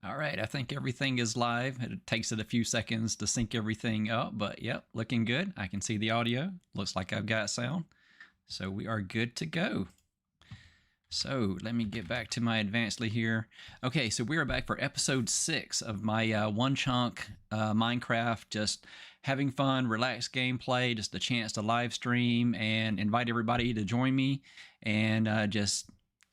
All right, I think everything is live. It takes it a few seconds to sync everything up, but yep, looking good. I can see the audio. Looks like I've got sound. So we are good to go. So let me get back to my advancedly here. Okay, so we are back for episode 6 of my one chunk Minecraft, just having fun, relaxed gameplay, just a chance to live stream and invite everybody to join me, and just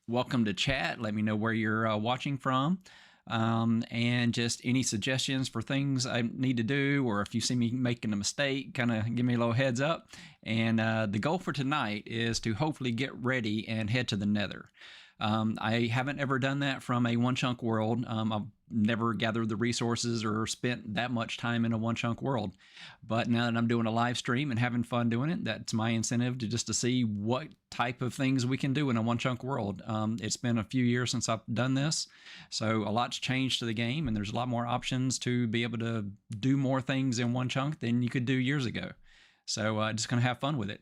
welcome to chat. Let me know where you're watching from. And just any suggestions for things I need to do, or if you see me making a mistake, kind of give me a little heads up. And the goal for tonight is to hopefully get ready and head to the Nether. I haven't ever done that from a one chunk world. I've never gathered the resources or spent that much time in a one chunk world. But now that I'm doing a live stream and having fun doing it, that's my incentive to just to see what type of things we can do in a one chunk world. It's been a few years since I've done this, so a lot's changed to the game, and there's a lot more options to be able to do more things in one chunk than you could do years ago. So just gonna have fun with it.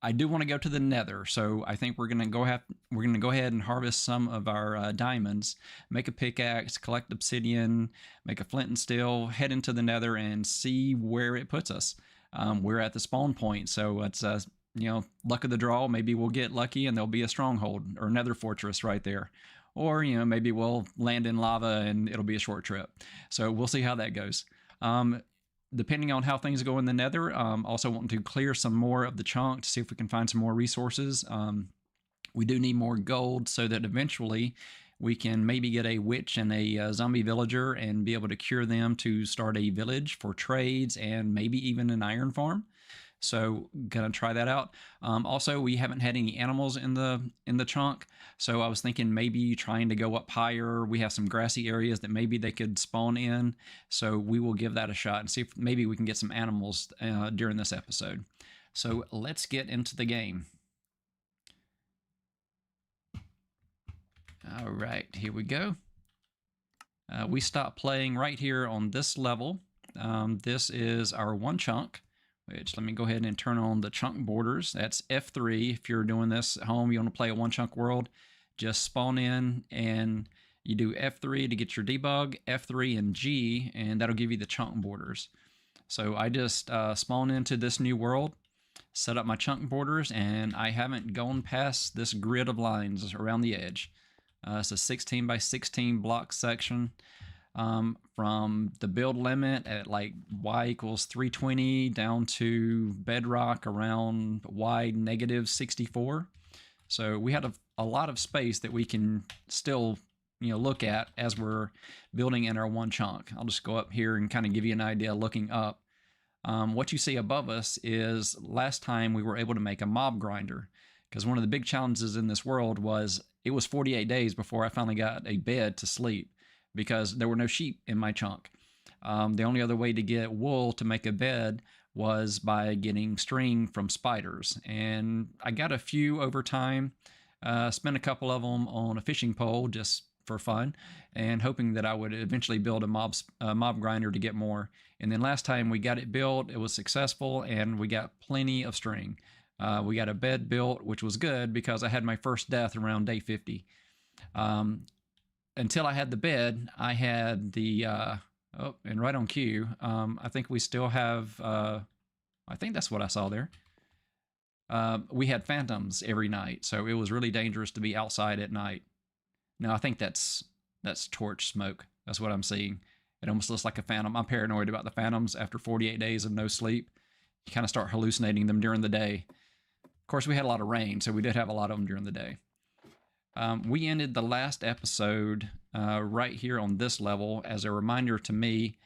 I do want to go to the Nether, so I think we're gonna go ahead and harvest some of our diamonds, make a pickaxe, collect obsidian, make a flint and steel, head into the Nether, and see where it puts us. We're at the spawn point, so it's luck of the draw. Maybe we'll get lucky and there'll be a stronghold or Nether fortress right there, or maybe we'll land in lava and it'll be a short trip. So we'll see how that goes. Depending on how things go in the Nether, also wanting to clear some more of the chunk to see if we can find some more resources. We do need more gold so that eventually we can maybe get a witch and a zombie villager and be able to cure them to start a village for trades and maybe even an iron farm. So gonna try that out. Also, we haven't had any animals in the chunk, so I was thinking maybe trying to go up higher. We have some grassy areas that maybe they could spawn in, so we will give that a shot and see if maybe we can get some animals during this episode. So let's get into the game. All right, here we go. We stopped playing right here on this level. This is our one chunk. Which, let me go ahead and turn on the chunk borders. That's F3. If you're doing this at home, you want to play a one chunk world, just spawn in and you do F3 to get your debug, F3 and G, and that'll give you the chunk borders. So I just spawned into this new world, set up my chunk borders, and I haven't gone past this grid of lines around the edge. It's a 16 by 16 block section. From the build limit at like y equals 320 down to bedrock around y negative 64. So we had a lot of space that we can still look at as we're building in our one chunk. I'll just go up here and kind of give you an idea looking up. What you see above us is last time we were able to make a mob grinder, because one of the big challenges in this world was it was 48 days before I finally got a bed to sleep, because there were no sheep in my chunk. The only other way to get wool to make a bed was by getting string from spiders. And I got a few over time, spent a couple of them on a fishing pole just for fun, and hoping that I would eventually build a mob grinder to get more. And then last time we got it built, it was successful, and we got plenty of string. We got a bed built, which was good because I had my first death around day 50. Until I had the bed, I had the, and right on cue, I think we still have, I think that's what I saw there. We had phantoms every night, so it was really dangerous to be outside at night. No, I think that's torch smoke. That's what I'm seeing. It almost looks like a phantom. I'm paranoid about the phantoms after 48 days of no sleep. You kind of start hallucinating them during the day. Of course, we had a lot of rain, so we did have a lot of them during the day. We ended the last episode right here on this level as a reminder to me,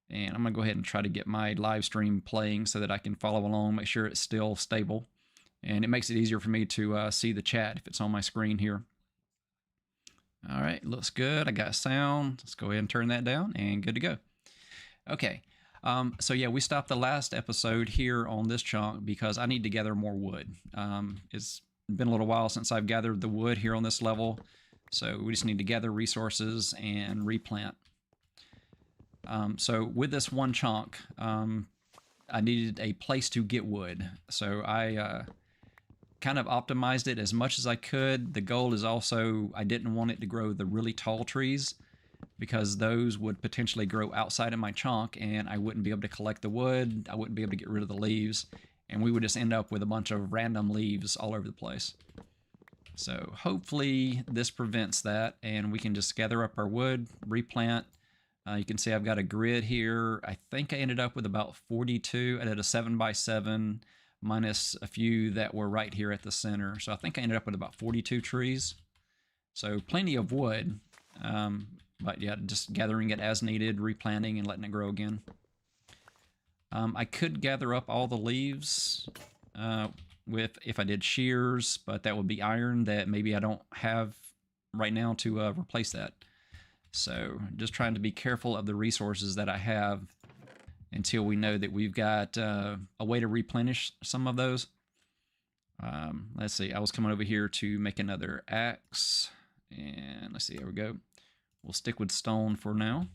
and I'm going to go ahead and try to get my live stream playing so that I can follow along, make sure it's still stable, and it makes it easier for me to see the chat if it's on my screen here. All right, looks good. I got sound. Let's go ahead and turn that down, and good to go. Okay, so yeah, we stopped the last episode here on this chunk because I need to gather more wood. It's been a little while since I've gathered the wood here on this level, so we just need to gather resources and replant. So with this one chunk, I needed a place to get wood, so I kind of optimized it as much as I could. The goal is also I didn't want it to grow the really tall trees, because those would potentially grow outside of my chunk and I wouldn't be able to collect the wood, I wouldn't be able to get rid of the leaves, and we would just end up with a bunch of random leaves all over the place. So hopefully this prevents that and we can just gather up our wood, replant. You can see I've got a grid here. I think I ended up with about 42. I did a 7x7 minus a few that were right here at the center. So I think I ended up with about 42 trees. So plenty of wood. But yeah, just gathering it as needed, replanting and letting it grow again. I could gather up all the leaves if I did shears, but that would be iron that maybe I don't have right now to replace that. So just trying to be careful of the resources that I have until we know that we've got a way to replenish some of those. Let's see, I was coming over here to make another axe, and let's see, here we go. We'll stick with stone for now.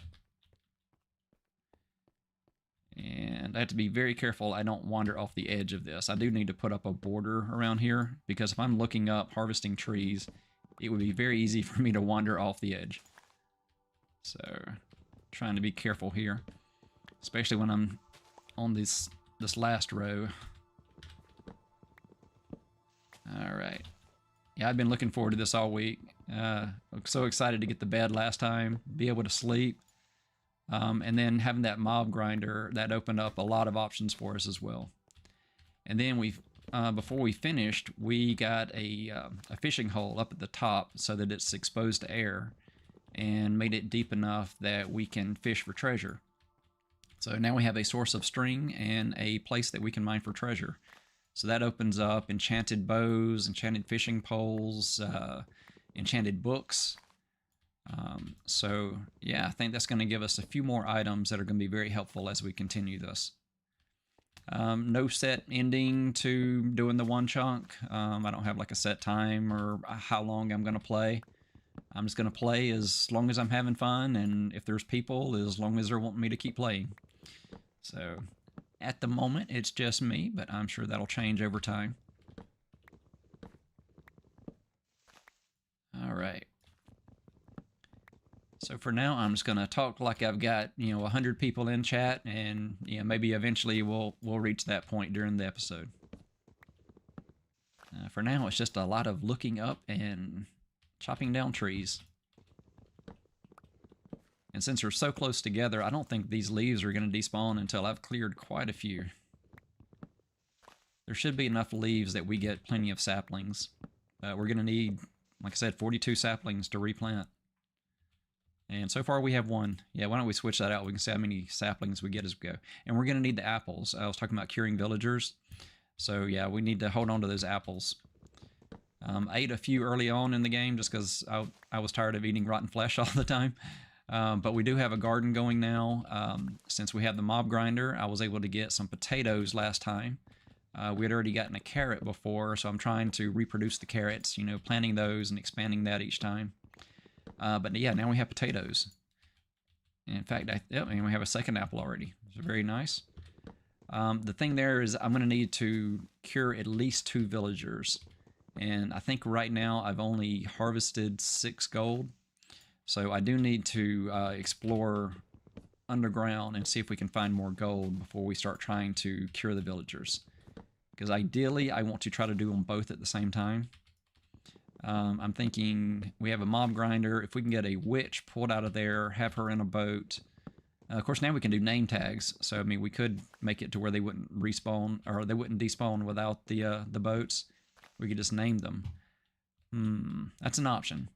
And I have to be very careful I don't wander off the edge of this. I do need to put up a border around here, because if I'm looking up harvesting trees, it would be very easy for me to wander off the edge. So, trying to be careful here, especially when I'm on this last row. Alright. Yeah, I've been looking forward to this all week. I'm so excited to get to bed last time, be able to sleep. And then having that mob grinder, that opened up a lot of options for us as well. And then before we finished, we got a fishing hole up at the top so that it's exposed to air and made it deep enough that we can fish for treasure. So now we have a source of string and a place that we can mine for treasure. So that opens up enchanted bows, enchanted fishing poles, enchanted books. So yeah, I think that's going to give us a few more items that are going to be very helpful as we continue this. No set ending to doing the one chunk. I don't have like a set time or how long I'm going to play. I'm just going to play as long as I'm having fun, and if there's people, as long as they're wanting me to keep playing. So at the moment, it's just me, but I'm sure that'll change over time. All right. So for now, I'm just going to talk like I've got, 100 people in chat, and maybe eventually we'll reach that point during the episode. For now, it's just a lot of looking up and chopping down trees. And since they're so close together, I don't think these leaves are going to despawn until I've cleared quite a few. There should be enough leaves that we get plenty of saplings. We're going to need, like I said, 42 saplings to replant. And so far we have one. Yeah, why don't we switch that out? We can see how many saplings we get as we go. And we're going to need the apples. I was talking about curing villagers. So yeah, we need to hold on to those apples. I ate a few early on in the game just because I was tired of eating rotten flesh all the time. But we do have a garden going now. Since we have the mob grinder, I was able to get some potatoes last time. We had already gotten a carrot before, so I'm trying to reproduce the carrots, planting those and expanding that each time. But yeah, now we have potatoes. And in fact, and we have a second apple already. It's very nice. The thing there is I'm going to need to cure at least 2 villagers. And I think right now I've only harvested 6 gold. So I do need to explore underground and see if we can find more gold before we start trying to cure the villagers. Because ideally I want to try to do them both at the same time. I'm thinking we have a mob grinder. If we can get a witch pulled out of there, have her in a boat. Of course, now we can do name tags. So, I mean, we could make it to where they wouldn't respawn, or they wouldn't despawn without the boats. We could just name them. That's an option.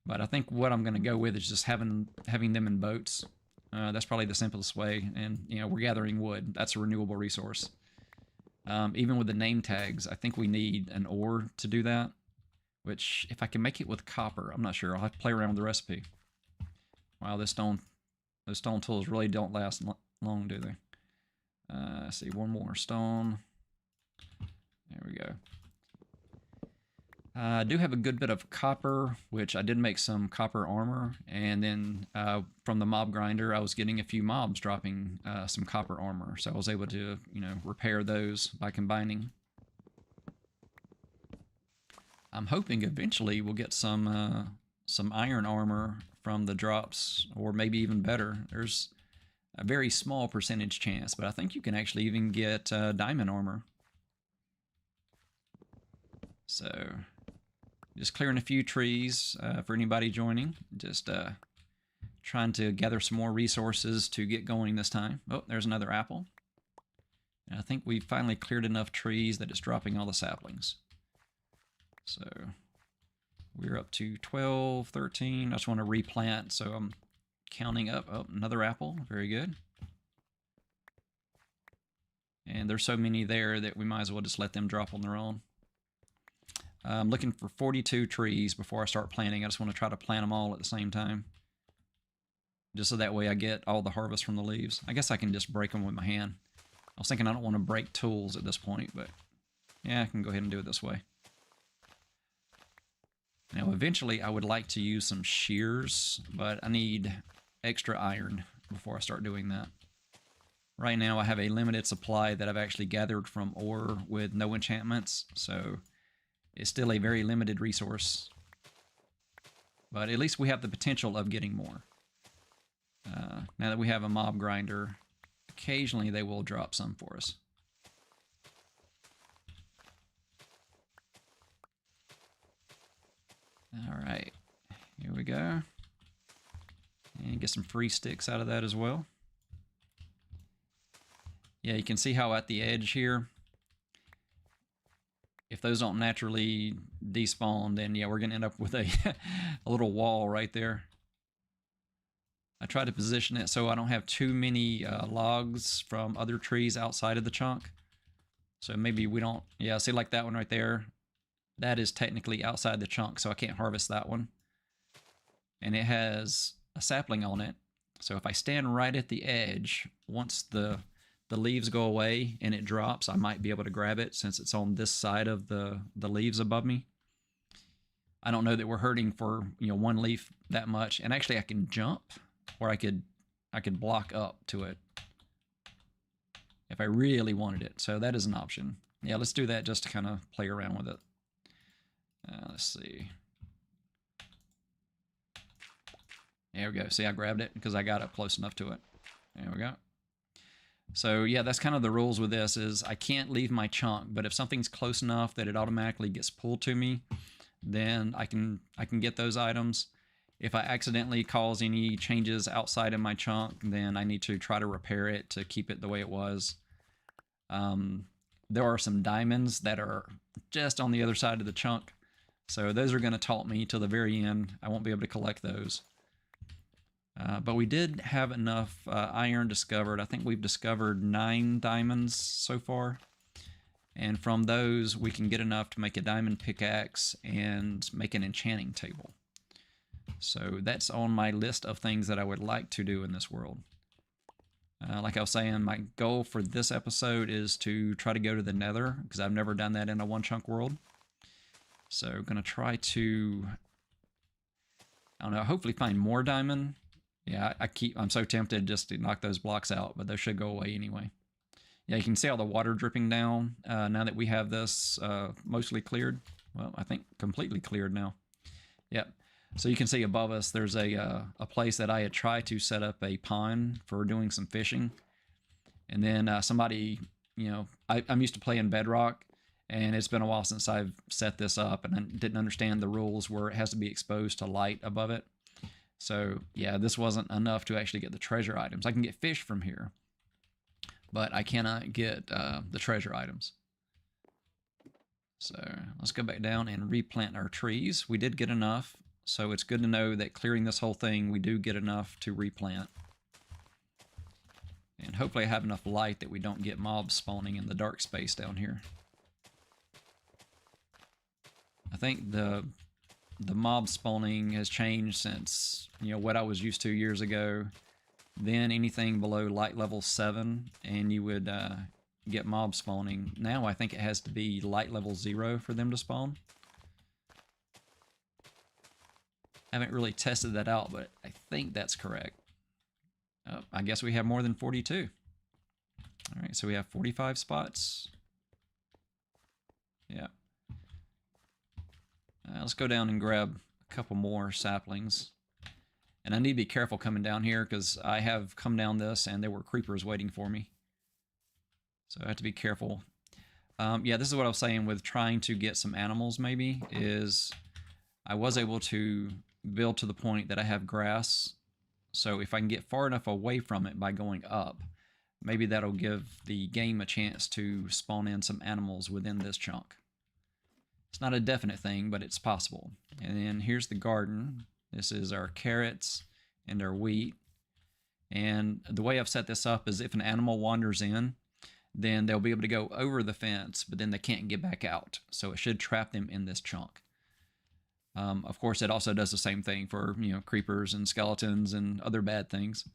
But I think what I'm going to go with is just having them in boats. That's probably the simplest way. And, we're gathering wood. That's a renewable resource. Even with the name tags, I think we need an ore to do that. Which, if I can make it with copper, I'm not sure. I'll have to play around with the recipe. Wow, those stone tools really don't last long, do they? Let's see, one more stone. There we go. I do have a good bit of copper, which I did make some copper armor. And then from the mob grinder, I was getting a few mobs dropping some copper armor. So I was able to, repair those by combining. I'm hoping eventually we'll get some some iron armor from the drops, or maybe even better. There's a very small percentage chance, but I think you can actually even get diamond armor. So just clearing a few trees for anybody joining. Just trying to gather some more resources to get going this time. Oh, there's another apple. And I think we've finally cleared enough trees that it's dropping all the saplings. So we're up to 12, 13. I just want to replant, so I'm counting up. Oh, another apple. Very good. And there's so many there that we might as well just let them drop on their own. I'm looking for 42 trees before I start planting. I just want to try to plant them all at the same time, just so that way I get all the harvest from the leaves. I guess I can just break them with my hand. I was thinking I don't want to break tools at this point, but yeah, I can go ahead and do it this way. Now, eventually I would like to use some shears, but I need extra iron before I start doing that. Right now I have a limited supply that I've actually gathered from ore with no enchantments, so it's still a very limited resource. But at least we have the potential of getting more. Now that we have a mob grinder, occasionally they will drop some for us. Alright, here we go. And get some free sticks out of that as well. Yeah, you can see how at the edge here, if those don't naturally despawn, then yeah, we're going to end up with a, a little wall right there. I try to position it so I don't have too many logs from other trees outside of the chunk. So maybe we don't, yeah, see like that one right there? That is technically outside the chunk, so I can't harvest that one. And it has a sapling on it. So if I stand right at the edge, once the leaves go away and it drops, I might be able to grab it since it's on this side of the leaves above me. I don't know that we're hurting for, you know, one leaf that much. And actually I can jump, or I could block up to it if I really wanted it. So that is an option. Yeah, let's do that just to kind of play around with it. Let's see. There we go. See, I grabbed it because I got up close enough to it. There we go. So yeah, that's kind of the rules with this is I can't leave my chunk, but if something's close enough that it automatically gets pulled to me, then I can get those items. If I accidentally cause any changes outside of my chunk, then I need to try to repair it to keep it the way it was. There are some diamonds that are just on the other side of the chunk, so those are going to taunt me till the very end. I won't be able to collect those. But we did have enough iron discovered. I think we've discovered 9 diamonds so far. And from those, we can get enough to make a diamond pickaxe and make an enchanting table. So that's on my list of things that I would like to do in this world. Like I was saying, my goal for this episode is to try to go to the Nether, because I've never done that in a one-chunk world. So I'm going to try to, I don't know, hopefully find more diamond. Yeah, I'm so tempted just to knock those blocks out, but those should go away anyway. Yeah, you can see all the water dripping down now that we have this mostly cleared. Well, I think completely cleared now. Yep. So you can see above us, there's a place that I had tried to set up a pond for doing some fishing. And then somebody, you know, I'm used to playing Bedrock, and it's been a while since I've set this up, and I didn't understand the rules where it has to be exposed to light above it. So yeah, this wasn't enough to actually get the treasure items. I can get fish from here, but I cannot get the treasure items. So let's go back down and replant our trees. We did get enough, so it's good to know that clearing this whole thing, we do get enough to replant. And hopefully I have enough light that we don't get mobs spawning in the dark space down here. I think the mob spawning has changed since, you know, what I was used to years ago. Then anything below light level 7 and you would get mob spawning. Now I think it has to be light level 0 for them to spawn. I haven't really tested that out, but I think that's correct. Oh, I guess we have more than 42. All right, so we have 45 spots. Yeah. Let's go down and grab couple more saplings. And I need to be careful coming down here because I have come down this and there were creepers waiting for me. So I have to be careful. Yeah, this is what I was saying with trying to get some animals maybe, is I was able to build to the point that I have grass. So if I can get far enough away from it by going up, maybe that'll give the game a chance to spawn in some animals within this chunk. It's not a definite thing, but it's possible. And then here's the garden. This is our carrots and our wheat. And the way I've set this up is if an animal wanders in, then they'll be able to go over the fence, but then they can't get back out. So it should trap them in this chunk. Of course, it also does the same thing for, you know, creepers and skeletons and other bad things.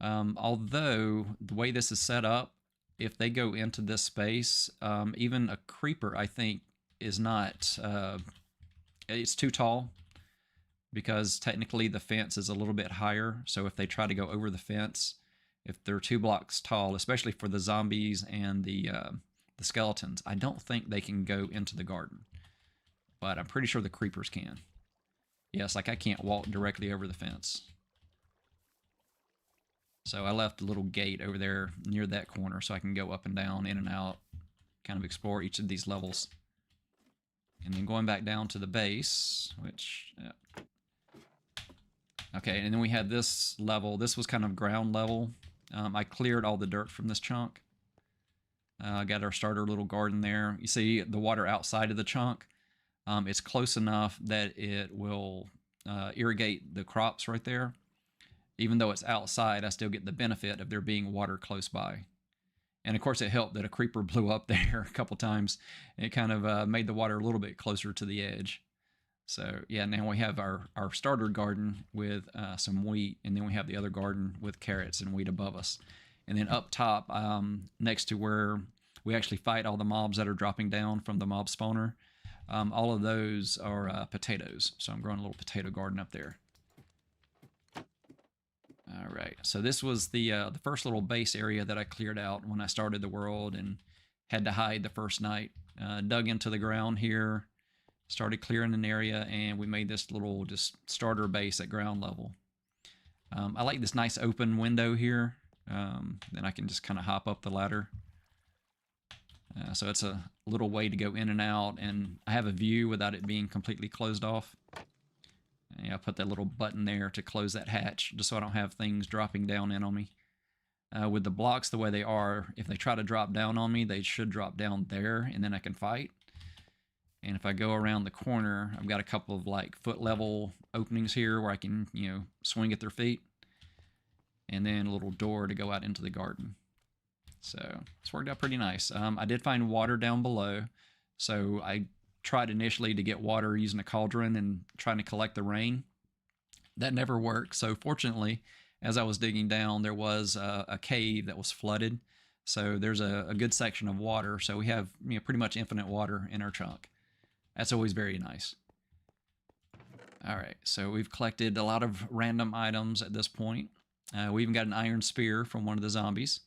Although the way this is set up, if they go into this space, even a creeper, I think, is not, it's too tall, because technically the fence is a little bit higher. So if they try to go over the fence, if they're 2 blocks tall, especially for the zombies and the skeletons, I don't think they can go into the garden. But I'm pretty sure the creepers can. Yes, like I can't walk directly over the fence. So I left a little gate over there near that corner so I can go up and down, in and out, kind of explore each of these levels. And then going back down to the base, which... Okay, and then we had this level. This was kind of ground level. I cleared all the dirt from this chunk. Got our starter little garden there. You see the water outside of the chunk. It's close enough that it will irrigate the crops right there. Even though it's outside, I still get the benefit of there being water close by. And of course it helped that a creeper blew up there a couple times. It kind of made the water a little bit closer to the edge. So yeah, now we have our starter garden with some wheat, and then we have the other garden with carrots and wheat above us. And then up top, next to where we actually fight all the mobs that are dropping down from the mob spawner, all of those are potatoes. So I'm growing a little potato garden up there. All right, so this was the first little base area that I cleared out when I started the world and had to hide the first night. Dug into the ground here, started clearing an area, and we made this little just starter base at ground level. I like this nice open window here. Then I can just kind of hop up the ladder. So it's a little way to go in and out, and I have a view without it being completely closed off. And I put that little button there to close that hatch, just so I don't have things dropping down in on me. With the blocks the way they are, if they try to drop down on me, they should drop down there, and then I can fight. And if I go around the corner, I've got a couple of like foot level openings here where I can, you know, swing at their feet. And then a little door to go out into the garden. So it's worked out pretty nice. I did find water down below. So I tried initially to get water using a cauldron and trying to collect the rain. That never worked. So fortunately, as I was digging down, there was a cave that was flooded. So there's a good section of water. So we have, you know, pretty much infinite water in our chunk. That's always very nice. All right, so we've collected a lot of random items at this point. We even got an iron spear from one of the zombies.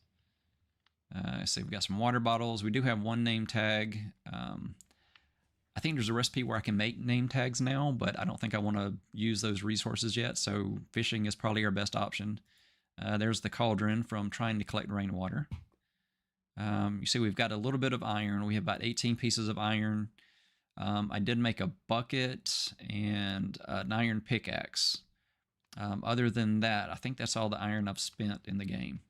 So we've got some water bottles. We do have one name tag. I think there's a recipe where I can make name tags now, but I don't think I want to use those resources yet, so fishing is probably our best option. There's the cauldron from trying to collect rainwater. You see we've got a little bit of iron. We have about 18 pieces of iron. I did make a bucket and an iron pickaxe. Other than that, I think that's all the iron I've spent in the game.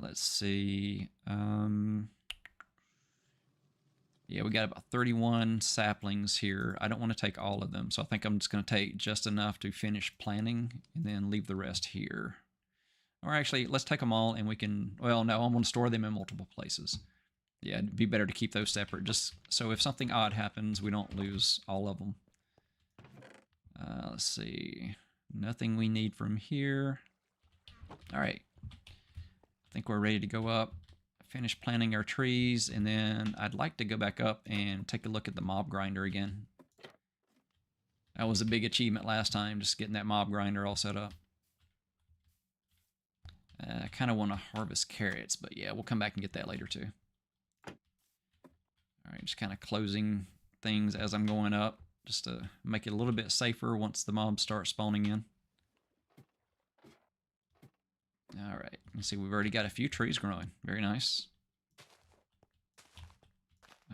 Let's see. Yeah, we got about 31 saplings here. I don't want to take all of them, so I think I'm just going to take just enough to finish planting and then leave the rest here. Or actually, let's take them all and we can... Well, no, I'm going to store them in multiple places. Yeah, it'd be better to keep those separate, just so if something odd happens, we don't lose all of them. Let's see. Nothing we need from here. All right. I think we're ready to go up, finish planting our trees, and then I'd like to go back up and take a look at the mob grinder again. That was a big achievement last time, just getting that mob grinder all set up. I kind of want to harvest carrots, but yeah, we'll come back and get that later too. All right, just kind of closing things as I'm going up. just to make it a little bit safer once the mobs start spawning in. All right, you see we've already got a few trees growing. Very nice.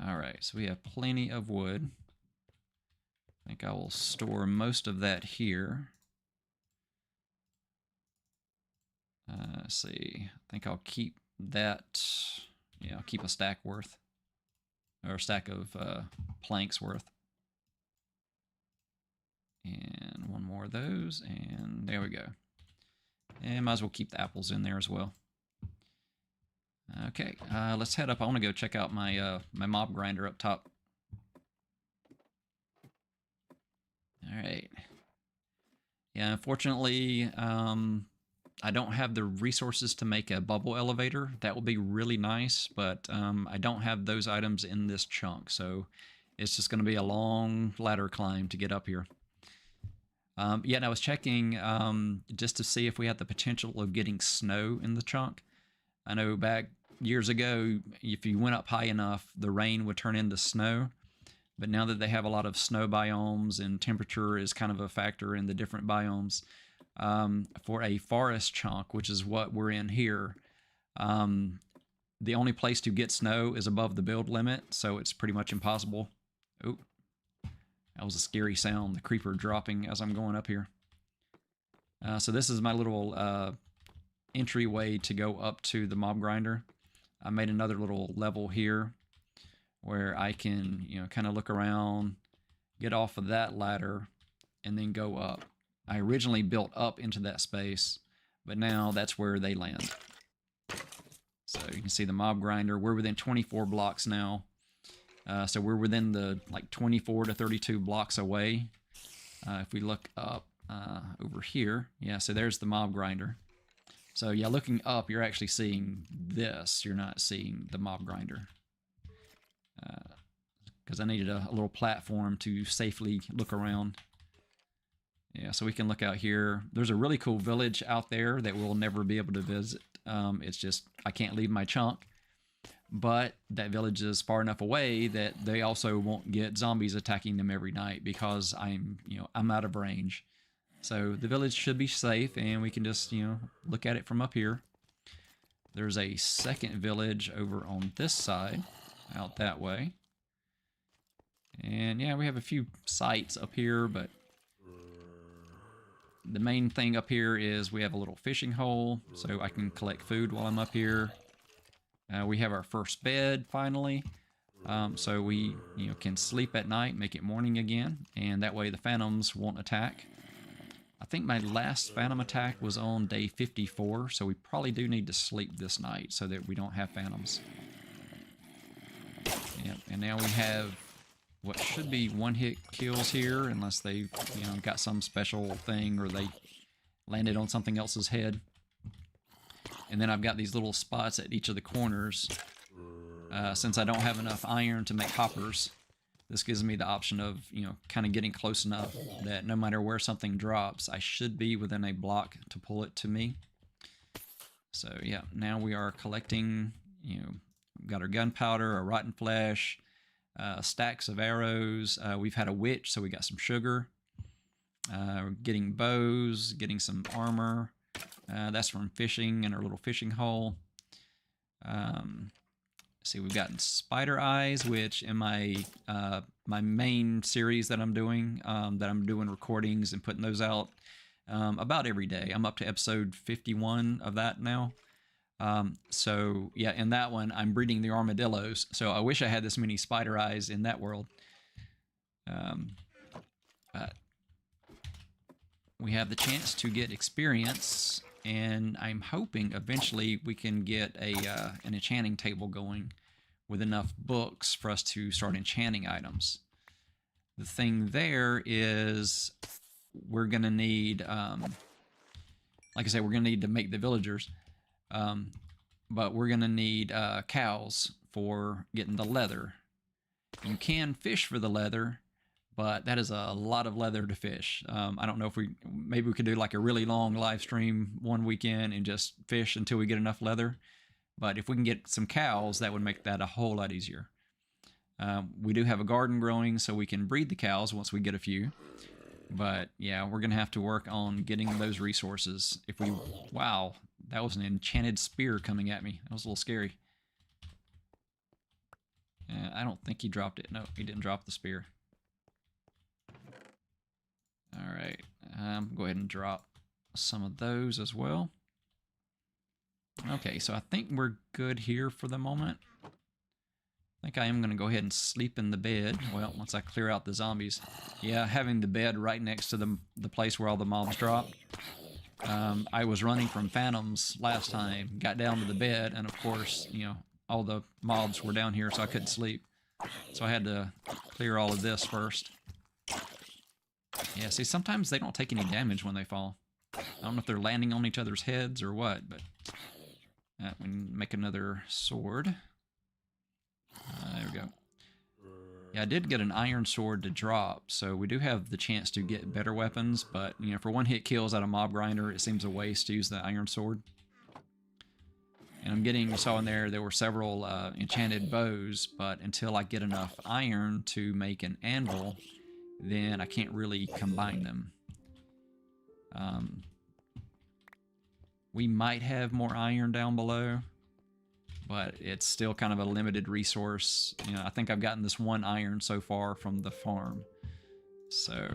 All right, so we have plenty of wood. I think I will store most of that here. Let's see, I think I'll keep that. Yeah, I'll keep a stack worth, or a stack of planks worth. And one more of those, and there we go. And might as well keep the apples in there as well. Okay, let's head up. I want to go check out my my mob grinder up top. All right. Yeah, unfortunately, I don't have the resources to make a bubble elevator. That would be really nice, but I don't have those items in this chunk, so it's just going to be a long ladder climb to get up here. Yeah, and I was checking just to see if we had the potential of getting snow in the chunk. I know back years ago, if you went up high enough, the rain would turn into snow. But now that they have a lot of snow biomes and temperature is kind of a factor in the different biomes, for a forest chunk, which is what we're in here, the only place to get snow is above the build limit, so it's pretty much impossible. Oh, that was a scary sound, the creeper dropping as I'm going up here. So this is my little entryway to go up to the mob grinder. I made another little level here where I can, you know, kind of look around, get off of that ladder, and then go up. I originally built up into that space, but now that's where they land. So you can see the mob grinder. We're within 24 blocks now. So we're within the like 24 to 32 blocks away. If we look up over here, yeah, so there's the mob grinder. So yeah, looking up, you're actually seeing this. You're not seeing the mob grinder. Because I needed a little platform to safely look around. Yeah, so we can look out here. There's a really cool village out there that we'll never be able to visit. It's just, I can't leave my chunk. But that village is far enough away that they also won't get zombies attacking them every night because I'm out of range. So the village should be safe, and we can just, look at it from up here. There's a second village over on this side, out that way. And yeah, we have a few sites up here, but the main thing up here is we have a little fishing hole, so I can collect food while I'm up here. We have our first bed, finally. So we can sleep at night, make it morning again, and that way the phantoms won't attack. I think my last phantom attack was on day 54, so we probably do need to sleep this night so that we don't have phantoms. Yep, and now we have what should be one-hit kills here, unless they've got some special thing or they landed on something else's head. And then I've got these little spots at each of the corners. Since I don't have enough iron to make hoppers, this gives me the option of, kind of getting close enough that no matter where something drops, I should be within a block to pull it to me. So yeah, now we are collecting, we've got our gunpowder, our rotten flesh, stacks of arrows. We've had a witch, so we got some sugar. We're getting bows, getting some armor. That's from fishing in our little fishing hole. See, we've gotten spider eyes, which in my my main series that I'm doing recordings and putting those out about every day. I'm up to episode 51 of that now. So yeah, in that one, I'm breeding the armadillos. So I wish I had this many spider eyes in that world. But we have the chance to get experience, and I'm hoping eventually we can get an enchanting table going with enough books for us to start enchanting items. The thing there is we're going to need, like I said, we're going to need to make the villagers, but we're going to need cows for getting the leather. You can fish for the leather, but that is a lot of leather to fish. I don't know if maybe we could do like a really long live stream one weekend and just fish until we get enough leather. But if we can get some cows, that would make that a whole lot easier. We do have a garden growing, so we can breed the cows once we get a few. But yeah, we're going to have to work on getting those resources. If we... Wow, that was an enchanted spear coming at me. That was a little scary. I don't think he dropped it. No, he didn't drop the spear. Alright, go ahead and drop some of those as well. Okay, so I think we're good here for the moment. I think I am going to go ahead and sleep in the bed. Well, once I clear out the zombies. Yeah, having the bed right next to the place where all the mobs drop. I was running from phantoms last time, got down to the bed, and of course, you know, all the mobs were down here, so I couldn't sleep. So I had to clear all of this first. Yeah, see, sometimes they don't take any damage when they fall. I don't know if they're landing on each other's heads or what, but... we make another sword. There we go. Yeah, I did get an iron sword to drop, so we do have the chance to get better weapons, but, you know, for one-hit kills out of mob grinder, it seems a waste to use the iron sword. And I'm getting, you saw in there were several enchanted bows, but until I get enough iron to make an anvil, then I can't really combine them. We might have more iron down below, but it's still kind of a limited resource. You know, I think I've gotten this one iron so far from the farm. So,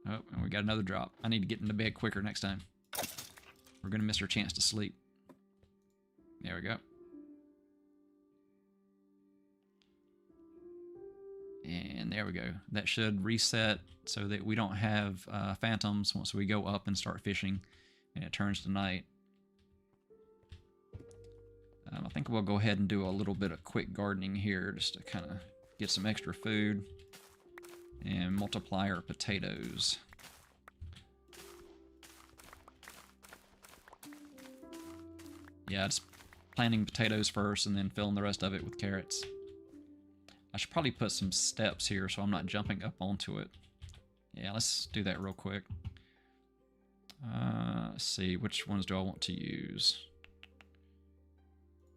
oh, and we got another drop. I need to get into bed quicker next time. We're going to miss our chance to sleep. There we go. And there we go. That should reset so that we don't have phantoms once we go up and start fishing and it turns to night. I think we'll go ahead and do a little bit of quick gardening here just to kind of get some extra food and multiply our potatoes. Yeah, just planting potatoes first and then filling the rest of it with carrots. I should probably put some steps here so I'm not jumping up onto it. Yeah, let's do that real quick. Let's see, which ones do I want to use?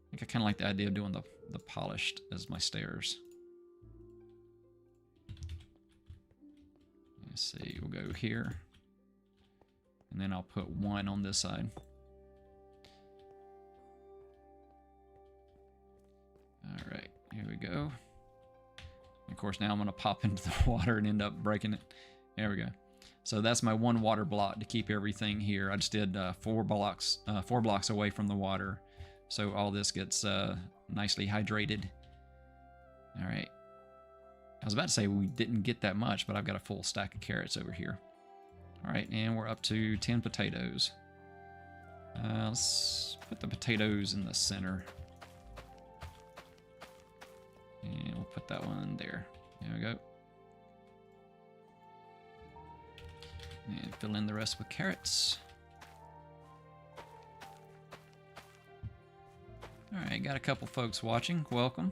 I think I kind of like the idea of doing the polished as my stairs. Let's see, we'll go here. And then I'll put one on this side. Alright, here we go. Of course, now I'm going to pop into the water and end up breaking it. There we go. So that's my one water block to keep everything here. I just did 4 blocks away from the water. So all this gets nicely hydrated. All right. I was about to say we didn't get that much, but I've got a full stack of carrots over here. All right, and we're up to 10 potatoes. Let's put the potatoes in the center. And we'll put that one there. There we go. And fill in the rest with carrots. Alright, got a couple folks watching. Welcome.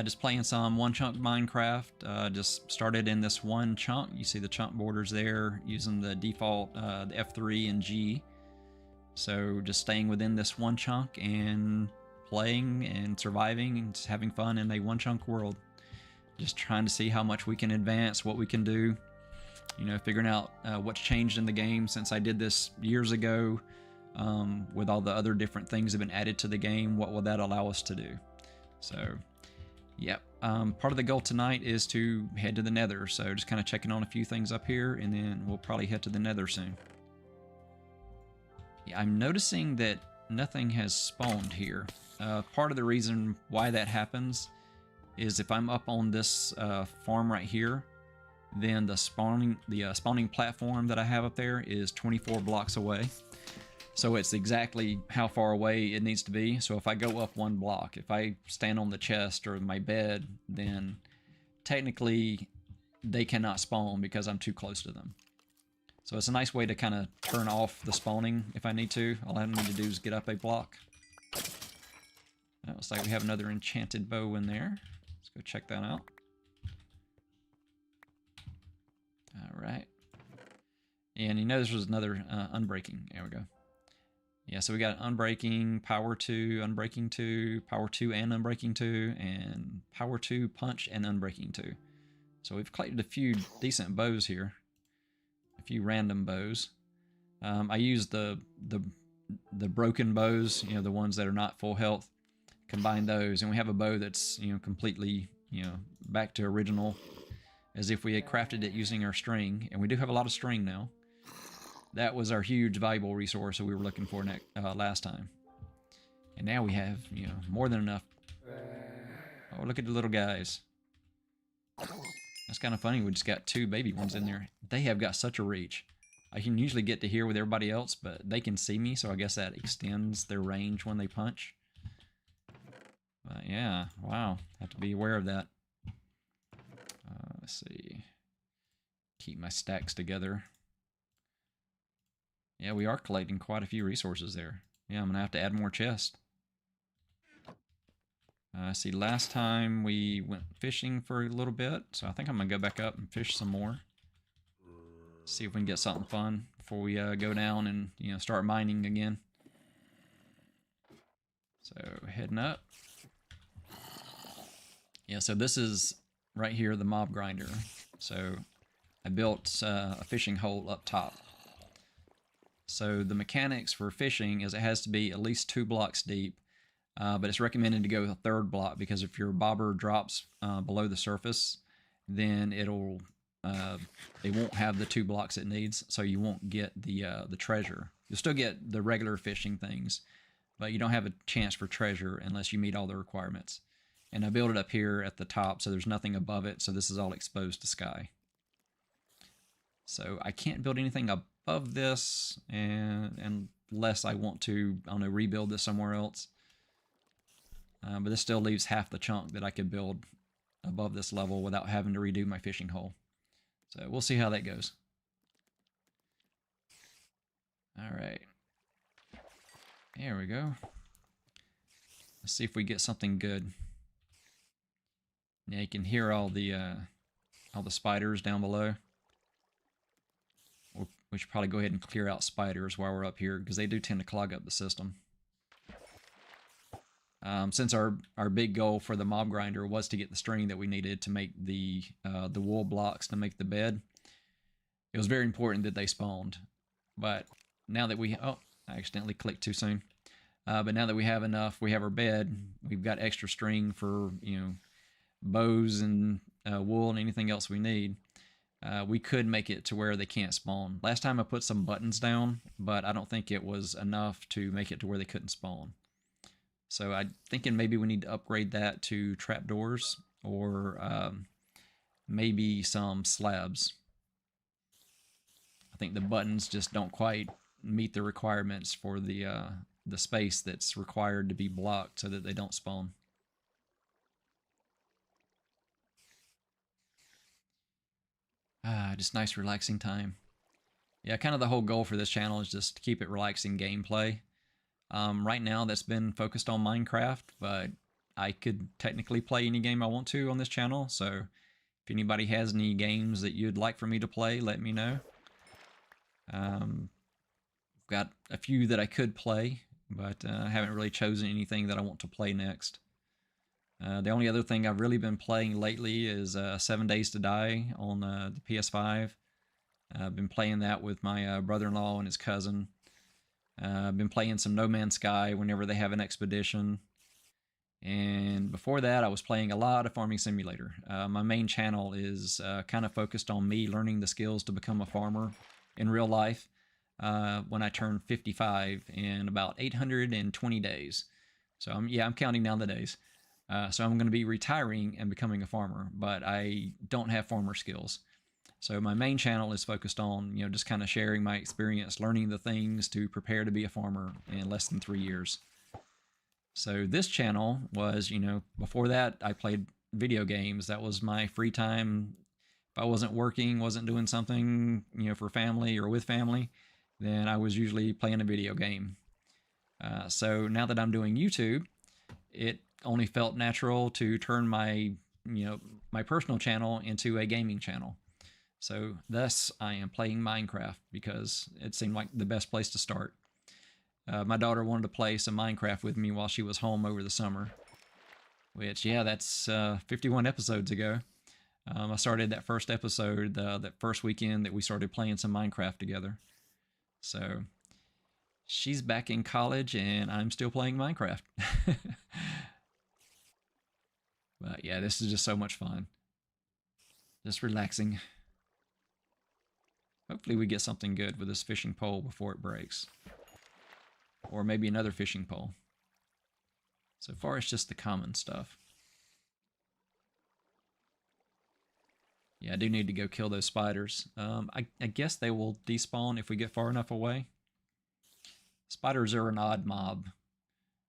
Just playing some one chunk Minecraft. Just started in this one chunk. You see the chunk borders there using the default the F3 and G. So just staying within this one chunk and playing and surviving and just having fun in a one chunk world. Just trying to see how much we can advance, what we can do. You know, figuring out what's changed in the game since I did this years ago. With all the other different things that have been added to the game, what will that allow us to do? So, yep. Part of the goal tonight is to head to the Nether. So just kind of checking on a few things up here, and then we'll probably head to the Nether soon. Yeah, I'm noticing that nothing has spawned here. Part of the reason why that happens is if I'm up on this farm right here, then the spawning platform that I have up there is 24 blocks away. So it's exactly how far away it needs to be. So if I go up 1 block, if I stand on the chest or my bed, then technically they cannot spawn because I'm too close to them. So it's a nice way to kind of turn off the spawning if I need to. All I need to do is get up a block. Looks like we have another enchanted bow in there. Let's go check that out. All right. And you know this was another unbreaking. There we go. Yeah, so we got Unbreaking, Power 2, Unbreaking 2, Power 2 and Unbreaking 2, and Power 2, Punch, and Unbreaking 2. So we've collected a few decent bows here. A few random bows. I use the broken bows, you know, the ones that are not full health. Combine those, and we have a bow that's, you know, completely, you know, back to original, as if we had crafted it using our string. And we do have a lot of string now. That was our huge valuable resource that we were looking for last time. And now we have, you know, more than enough. Oh, look at the little guys. That's kind of funny. We just got 2 baby ones in there. They have got such a reach. I can usually get to here with everybody else, but they can see me, so I guess that extends their range when they punch. But yeah, wow. Have to be aware of that. Let's see. Keep my stacks together. Yeah, we are collecting quite a few resources there. Yeah, I'm going to have to add more chests. See, last time we went fishing for a little bit, so I think I'm going to go back up and fish some more. See if we can get something fun before we go down and, you know, start mining again. So, heading up. Yeah, so this is right here, the mob grinder. So, I built a fishing hole up top. So, the mechanics for fishing is it has to be at least 2 blocks deep. But it's recommended to go with a 3rd block, because if your bobber drops below the surface, then it won't have the 2 blocks it needs, so you won't get the treasure. You'll still get the regular fishing things, but you don't have a chance for treasure unless you meet all the requirements. And I built it up here at the top, so there's nothing above it, so this is all exposed to sky. So I can't build anything above this, unless I want to, I don't know, rebuild this somewhere else. But this still leaves half the chunk that I could build above this level without having to redo my fishing hole. So we'll see how that goes. All right. There we go. Let's see if we get something good. Yeah, you can hear all the spiders down below. We should probably go ahead and clear out spiders while we're up here, because they do tend to clog up the system. Since our big goal for the mob grinder was to get the string that we needed to make the wool blocks to make the bed, it was very important that they spawned. But now that I accidentally clicked too soon. But now that we have enough, we have our bed, we've got extra string for, you know, bows and wool and anything else we need. We could make it to where they can't spawn. Last time I put some buttons down, but I don't think it was enough to make it to where they couldn't spawn. So I'm thinking maybe we need to upgrade that to trapdoors, or maybe some slabs. I think the buttons just don't quite meet the requirements for the space that's required to be blocked so that they don't spawn. Just nice relaxing time. Yeah, kind of the whole goal for this channel is just to keep it relaxing gameplay. Right now that's been focused on Minecraft, but I could technically play any game I want to on this channel, so if anybody has any games that you'd like for me to play, let me know. I've got a few that I could play, but I haven't really chosen anything that I want to play next. The only other thing I've really been playing lately is 7 Days to Die on the PS5. I've been playing that with my brother-in-law and his cousin. I've been playing some No Man's Sky whenever they have an expedition. And before that, I was playing a lot of Farming Simulator. My main channel is kind of focused on me learning the skills to become a farmer in real life when I turn 55 in about 820 days. So I'm counting down the days. So I'm going to be retiring and becoming a farmer, but I don't have farmer skills. So my main channel is focused on, you know, just kind of sharing my experience, learning the things to prepare to be a farmer in less than 3 years. So this channel was, you know, before that I played video games. That was my free time. If I wasn't working, wasn't doing something, you know, for family or with family, then I was usually playing a video game. So now that I'm doing YouTube, it only felt natural to turn my, you know, my personal channel into a gaming channel. So thus I am playing Minecraft because it seemed like the best place to start. My daughter wanted to play some Minecraft with me while she was home over the summer. Which, yeah, that's 51 episodes ago. I started that first episode that first weekend that we started playing some Minecraft together. So she's back in college and I'm still playing Minecraft. But yeah, this is just so much fun. Just relaxing. Hopefully we get something good with this fishing pole before it breaks. Or maybe another fishing pole. So far it's just the common stuff. Yeah, I do need to go kill those spiders. I guess they will despawn if we get far enough away. Spiders are an odd mob.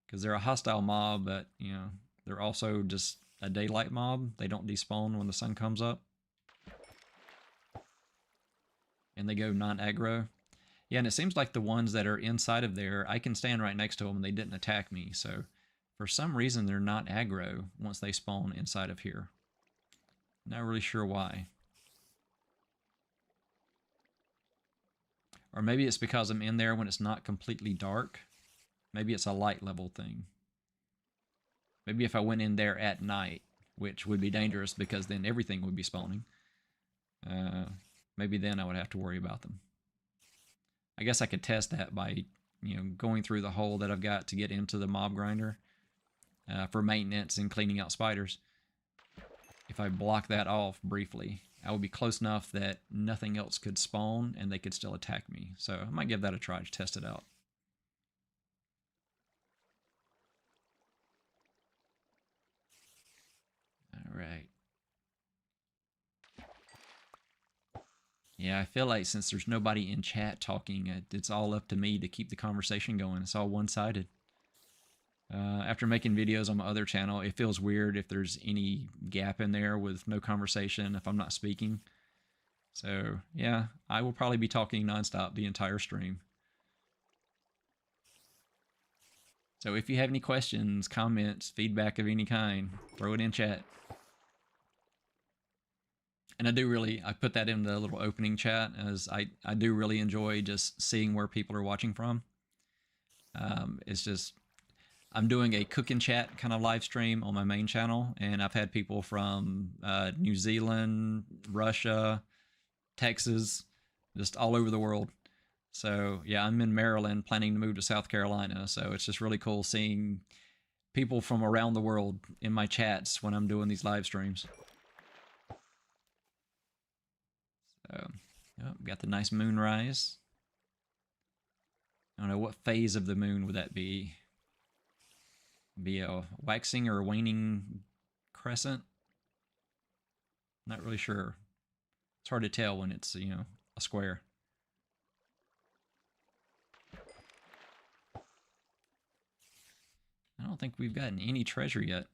Because they're a hostile mob, but, you know, they're also just a daylight mob. They don't despawn when the sun comes up. And they go non-aggro. Yeah, and it seems like the ones that are inside of there, I can stand right next to them and they didn't attack me. So for some reason, they're not aggro once they spawn inside of here. Not really sure why. Or maybe it's because I'm in there when it's not completely dark. Maybe it's a light level thing. Maybe if I went in there at night, which would be dangerous because then everything would be spawning. Maybe then I would have to worry about them. I guess I could test that by, you know, going through the hole that I've got to get into the mob grinder for maintenance and cleaning out spiders. If I block that off briefly, I would be close enough that nothing else could spawn and they could still attack me. So I might give that a try to test it out. All right. Yeah, I feel like since there's nobody in chat talking, it's all up to me to keep the conversation going. It's all one-sided. After making videos on my other channel, it feels weird if there's any gap in there with no conversation if I'm not speaking. So, yeah, I will probably be talking nonstop the entire stream. So if you have any questions, comments, feedback of any kind, throw it in chat. And I put that in the little opening chat, as I do really enjoy just seeing where people are watching from. It's just, I'm doing a cooking chat kind of live stream on my main channel, and I've had people from New Zealand, Russia, Texas, just all over the world. So yeah, I'm in Maryland planning to move to South Carolina, so it's just really cool seeing people from around the world in my chats when I'm doing these live streams. So, oh, got the nice moonrise. I don't know, what phase of the moon would that be? Be a waxing or a waning crescent? Not really sure. It's hard to tell when it's, you know, a square. I don't think we've gotten any treasure yet.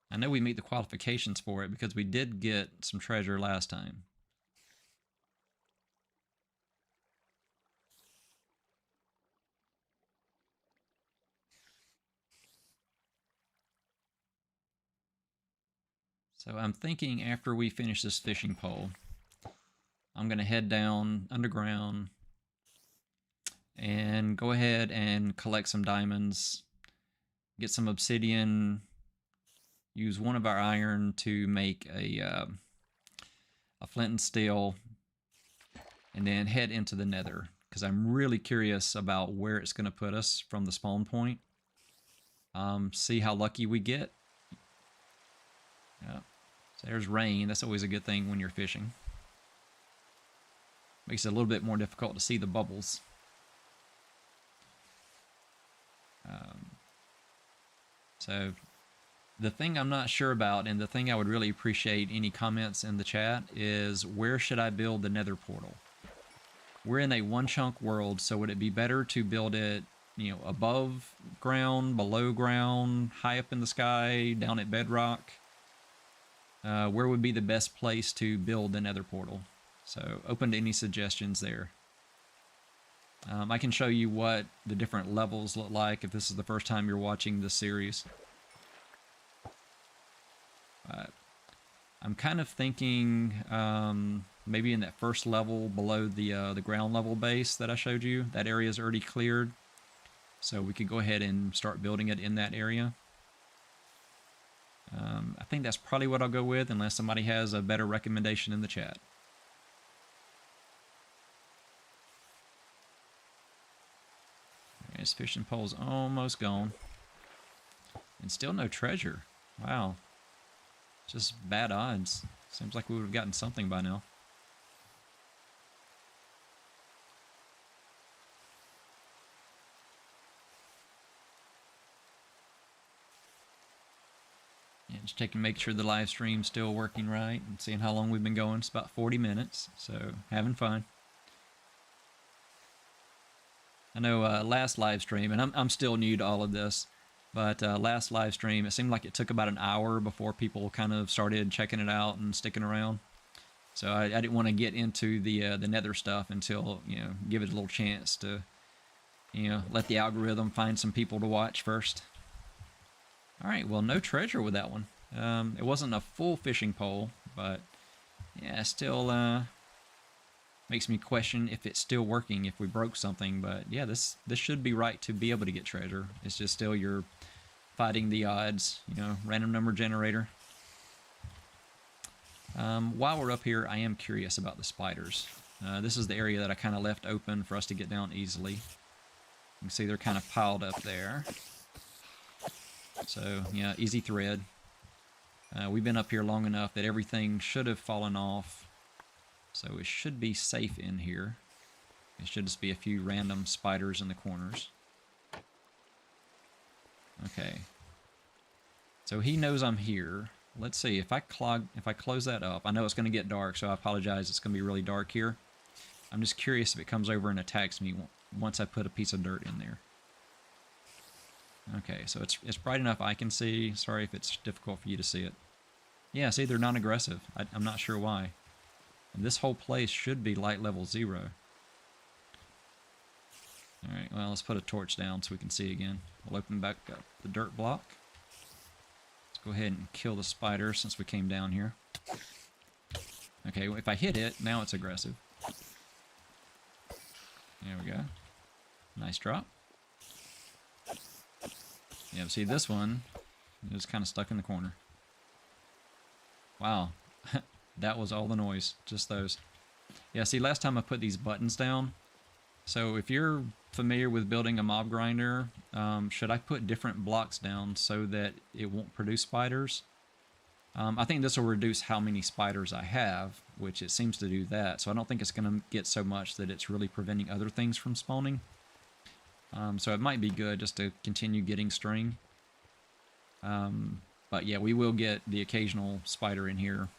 I know we meet the qualifications for it because we did get some treasure last time. So I'm thinking after we finish this fishing pole, I'm going to head down underground and go ahead and collect some diamonds, get some obsidian, use one of our iron to make a flint and steel, and then head into the Nether, because I'm really curious about where it's going to put us from the spawn point. See how lucky we get. Yeah. So there's rain. That's always a good thing when you're fishing. Makes it a little bit more difficult to see the bubbles. So the thing I'm not sure about, and the thing I would really appreciate any comments in the chat, is where should I build the Nether portal? We're in a one-chunk world, so would it be better to build it, you know, above ground, below ground, high up in the sky, down at Bedrock? Where would be the best place to build the Nether portal? So open to any suggestions there. I can show you what the different levels look like if this is the first time you're watching this series. I'm kind of thinking maybe in that first level below the ground level base that I showed you. That area is already cleared, so we could go ahead and start building it in that area. I think that's probably what I'll go with, unless somebody has a better recommendation in the chat. This fishing pole's almost gone. And still no treasure. Wow. Just bad odds. Seems like we would have gotten something by now. Yeah, just checking, make sure the live stream's still working right and seeing how long we've been going. It's about 40 minutes, so having fun. I know last live stream, and I'm still new to all of this, but last live stream, it seemed like it took about an hour before people kind of started checking it out and sticking around. So I didn't want to get into the Nether stuff until, give it a little chance to, let the algorithm find some people to watch first. All right, well, no treasure with that one. It wasn't a full fishing pole, but yeah, still makes me question if it's still working, if we broke something. But yeah, this should be right to be able to get treasure. It's just still you're fighting the odds, random number generator. While we're up here, I am curious about the spiders. This is the area that I kind of left open for us to get down easily. You can see they're kind of piled up there. So, yeah, easy thread. We've been up here long enough that everything should have fallen off. So it should be safe in here. It should just be a few random spiders in the corners. Okay. So he knows I'm here. Let's see, if I close that up, I know it's going to get dark, so I apologize. It's going to be really dark here. I'm just curious if it comes over and attacks me once I put a piece of dirt in there. Okay, so it's bright enough I can see. Sorry if it's difficult for you to see it. Yeah, see, they're non-aggressive. I'm not sure why. And this whole place should be light level 0. Alright, well, let's put a torch down so we can see again. We'll open back up the dirt block. Let's go ahead and kill the spider since we came down here. Okay, well, if I hit it, now it's aggressive. There we go. Nice drop. Yeah, see, this one is kind of stuck in the corner. Wow. That was all the noise, just those. Yeah, see, last time I put these buttons down. So if you're familiar with building a mob grinder, should I put different blocks down so that it won't produce spiders? I think this will reduce how many spiders I have, which it seems to do that. So I don't think it's going to get so much that it's really preventing other things from spawning. So it might be good just to continue getting string. But yeah, we will get the occasional spider in here,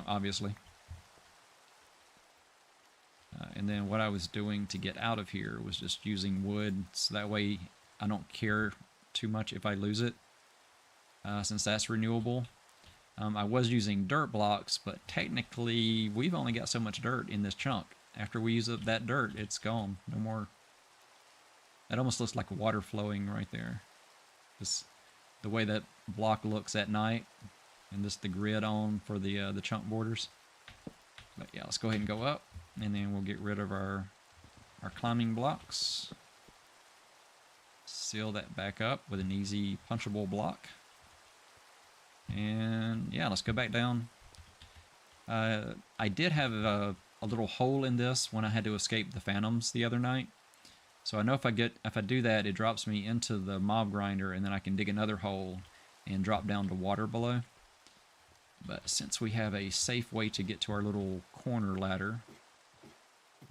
obviously. And then what I was doing to get out of here was just using wood, so that way I don't care too much if I lose it, since that's renewable. I was using dirt blocks, but technically we've only got so much dirt in this chunk. After we use up that dirt, it's gone. No more. That almost looks like water flowing right there. Just the way that block looks at night, and just the grid on for the chunk borders. But yeah, let's go ahead and go up, and then we'll get rid of our climbing blocks. Seal that back up with an easy punchable block. And yeah, let's go back down. I did have a little hole in this when I had to escape the phantoms the other night. So I know if I do that, it drops me into the mob grinder, and then I can dig another hole and drop down to water below. But since we have a safe way to get to our little corner ladder,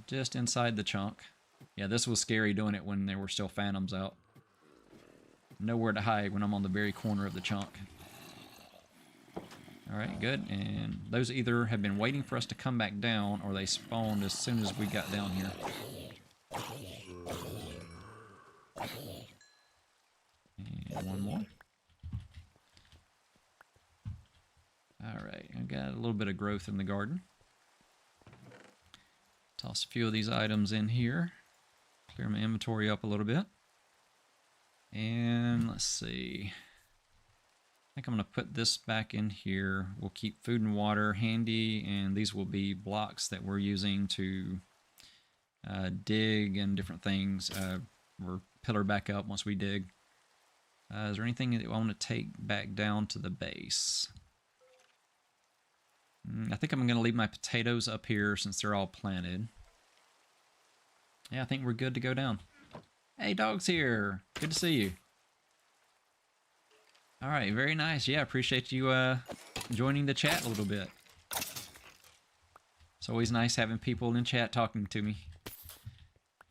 just inside the chunk. Yeah, this was scary doing it when there were still phantoms out. Nowhere to hide when I'm on the very corner of the chunk. Alright, good. And those either have been waiting for us to come back down, or they spawned as soon as we got down here. And one more. Alright, I've got a little bit of growth in the garden. Toss a few of these items in here. Clear my inventory up a little bit. And let's see. think I'm going to put this back in here. We'll keep food and water handy, and these will be blocks that we're using to dig and different things. We're pillar back up once we dig. Is there anything that I want to take back down to the base? I think I'm going to leave my potatoes up here since they're all planted. Yeah, I think we're good to go down. Hey, dog's here. Good to see you. All right, very nice. Yeah, appreciate you joining the chat a little bit. It's always nice having people in chat talking to me.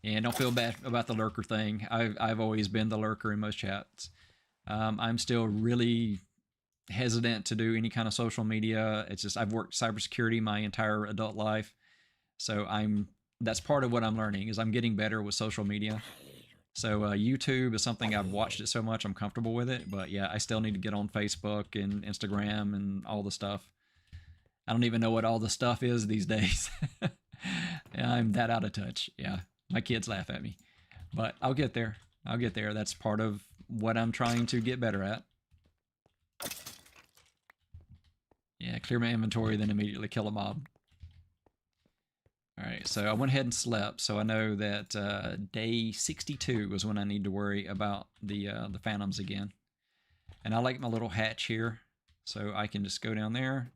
Yeah, don't feel bad about the lurker thing. I've always been the lurker in most chats. I'm still really hesitant to do any kind of social media. It's just I've worked cybersecurity my entire adult life, so that's part of what I'm learning is I'm getting better with social media. So YouTube is something I've watched it so much I'm comfortable with it, but yeah, I still need to get on Facebook and Instagram and all the stuff. I don't even know what all the stuff is these days. I'm that out of touch. Yeah, my kids laugh at me, but I'll get there. I'll get there. That's part of what I'm trying to get better at. Yeah, clear my inventory, then immediately kill a mob. All right, so I went ahead and slept, so I know that day 62 is when I need to worry about the phantoms again. And I like my little hatch here, so I can just go down there.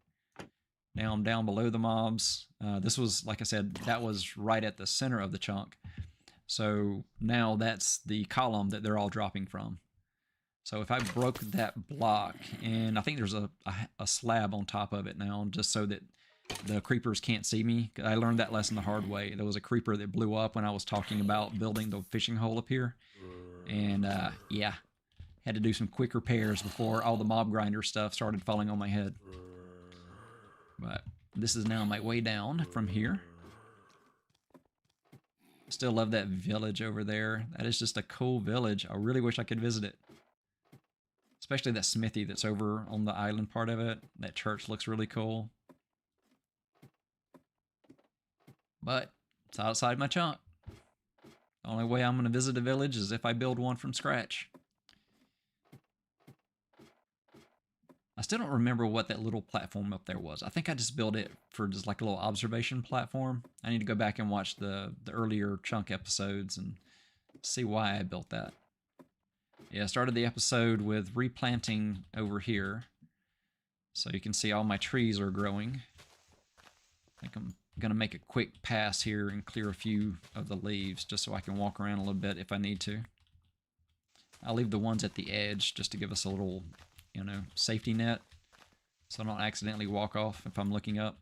Now I'm down below the mobs. This was, like I said, that was right at the center of the chunk. So now that's the column that they're all dropping from. So if I broke that block, and I think there's a slab on top of it now, just so that the creepers can't see me. I learned that lesson the hard way. There was a creeper that blew up when I was talking about building the fishing hole up here. And yeah, had to do some quick repairs before all the mob grinder stuff started falling on my head. But this is now my way down from here. Still love that village over there. That is just a cool village. I really wish I could visit it. Especially that smithy that's over on the island part of it. That church looks really cool. But it's outside my chunk. The only way I'm going to visit a village is if I build one from scratch. I still don't remember what that little platform up there was. I think I just built it for just like a little observation platform. I need to go back and watch the earlier chunk episodes and see why I built that. Yeah, I started the episode with replanting over here. So you can see all my trees are growing. I think I'm going to make a quick pass here and clear a few of the leaves just so I can walk around a little bit if I need to. I'll leave the ones at the edge just to give us a little, you know, safety net so I don't accidentally walk off if I'm looking up.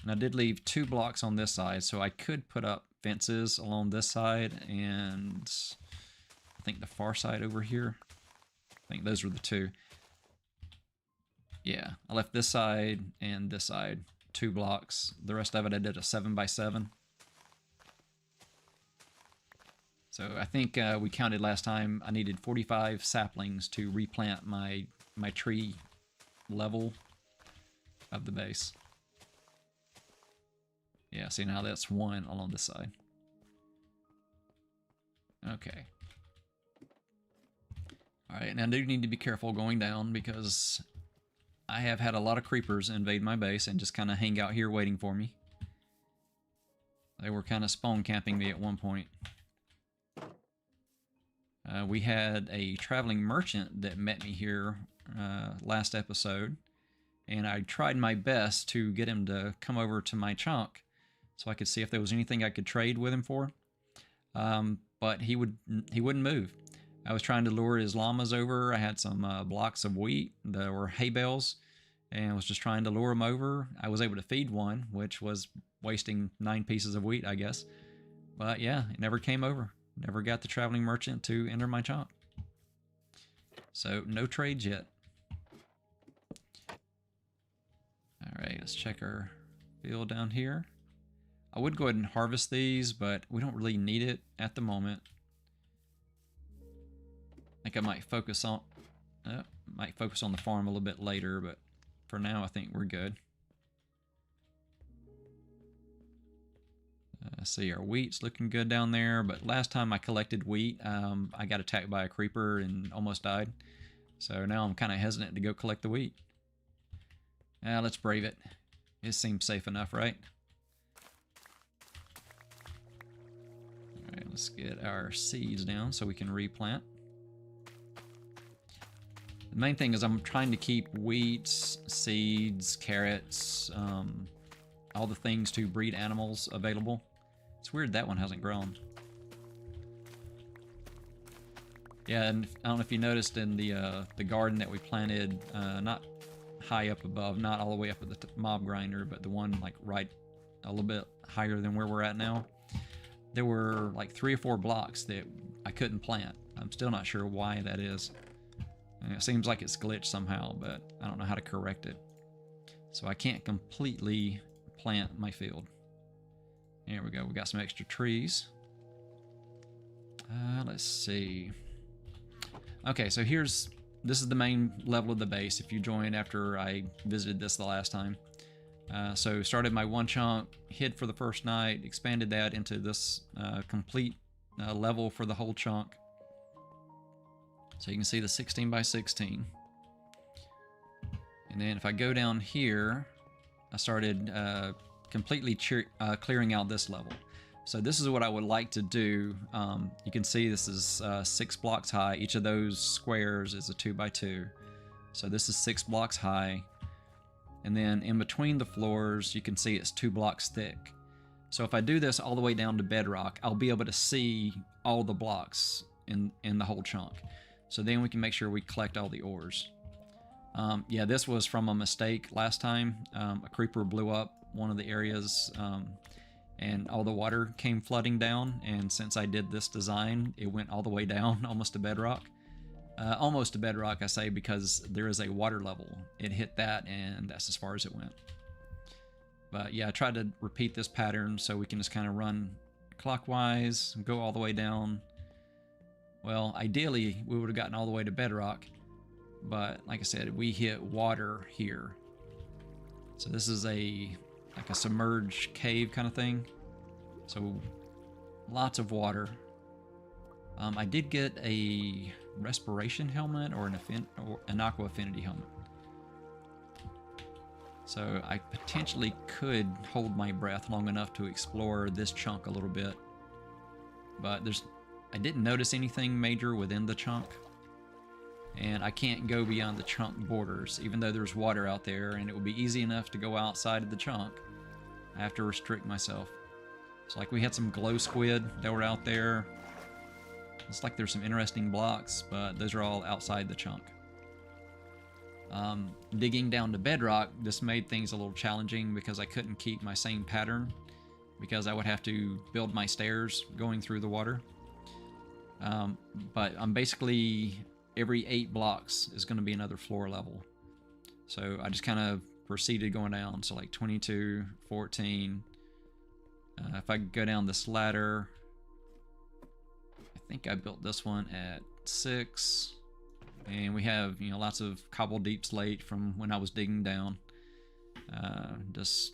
And I did leave 2 blocks on this side, so I could put up fences along this side and I think the far side over here. I think those were the 2. Yeah, I left this side and this side 2 blocks. The rest of it I did a 7x7. So I think we counted last time I needed 45 saplings to replant my tree level of the base. Yeah, see now that's 1 along this side. Okay. Alright, now I do need to be careful going down because I have had a lot of creepers invade my base and just kind of hang out here waiting for me. They were kind of spawn camping me at one point. We had a traveling merchant that met me here last episode, and I tried my best to get him to come over to my chunk so I could see if there was anything I could trade with him for. But he wouldn't move. I was trying to lure his llamas over. I had some blocks of wheat that were hay bales, and I was just trying to lure them over. I was able to feed one, which was wasting 9 pieces of wheat, I guess. But yeah, it never came over. Never got the traveling merchant to enter my chunk. So no trades yet. Alright, let's check our field down here. I would go ahead and harvest these, but we don't really need it at the moment. I think I might focus on the farm a little bit later, but for now I think we're good. See, our wheat's looking good down there, but last time I collected wheat, I got attacked by a creeper and almost died. So now I'm kind of hesitant to go collect the wheat. Let's brave it. It seems safe enough, right? Alright, let's get our seeds down so we can replant. The main thing is I'm trying to keep wheat, seeds, carrots, all the things to breed animals available. It's weird that one hasn't grown. Yeah, and I don't know if you noticed in the garden that we planted, not high up above, not all the way up at the mob grinder, but the one like right a little bit higher than where we're at now. There were like 3 or 4 blocks that I couldn't plant. I'm still not sure why that is. It seems like it's glitched somehow, but I don't know how to correct it. So I can't completely plant my field. There we go. We got some extra trees. Let's see. Okay, so this is the main level of the base if you joined after I visited this the last time. So started my one chunk, hid for the first night, expanded that into this complete level for the whole chunk. So you can see the 16 by 16. And then if I go down here, I started completely clearing out this level. So this is what I would like to do. You can see this is 6 blocks high. Each of those squares is a 2 by 2. So this is 6 blocks high. And then in between the floors, you can see it's 2 blocks thick. So if I do this all the way down to bedrock, I'll be able to see all the blocks in the whole chunk. So then we can make sure we collect all the ores. Yeah, this was from a mistake last time. A creeper blew up one of the areas and all the water came flooding down. And since I did this design, it went all the way down almost to bedrock. Almost to bedrock, I say, because there is a water level. It hit that and that's as far as it went. But yeah, I tried to repeat this pattern so we can just kind of run clockwise, go all the way down. Well, ideally, we would have gotten all the way to bedrock, but like I said, we hit water here. So this is like a submerged cave kind of thing. So lots of water. I did get a respiration helmet or an aqua affinity helmet. So I potentially could hold my breath long enough to explore this chunk a little bit, but I didn't notice anything major within the chunk, and I can't go beyond the chunk borders, even though there's water out there and it would be easy enough to go outside of the chunk. I have to restrict myself. So like we had some glow squid that were out there. It's like there's some interesting blocks, but those are all outside the chunk. Digging down to bedrock, this made things a little challenging because I couldn't keep my same pattern because I would have to build my stairs going through the water. But I'm basically every 8 blocks is going to be another floor level. So I just kind of proceeded going down. So like 22, 14. If I go down this ladder, I think I built this one at 6. And we have, you know, lots of cobble deep slate from when I was digging down. Just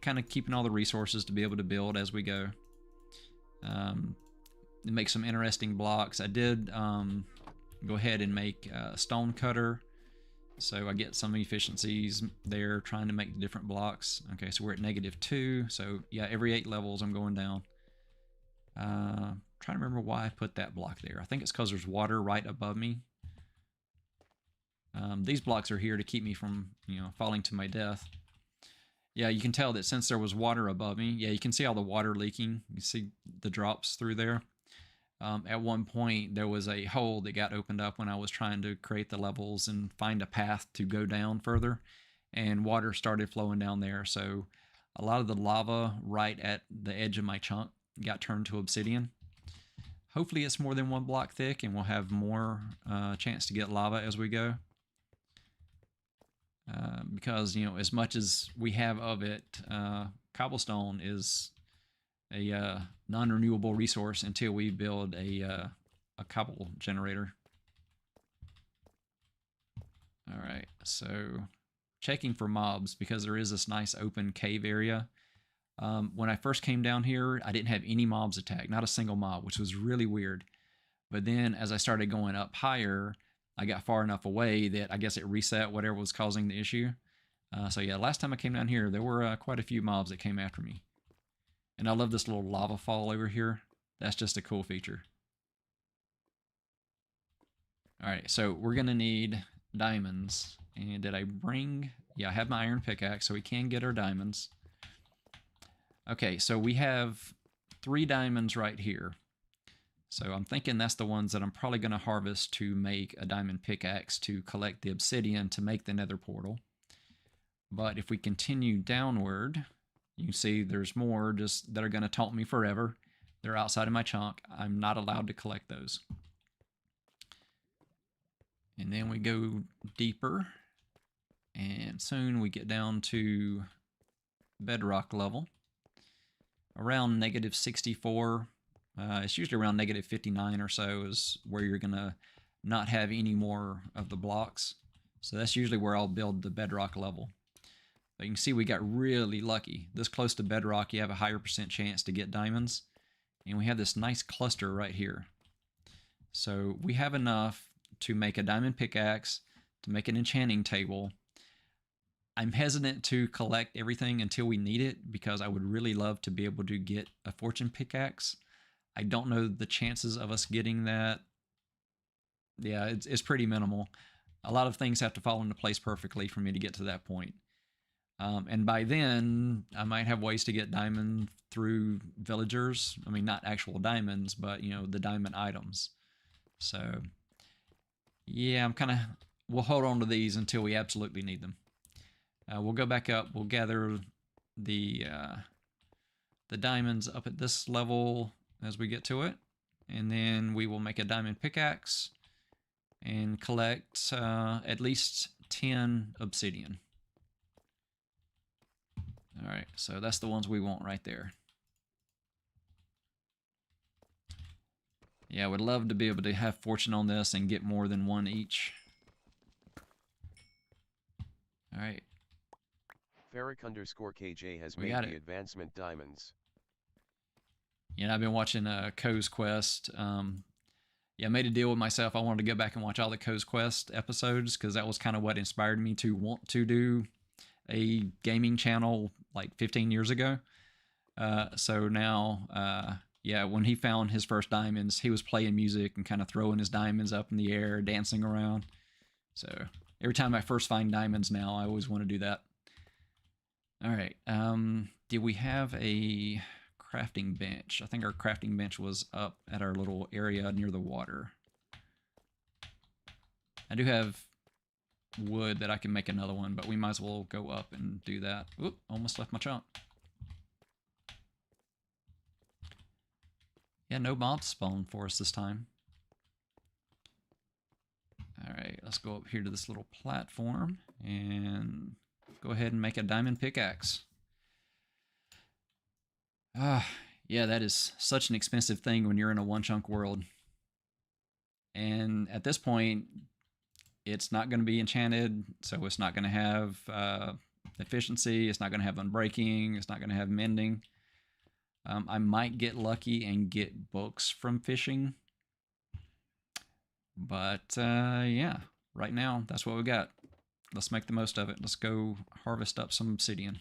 kind of keeping all the resources to be able to build as we go. Make some interesting blocks. I did go ahead and make a stone cutter, so I get some efficiencies there trying to make different blocks. Okay, so we're at -2, so yeah, every 8 levels I'm going down. Trying to remember why I put that block there. I think it's because there's water right above me. These blocks are here to keep me from, you know, falling to my death. Yeah, you can tell that since there was water above me, yeah, you can see all the water leaking. You see the drops through there. At one point, there was a hole that got opened up when I was trying to create the levels and find a path to go down further, and water started flowing down there. So a lot of the lava right at the edge of my chunk got turned to obsidian. Hopefully it's more than 1 block thick and we'll have more chance to get lava as we go. Because, you know, as much as we have of it, cobblestone is a non-renewable resource until we build a cobble generator. All right, so checking for mobs because there is this nice open cave area. When I first came down here, I didn't have any mobs attack, not a single mob, which was really weird. But then as I started going up higher, I got far enough away that I guess it reset whatever was causing the issue. So yeah, last time I came down here, there were quite a few mobs that came after me. And I love this little lava fall over here. That's just a cool feature. All right, so we're gonna need diamonds. And did I bring... Yeah, I have my iron pickaxe, so we can get our diamonds. Okay, so we have 3 diamonds right here. So I'm thinking that's the ones that I'm probably going to harvest to make a diamond pickaxe to collect the obsidian to make the nether portal. But if we continue downward, you can see there's more just that are going to taunt me forever. They're outside of my chunk. I'm not allowed to collect those. And then we go deeper. And soon we get down to bedrock level. Around negative 64. It's usually around negative 59 or so is where you're going to not have any more of the blocks. So that's usually where I'll build the bedrock level. But you can see we got really lucky. This close to bedrock, you have a higher % chance to get diamonds. And we have this nice cluster right here. So we have enough to make a diamond pickaxe, to make an enchanting table. I'm hesitant to collect everything until we need it because I would really love to be able to get a fortune pickaxe. I don't know the chances of us getting that. Yeah, it's pretty minimal. A lot of things have to fall into place perfectly for me to get to that point. And by then, I might have ways to get diamond through villagers. I mean, not actual diamonds, but, you know, the diamond items. So, yeah, we'll hold on to these until we absolutely need them. We'll go back up. We'll gather the diamonds up at this level as we get to it. And then we will make a diamond pickaxe and collect at least 10 obsidian. All right, so that's the ones we want right there. Yeah, I would love to be able to have fortune on this and get more than one each. All right. Ferric_KJ has made the advancement diamonds. Yeah, and I've been watching Co's Quest. Yeah, I made a deal with myself. I wanted to go back and watch all the Co's Quest episodes because that was kind of what inspired me to want to do a gaming channel like 15 years ago. So now, yeah, when he found his first diamonds, he was playing music and kind of throwing his diamonds up in the air, dancing around. So every time I first find diamonds now, I always want to do that. All right. Did we have a crafting bench? I think our crafting bench was up at our little area near the water. I do have wood that I can make another one, but we might as well go up and do that. Oop, almost left my chunk. Yeah, no mobs spawned for us this time. All right, let's go up here to this little platform and go ahead and make a diamond pickaxe. Yeah, that is such an expensive thing when you're in a one-chunk world. And at this point, it's not going to be enchanted, so it's not going to have efficiency, it's not going to have unbreaking, it's not going to have mending. I might get lucky and get books from fishing. But yeah, right now, that's what we got. Let's make the most of it. Let's go harvest up some obsidian.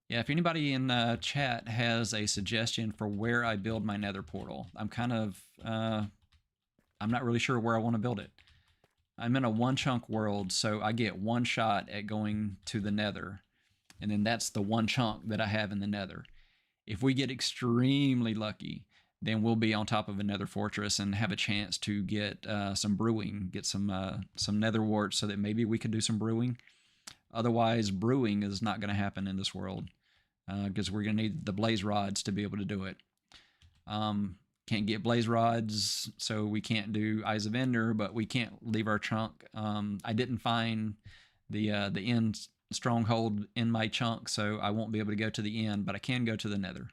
Yeah, if anybody in chat has a suggestion for where I build my nether portal, I'm kind of... I'm not really sure where I want to build it. I'm in a one-chunk world, so I get one shot at going to the nether. And then that's the one chunk that I have in the nether. If we get extremely lucky, then we'll be on top of a nether fortress and have a chance to get some brewing, get some nether warts so that maybe we could do some brewing. Otherwise, brewing is not going to happen in this world because we're going to need the blaze rods to be able to do it. Can't get blaze rods, so we can't do Eyes of Ender, but we can't leave our chunk. I didn't find the end stronghold in my chunk, so I won't be able to go to the end, but I can go to the nether.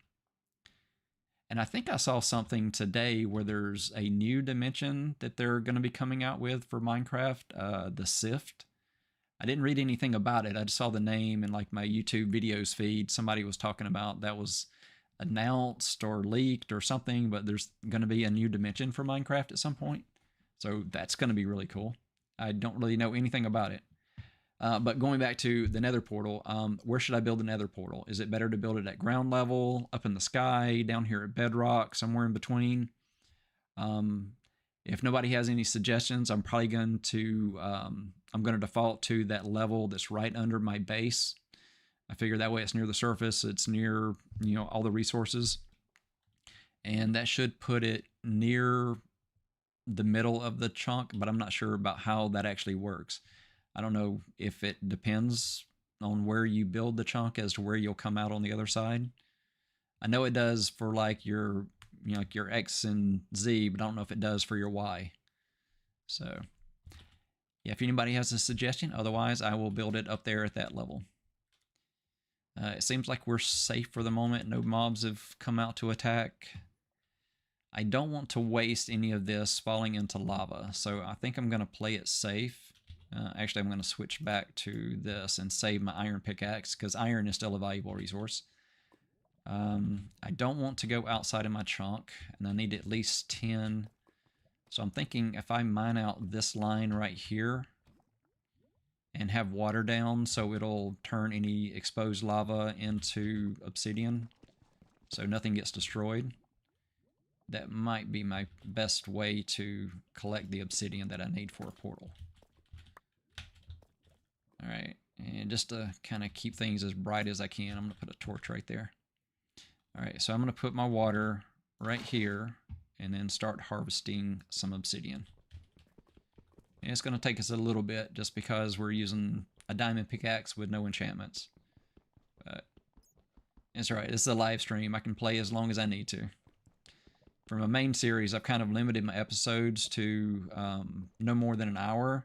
And I think I saw something today where there's a new dimension that they're going to be coming out with for Minecraft, the Sift. I didn't read anything about it. I just saw the name in like my YouTube videos feed. Somebody was talking about that was announced or leaked or something, but there's going to be a new dimension for Minecraft at some point. So that's going to be really cool. I don't really know anything about it. But going back to the Nether portal, where should I build the Nether portal? Is it better to build it at ground level, up in the sky, down here at Bedrock, somewhere in between? If nobody has any suggestions, I'm probably going to default to that level that's right under my base. I figure that way it's near the surface, it's near, you know, all the resources, and that should put it near the middle of the chunk, but I'm not sure about how that actually works. I don't know if it depends on where you build the chunk as to where you'll come out on the other side. I know it does for like your, you know, like your X and Z, but I don't know if it does for your Y. So yeah, if anybody has a suggestion, otherwise I will build it up there at that level. It seems like we're safe for the moment. No mobs have come out to attack. I don't want to waste any of this falling into lava, so I think I'm going to play it safe. Actually, I'm going to switch back to this and save my iron pickaxe, because iron is still a valuable resource. I don't want to go outside of my chunk, and I need at least 10. So I'm thinking if I mine out this line right here and have water down so it'll turn any exposed lava into obsidian so nothing gets destroyed, that might be my best way to collect the obsidian that I need for a portal. Alright, and just to kind of keep things as bright as I can, I'm going to put a torch right there. Alright, so I'm going to put my water right here and then start harvesting some obsidian. And it's going to take us a little bit just because we're using a diamond pickaxe with no enchantments. But it's alright, this is a live stream. I can play as long as I need to. For my main series, I've kind of limited my episodes to no more than an hour.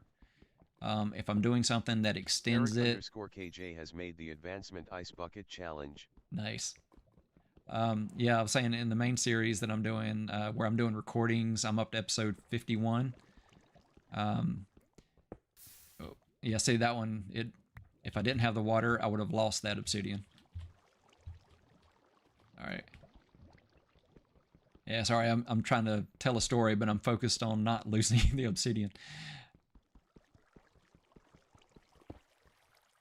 If I'm doing something that extends Eric _KJ has made the Advancement Ice Bucket Challenge. Nice. Yeah, I was saying in the main series that I'm doing, where I'm doing recordings, I'm up to episode 51. Yeah, see that one, if I didn't have the water, I would have lost that obsidian. Alright. Yeah, sorry, I'm trying to tell a story, but I'm focused on not losing the obsidian.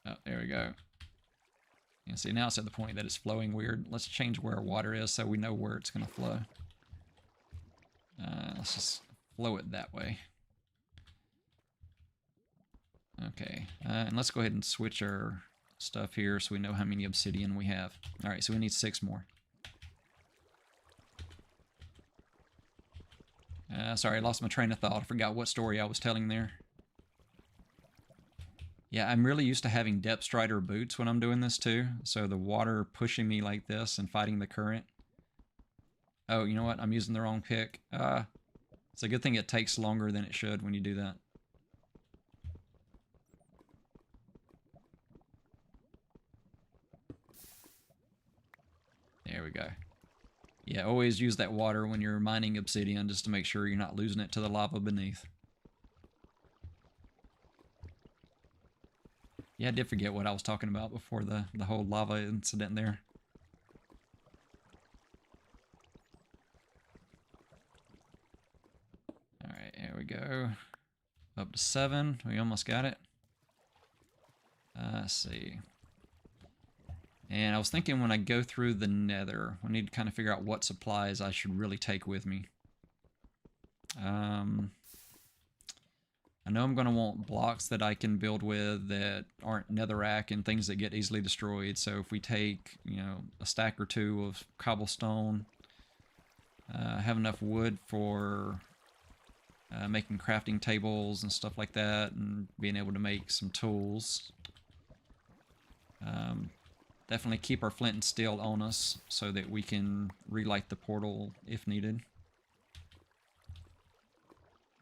Oh, there we go. And see, now it's at the point that it's flowing weird. Let's change where our water is so we know where it's going to flow. Let's just flow it that way. Okay, and let's go ahead and switch our stuff here so we know how many obsidian we have. Alright, so we need 6 more. Sorry, I lost my train of thought. I forgot what story I was telling there. Yeah, I'm really used to having depth strider boots when I'm doing this too. So the water pushing me like this and fighting the current. Oh, you know what? I'm using the wrong pick. It's a good thing it takes longer than it should when you do that. There we go. Yeah, always use that water when you're mining obsidian just to make sure you're not losing it to the lava beneath. Yeah, I did forget what I was talking about before the whole lava incident there. Alright, here we go. Up to 7. We almost got it. Let's see. And I was thinking when I go through the Nether, we need to kind of figure out what supplies I should really take with me. I know I'm going to want blocks that I can build with that aren't netherrack and things that get easily destroyed. So if we take, you know, a stack or 2 of cobblestone, have enough wood for making crafting tables and stuff like that, and being able to make some tools. Definitely keep our flint and steel on us so that we can relight the portal if needed.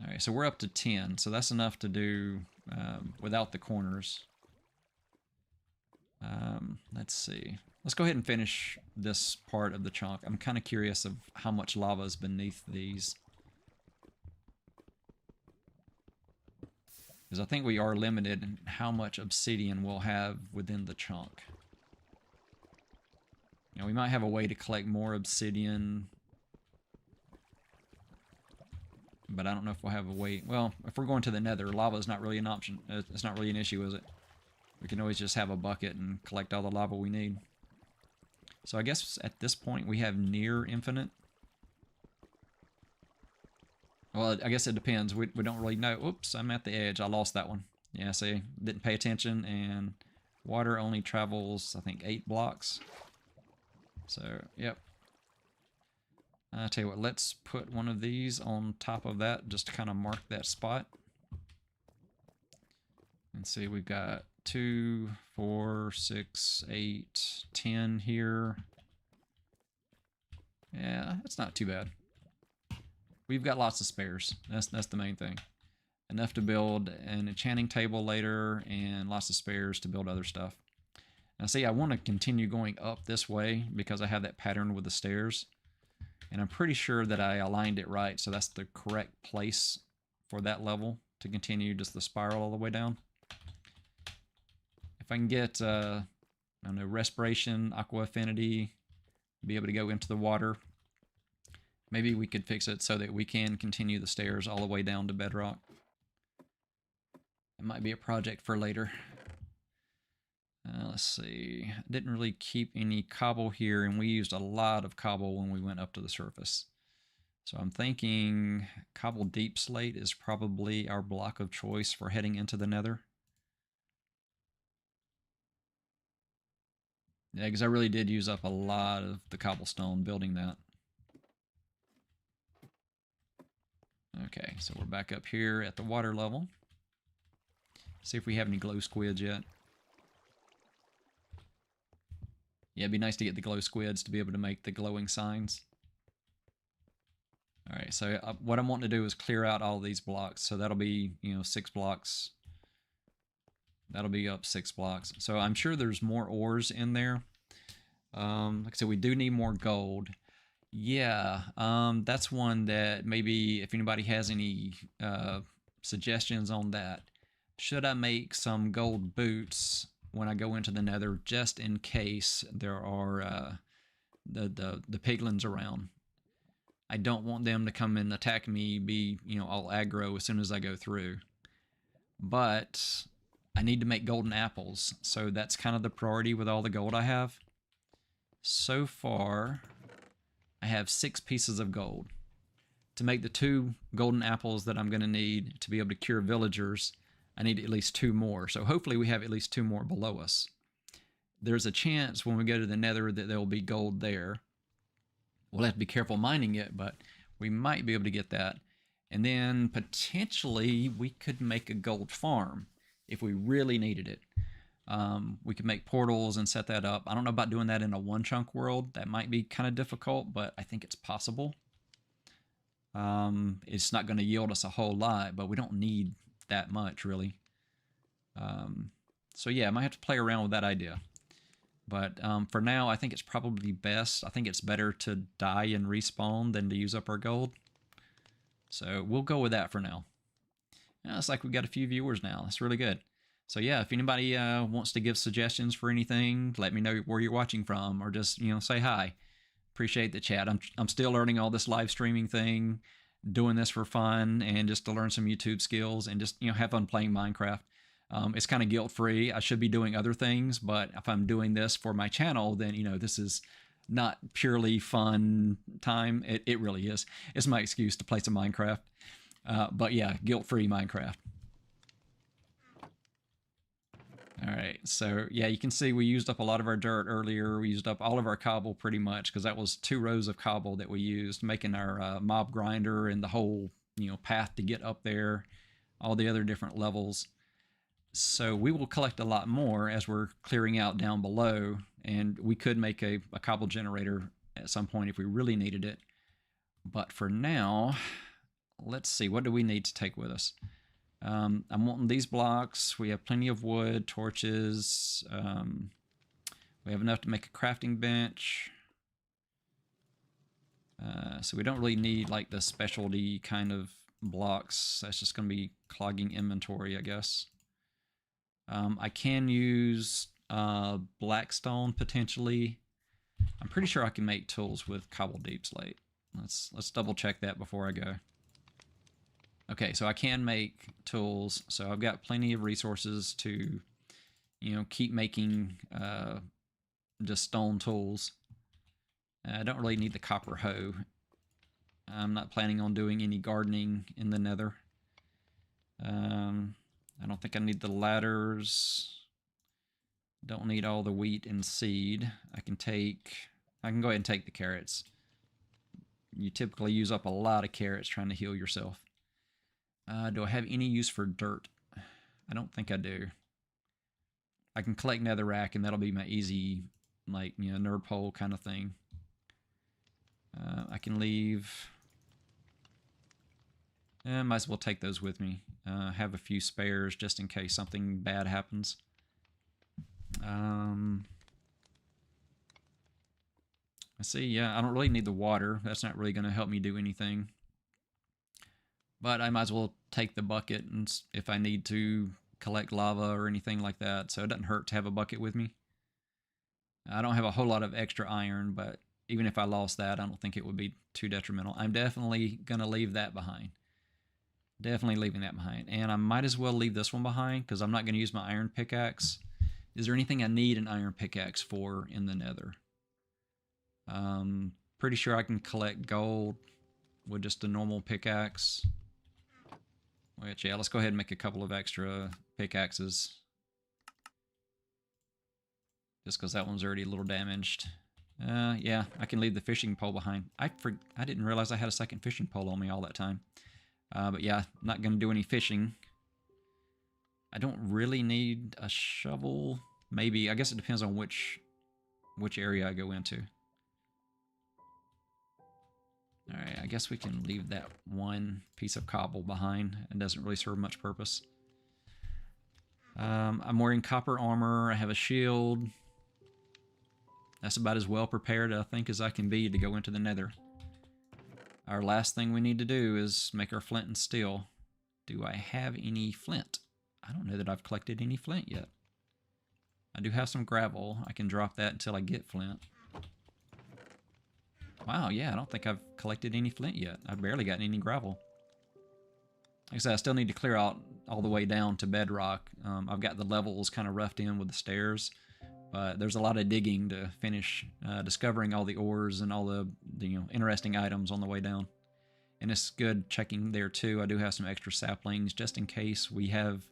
Alright, so we're up to 10, so that's enough to do without the corners. Let's see. Let's go ahead and finish this part of the chunk. I'm kind of curious of how much lava is beneath these. Because I think we are limited in how much obsidian we'll have within the chunk. You know, we might have a way to collect more obsidian, but I don't know if we'll have a way. Well, if we're going to the Nether, lava is not really an option. It's not really an issue, is it? We can always just have a bucket and collect all the lava we need. So I guess at this point we have near infinite. Well, I guess it depends. We don't really know. Oops, I'm at the edge. I lost that one. Yeah, see, didn't pay attention, and water only travels, I think, 8 blocks. So, yep. I'll tell you what, let's put one of these on top of that just to kind of mark that spot. And see, we've got 2, 4, 6, 8, 10 here. Yeah, that's not too bad. We've got lots of spares. That's the main thing. Enough to build an enchanting table later, and lots of spares to build other stuff. Now see, I want to continue going up this way because I have that pattern with the stairs. And I'm pretty sure that I aligned it right, so that's the correct place for that level to continue just the spiral all the way down. If I can get, I don't know, respiration, aqua affinity, be able to go into the water, maybe we could fix it so that we can continue the stairs all the way down to bedrock. It might be a project for later. Let's see. I didn't really keep any cobble here, and we used a lot of cobble when we went up to the surface. So I'm thinking cobble deep slate is probably our block of choice for heading into the Nether. Yeah, because I really did use up a lot of the cobblestone building that. Okay, so we're back up here at the water level. See if we have any glow squids yet. Yeah, it'd be nice to get the glow squids to be able to make the glowing signs. Alright, so what I'm wanting to do is clear out all these blocks. So that'll be, 6 blocks. That'll be up 6 blocks. So I'm sure there's more ores in there. Like I said, we do need more gold. Yeah, that's one that maybe if anybody has any suggestions on that. Should I make some gold boots when I go into the Nether, just in case there are the piglins around? I don't want them to come and attack me, be all aggro as soon as I go through. But I need to make golden apples, so that's kind of the priority with all the gold I have. So far, I have 6 pieces of gold. To make the 2 golden apples that I'm going to need to be able to cure villagers, I need at least 2 more. So hopefully we have at least 2 more below us. There's a chance when we go to the Nether that there will be gold there. We'll have to be careful mining it, but we might be able to get that. And then potentially we could make a gold farm if we really needed it. We could make portals and set that up. I don't know about doing that in a one-chunk world. That might be kind of difficult, but I think it's possible. It's not going to yield us a whole lot, but we don't need that much, really. So yeah, I might have to play around with that idea. But for now, I think it's probably best. I think it's better to die and respawn than to use up our gold. So we'll go with that for now. Yeah, it's like we've got a few viewers now. That's really good. So yeah, if anybody wants to give suggestions for anything, let me know where you're watching from, or just say hi. Appreciate the chat. I'm still learning all this live streaming thing, doing this for fun and just to learn some YouTube skills and just have fun playing Minecraft. It's kind of guilt-free. I should be doing other things, but if I'm doing this for my channel, then this is not purely fun time. It really is. It's my excuse to play some Minecraft. But yeah, guilt-free Minecraft. All right, so yeah, you can see we used up a lot of our dirt earlier. We used up all of our cobble pretty much because that was 2 rows of cobble that we used, making our mob grinder and the whole path to get up there, all the other different levels. So we will collect a lot more as we're clearing out down below, and we could make a cobble generator at some point if we really needed it. But for now, let's see, what do we need to take with us? I'm wanting these blocks. We have plenty of wood, torches. We have enough to make a crafting bench. So we don't really need like the specialty kind of blocks. That's just going to be clogging inventory, I guess. I can use blackstone potentially. I'm pretty sure I can make tools with cobble deep slate. Let's double check that before I go. Okay, so I can make tools, so I've got plenty of resources to, you know, keep making just stone tools. I don't really need the copper hoe. I'm not planning on doing any gardening in the Nether. I don't think I need the ladders. Don't need all the wheat and seed. I can go ahead and take the carrots. You typically use up a lot of carrots trying to heal yourself. Do I have any use for dirt? I don't think I do. I can collect netherrack, and that'll be my easy, like, you know, nerd pole kind of thing. I can leave. Might as well take those with me. Have a few spares just in case something bad happens. I see, yeah, I don't really need the water. That's not really going to help me do anything. But I might as well take the bucket and if I need to collect lava or anything like that, so it doesn't hurt to have a bucket with me. I don't have a whole lot of extra iron, but even if I lost that, I don't think it would be too detrimental. I'm definitely going to leave that behind. Definitely leaving that behind. And I might as well leave this one behind because I'm not going to use my iron pickaxe. Is there anything I need an iron pickaxe for in the Nether? Pretty sure I can collect gold with just a normal pickaxe. Which, yeah, let's go ahead and make a couple of extra pickaxes. Just because that one's already a little damaged. Yeah, I can leave the fishing pole behind. I didn't realize I had a second fishing pole on me all that time. But yeah, not going to do any fishing. I don't really need a shovel. Maybe, I guess it depends on which area I go into. Alright, I guess we can leave that one piece of cobble behind. It doesn't really serve much purpose. I'm wearing copper armor. I have a shield. That's about as well prepared, I think, as I can be to go into the Nether. Our last thing we need to do is make our flint and steel. Do I have any flint? I don't know that I've collected any flint yet. I do have some gravel. I can drop that until I get flint. Wow, yeah, I don't think I've collected any flint yet. I've barely gotten any gravel. Like I said, I still need to clear out all the way down to Bedrock. I've got the levels kind of roughed in with the stairs, but there's a lot of digging to finish discovering all the ores and all the you know, interesting items on the way down. And it's good checking there too. I do have some extra saplings just in case we have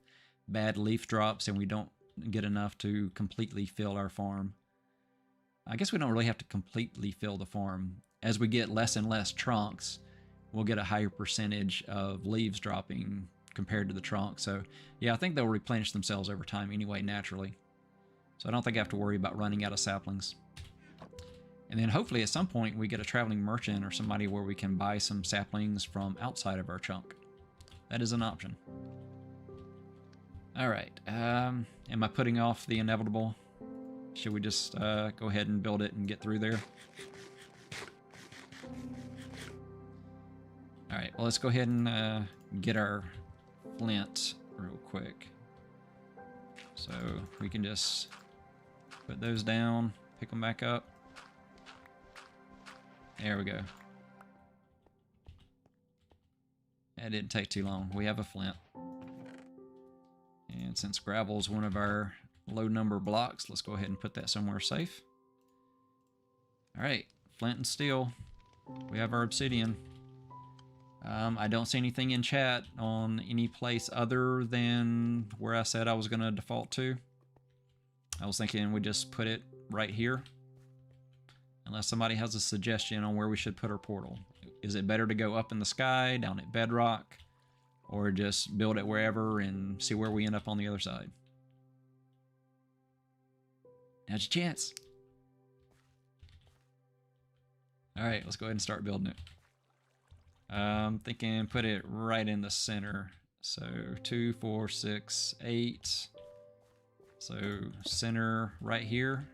bad leaf drops and we don't get enough to completely fill our farm. I guess we don't really have to completely fill the farm. As we get less and less trunks, we'll get a higher percentage of leaves dropping compared to the trunk. So yeah, I think they'll replenish themselves over time anyway, naturally. So I don't think I have to worry about running out of saplings. And then hopefully at some point we get a traveling merchant or somebody where we can buy some saplings from outside of our chunk. That is an option. Alright, am I putting off the inevitable? Should we just go ahead and build it and get through there? Alright, well let's go ahead and get our flint real quick. So we can just put those down, pick them back up. There we go. That didn't take too long. We have a flint. And since gravel is one of our low number blocks, let's go ahead and put that somewhere safe. Alright, flint and steel. We have our obsidian. I don't see anything in chat on any place other than where I said I was going to default to. I was thinking we just put it right here. Unless somebody has a suggestion on where we should put our portal. Is it better to go up in the sky, down at Bedrock, or just build it wherever and see where we end up on the other side? Now's your chance. Alright, let's go ahead and start building it. I'm thinking put it right in the center. So 2, 4, 6, 8. So center right here.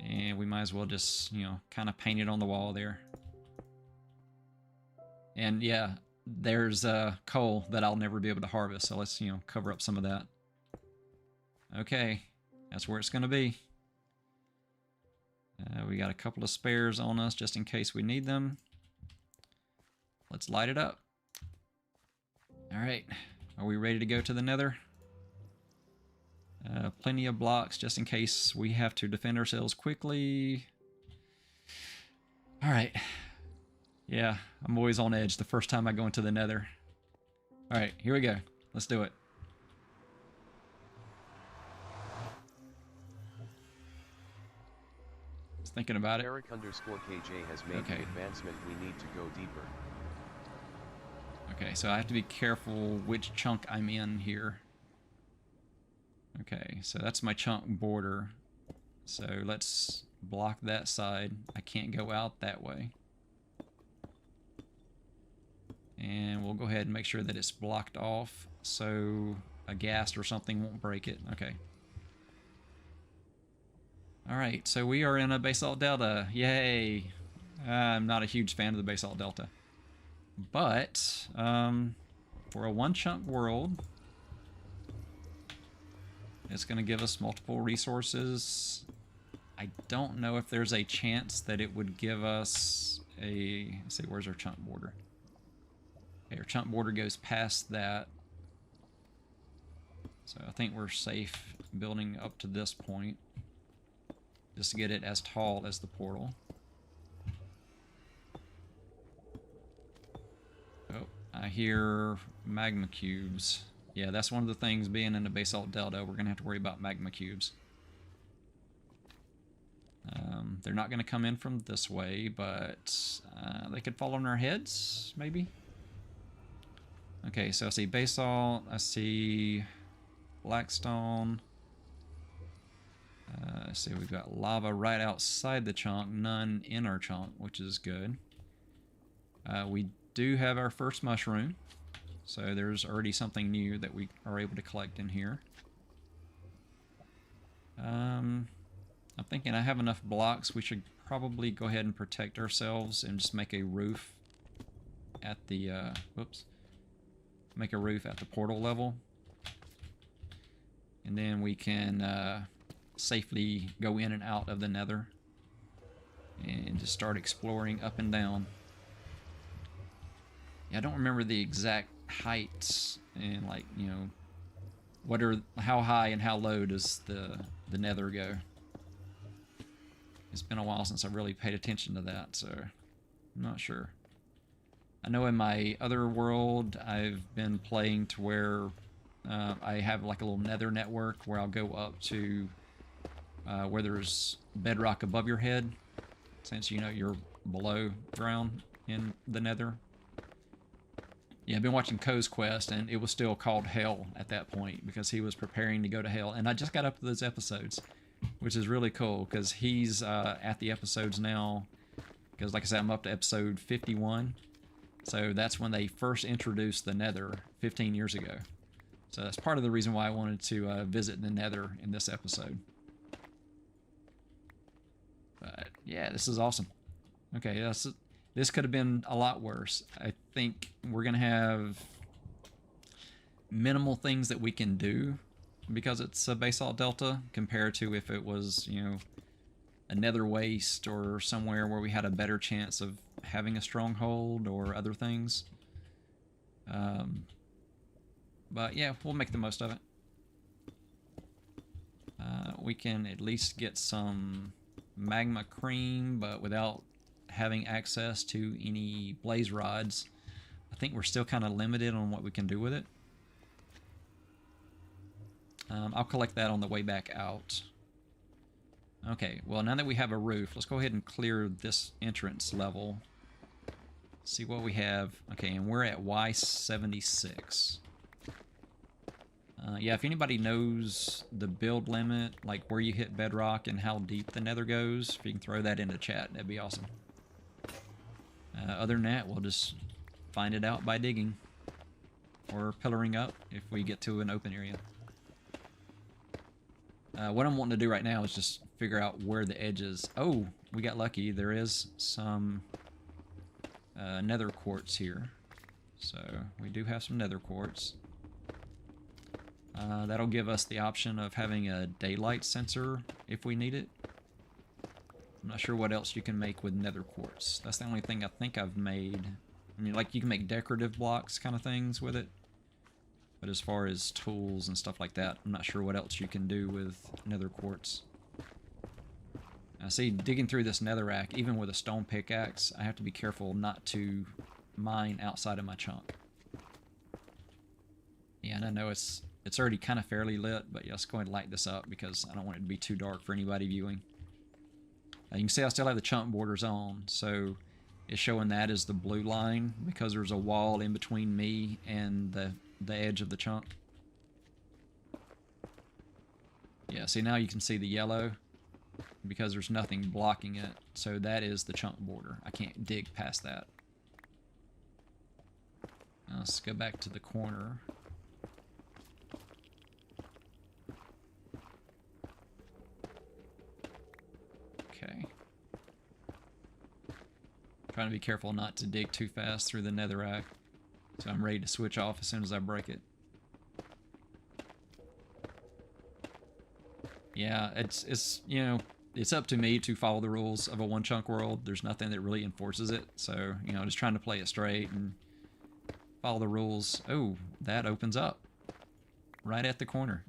And we might as well just, you know, kind of paint it on the wall there. And yeah, there's coal that I'll never be able to harvest. So let's, you know, cover up some of that. Okay, that's where it's going to be. We got a couple of spares on us just in case we need them. Let's light it up. All right, are we ready to go to the Nether? Plenty of blocks just in case we have to defend ourselves quickly. All right. Yeah, I'm always on edge the first time I go into the Nether. All right, here we go. Let's do it. Just thinking about it. Eric_KJ has made the advancement. We need to go deeper. Okay, so I have to be careful which chunk I'm in here. Okay, so that's my chunk border. So let's block that side. I can't go out that way. And we'll go ahead and make sure that it's blocked off so a ghast or something won't break it. Okay. Alright, so we are in a Basalt Delta. Yay! I'm not a huge fan of the Basalt Delta. But, for a one-chunk world, it's going to give us multiple resources. I don't know if there's a chance that it would give us a... Let's see, where's our chunk border? Okay, our chunk border goes past that. So I think we're safe building up to this point. Just to get it as tall as the portal. Oh, I hear magma cubes. Yeah, that's one of the things being in the Basalt Delta. We're going to have to worry about magma cubes. They're not going to come in from this way, but they could fall on our heads, maybe? Okay, so I see basalt, I see blackstone. See, we've got lava right outside the chunk, none in our chunk, which is good. We do have our first mushroom, so there's already something new that we are able to collect in here. I'm thinking I have enough blocks. We should probably go ahead and protect ourselves and just make a roof at the, make a roof at the portal level. And then we can safely go in and out of the Nether and just start exploring up and down. Yeah, I don't remember the exact heights and, like, you know, how high and how low does the Nether go. It's been a while since I really paid attention to that, so I'm not sure. I know in my other world I've been playing to where I have like a little Nether network where I'll go up to where there's bedrock above your head, since you know you're below ground in the Nether. Yeah, I've been watching Co's Quest, and it was still called Hell at that point because he was preparing to go to Hell, and I just got up to those episodes, which is really cool because he's at the episodes now. Because like I said, I'm up to episode 51, so that's when they first introduced the Nether 15 years ago. So that's part of the reason why I wanted to visit the Nether in this episode. But yeah, this is awesome. Okay, this could have been a lot worse. I think we're going to have minimal things that we can do because it's a Basalt Delta compared to if it was, you know, a Nether waste or somewhere where we had a better chance of having a stronghold or other things. But yeah, we'll make the most of it. We can at least get some magma cream, but without having access to any blaze rods. I think we're still kind of limited on what we can do with it. I'll collect that on the way back out. Okay, well now that we have a roof, let's go ahead and clear this entrance level. See what we have. Okay, and we're at Y76. Yeah, if anybody knows the build limit, like where you hit bedrock and how deep the Nether goes, if you can throw that into chat, that'd be awesome. Other than that, we'll just find it out by digging or pillaring up if we get to an open area. What I'm wanting to do right now is just figure out where the edge is. Oh, we got lucky. There is some nether quartz here. So we do have some nether quartz. That'll give us the option of having a daylight sensor if we need it. I'm not sure what else you can make with nether quartz. That's the only thing I think I've made. I mean, like, you can make decorative blocks kind of things with it. But as far as tools and stuff like that, I'm not sure what else you can do with nether quartz. I see, digging through this netherrack, even with a stone pickaxe, I have to be careful not to mine outside of my chunk. Yeah, and I know it's already kind of fairly lit, but yeah, let's go ahead and light this up because I don't want it to be too dark for anybody viewing. You can see I still have the chunk borders on, so it's showing that as the blue line because there's a wall in between me and the edge of the chunk. Yeah, see, now you can see the yellow because there's nothing blocking it, so that is the chunk border. I can't dig past that. Now let's go back to the corner. Okay. Trying to be careful not to dig too fast through the netherrack, so I'm ready to switch off as soon as I break it. Yeah, it's you know, it's up to me to follow the rules of a one chunk world. There's nothing that really enforces it, so you know, just trying to play it straight and follow the rules. Oh, that opens up right at the corner.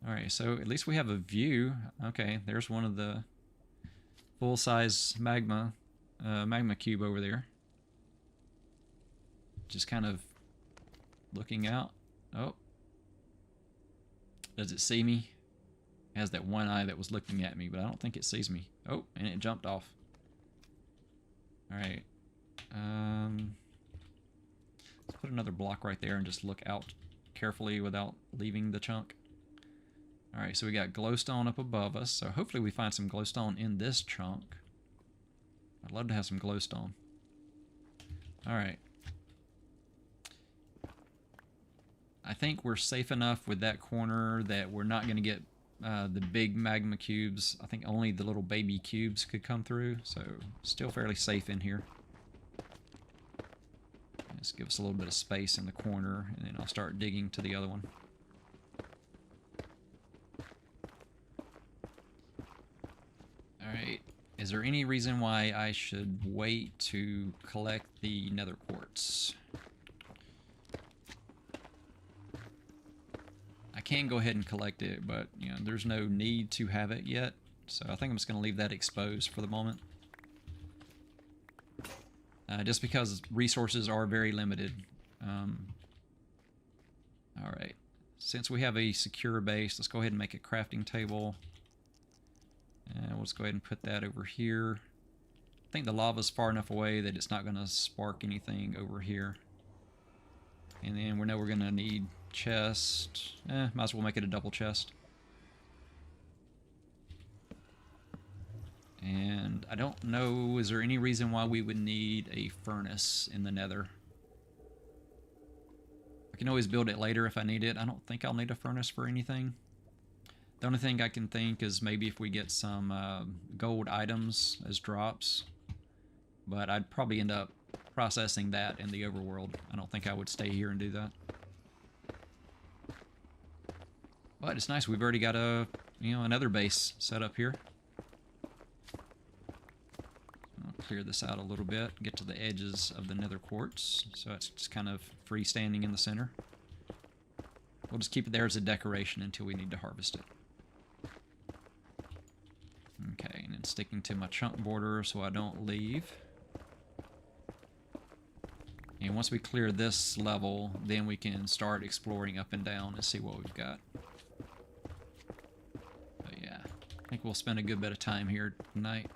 All right, so at least we have a view. Okay, there's one of the full-size magma cube over there. Just kind of looking out. Oh. Does it see me? It has that one eye that was looking at me, but I don't think it sees me. Oh, and it jumped off. Alright. Let's put another block right there and just look out carefully without leaving the chunk. Alright, so we got glowstone up above us, so hopefully we find some glowstone in this chunk. I'd love to have some glowstone. Alright. I think we're safe enough with that corner that we're not going to get the big magma cubes. I think only the little baby cubes could come through, so still fairly safe in here. Just give us a little bit of space in the corner, and then I'll start digging to the other one. Alright, is there any reason why I should wait to collect the nether quartz? I can go ahead and collect it, but you know, there's no need to have it yet, so I think I'm just going to leave that exposed for the moment. Just because resources are very limited. Alright, since we have a secure base, let's go ahead and make a crafting table. And we'll just go ahead and put that over here. I think the lava's far enough away that it's not going to spark anything over here. And then we know we're going to need chest. Might as well make it a double chest. And I don't know, is there any reason why we would need a furnace in the nether? I can always build it later if I need it. I don't think I'll need a furnace for anything. The only thing I can think is maybe if we get some gold items as drops. But I'd probably end up processing that in the overworld. I don't think I would stay here and do that. But it's nice, we've already got a, you know, another base set up here. I'll clear this out a little bit, get to the edges of the nether quartz, so it's just kind of freestanding in the center. We'll just keep it there as a decoration until we need to harvest it. Okay, and then sticking to my chunk border so I don't leave. And once we clear this level, then we can start exploring up and down and see what we've got. But yeah, I think we'll spend a good bit of time here tonight.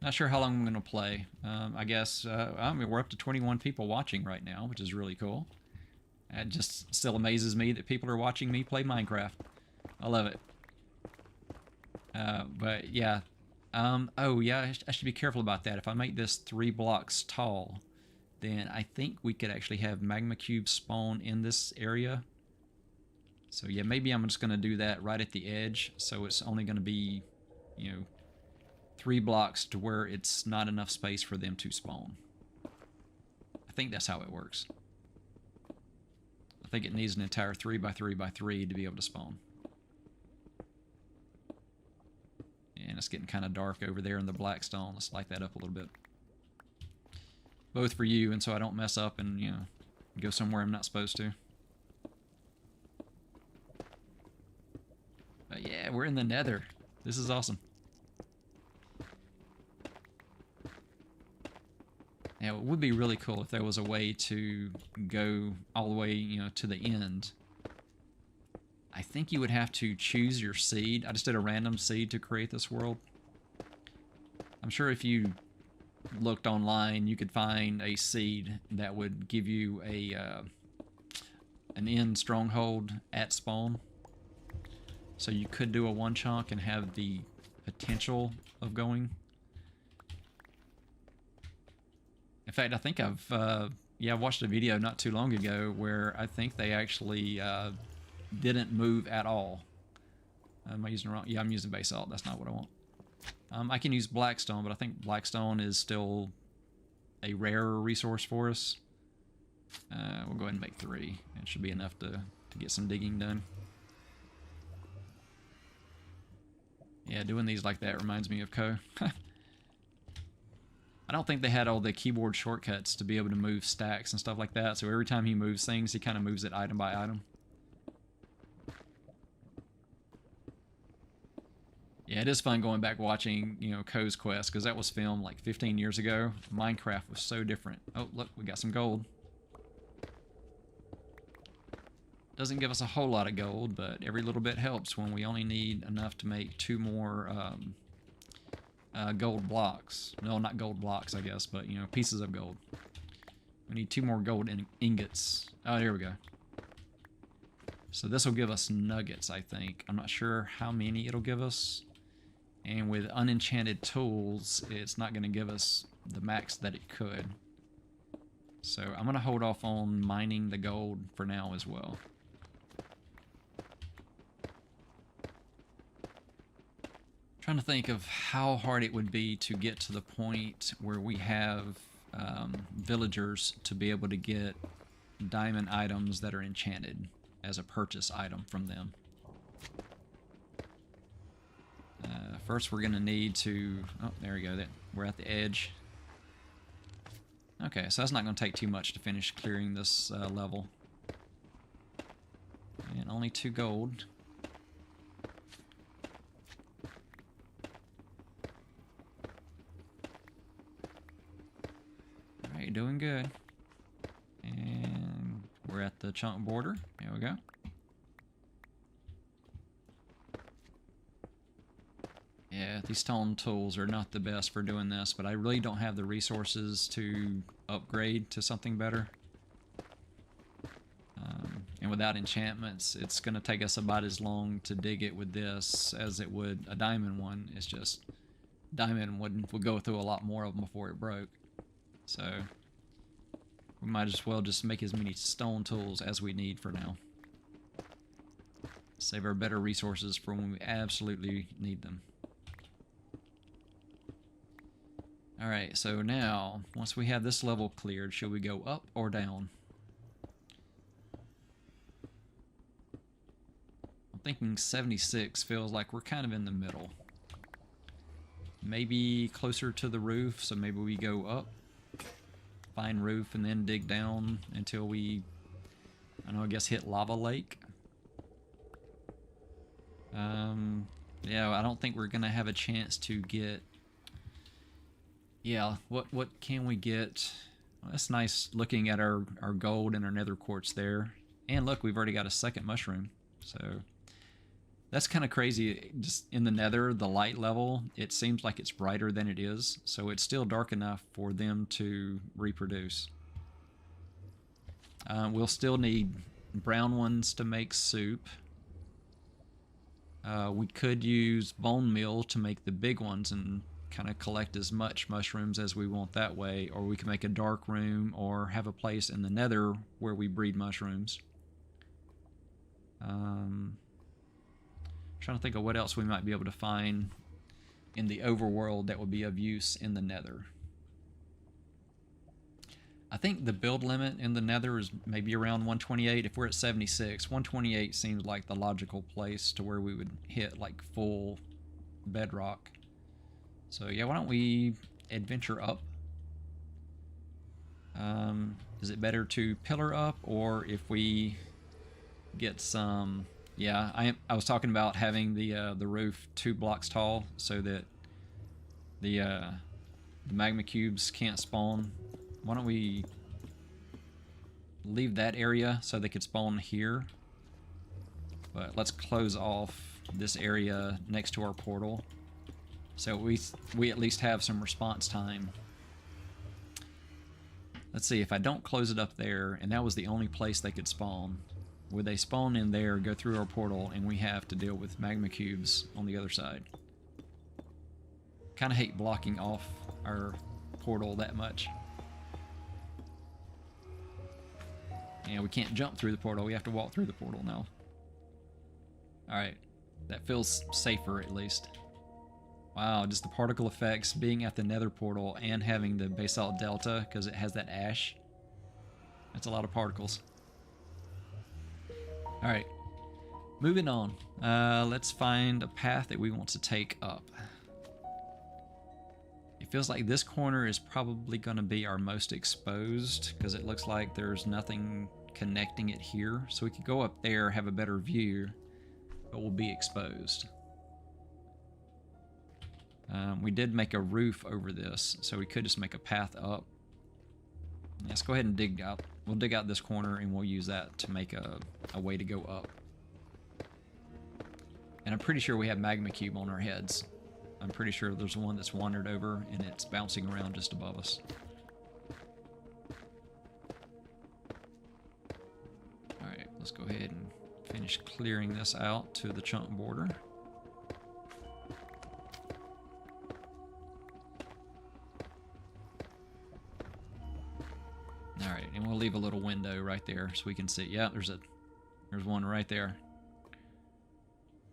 Not sure how long I'm going to play. I guess, I mean, we're up to 21 people watching right now, which is really cool. It just still amazes me that people are watching me play Minecraft. I love it. But yeah. Oh yeah, I should be careful about that. If I make this 3 blocks tall, then I think we could actually have magma cubes spawn in this area. So yeah, maybe I'm just going to do that right at the edge, so it's only going to be, you know, 3 blocks to where it's not enough space for them to spawn. I think that's how it works. I think it needs an entire 3 by 3 by 3 to be able to spawn. And it's getting kind of dark over there in the black stone. Let's light that up a little bit. Both for you, and so I don't mess up and, you know, go somewhere I'm not supposed to. But yeah, we're in the Nether. This is awesome. Now, it would be really cool if there was a way to go all the way, you know, to the end. I think you would have to choose your seed. I just did a random seed to create this world. I'm sure if you looked online, you could find a seed that would give you a an end stronghold at spawn. So you could do a one chunk and have the potential of going. In fact, I think I've yeah, I watched a video not too long ago where I think they actually didn't move at all. Am I using the wrong? Yeah, I'm using basalt. That's not what I want. I can use blackstone, but I think blackstone is still a rarer resource for us. We'll go ahead and make 3. It should be enough to get some digging done. Yeah, doing these like that reminds me of Co. I don't think they had all the keyboard shortcuts to be able to move stacks and stuff like that, so every time he moves things, he kind of moves it item by item. Yeah, it is fun going back watching, you know, Co's Quest, because that was filmed like 15 years ago. Minecraft was so different. Oh, look, we got some gold. Doesn't give us a whole lot of gold, but every little bit helps when we only need enough to make 2 more gold blocks. No, not gold blocks, I guess, but, you know, pieces of gold. We need 2 more gold ingots. Oh, there we go. So this will give us nuggets, I think. I'm not sure how many it'll give us. And with unenchanted tools, it's not going to give us the max that it could. So I'm going to hold off on mining the gold for now as well. Trying to think of how hard it would be to get to the point where we have villagers to be able to get diamond items that are enchanted as a purchase item from them. First we're going to need to... Oh, there we go. We're at the edge. Okay, so that's not going to take too much to finish clearing this level. And only 2 gold. Alright, doing good. And we're at the chunk border. There we go. Yeah, these stone tools are not the best for doing this, but I really don't have the resources to upgrade to something better. And without enchantments, it's going to take us about as long to dig it with this as it would a diamond one. It's just, diamond would go through a lot more of them before it broke. So, we might as well just make as many stone tools as we need for now. Save our better resources for when we absolutely need them. Alright, so now, once we have this level cleared, should we go up or down? I'm thinking 76 feels like we're kind of in the middle. Maybe closer to the roof, so maybe we go up, find roof, and then dig down until we, I don't know, I guess hit lava lake. Yeah, I don't think we're going to have a chance to get... Yeah, what can we get? Well, that's nice looking at our gold and our nether quartz there. And look, we've already got a second mushroom. So that's kind of crazy. Just in the nether, the light level, it seems like it's brighter than it is. So it's still dark enough for them to reproduce. We'll still need brown ones to make soup. We could use bone meal to make the big ones and kind of collect as much mushrooms as we want that way, or we can make a dark room or have a place in the nether where we breed mushrooms. Trying to think of what else we might be able to find in the overworld that would be of use in the nether. I think the build limit in the nether is maybe around 128. If we're at 76, 128 seems like the logical place to where we would hit like full Bedrock. So yeah, why don't we adventure up? Is it better to pillar up, or if we get some? Yeah, I was talking about having the roof 2 blocks tall so that the magma cubes can't spawn. Why don't we leave that area so they could spawn here? But let's close off this area next to our portal so we at least have some response time. Let's see, if I don't close it up there, and that was the only place they could spawn, would they spawn in there, go through our portal, and we have to deal with magma cubes on the other side? Kind of hate blocking off our portal that much. And we can't jump through the portal, we have to walk through the portal now. Alright, that feels safer at least. Wow, just the particle effects being at the Nether portal and having the Basalt Delta because it has that ash. That's a lot of particles. Alright, moving on. Let's find a path that we want to take up. It feels like this corner is probably going to be our most exposed because it looks like there's nothing connecting it here. So we could go up there, have a better view, but we'll be exposed. We did make a roof over this, so we could just make a path up. Let's go ahead and dig out. We'll dig out this corner and we'll use that to make a way to go up. And I'm pretty sure we have magma cube on our heads. I'm pretty sure there's one that's wandered over and it's bouncing around just above us. Alright, let's go ahead and finish clearing this out to the chunk border. Alright, and we'll leave a little window right there so we can see. Yeah, there's one right there.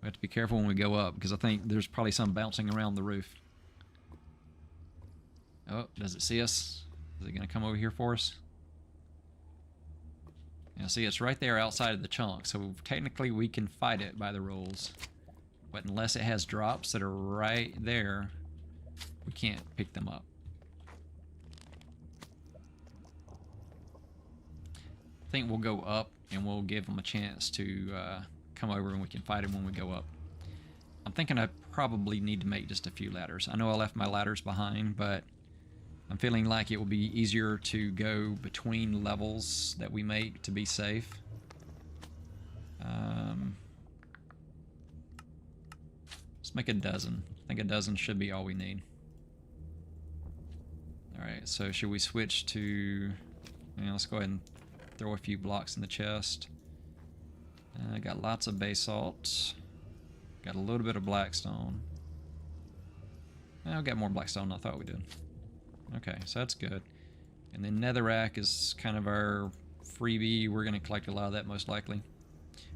We have to be careful when we go up because I think there's probably some bouncing around the roof. Oh, does it see us? Is it going to come over here for us? Yeah, see, it's right there outside of the chunk, so technically we can fight it by the rules. But unless it has drops that are right there, we can't pick them up. I think we'll go up and we'll give them a chance to come over and we can fight them when we go up. I'm thinking I probably need to make just a few ladders. I know I left my ladders behind, but I'm feeling like it will be easier to go between levels that we make to be safe. Let's make a dozen. I think a dozen should be all we need. Alright, so should we switch to... Yeah, let's go ahead and throw a few blocks in the chest. I got lots of basalt. Got a little bit of blackstone. I've got more blackstone than I thought we did. Okay, so that's good. And then netherrack is kind of our freebie. We're going to collect a lot of that most likely.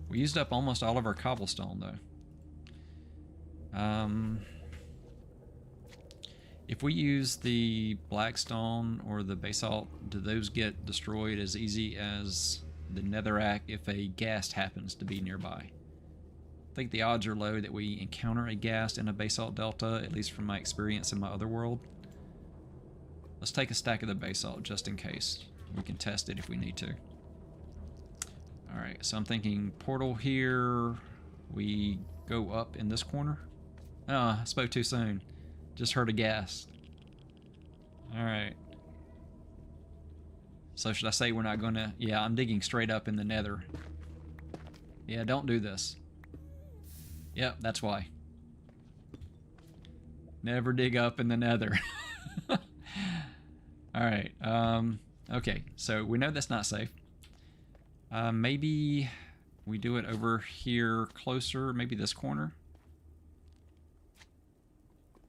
We used up almost all of our cobblestone though. If we use the blackstone or the basalt, do those get destroyed as easy as the netherrack if a ghast happens to be nearby? I think the odds are low that we encounter a ghast in a basalt delta, at least from my experience in my other world. Let's take a stack of the basalt just in case. We can test it if we need to. Alright, so I'm thinking portal here. We go up in this corner. Oh, I spoke too soon. Just heard a ghast. Alright. So should I say we're not gonna... Yeah, I'm digging straight up in the nether. Yeah, don't do this. Yep, that's why. Never dig up in the nether. Alright, okay, so we know that's not safe. Maybe we do it over here closer, maybe this corner.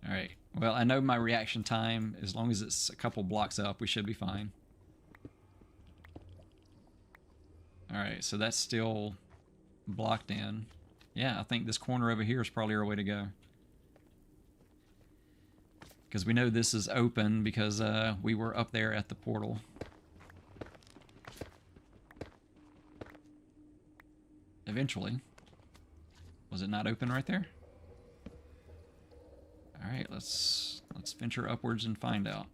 Alright, well, I know my reaction time, as long as it's a couple blocks up, we should be fine. Alright, so that's still blocked in. Yeah, I think this corner over here is probably our way to go. Because we know this is open because we were up there at the portal. Eventually. Was it not open right there? Alright, let's venture upwards and find out.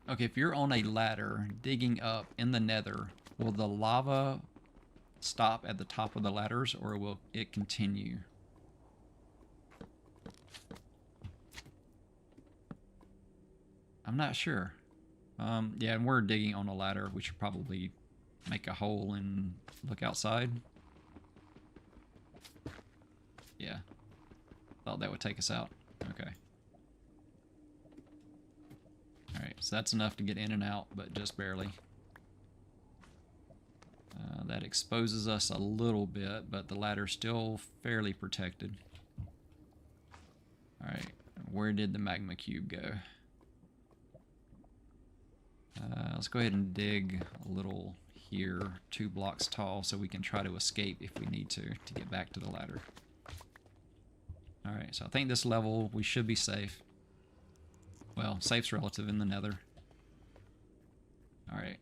Okay, if you're on a ladder digging up in the nether, will the lava stop at the top of the ladders or will it continue? I'm not sure. Yeah, and we're digging on a ladder. We should probably make a hole and look outside. Yeah. Thought that would take us out. Okay. Alright, so that's enough to get in and out, but just barely. That exposes us a little bit, but the ladder's still fairly protected. Alright, where did the magma cube go? Let's go ahead and dig a little here, 2 blocks tall, so we can try to escape if we need to get back to the ladder. Alright, so I think this level we should be safe. Well, safe's relative in the nether. Alright.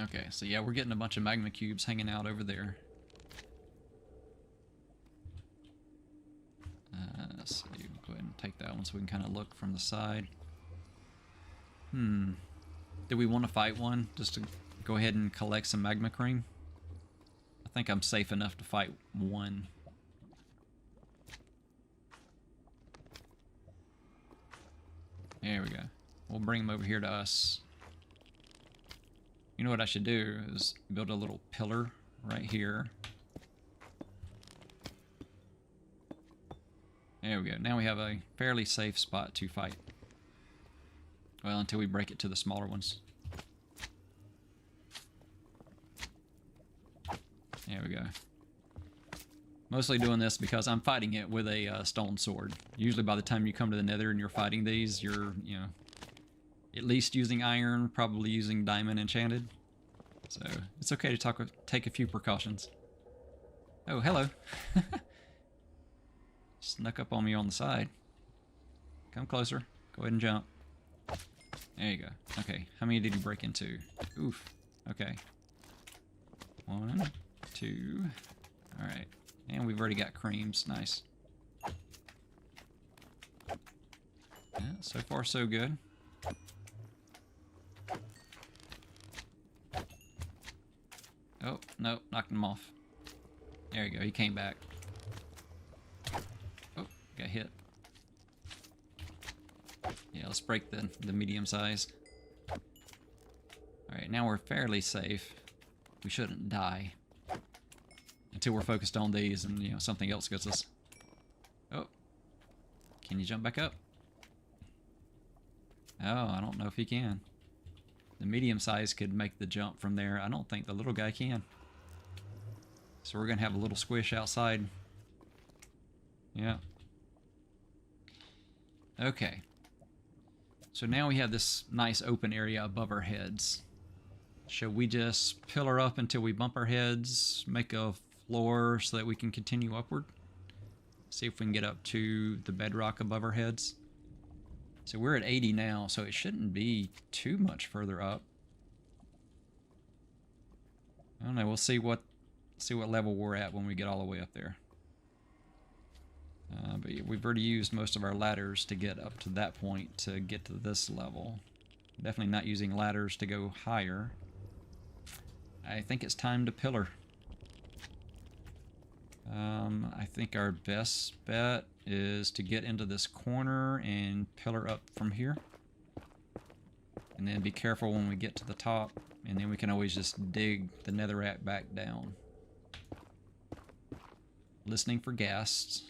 Okay, so yeah, we're getting a bunch of magma cubes hanging out over there. Let's see, we'll go ahead and take that one so we can kind of look from the side. Do we want to fight one just to go ahead and collect some magma cream? I think I'm safe enough to fight one. There we go. We'll bring him over here to us. You know what I should do is build a little pillar right here. There we go. Now we have a fairly safe spot to fight. Well, until we break it to the smaller ones. There we go. Mostly doing this because I'm fighting it with a stone sword. Usually by the time you come to the nether and you're fighting these, you're, you know, at least using iron, probably using diamond enchanted. So it's okay to take a few precautions. Oh, hello. Snuck up on me on the side. Come closer. Go ahead and jump. There you go. Okay, how many did you break into? Oof. Okay. 1, 2. Alright. And we've already got creams. Nice. Yeah, so far so good. Oh, no, knocked him off. There you go, he came back. Oh, got hit. Yeah, let's break the medium size. Alright, now we're fairly safe. We shouldn't die. Until we're focused on these and, you know, something else gets us. Oh. Can you jump back up? Oh, I don't know if he can. The medium size could make the jump from there. I don't think the little guy can. So we're going to have a little squish outside. Yeah. Okay. So now we have this nice open area above our heads. Shall we just pillar up until we bump our heads, make a floor so that we can continue upward? See if we can get up to the bedrock above our heads. So we're at 80 now, so it shouldn't be too much further up. I don't know, we'll see what level we're at when we get all the way up there. But we've already used most of our ladders to get up to that point to get to this level. Definitely not using ladders to go higher. I think it's time to pillar. I think our best bet is to get into this corner and pillar up from here. And then be careful when we get to the top, and then we can always just dig the netherrack back down. Listening for ghasts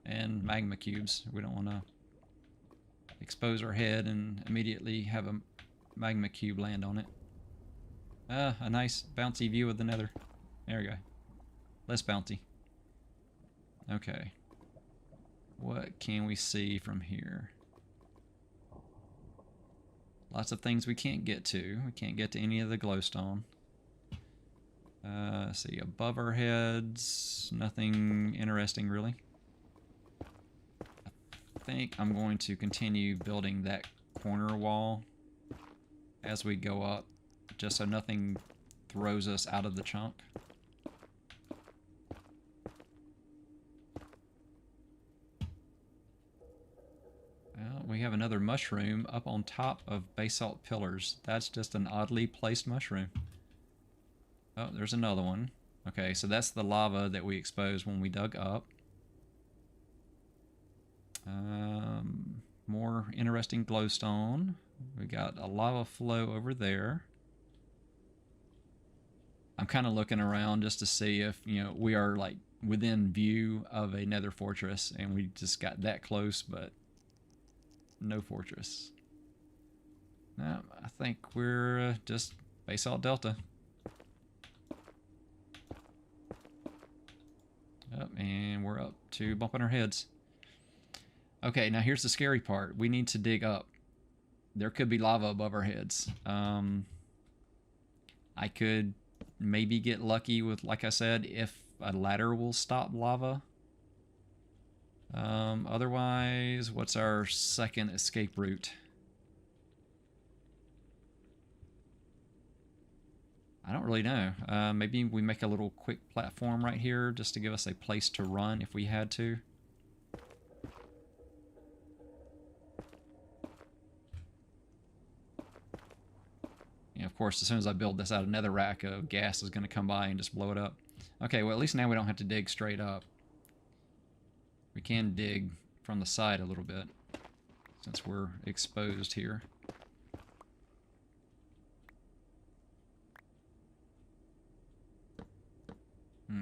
and magma cubes. We don't want to expose our head and immediately have a magma cube land on it. A nice bouncy view of the nether. There we go. Less bouncy. Okay. What can we see from here? Lots of things we can't get to. We can't get to any of the glowstone. See, above our heads, nothing interesting really. I think I'm going to continue building that corner wall as we go up, just so nothing throws us out of the chunk. Well, we have another mushroom up on top of basalt pillars. That's just an oddly placed mushroom. Oh, there's another one. Okay, so that's the lava that we exposed when we dug up. More interesting glowstone. We got a lava flow over there. I'm kind of looking around just to see if, you know, we are like within view of a nether fortress, and we just got that close, but no fortress. No, I think we're just Basalt Delta. Oh, and we're up to bumping our heads. Okay, now here's the scary part. We need to dig up. There could be lava above our heads. I could maybe get lucky with, like I said, if a ladder will stop lava. Otherwise, what's our second escape route? I don't really know. Maybe we make a little quick platform right here just to give us a place to run if we had to. You know, of course, as soon as I build this out, another rack of gas is going to come by and just blow it up. Okay, well, at least now we don't have to dig straight up. We can dig from the side a little bit since we're exposed here.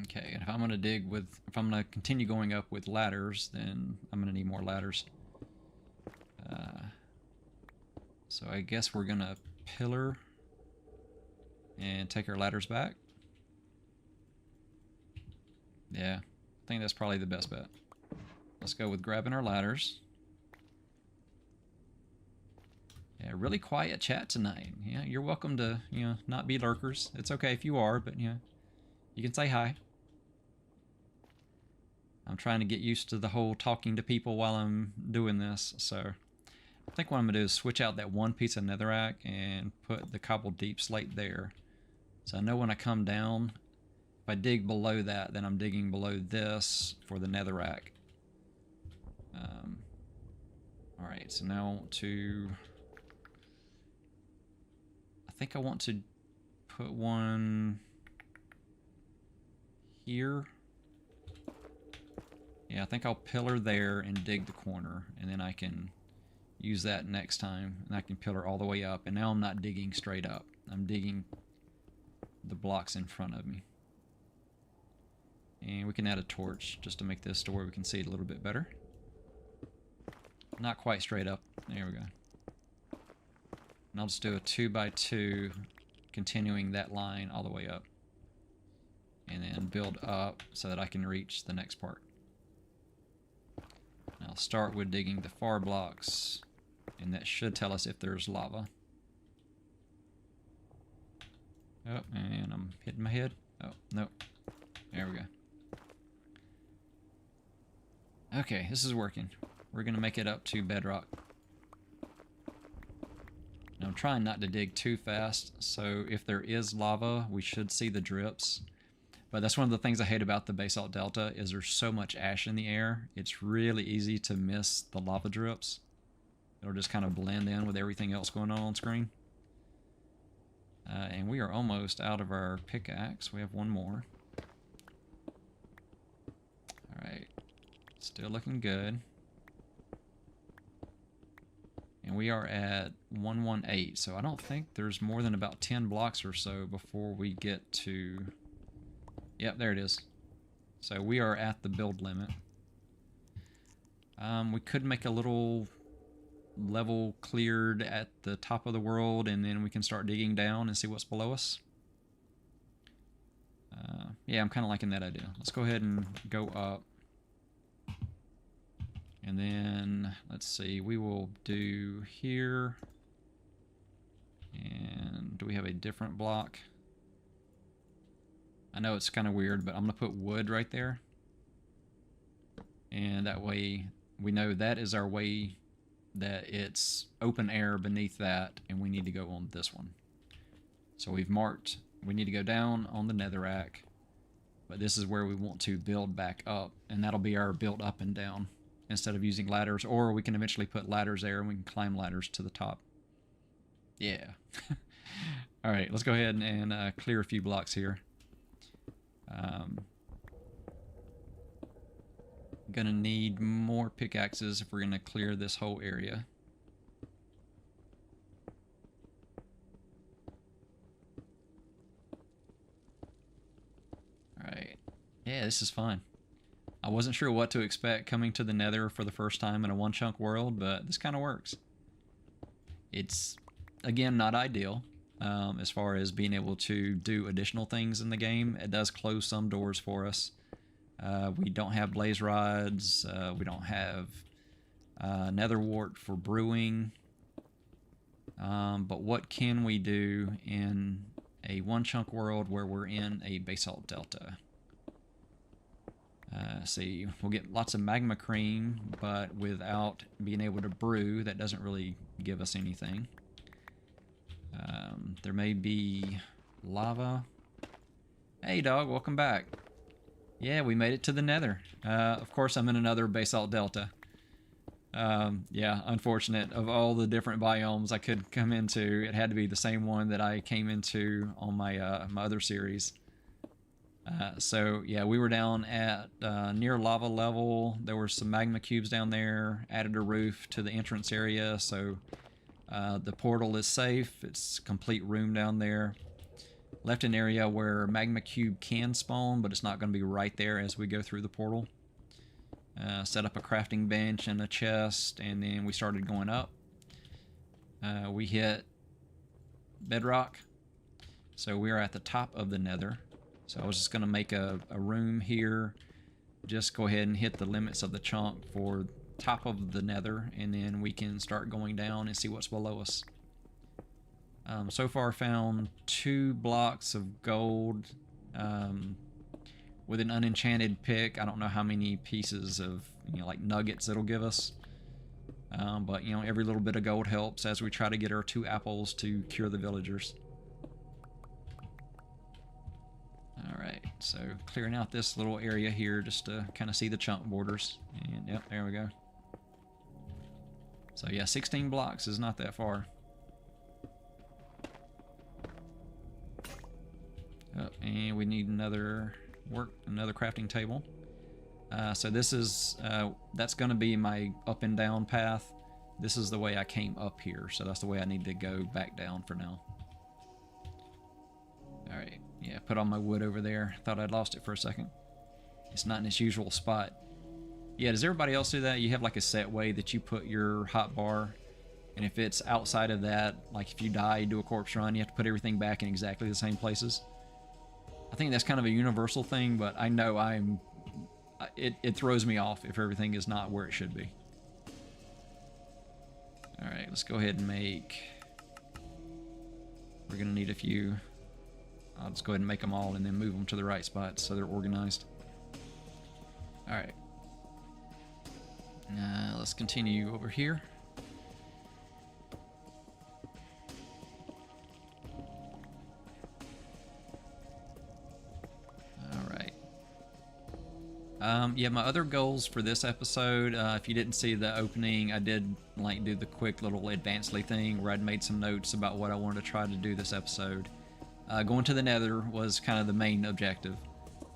Okay, and if I'm going to dig with, if I'm going to continue going up with ladders, then I'm going to need more ladders. So I guess we're going to pillar and take our ladders back. Yeah, I think that's probably the best bet. Let's go with grabbing our ladders. Yeah, really quiet chat tonight. Yeah, you're welcome to, you know, not be lurkers. It's okay if you are, but, you know, you can say hi. I'm trying to get used to the whole talking to people while I'm doing this, so I think what I'm going to do is switch out that one piece of netherrack and put the cobbled deep slate there. So I know when I come down, if I dig below that, then I'm digging below this for the netherrack. Alright, so now I want to... I think I want to put one here. Yeah, I think I'll pillar there and dig the corner, and then I can use that next time, and I can pillar all the way up. And now I'm not digging straight up. I'm digging the blocks in front of me. And we can add a torch just to make this to where we can see it a little bit better. Not quite straight up. There we go. And I'll just do a 2x2, continuing that line all the way up. And then build up so that I can reach the next part. And I'll start with digging the far blocks, and that should tell us if there's lava. Oh, and I'm hitting my head. Oh, nope. There we go. Okay, this is working. We're going to make it up to bedrock. Now, I'm trying not to dig too fast, so if there is lava, we should see the drips. But that's one of the things I hate about the Basalt Delta, is there's so much ash in the air. It's really easy to miss the lava drips. It'll just kind of blend in with everything else going on screen. And we are almost out of our pickaxe. We have one more. Alright. Still looking good. And we are at 118, so I don't think there's more than about 10 blocks or so before we get to... Yep, there it is. So we are at the build limit. We could make a little level cleared at the top of the world, and then we can start digging down and see what's below us. Yeah, I'm kind of liking that idea. Let's go ahead and go up. And then, let's see, we will do here. And do we have a different block? I know it's kind of weird, but I'm going to put wood right there. And that way we know that is our way, that it's open air beneath that, and we need to go on this one. So we've marked we need to go down on the netherrack. But this is where we want to build back up, and that'll be our build up and down instead of using ladders, or we can eventually put ladders there and we can climb ladders to the top. Yeah. All right, let's go ahead and clear a few blocks here. Gonna need more pickaxes if we're gonna clear this whole area. Alright. Yeah, this is fun. I wasn't sure what to expect coming to the Nether for the first time in a one-chunk world, but this kind of works. It's, again, not ideal as far as being able to do additional things in the game. It does close some doors for us. We don't have blaze rods. We don't have nether wart for brewing. But what can we do in a one-chunk world where we're in a Basalt Delta? See, we'll get lots of magma cream, but without being able to brew, that doesn't really give us anything. There may be lava. Hey dog, welcome back. Yeah, we made it to the Nether. Of course, I'm in another Basalt Delta. Yeah, unfortunate. Of all the different biomes I could come into, it had to be the same one that I came into on my my other series. So yeah, we were down at near lava level. There were some magma cubes down there. Added a roof to the entrance area, so the portal is safe. It's a complete room down there. Left an area where magma cube can spawn, but it's not going to be right there as we go through the portal. Set up a crafting bench and a chest, and then we started going up. We hit Bedrock, so we're at the top of the Nether. So I was just going to make a room here, just go ahead and hit the limits of the chunk for top of the Nether, and then we can start going down and see what's below us. So far found 2 blocks of gold with an unenchanted pick. I don't know how many pieces of, you know, like nuggets it'll give us. But, you know, every little bit of gold helps as we try to get our 2 apples to cure the villagers. Alright, so clearing out this little area here just to kind of see the chunk borders. And, yep, there we go. So, yeah, 16 blocks is not that far. Oh, and we need another crafting table. So this is that's going to be my up and down path. This is the way I came up here, so that's the way I need to go back down for now. All right, yeah, put all my wood over there. Thought I'd lost it for a second. It's not in its usual spot. Yeah, does everybody else do that? You have like a set way that you put your hot bar, and if it's outside of that, like if you die, you do a corpse run, you have to put everything back in exactly the same places. I think that's kind of a universal thing, but I know it throws me off if everything is not where it should be. Alright, let's go ahead and make... We're going to need a few. I'll just go ahead and make them all and then move them to the right spots so they're organized. Alright. Let's continue over here. Yeah, my other goals for this episode, if you didn't see the opening, I did like do the quick little advancedly thing where I'd made some notes about what I wanted to try to do this episode. Going to the Nether was kind of the main objective,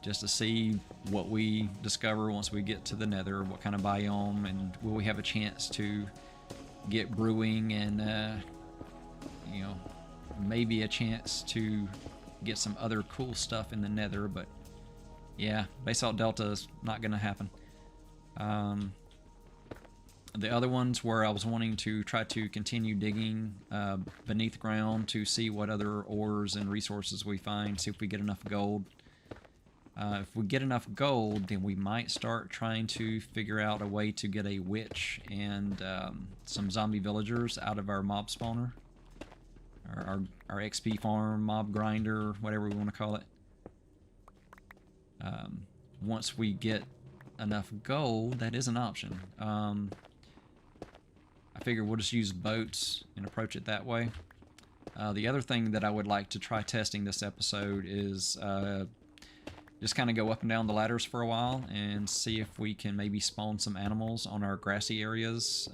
just to see what we discover once we get to the Nether, what kind of biome, and will we have a chance to get brewing and, you know, maybe a chance to get some other cool stuff in the Nether, but yeah, Basalt Delta is not going to happen. The other ones where I was wanting to try to continue digging beneath ground to see what other ores and resources we find, see if we get enough gold. If we get enough gold, then we might start trying to figure out a way to get a witch and some zombie villagers out of our mob spawner. Our XP farm, mob grinder, whatever we want to call it. Once we get enough gold, that is an option. I figure we'll just use boats and approach it that way. The other thing that I would like to try testing this episode is just kind of go up and down the ladders for a while and see if we can maybe spawn some animals on our grassy areas.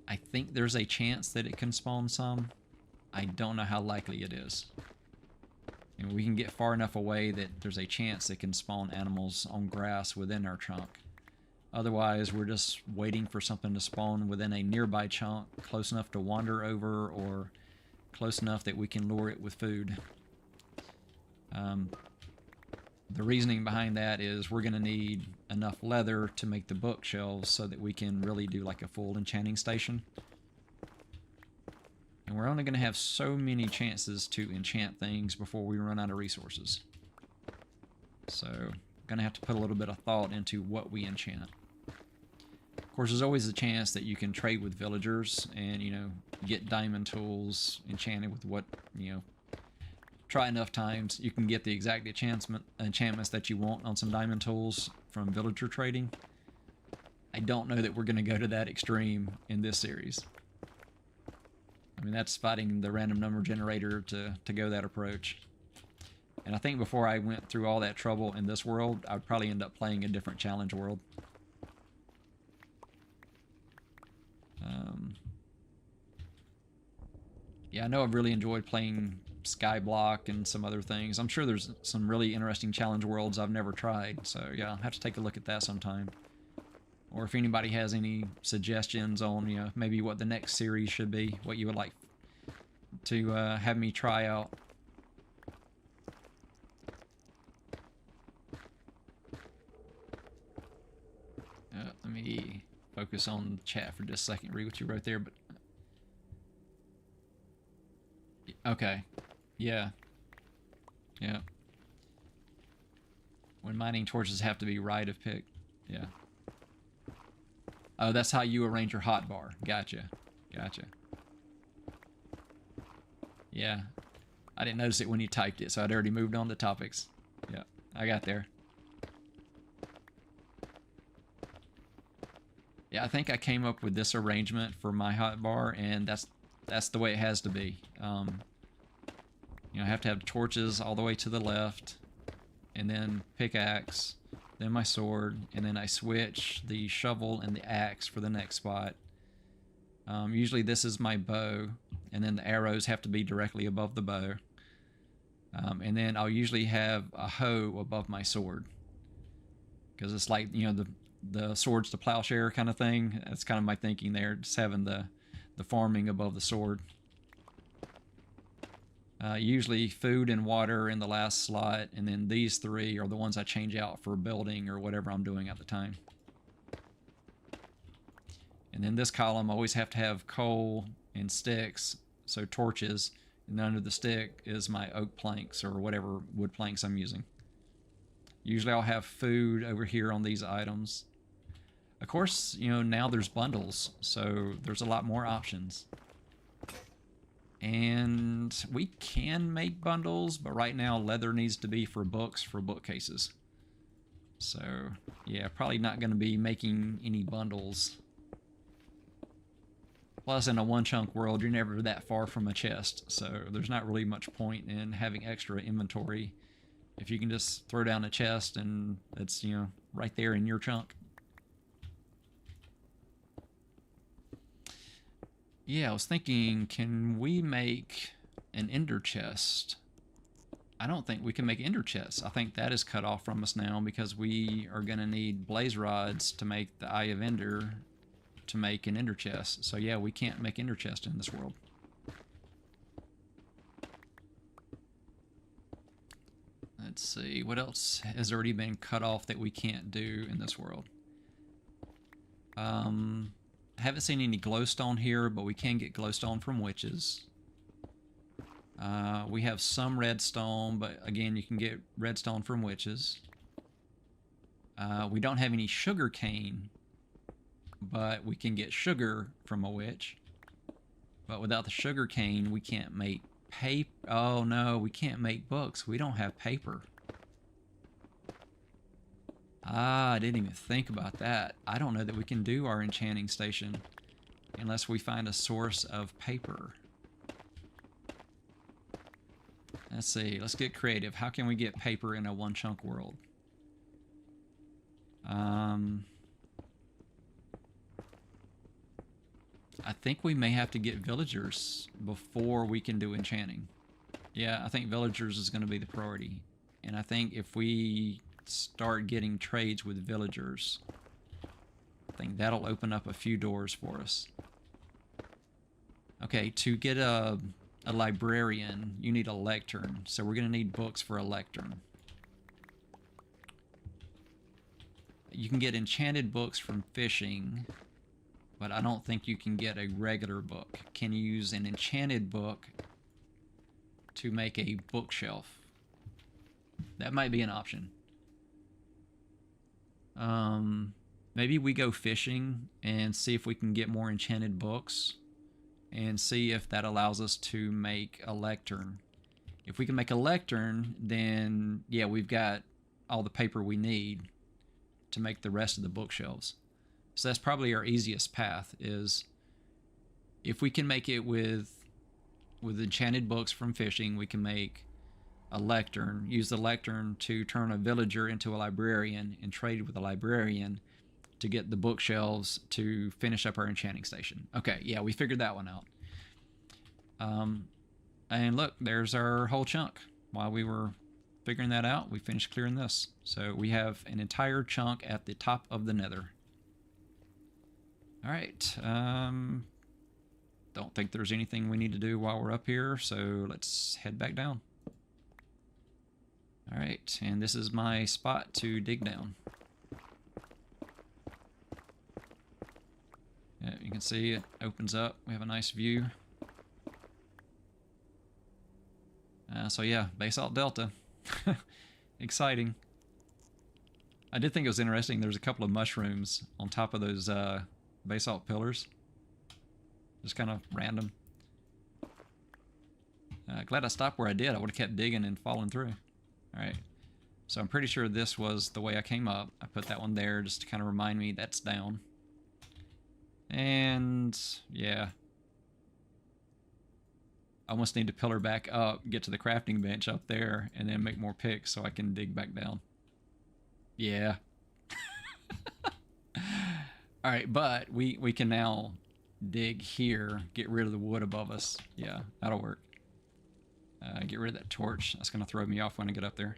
I think there's a chance that it can spawn some. I don't know how likely it is. And we can get far enough away that there's a chance it can spawn animals on grass within our chunk. Otherwise, we're just waiting for something to spawn within a nearby chunk, close enough to wander over, or close enough that we can lure it with food. The reasoning behind that is we're going to need enough leather to make the bookshelves so that we can really do like a full enchanting station. And we're only going to have so many chances to enchant things before we run out of resources. So, going to have to put a little bit of thought into what we enchant. Of course, there's always a chance that you can trade with villagers and, you know, get diamond tools enchanted with what, you know, try enough times, you can get the exact enchantments that you want on some diamond tools from villager trading. I don't know that we're going to go to that extreme in this series. I mean, that's fighting the random number generator to go that approach. And I think before I went through all that trouble in this world, I'd probably end up playing a different challenge world. Yeah, I know I've really enjoyed playing Skyblock and some other things. I'm sure there's some really interesting challenge worlds I've never tried, so yeah, I'll have to take a look at that sometime. Or if anybody has any suggestions on, you know, maybe what the next series should be, what you would like to have me try out. Let me focus on the chat for just a second, read what you wrote there, but okay. Yeah. Yeah. When mining torches have to be right of pick. Yeah. Oh, that's how you arrange your hotbar. Gotcha. Gotcha. Yeah. I didn't notice it when you typed it, so I'd already moved on to topics. Yeah. I got there. Yeah, I think I came up with this arrangement for my hotbar, and that's the way it has to be. You know, I have to have torches all the way to the left, and then pickaxe, then my sword, and then I switch the shovel and the axe for the next spot. Usually this is my bow, and then the arrows have to be directly above the bow. And then I'll usually have a hoe above my sword, because it's like, you know, the sword's the plowshare kind of thing. That's kind of my thinking there, just having the farming above the sword. Usually food and water in the last slot, and then these three are the ones I change out for building or whatever I'm doing at the time. And then this column, I always have to have coal and sticks, so torches, and under the stick is my oak planks or whatever wood planks I'm using. Usually I'll have food over here on these items. Of course, you know, now there's bundles, so there's a lot more options. And we can make bundles, but right now leather needs to be for books, for bookcases. So, yeah, probably not going to be making any bundles. Plus, in a one-chunk world, you're never that far from a chest, so there's not really much point in having extra inventory if you can just throw down a chest and it's, you know, right there in your chunk. Yeah, I was thinking, can we make an ender chest? I don't think we can make ender chests. I think that is cut off from us now because we are going to need blaze rods to make the Eye of Ender to make an ender chest. So yeah, we can't make ender chest in this world. Let's see, what else has already been cut off that we can't do in this world? I haven't seen any glowstone here, but we can get glowstone from witches. We have some redstone, but again, you can get redstone from witches. We don't have any sugar cane, but we can get sugar from a witch. But without the sugar cane, we can't make paper. Oh no, we can't make books. We don't have paper. Ah, I didn't even think about that. I don't know that we can do our enchanting station unless we find a source of paper. Let's see. Let's get creative. How can we get paper in a one chunk world? I think we may have to get villagers before we can do enchanting. Yeah, I think villagers is going to be the priority. And I think if we start getting trades with villagers, I think that'll open up a few doors for us. Okay, to get a librarian, you need a lectern. So we're going to need books for a lectern. You can get enchanted books from fishing, but I don't think you can get a regular book. Can you use an enchanted book to make a bookshelf? That might be an option. Maybe we go fishing and see if we can get more enchanted books and see if that allows us to make a lectern. If we can make a lectern, then yeah, we've got all the paper we need to make the rest of the bookshelves. So that's probably our easiest path, is if we can make it with enchanted books from fishing, we can make a lectern, use the lectern to turn a villager into a librarian and trade with a librarian to get the bookshelves to finish up our enchanting station. Okay, yeah, we figured that one out. And look, there's our whole chunk. While we were figuring that out, we finished clearing this. So we have an entire chunk at the top of the Nether. All right. Don't think there's anything we need to do while we're up here, so let's head back down. All right, and this is my spot to dig down. Yeah, you can see it opens up. We have a nice view. So yeah, Basalt Delta. Exciting. I did think it was interesting. There's a couple of mushrooms on top of those basalt pillars. Just kind of random. Glad I stopped where I did. I would have kept digging and falling through. Alright. So I'm pretty sure this was the way I came up. I put that one there just to kind of remind me that's down. And yeah. I almost need to pillar back up, get to the crafting bench up there, and then make more picks so I can dig back down. Yeah. Alright, but we can now dig here, get rid of the wood above us. Yeah, that'll work. Get rid of that torch. That's going to throw me off when I get up there.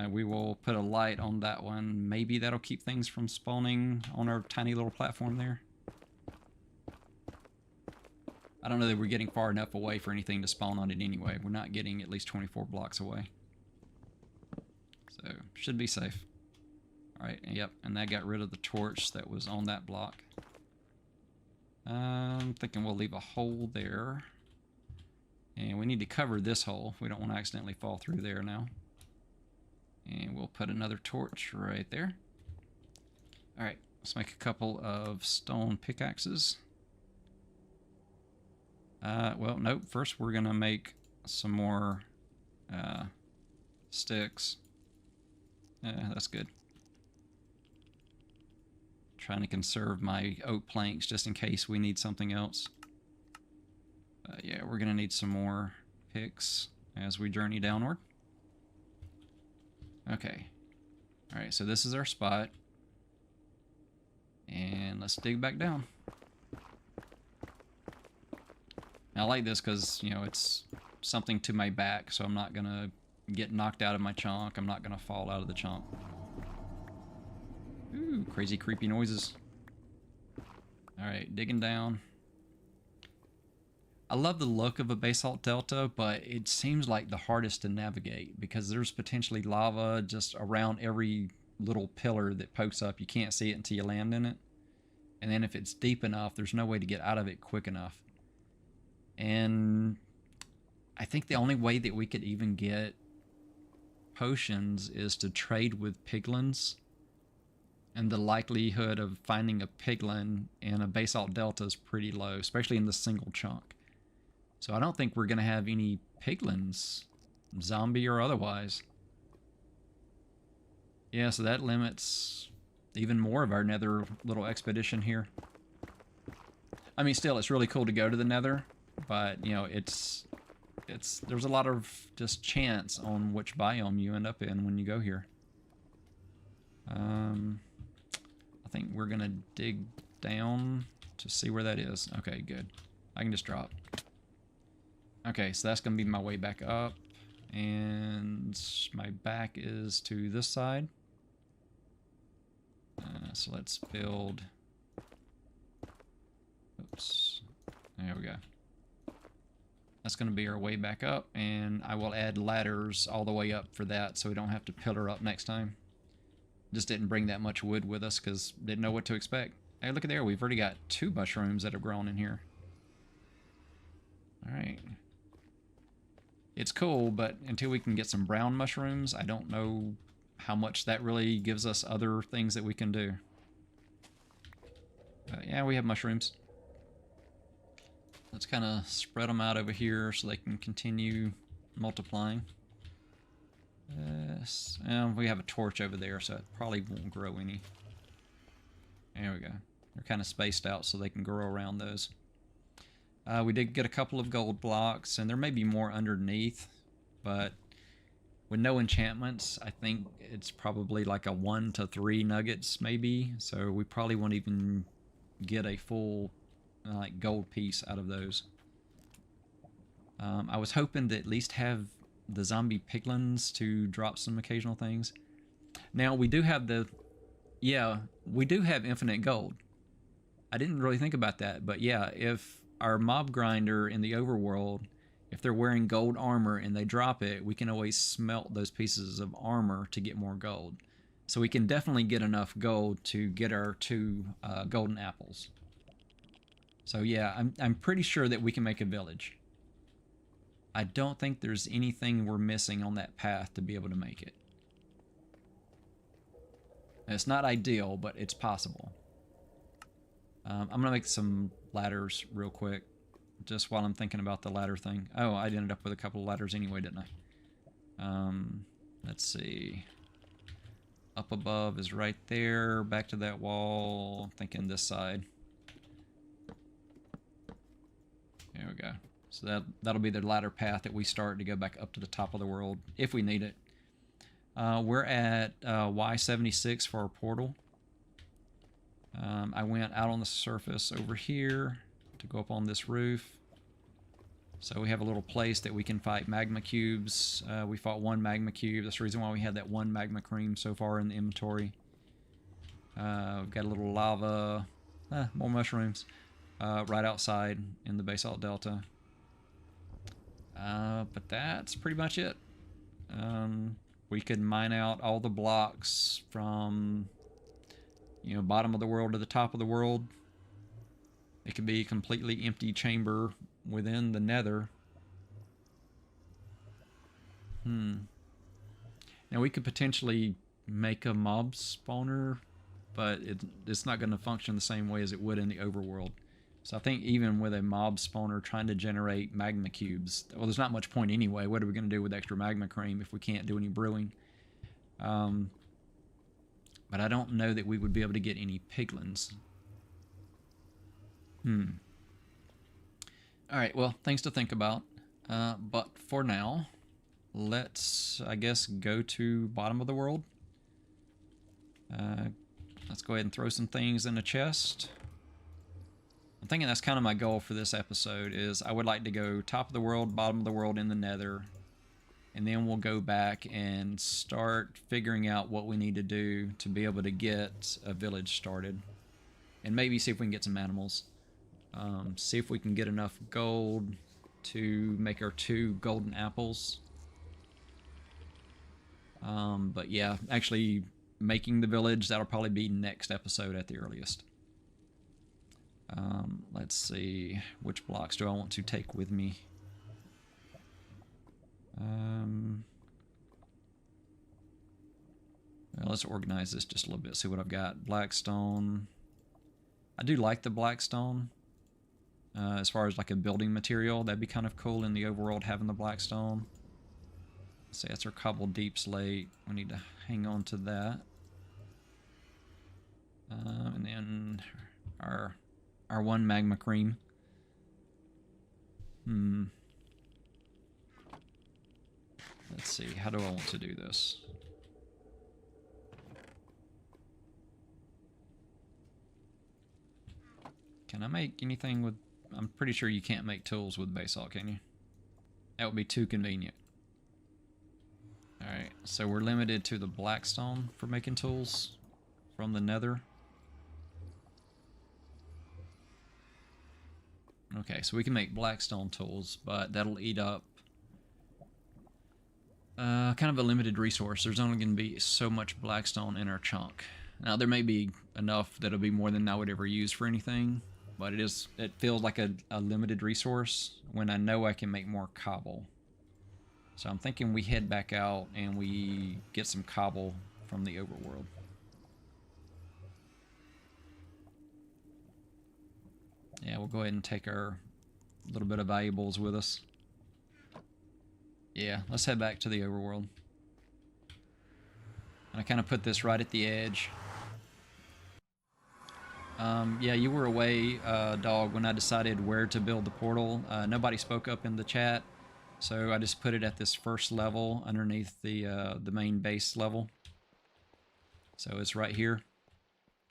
We will put a light on that one. Maybe that'll keep things from spawning on our tiny little platform there. I don't know that we're getting far enough away for anything to spawn on it anyway. We're not getting at least 24 blocks away. So, should be safe. Alright, yep, and that got rid of the torch that was on that block. I'm thinking we'll leave a hole there. And we need to cover this hole. We don't want to accidentally fall through there now. And we'll put another torch right there. Alright, let's make a couple of stone pickaxes. Well, nope. First we're going to make some more sticks. That's good. Trying to conserve my oak planks just in case we need something else. Yeah, we're going to need some more picks as we journey downward. Okay. Alright, so this is our spot. And let's dig back down. I like this because, you know, it's something to my back, so I'm not going to get knocked out of my chunk. I'm not going to fall out of the chunk. Ooh, crazy creepy noises. Alright, digging down. I love the look of a Basalt Delta, but it seems like the hardest to navigate because there's potentially lava just around every little pillar that pokes up. You can't see it until you land in it. And then if it's deep enough, there's no way to get out of it quick enough. And I think the only way that we could even get potions is to trade with piglins. And the likelihood of finding a piglin in a Basalt Delta is pretty low, especially in the single chunk. So I don't think we're going to have any piglins, zombie or otherwise. Yeah, so that limits even more of our Nether little expedition here. I mean, still, it's really cool to go to the Nether, but, you know, it's there's a lot of just chance on which biome you end up in when you go here. I think we're gonna dig down to see where that is. Okay, good. I can just drop. Okay, so that's gonna be my way back up, and my back is to this side. So let's build. Oops. There we go. That's going to be our way back up, and I will add ladders all the way up for that so we don't have to pillar up next time. Just didn't bring that much wood with us because didn't know what to expect. Hey, look at there. We've already got 2 mushrooms that have grown in here. Alright. It's cool, but until we can get some brown mushrooms, I don't know how much that really gives us other things that we can do. Yeah, we have mushrooms. Let's kind of spread them out over here so they can continue multiplying. Yes, and we have a torch over there, so it probably won't grow any. There we go. They're kind of spaced out so they can grow around those. We did get a couple of gold blocks, and there may be more underneath, but with no enchantments, I think it's probably like a 1 to 3 nuggets maybe, so we probably won't even get a full like gold piece out of those. I was hoping to at least have the zombie piglins to drop some occasional things. Now we do have we do have infinite gold. I didn't really think about that, but yeah, if our mob grinder in the overworld, if they're wearing gold armor and they drop it, we can always smelt those pieces of armor to get more gold. So we can definitely get enough gold to get our 2 golden apples. So yeah, I'm pretty sure that we can make a village. I don't think there's anything we're missing on that path to be able to make it. It's not ideal, but it's possible. I'm going to make some ladders real quick, just while I'm thinking about the ladder thing. Oh, I ended up with a couple of ladders anyway, didn't I? Let's see. Up above is right there. Back to that wall. I'm thinking this side. There we go. So that'll be the ladder path that we start to go back up to the top of the world, if we need it. We're at Y76 for our portal. I went out on the surface over here to go up on this roof. So we have a little place that we can fight magma cubes. We fought 1 magma cube. That's the reason why we had that 1 magma cream so far in the inventory. We've got a little lava, more mushrooms, right outside in the Basalt Delta. But that's pretty much it. We could mine out all the blocks from, bottom of the world to the top of the world. It could be a completely empty chamber within the Nether. Now we could potentially make a mob spawner, but it's not going to function the same way as it would in the overworld. So I think even with a mob spawner trying to generate magma cubes, well, there's not much point anyway. What are we going to do with extra magma cream if we can't do any brewing? But I don't know that we would be able to get any piglins. Alright, well, things to think about. But for now, let's, I guess, go to bottom of the world. Let's go ahead and throw some things in a chest. I'm thinking that's kind of my goal for this episode, is I would like to go top of the world, bottom of the world in the Nether, and then we'll go back and start figuring out what we need to do to be able to get a village started. And maybe see if we can get some animals. See if we can get enough gold to make our 2 golden apples. But yeah, actually making the village, that'll probably be next episode at the earliest. Let's see, which blocks do I want to take with me? Well, let's organize this just a little bit, see what I've got. Blackstone. I do like the blackstone. As far as like a building material, that'd be kind of cool in the overworld having the blackstone. Let's see, that's our cobbled deep slate. We need to hang on to that. And then our 1 magma cream. Let's see, how do I want to do this? Can I make anything with... I'm pretty sure you can't make tools with basalt, can you? That would be too convenient. Alright, so we're limited to the blackstone for making tools from the nether. Okay, so we can make blackstone tools, but that'll eat up kind of a limited resource. There's only going to be so much blackstone in our chunk. Now, there may be enough that'll be more than I would ever use for anything, but it feels like a limited resource when I know I can make more cobble. So I'm thinking we head back out and we get some cobble from the overworld. Yeah, we'll go ahead and take our little bit of valuables with us. Yeah, let's head back to the overworld. And I kind of put this right at the edge. Yeah, you were away, dog, when I decided where to build the portal. Nobody spoke up in the chat, so I just put it at this first level underneath the main base level. So it's right here,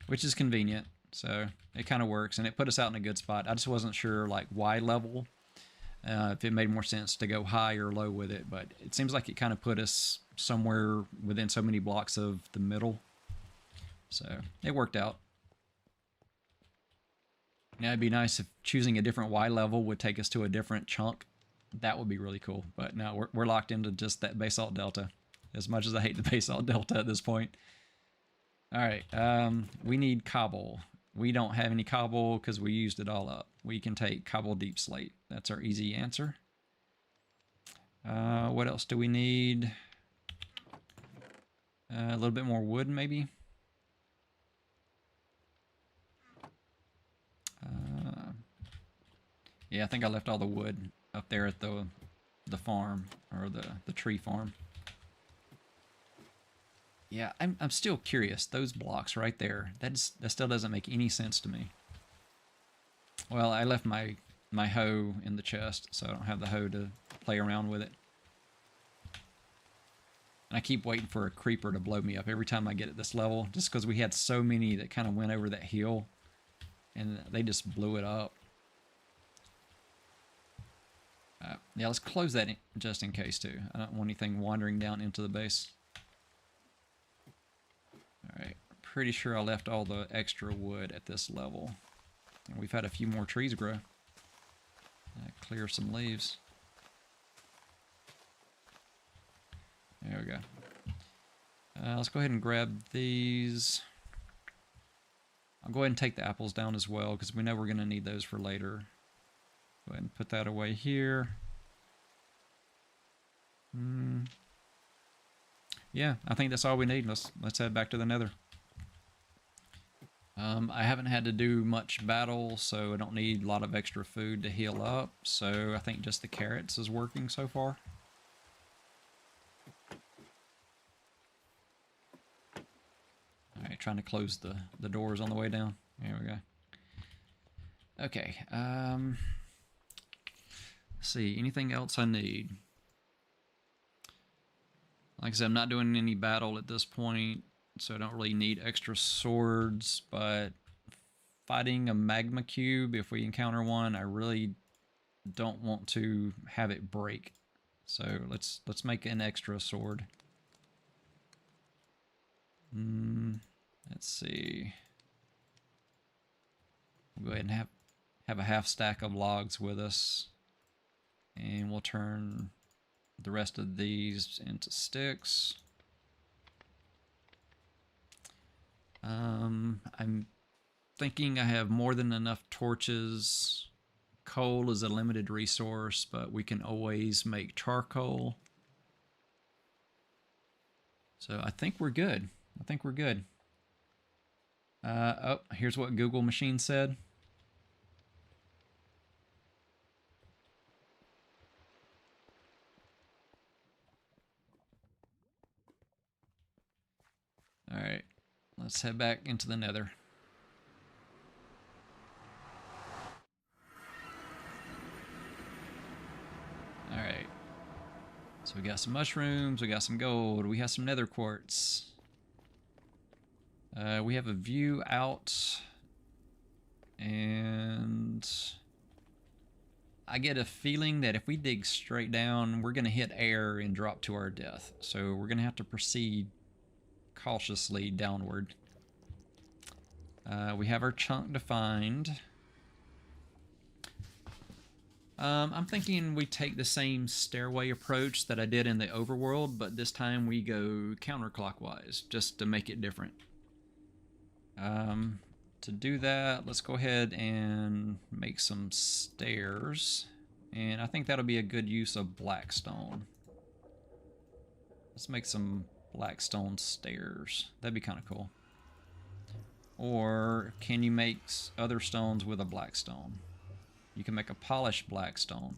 which is convenient. So it kind of works, and it put us out in a good spot. I just wasn't sure, like, why level, if it made more sense to go high or low with it, but it seems like it kind of put us somewhere within so many blocks of the middle. So it worked out. Yeah, it'd be nice if choosing a different Y level would take us to a different chunk. That would be really cool. But no, we're locked into just that Basalt Delta. As much as I hate the Basalt Delta at this point. Alright, we need cobble. We don't have any cobble because we used it all up. We can take cobble deep slate. That's our easy answer. What else do we need? A little bit more wood, maybe? Yeah, I think I left all the wood up there at the farm, or the tree farm. Yeah, I'm still curious. Those blocks right there, that still doesn't make any sense to me. Well, I left my hoe in the chest, so I don't have the hoe to play around with it. And I keep waiting for a creeper to blow me up every time I get at this level, just because we had so many that kind of went over that hill, and they just blew it up. Yeah, let's close that just in case, too. I don't want anything wandering down into the base. Alright, pretty sure I left all the extra wood at this level. And we've had a few more trees grow. Clear some leaves. There we go. Let's go ahead and grab these. I'll go ahead and take the apples down as well, because we know we're going to need those for later. Go ahead and put that away here. Yeah, I think that's all we need. Let's head back to the nether. I haven't had to do much battle, so I don't need a lot of extra food to heal up. So I think just the carrots is working so far. Alright, trying to close the doors on the way down. There we go. Okay, let's see, anything else I need? Like I said, I'm not doing any battle at this point, so I don't really need extra swords, but fighting a magma cube, if we encounter one, I really don't want to have it break. So let's make an extra sword. Let's see. We'll go ahead and have a half stack of logs with us, and we'll turn the rest of these into sticks. I'm thinking I have more than enough torches. Coal is a limited resource, but we can always make charcoal. So I think we're good. I think we're good. Oh, here's what Google Machine said. Alright, let's head back into the nether. Alright, so So we got some mushrooms, we got some gold, we have some nether quartz. We have a view out, and I get a feeling that if we dig straight down, we're going to hit air and drop to our death. So we're going to have to proceed cautiously downward. We have our chunk defined. I'm thinking we take the same stairway approach that I did in the overworld, but this time we go counterclockwise, just to make it different. To do that, let's go ahead and make some stairs. And I think that'll be a good use of blackstone. Let's make some blackstone stairs. That'd be kind of cool. Or can you make other stones with a blackstone? You can make a polished blackstone.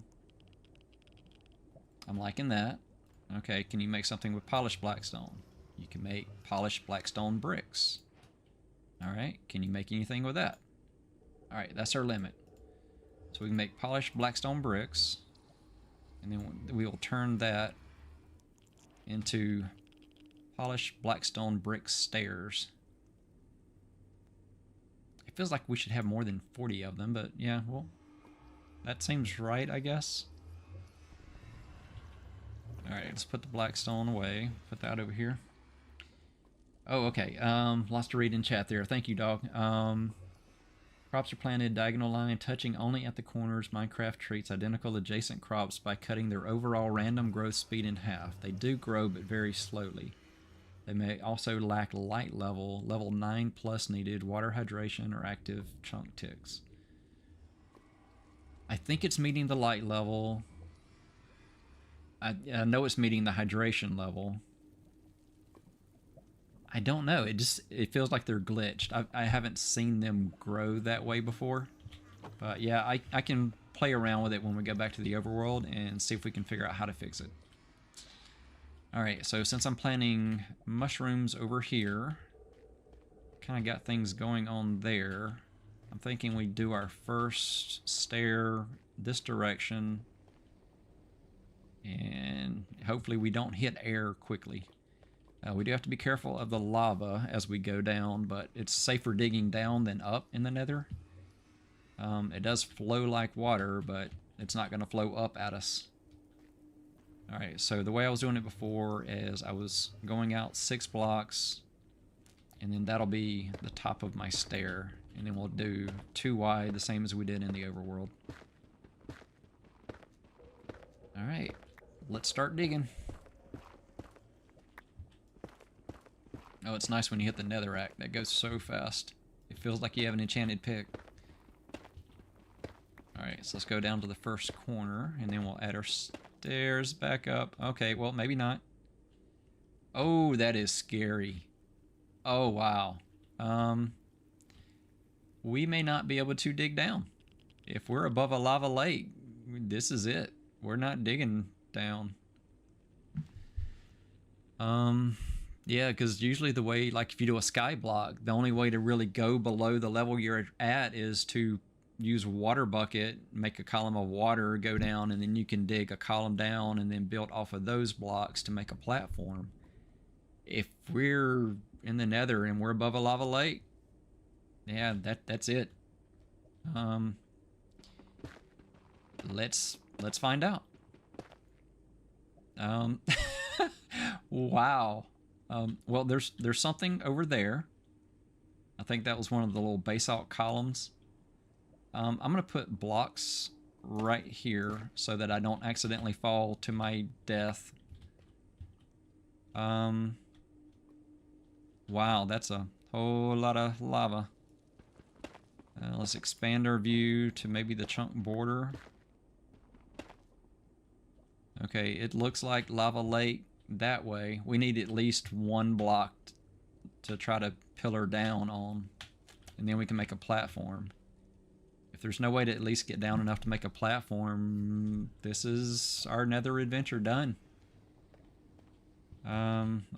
I'm liking that. Okay, can you make something with polished blackstone? You can make polished blackstone bricks. Alright, can you make anything with that? Alright, that's our limit. So we can make polished blackstone bricks, and then we will turn that into polished blackstone brick stairs. It feels like we should have more than 40 of them, but yeah, well, that seems right, I guess. Alright, let's put the blackstone away. Put that over here. Oh, okay. Lots to read in chat there. Thank you, dog. Crops are planted diagonal line, touching only at the corners. Minecraft treats identical adjacent crops by cutting their overall random growth speed in half. They do grow, but very slowly. They may also lack light level, level 9 plus needed, water hydration, or active chunk ticks. I think it's meeting the light level. I know it's meeting the hydration level. I don't know. It feels like they're glitched. I haven't seen them grow that way before. But yeah, I can play around with it when we go back to the overworld and see if we can figure out how to fix it. Alright, so since I'm planting mushrooms over here, kind of got things going on there. I'm thinking we do our first stair this direction, and hopefully we don't hit air quickly. We do have to be careful of the lava as we go down, but it's safer digging down than up in the nether. It does flow like water, but it's not going to flow up at us. Alright, so the way I was doing it before is I was going out 6 blocks, and then that'll be the top of my stair. And then we'll do 2 wide, the same as we did in the overworld. Alright, let's start digging. Oh, it's nice when you hit the netherrack. That goes so fast. It feels like you have an enchanted pick. Alright, so let's go down to the first corner, and then we'll add our stairs back up. Okay, well, maybe not. Oh, that is scary. Oh, wow. We may not be able to dig down. If we're above a lava lake, this is it. We're not digging down. Yeah, because usually the way, like if you do a sky block, the only way to really go below the level you're at is to use a water bucket, make a column of water, go down, and then you can dig a column down and then build off of those blocks to make a platform. If we're in the nether and we're above a lava lake, yeah, that's it. Let's find out. Wow. Well, there's something over there. I think that was one of the little basalt columns. I'm going to put blocks right here so that I don't accidentally fall to my death. Wow, that's a whole lot of lava. Let's expand our view to maybe the chunk border. Okay, it looks like lava lake that way. We need at least 1 block to try to pillar down on, and then we can make a platform. If there's no way to at least get down enough to make a platform, this is our nether adventure done.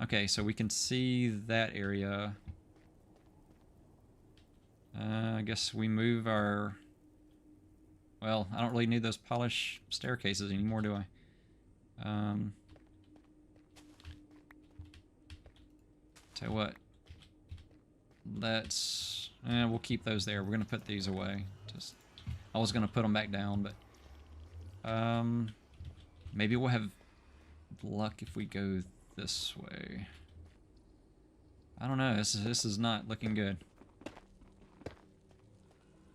Okay, so we can see that area. I guess we move our... Well, I don't really need those polished staircases anymore, do I? Tell you what. Let's... we'll keep those there. We're going to put these away. Just, I was going to put them back down, but... maybe we'll have luck if we go this way. I don't know. This is not looking good.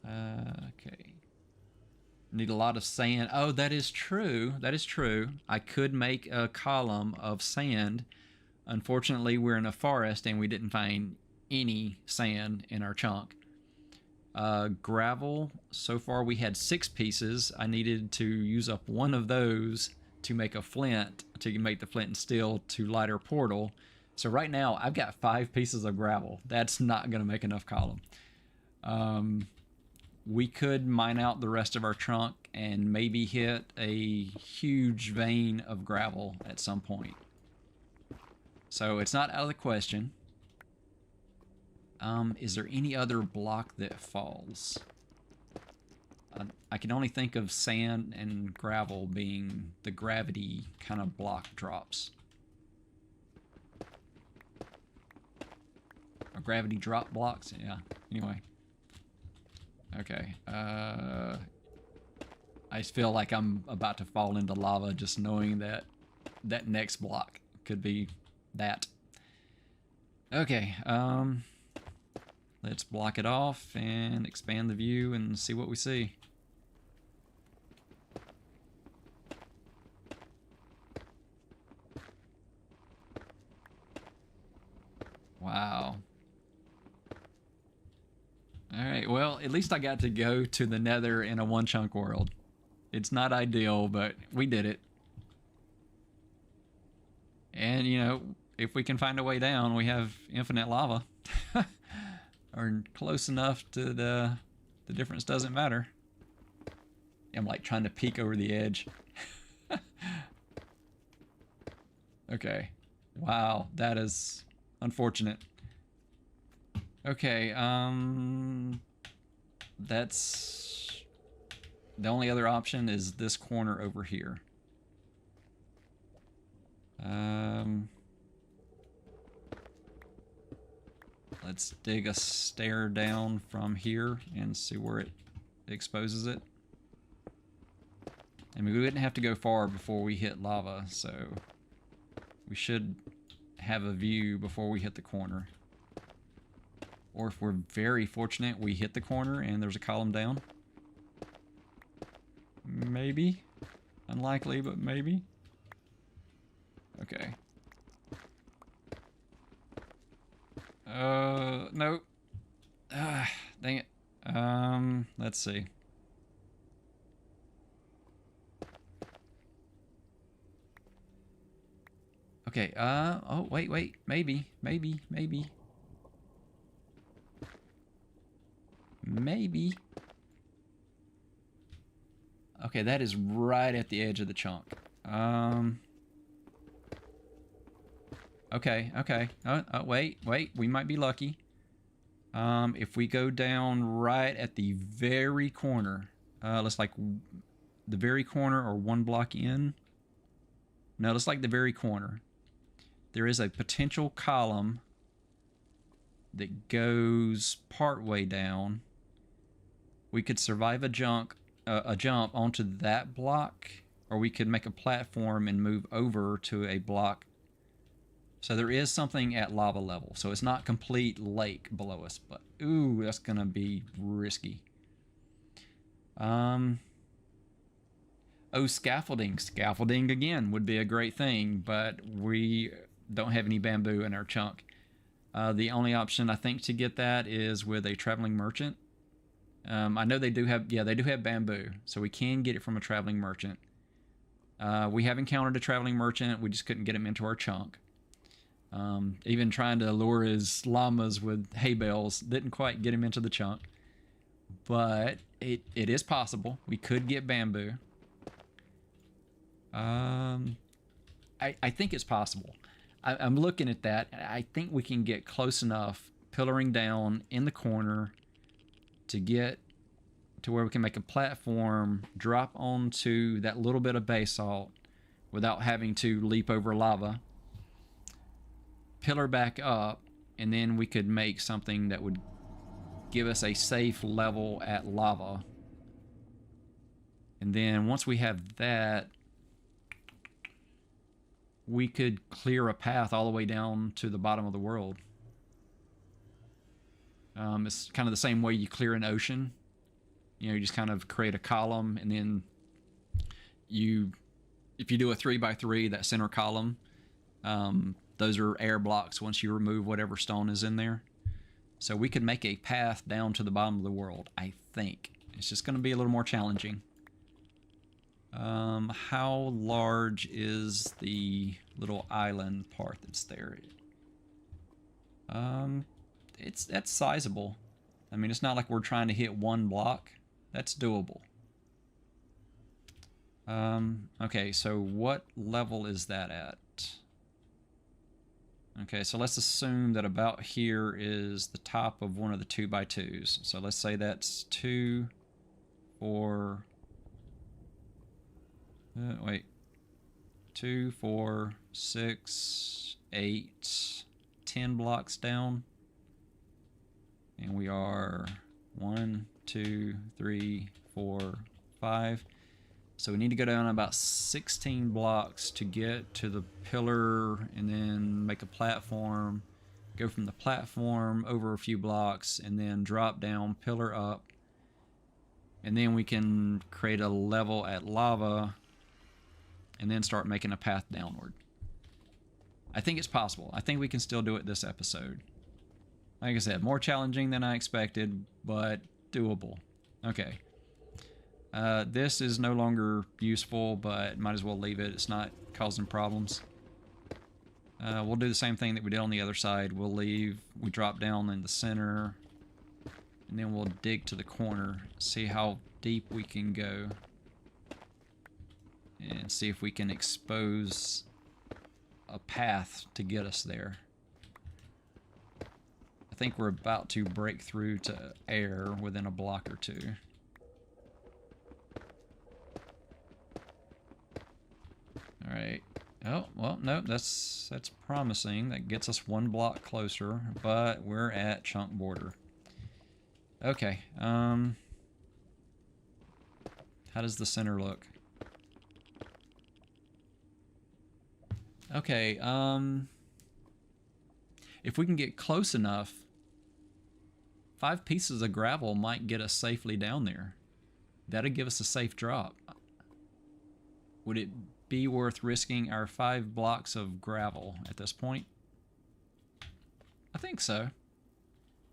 Okay. Need a lot of sand. Oh, that is true. That is true. I could make a column of sand. Unfortunately, we're in a forest and we didn't find any sand in our chunk. Gravel, so far we had 6 pieces. I needed to use up one of those to make a flint, to make the flint and steel to light our portal. So right now I've got 5 pieces of gravel. That's not going to make enough column. We could mine out the rest of our trunk and maybe hit a huge vein of gravel at some point. So it's not out of the question. Is there any other block that falls? I can only think of sand and gravel being the gravity kind of block drops. Or gravity drop blocks? Yeah, anyway. Okay. I feel like I'm about to fall into lava just knowing that that next block could be that. Okay, let's block it off and expand the view and see what we see. Wow. Alright, well, at least I got to go to the Nether in a one-chunk world. It's not ideal, but we did it. And, you know, if we can find a way down, we have infinite lava. Or close enough to the difference doesn't matter. I'm like trying to peek over the edge. Okay. Wow, that is unfortunate. Okay, that's... The only other option is this corner over here. Let's dig a stair down from here and see where it exposes it. I mean, we wouldn't have to go far before we hit lava, so we should have a view before we hit the corner. Or if we're very fortunate, we hit the corner and there's a column down. Maybe. Unlikely, but maybe. Okay. No. Dang it. Let's see. Okay, oh, wait, maybe. Maybe. Okay, that is right at the edge of the chunk. Okay. Wait, we might be lucky. If we go down right at the very corner, let's like the very corner or one block in. No, let's like the very corner. There is a potential column that goes part way down. We could survive a jump onto that block, or we could make a platform and move over to a block. So there is something at lava level. So it's not complete lake below us, but ooh, that's gonna be risky. Oh, scaffolding. Scaffolding again would be a great thing, but we don't have any bamboo in our chunk. The only option I think to get that is with a traveling merchant. I know they do have, yeah, they do have bamboo, so we can get it from a traveling merchant. We have encountered a traveling merchant, we just couldn't get him into our chunk. Even trying to lure his llamas with hay bales didn't quite get him into the chunk. But it is possible. We could get bamboo. I think it's possible. I'm looking at that. I think we can get close enough, pillaring down in the corner to get to where we can make a platform, drop onto that little bit of basalt without having to leap over lava, pillar back up, and then we could make something that would give us a safe level at lava. And then once we have that, we could clear a path all the way down to the bottom of the world. It's kind of the same way you clear an ocean. You know, you just kind of create a column, and then if you do a 3x3, that center column, those are air blocks once you remove whatever stone is in there. So we could make a path down to the bottom of the world, I think. It's just going to be a little more challenging. How large is the little island part that's there? That's sizable. I mean, it's not like we're trying to hit one block. That's doable. Okay, so what level is that at? Okay, so let's assume that about here is the top of one of the 2x2s. So let's say that's 2, 4... wait. 2, 4, 6, 8, 10 blocks down. And we are 1, 2, 3, 4, 5. So we need to go down about 16 blocks to get to the pillar and then make a platform. Go from the platform over a few blocks and then drop down, pillar up. And then we can create a level at lava and then start making a path downward. I think it's possible. I think we can still do it this episode. Like I said, more challenging than I expected, but doable. Okay. This is no longer useful, but might as well leave it. It's not causing problems. We'll do the same thing that we did on the other side. We'll leave, we drop down in the center, and then we'll dig to the corner, see how deep we can go, and see if we can expose a path to get us there. I think we're about to break through to air within a block or two. Alright. Oh, well, no, that's promising. That gets us one block closer, but we're at chunk border. Okay, how does the center look? Okay, if we can get close enough, 5 pieces of gravel might get us safely down there. That'd give us a safe drop. Would it be worth risking our 5 blocks of gravel at this point? I think so.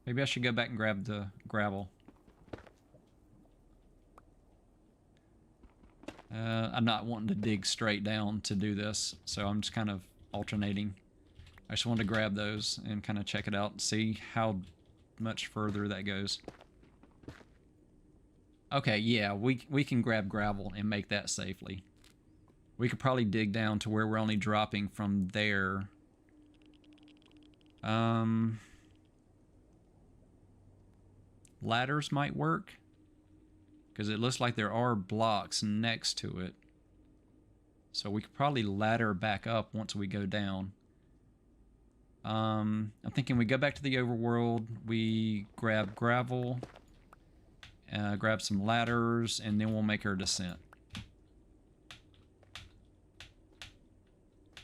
Maybe I should go back and grab the gravel. I'm not wanting to dig straight down to do this, so I'm just kind of alternating. I just wanted to grab those and kind of check it out and see how much further that goes. Okay, yeah, we can grab gravel and make that safely. We could probably dig down to where we're only dropping from there. Ladders might work, because it looks like there are blocks next to it. So we could probably ladder back up once we go down. I'm thinking we go back to the overworld, we grab gravel, grab some ladders, and then we'll make our descent.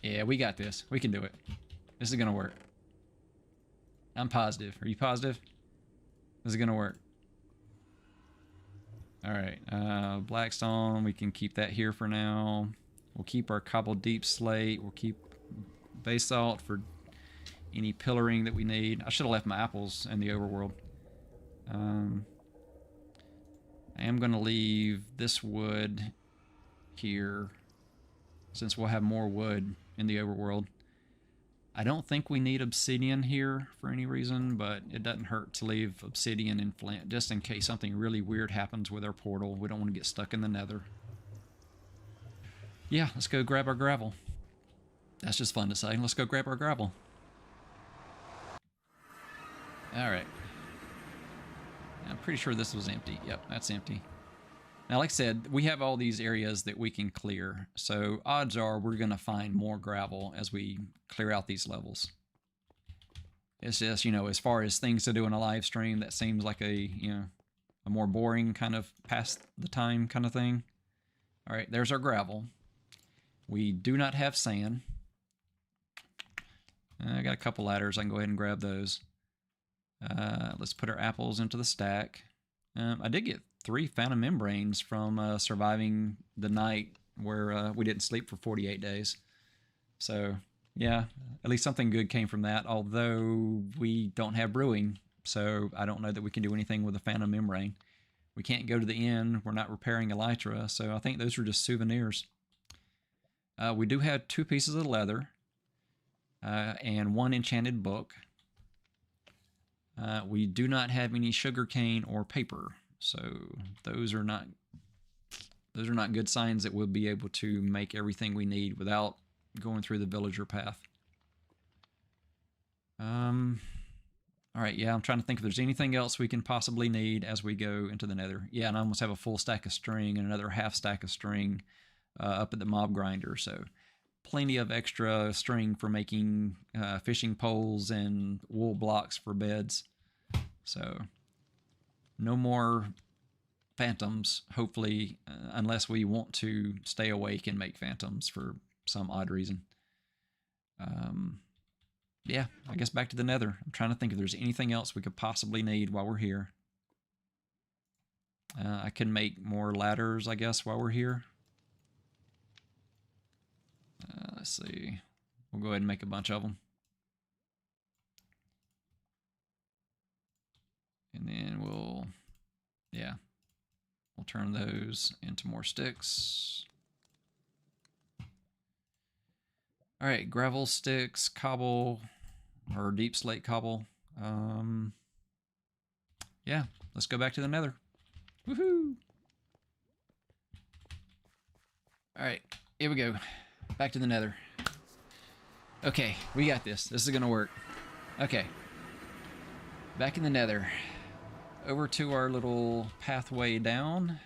Yeah, we got this. We can do it. This is gonna work. I'm positive. Are you positive? This is gonna work. Alright, Blackstone, we can keep that here for now. We'll keep our cobbled deep slate. We'll keep basalt for any pillaring that we need. I should have left my apples in the overworld. I am going to leave this wood here, since we'll have more wood in the overworld. I don't think we need obsidian here for any reason, but it doesn't hurt to leave obsidian and flint, just in case something really weird happens with our portal. We don't want to get stuck in the nether. Yeah, let's go grab our gravel. That's just fun to say. Let's go grab our gravel. Alright. I'm pretty sure this was empty. Yep, that's empty. Now, like I said, we have all these areas that we can clear, so odds are we're going to find more gravel as we clear out these levels. It's just, you know, as far as things to do in a live stream, that seems like a, you know, a more boring kind of past the time kind of thing. All right, there's our gravel. We do not have sand. I got a couple ladders. I can go ahead and grab those. Let's put our apples into the stack. I did get 3 phantom membranes from surviving the night where we didn't sleep for 48 days. So, yeah, at least something good came from that, although we don't have brewing, so I don't know that we can do anything with a phantom membrane. We can't go to the inn. We're not repairing elytra, so I think those are just souvenirs. We do have 2 pieces of leather and 1 enchanted book. We do not have any sugarcane or paper, so those are not good signs that we'll be able to make everything we need without going through the villager path. All right, yeah, I'm trying to think if there's anything else we can possibly need as we go into the nether. Yeah, and I almost have a full stack of string and another half stack of string up at the mob grinder, so plenty of extra string for making fishing poles and wool blocks for beds. So no more phantoms, hopefully, unless we want to stay awake and make phantoms for some odd reason. Yeah, I guess back to the nether. I'm trying to think if there's anything else we could possibly need while we're here. I can make more ladders, I guess, while we're here. Let's see. We'll go ahead and make a bunch of them. And then we'll turn those into more sticks. All right, gravel sticks, cobble, or deep slate cobble. Yeah, let's go back to the nether. Woohoo! All right, here we go. Back to the nether. Okay, we got this. This is gonna work. Okay. Back in the nether. Over to our little pathway down.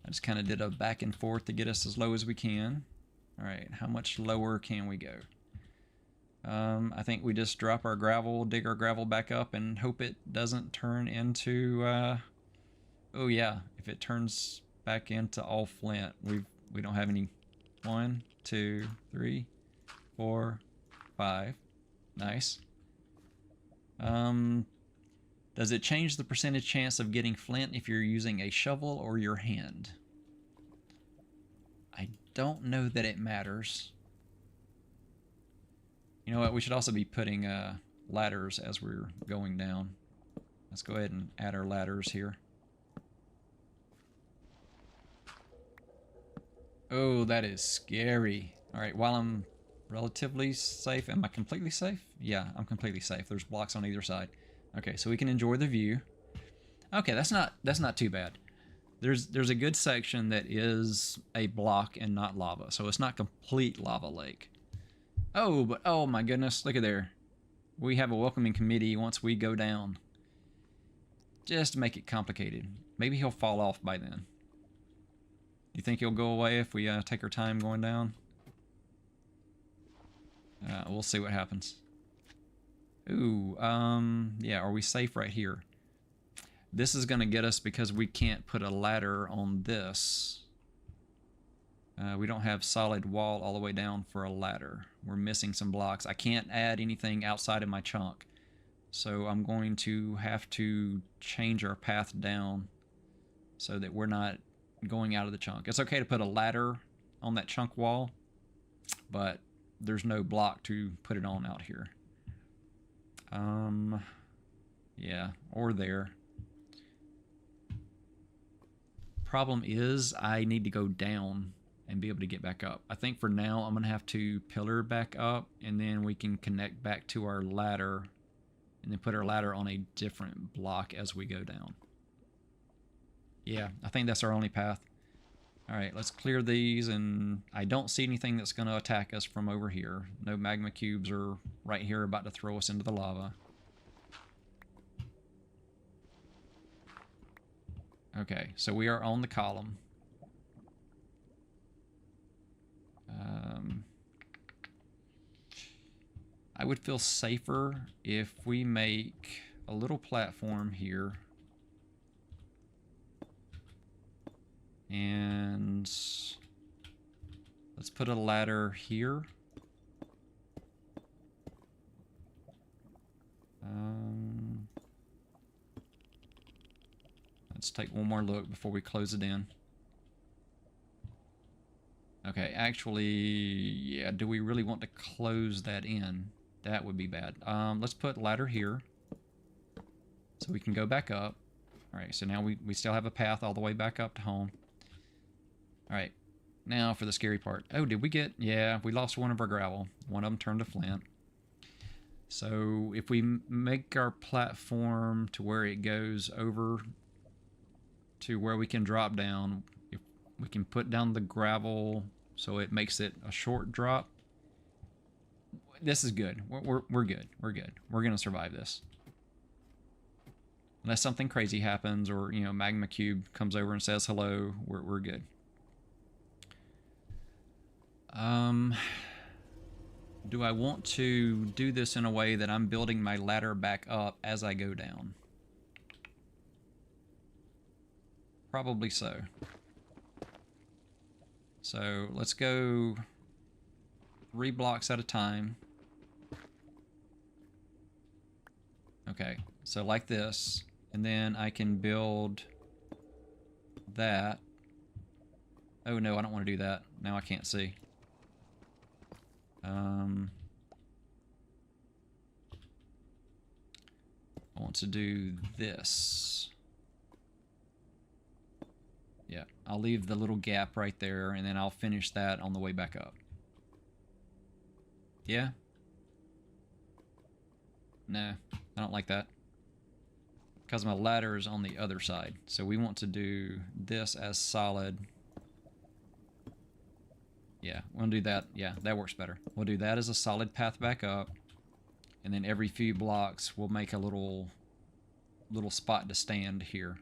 I just kind of did a back and forth to get us as low as we can. All right, how much lower can we go? I think we just drop our gravel, dig our gravel back up, and hope it doesn't turn into, oh yeah, if it turns back into all flint, we don't have any. 1, 2, 3, 4, 5. Nice. Does it change the percentage chance of getting flint if you're using a shovel or your hand? I don't know that it matters. You know what? We should also be putting ladders as we're going down. Let's go ahead and add our ladders here. Oh, that is scary. All right, while I'm relatively safe, am I completely safe? Yeah, I'm completely safe. There's blocks on either side. Okay, so we can enjoy the view. Okay, that's not too bad. There's a good section that is a block and not lava, so it's not complete lava lake. Oh, but oh my goodness, look at there. We have a welcoming committee once we go down. Just to make it complicated. Maybe he'll fall off by then. You think he'll go away if we take our time going down? We'll see what happens. Ooh, yeah, are we safe right here? This is going to get us because we can't put a ladder on this. We don't have solid wall all the way down for a ladder. We're missing some blocks. I can't add anything outside of my chunk. So I'm going to have to change our path down so that we're not going out of the chunk. It's okay to put a ladder on that chunk wall, but there's no block to put it on out here. Yeah, or there. Problem is, I need to go down and be able to get back up. I think for now, I'm going to have to pillar back up, and then we can connect back to our ladder, and then put our ladder on a different block as we go down. Yeah, I think that's our only path. All right, let's clear these, and I don't see anything that's going to attack us from over here. No magma cubes are right here about to throw us into the lava. Okay, so we are on the column. I would feel safer if we make a little platform here. And let's put a ladder here. Let's take one more look before we close it in. Okay, actually, yeah, do we really want to close that in? That would be bad. Let's put ladder here so we can go back up. All right, so now we still have a path all the way back up to home. All right, now for the scary part. Oh, did we get... Yeah, we lost one of our gravel. One of them turned to flint. So if we make our platform to where it goes over to where we can drop down, if we can put down the gravel so it makes it a short drop. This is good. We're good. We're good. We're going to survive this. Unless something crazy happens or, you know, Magma Cube comes over and says hello, we're good. Do I want to do this in a way that I'm building my ladder back up as I go down? Probably so. So let's go 3 blocks at a time. Okay, so like this, and then I can build that. Oh no, I don't want to do that. Now I can't see. I want to do this. Yeah, I'll leave the little gap right there, and then I'll finish that on the way back up. Yeah? No, I don't like that. Because my ladder is on the other side. So we want to do this as solid. Yeah, we'll do that. Yeah, that works better. We'll do that as a solid path back up. And then every few blocks, we'll make a little spot to stand here.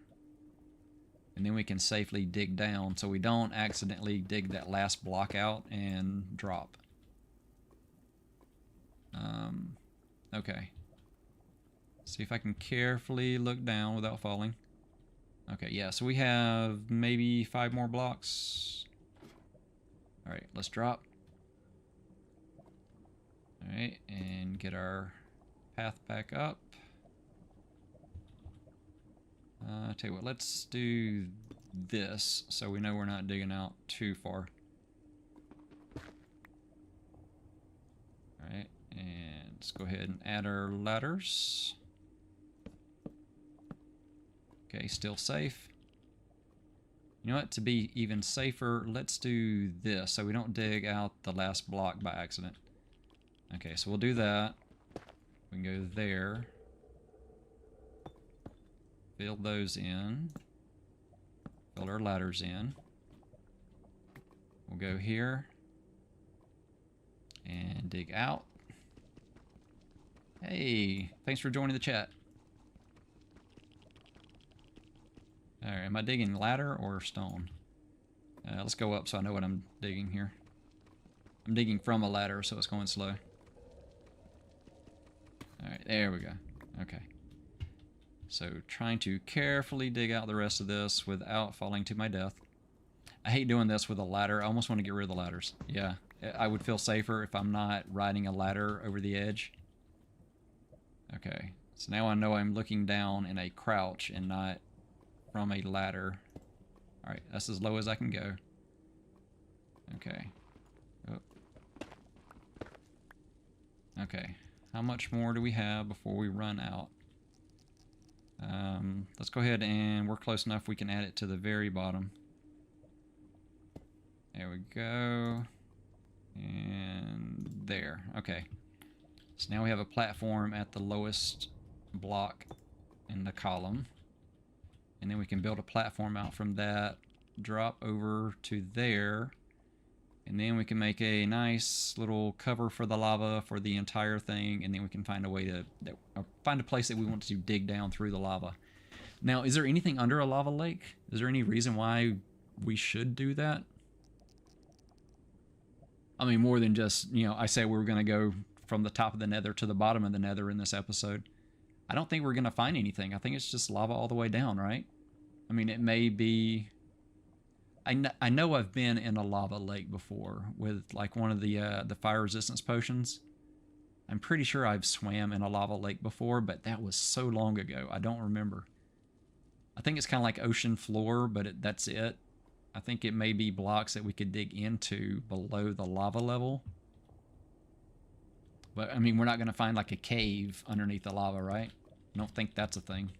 And then we can safely dig down so we don't accidentally dig that last block out and drop. Okay. See if I can carefully look down without falling. Okay, yeah, so we have maybe 5 more blocks. Alright, let's drop. Alright, and get our path back up. Tell you what, let's do this so we know we're not digging out too far. Alright, and let's go ahead and add our ladders. Okay, still safe. You know what, to be even safer, let's do this so we don't dig out the last block by accident. Okay, so we'll do that. We can go there. Fill those in. Fill our ladders in. We'll go here. And dig out. Hey, thanks for joining the chat. Alright, am I digging ladder or stone? Let's go up so I know what I'm digging here. I'm digging from a ladder, so it's going slow. Alright, there we go. Okay. So, trying to carefully dig out the rest of this without falling to my death. I hate doing this with a ladder. I almost want to get rid of the ladders. Yeah, I would feel safer if I'm not riding a ladder over the edge. Okay, so now I know I'm looking down in a crouch and not from a ladder. Alright, that's as low as I can go. Okay. Oh. Okay, how much more do we have before we run out? Let's go ahead and we're close enough we can add it to the very bottom. There we go. And there. Okay. So now we have a platform at the lowest block in the column. And then we can build a platform out from that, drop over to there, and then we can make a nice little cover for the lava for the entire thing, and then we can find a way to find a place that we want to dig down through the lava. Now, is there anything under a lava lake? Is there any reason why we should do that? I mean, more than just, you know, I say we're going to go from the top of the Nether to the bottom of the Nether in this episode. I don't think we're going to find anything. I think it's just lava all the way down, right? I mean, it may be... I know I've been in a lava lake before with like one of the fire resistance potions. I'm pretty sure I've swam in a lava lake before, but that was so long ago. I don't remember. I think it's kind of like ocean floor, but that's it. I think it may be blocks that we could dig into below the lava level. But, I mean, we're not going to find, like, a cave underneath the lava, right? I don't think that's a thing.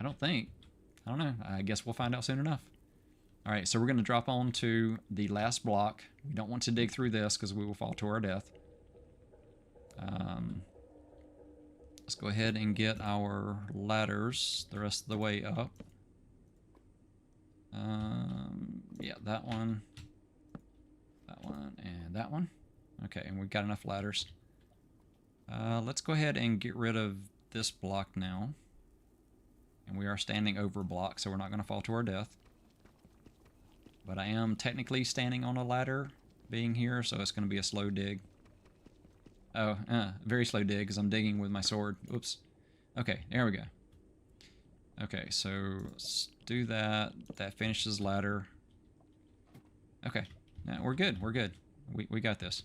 I don't think. I don't know. I guess we'll find out soon enough. All right, so we're going to drop on to the last block. We don't want to dig through this because we will fall to our death. Let's go ahead and get our ladders the rest of the way up. Yeah, that one, and that one. Okay, and we've got enough ladders. Let's go ahead and get rid of this block now. And we are standing over block, so we're not going to fall to our death. But I am technically standing on a ladder being here, so it's going to be a slow dig. Oh, very slow dig because I'm digging with my sword. Oops. Okay, there we go. Okay, so let's do that. That finishes ladder. Okay, now we're good. We're good. We got this.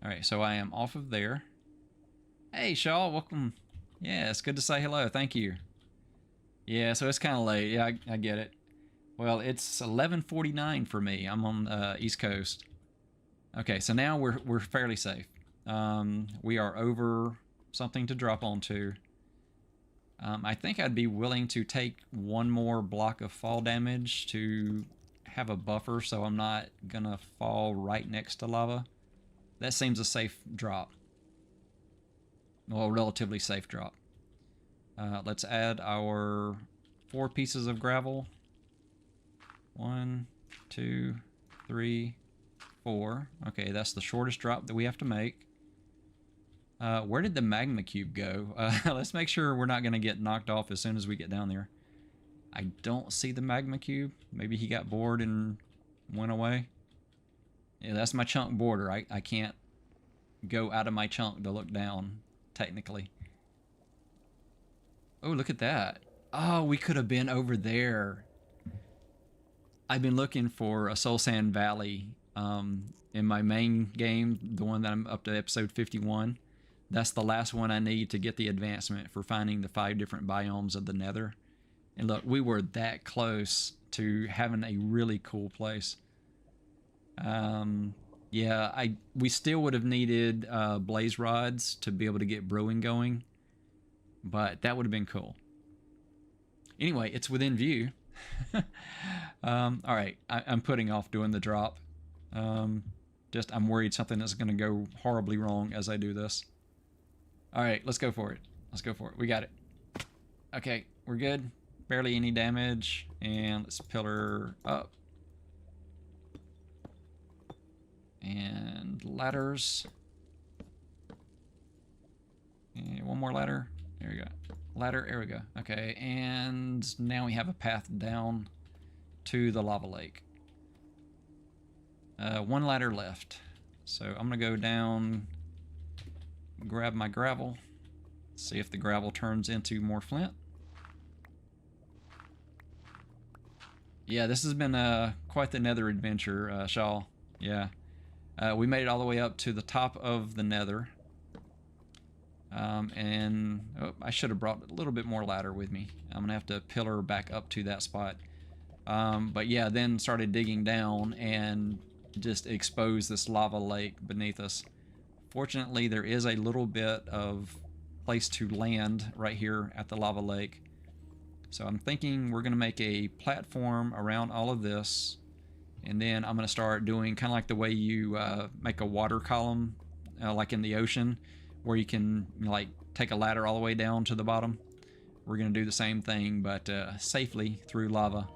All right, so I am off of there. Hey, Shaw, welcome. Yeah, it's good to say hello. Thank you. Yeah, so it's kind of late. Yeah, I get it. Well, it's 11:49 for me. I'm on East Coast. Okay, so now we're fairly safe. We are over something to drop onto. I think I'd be willing to take one more block of fall damage to have a buffer so I'm not gonna fall right next to lava. That seems a safe drop. Well, relatively safe drop. Let's add our 4 pieces of gravel. 1, 2, 3, 4. Okay, that's the shortest drop that we have to make. Where did the magma cube go? Let's make sure we're not going to get knocked off as soon as we get down there. I don't see the magma cube. Maybe he got bored and went away. Yeah, that's my chunk border. I can't go out of my chunk to look down, technically. Oh, look at that. Oh, we could have been over there. I've been looking for a Soul Sand Valley in my main game, the one that I'm up to episode 51. That's the last one I need to get the advancement for finding the 5 different biomes of the Nether. And look, we were that close to having a really cool place. Yeah, we still would have needed blaze rods to be able to get brewing going, but that would have been cool. Anyway, it's within view. All right, I'm putting off doing the drop. I'm worried something is going to go horribly wrong as I do this. All right, let's go for it. Let's go for it. We got it. Okay, we're good. Barely any damage. And let's pillar up. And ladders. And one more ladder. There we go. Ladder, there we go. Okay, and now we have a path down to the lava lake. 1 ladder left. So I'm going to go down, grab my gravel, see if the gravel turns into more flint. Yeah, this has been quite the Nether adventure, Shaw. Yeah. We made it all the way up to the top of the Nether. And I should have brought a little bit more ladder with me. I'm going to have to pillar back up to that spot. But yeah, then started digging down and just exposed this lava lake beneath us. Fortunately, there is a little bit of place to land right here at the lava lake. So I'm thinking we're going to make a platform around all of this. And then I'm going to start doing kind of like the way you make a water column, like in the ocean, where you can like take a ladder all the way down to the bottom. We're going to do the same thing, but safely through lava.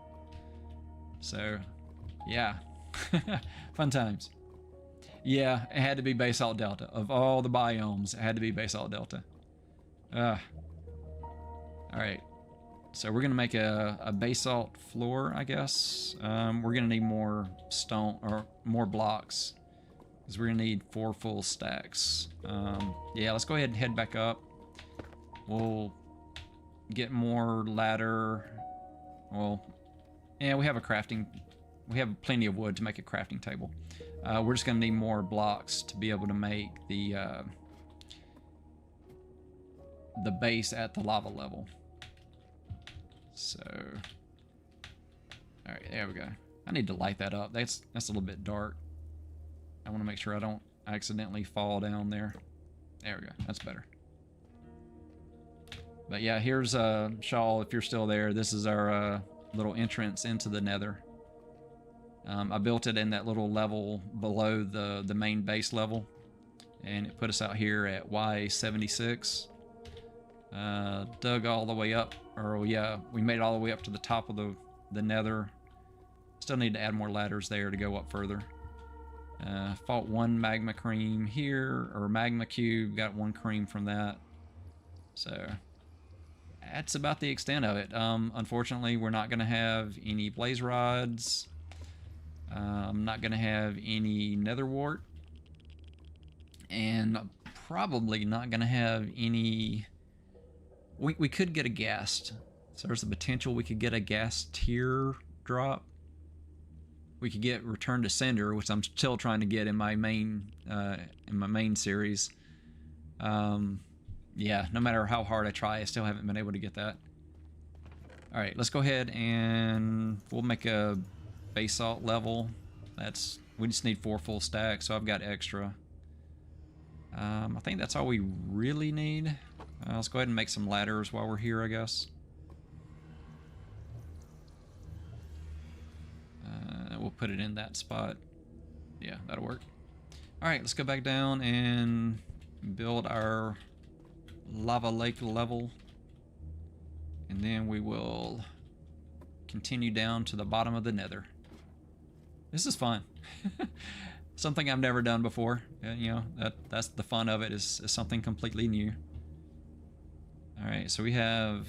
So, yeah. Fun times. Yeah, it had to be Basalt Delta. Of all the biomes, it had to be Basalt Delta. Alright. So we're going to make a basalt floor, I guess. We're going to need more stone, or more blocks. because we're gonna need 4 full stacks. Yeah, let's go ahead and head back up. We'll get more ladder. Well, yeah, we have a crafting. We have plenty of wood to make a crafting table. We're just gonna need more blocks to be able to make the base at the lava level. So, all right, there we go. I need to light that up. That's a little bit dark. I want to make sure I don't accidentally fall down there. There we go. That's better. But yeah, here's Shaw, if you're still there. This is our little entrance into the Nether. I built it in that little level below the main base level, and it put us out here at Y76. Dug all the way up, or yeah, we made it all the way up to the top of the Nether. Still need to add more ladders there to go up further. Fought 1 magma cream here, or magma cube, got 1 cream from that. So that's about the extent of it. Unfortunately, we're not going to have any blaze rods. I'm not going to have any nether wart. And probably not going to have any... We could get a ghast. So there's the potential we could get a ghast tier drop. We could get Return to Sender, which I'm still trying to get in my main series. Yeah, no matter how hard I try, I still haven't been able to get that. All right, let's go ahead and we'll make a basalt level. We just need 4 full stacks, so I've got extra. I think that's all we really need. Let's go ahead and make some ladders while we're here, I guess. We'll put it in that spot. Yeah, that'll work. All right, let's go back down and build our lava lake level. And then we will continue down to the bottom of the Nether. This is fun. Something I've never done before. You know, that's the fun of it, is something completely new. All right, so we have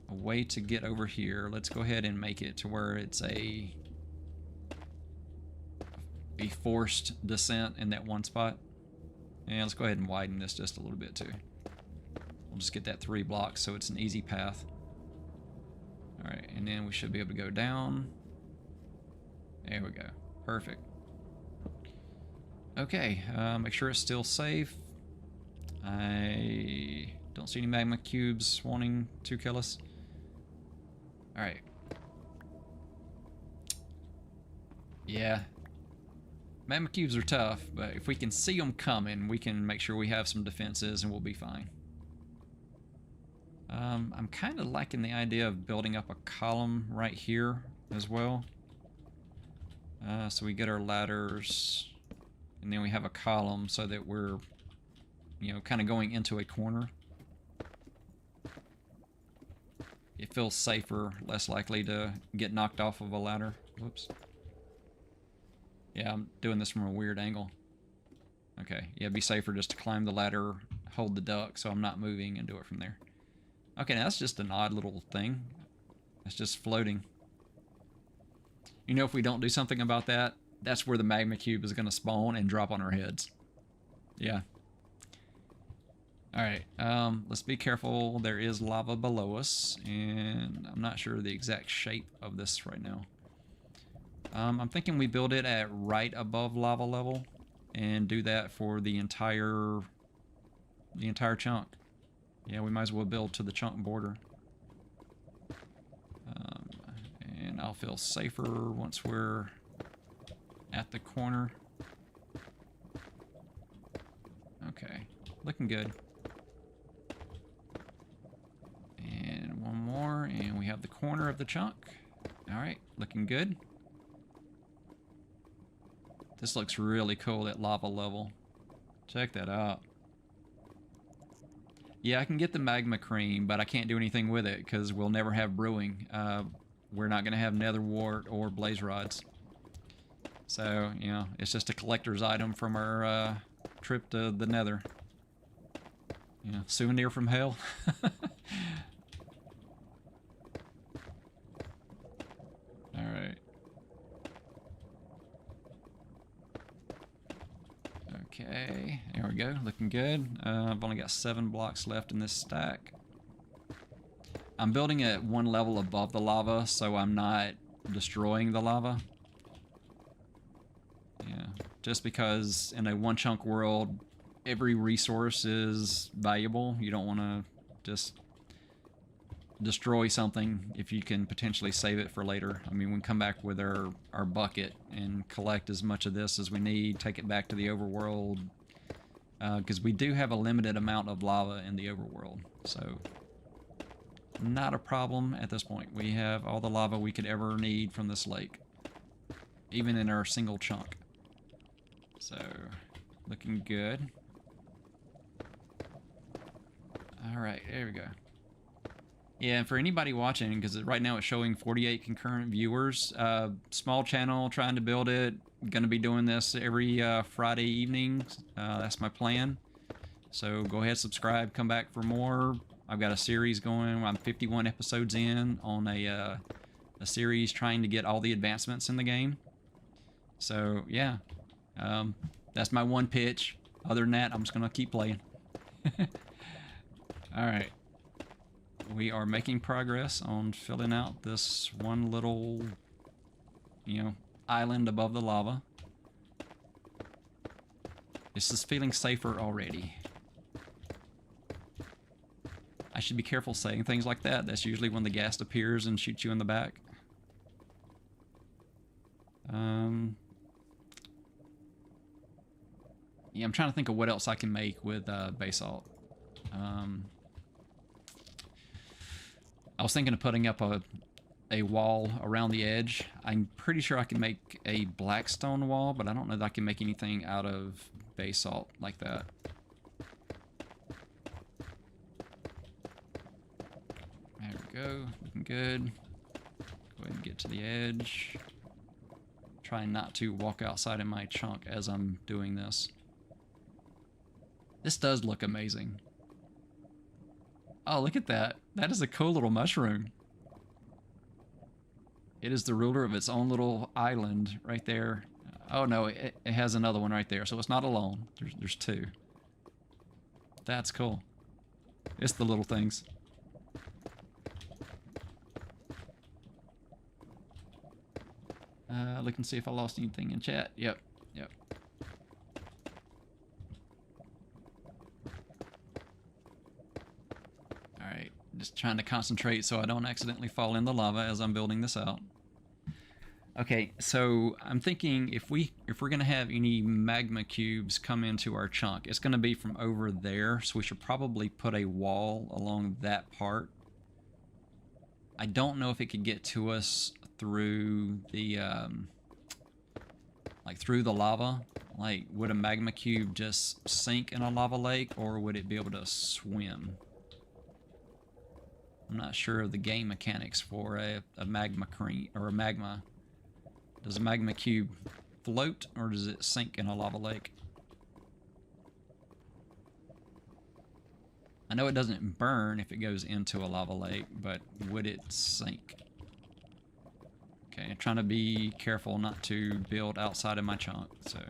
a way to get over here. Let's go ahead and make it to where it's a forced descent in that one spot. And let's go ahead and widen this just a little bit too. We'll just get that 3 blocks so it's an easy path. All right, and then we should be able to go down. There we go. Perfect. Okay, make sure it's still safe. I don't see any magma cubes wanting to kill us. All right. Yeah. Magma cubes are tough, but if we can see them coming, we can make sure we have some defenses and we'll be fine. I'm kind of liking the idea of building up a column right here as well. So we get our ladders, and then we have a column so that we're, you know, kind of going into a corner. It feels safer, less likely to get knocked off of a ladder. Whoops. Yeah, I'm doing this from a weird angle. Okay, yeah, it'd be safer just to climb the ladder, hold the duck so I'm not moving, and do it from there. Okay, now that's just an odd little thing. It's just floating. You know, if we don't do something about that, that's where the magma cube is going to spawn and drop on our heads. Yeah. Alright, let's be careful. There is lava below us, and I'm not sure the exact shape of this right now. I'm thinking we build it at right above lava level and do that for the entire chunk. Yeah, we might as well build to the chunk border. And I'll feel safer once we're at the corner. Okay, looking good. And one more, and we have the corner of the chunk. Alright, looking good. This looks really cool at lava level. Check that out. Yeah, I can get the magma cream, but I can't do anything with it because we'll never have brewing. We're not going to have nether wart or blaze rods. So, you know, it's just a collector's item from our trip to the Nether. You know, souvenir from hell. Alright. go, looking good. I've only got 7 blocks left in this stack. I'm building it 1 level above the lava, so I'm not destroying the lava. Yeah, just because in a 1 chunk world, every resource is valuable. You don't want to just destroy something if you can potentially save it for later. I mean, we can come back with our bucket and collect as much of this as we need, take it back to the overworld, because we do have a limited amount of lava in the overworld, so not a problem at this point. We have all the lava we could ever need from this lake, even in our single chunk. So, looking good. Alright, there we go. Yeah, and for anybody watching, because right now it's showing 48 concurrent viewers, small channel, trying to build it, gonna be doing this every Friday evening, that's my plan. So go ahead, subscribe, come back for more. I've got a series going, I'm 51 episodes in on a series trying to get all the advancements in the game. So yeah, that's my one pitch. Other than that, I'm just gonna keep playing. Alright. We are making progress on filling out this one little, you know, island above the lava. This is feeling safer already. I should be careful saying things like that. That's usually when the ghast appears and shoots you in the back. Yeah, I'm trying to think of what else I can make with basalt. I was thinking of putting up a wall around the edge. I'm pretty sure I can make a blackstone wall, but I don't know that I can make anything out of basalt like that. There we go, looking good. Go ahead and get to the edge. Trying not to walk outside of my chunk as I'm doing this. This does look amazing. Oh, look at that. That is a cool little mushroom. It is the ruler of its own little island right there. Oh no, it has another one right there, so it's not alone. There's 2. That's cool. It's the little things. Look and see if I lost anything in chat. Yep. Alright, just trying to concentrate so I don't accidentally fall in the lava as I'm building this out. Okay, so I'm thinking if we're gonna have any magma cubes come into our chunk, it's gonna be from over there, so we should probably put a wall along that part. I don't know if it could get to us through the like through the lava. Like, would a magma cube just sink in a lava lake, or would it be able to swim? I'm not sure of the game mechanics for a magma cream or a magma. Does a magma cube float, or does it sink in a lava lake? I know it doesn't burn if it goes into a lava lake, but would it sink? Okay, I'm trying to be careful not to build outside of my chunk. So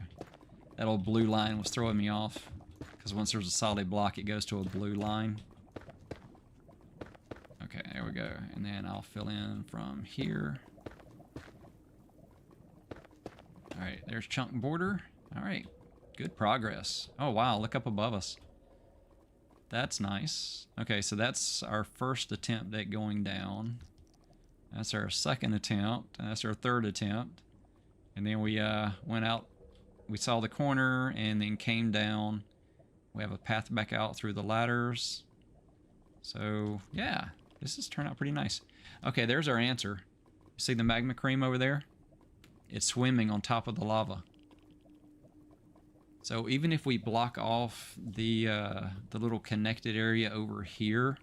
that old blue line was throwing me off, because once there's a solid block, it goes to a blue line. Okay, there we go. And then I'll fill in from here. Alright, there's chunk border. Alright, good progress. Oh wow, look up above us. That's nice. Okay, so that's our first attempt at going down. That's our second attempt. That's our third attempt. And then we went out, we saw the corner, and then came down. We have a path back out through the ladders. So, yeah, this has turned out pretty nice. Okay, there's our answer. See the magma cream over there? It's swimming on top of the lava. So even if we block off the little connected area over here,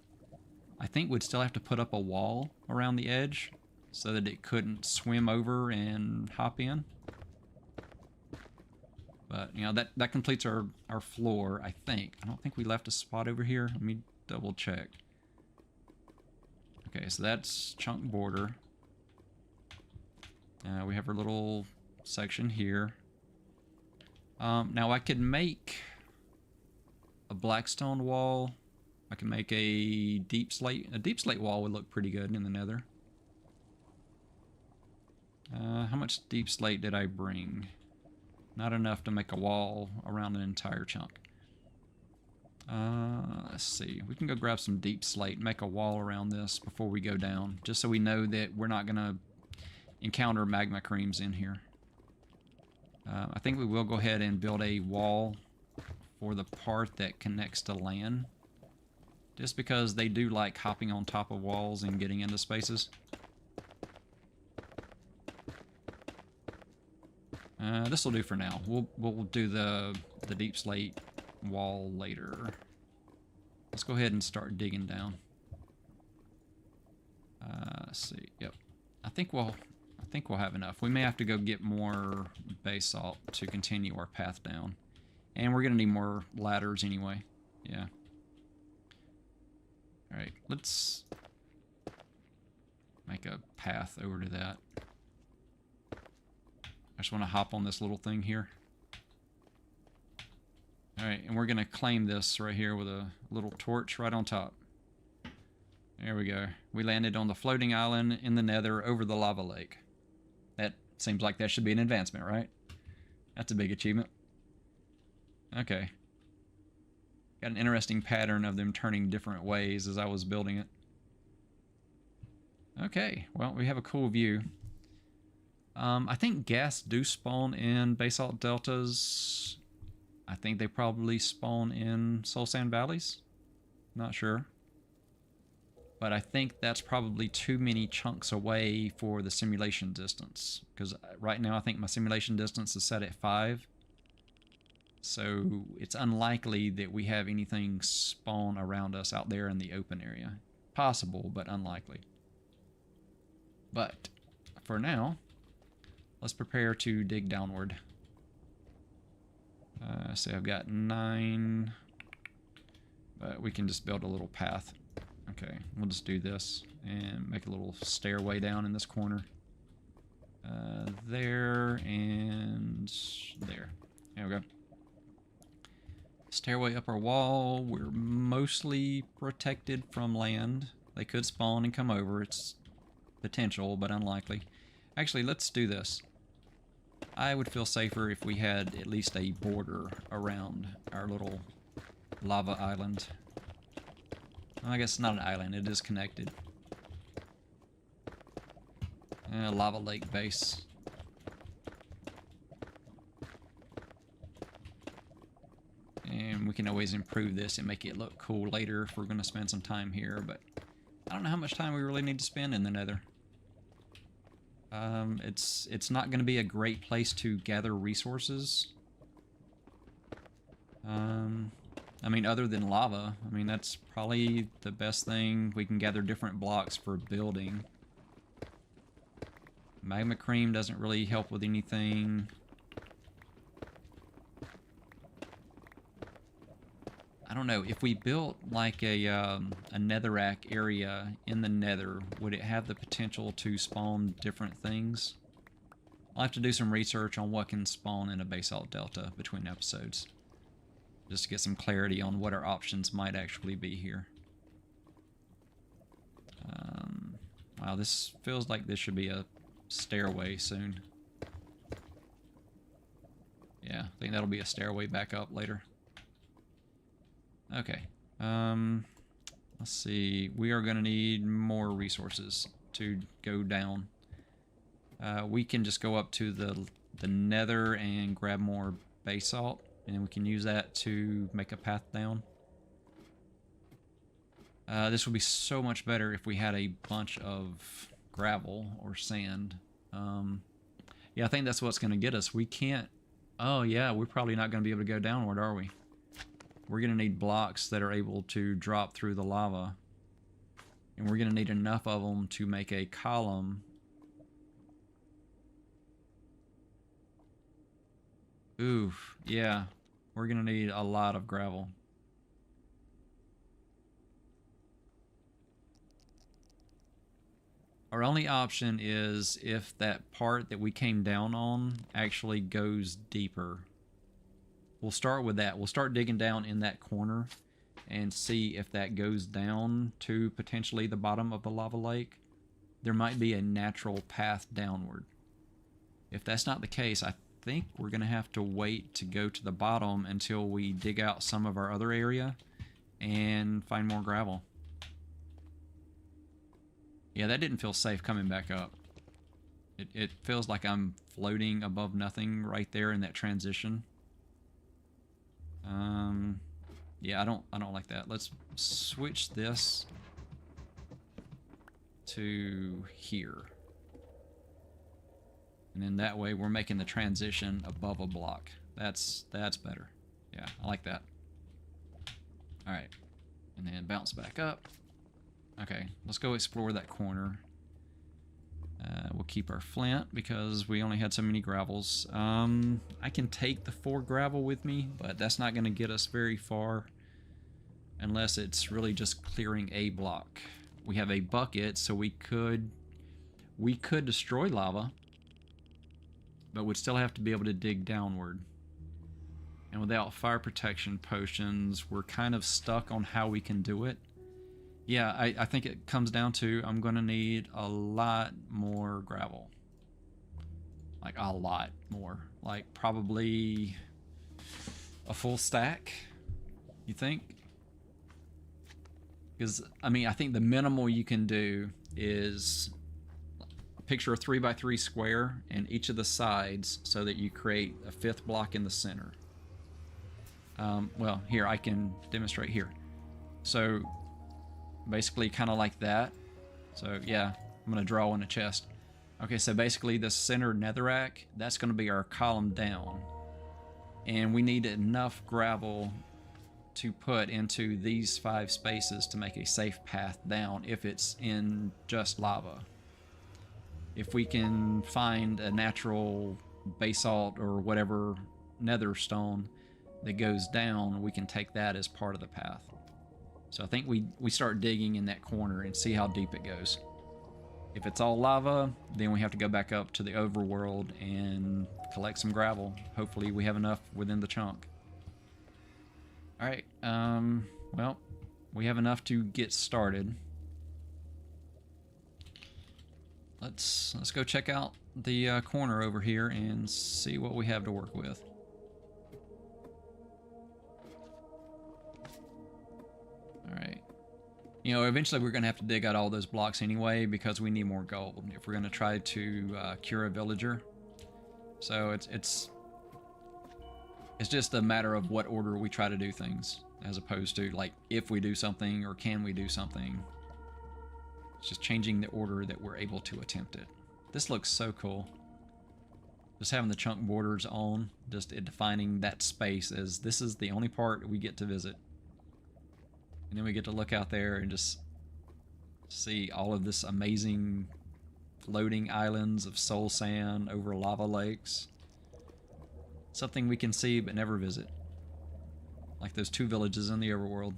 I think we'd still have to put up a wall around the edge so that it couldn't swim over and hop in. But, you know, that completes our floor, I think. I don't think we left a spot over here. Let me double check. Okay, so that's chunk border. We have our little section here. Now I could make a blackstone wall. I can make a deep slate. A deep slate wall would look pretty good in the Nether. How much deep slate did I bring? Not enough to make a wall around an entire chunk. Let's see. We can go grab some deep slate and make a wall around this before we go down, just so we know that we're not going to encounter magma creams in here. I think we will go ahead and build a wall for the part that connects to land, just because they do like hopping on top of walls and getting into spaces. This will do for now. We'll do the deep slate wall later. Let's go ahead and start digging down. Let's see. Yep. I think we'll have enough. We may have to go get more basalt to continue our path down. And we're going to need more ladders anyway. Yeah. Alright, let's make a path over to that. I just want to hop on this little thing here. Alright, and we're going to claim this right here with a little torch right on top. There we go. We landed on the floating island in the Nether over the lava lake. That seems like that should be an advancement, right? That's a big achievement. Okay. Got an interesting pattern of them turning different ways as I was building it. Okay, well, we have a cool view. I think ghast do spawn in Basalt Deltas. I think they probably spawn in Soul Sand Valleys. Not sure. But I think that's probably too many chunks away for the simulation distance. Because right now I think my simulation distance is set at 5. So it's unlikely that we have anything spawn around us out there in the open area. Possible, but unlikely. But for now, let's prepare to dig downward. So I've got 9, but we can just build a little path. Okay, we'll just do this and make a little stairway down in this corner. There and there. There we go. Stairway up our wall. We're mostly protected from land. They could spawn and come over. It's potential, but unlikely. Actually, let's do this. I would feel safer if we had at least a border around our little lava island. Well, I guess it's not an island, it is connected. Lava lake base. And we can always improve this and make it look cool later if we're going to spend some time here, but I don't know how much time we really need to spend in the Nether. It's not going to be a great place to gather resources. I mean, other than lava, I mean, that's probably the best thing. We can gather different blocks for building. Magma cream doesn't really help with anything. I don't know, if we built like a netherrack area in the Nether, would it have the potential to spawn different things? I'll have to do some research on what can spawn in a Basalt Delta between episodes, just to get some clarity on what our options might actually be here. Wow, this feels like this should be a stairway soon. Yeah, I think that'll be a stairway back up later. Okay, let's see, we are going to need more resources to go down. We can just go up to the Nether and grab more basalt, and we can use that to make a path down. This would be so much better if we had a bunch of gravel or sand. Yeah, I think that's what's going to get us. We can't... Oh yeah, we're probably not going to be able to go downward, are we? We're going to need blocks that are able to drop through the lava. And we're going to need enough of them to make a column. Oof, yeah. We're going to need a lot of gravel. Our only option is if that part that we came down on actually goes deeper. we'll start with that. We'll start digging down in that corner and see if that goes down to potentially the bottom of the lava lake. There might be a natural path downward. If that's not the case, I think we're going to have to wait to go to the bottom until we dig out some of our other area and find more gravel. Yeah, that didn't feel safe coming back up. It feels like I'm floating above nothing right there in that transition. Yeah, I don't like that. Let's switch this to here. And then that way we're making the transition above a block. That's better. Yeah, I like that. All right, and then bounce back up. Okay, let's go explore that corner. We'll keep our flint because we only had so many gravels. I can take the 4 gravel with me, but that's not going to get us very far unless it's really just clearing a block. We have a bucket, so we could destroy lava, but we'd still have to be able to dig downward. And without fire protection potions, we're kind of stuck on how we can do it. Yeah, I think it comes down to I'm going to need a lot more gravel. Like a lot more. Like probably a full stack, you think? Because, I mean, I think the minimal you can do is picture a 3x3 square and each of the sides so that you create a 5th block in the center. Well, here, I can demonstrate here. So basically kind of like that. So yeah, I'm gonna draw in a chest. Okay, so basically the center netherrack, that's gonna be our column down, and we need enough gravel to put into these 5 spaces to make a safe path down if it's in just lava. If we can find a natural basalt or whatever nether stone that goes down, we can take that as part of the path. So I think we start digging in that corner and see how deep it goes. If it's all lava, then we have to go back up to the overworld and collect some gravel. Hopefully we have enough within the chunk. Alright, well, we have enough to get started. Let's go check out the corner over here and see what we have to work with. Alright. You know, eventually we're going to have to dig out all those blocks anyway because we need more gold if we're going to try to cure a villager. So it's just a matter of what order we try to do things, as opposed to like if we do something or can we do something. It's just changing the order that we're able to attempt it. This looks so cool. Just having the chunk borders on, just it defining that space as this is the only part we get to visit. And then we get to look out there and just see all of this amazing floating islands of soul sand over lava lakes. Something we can see but never visit. Like those 2 villages in the overworld.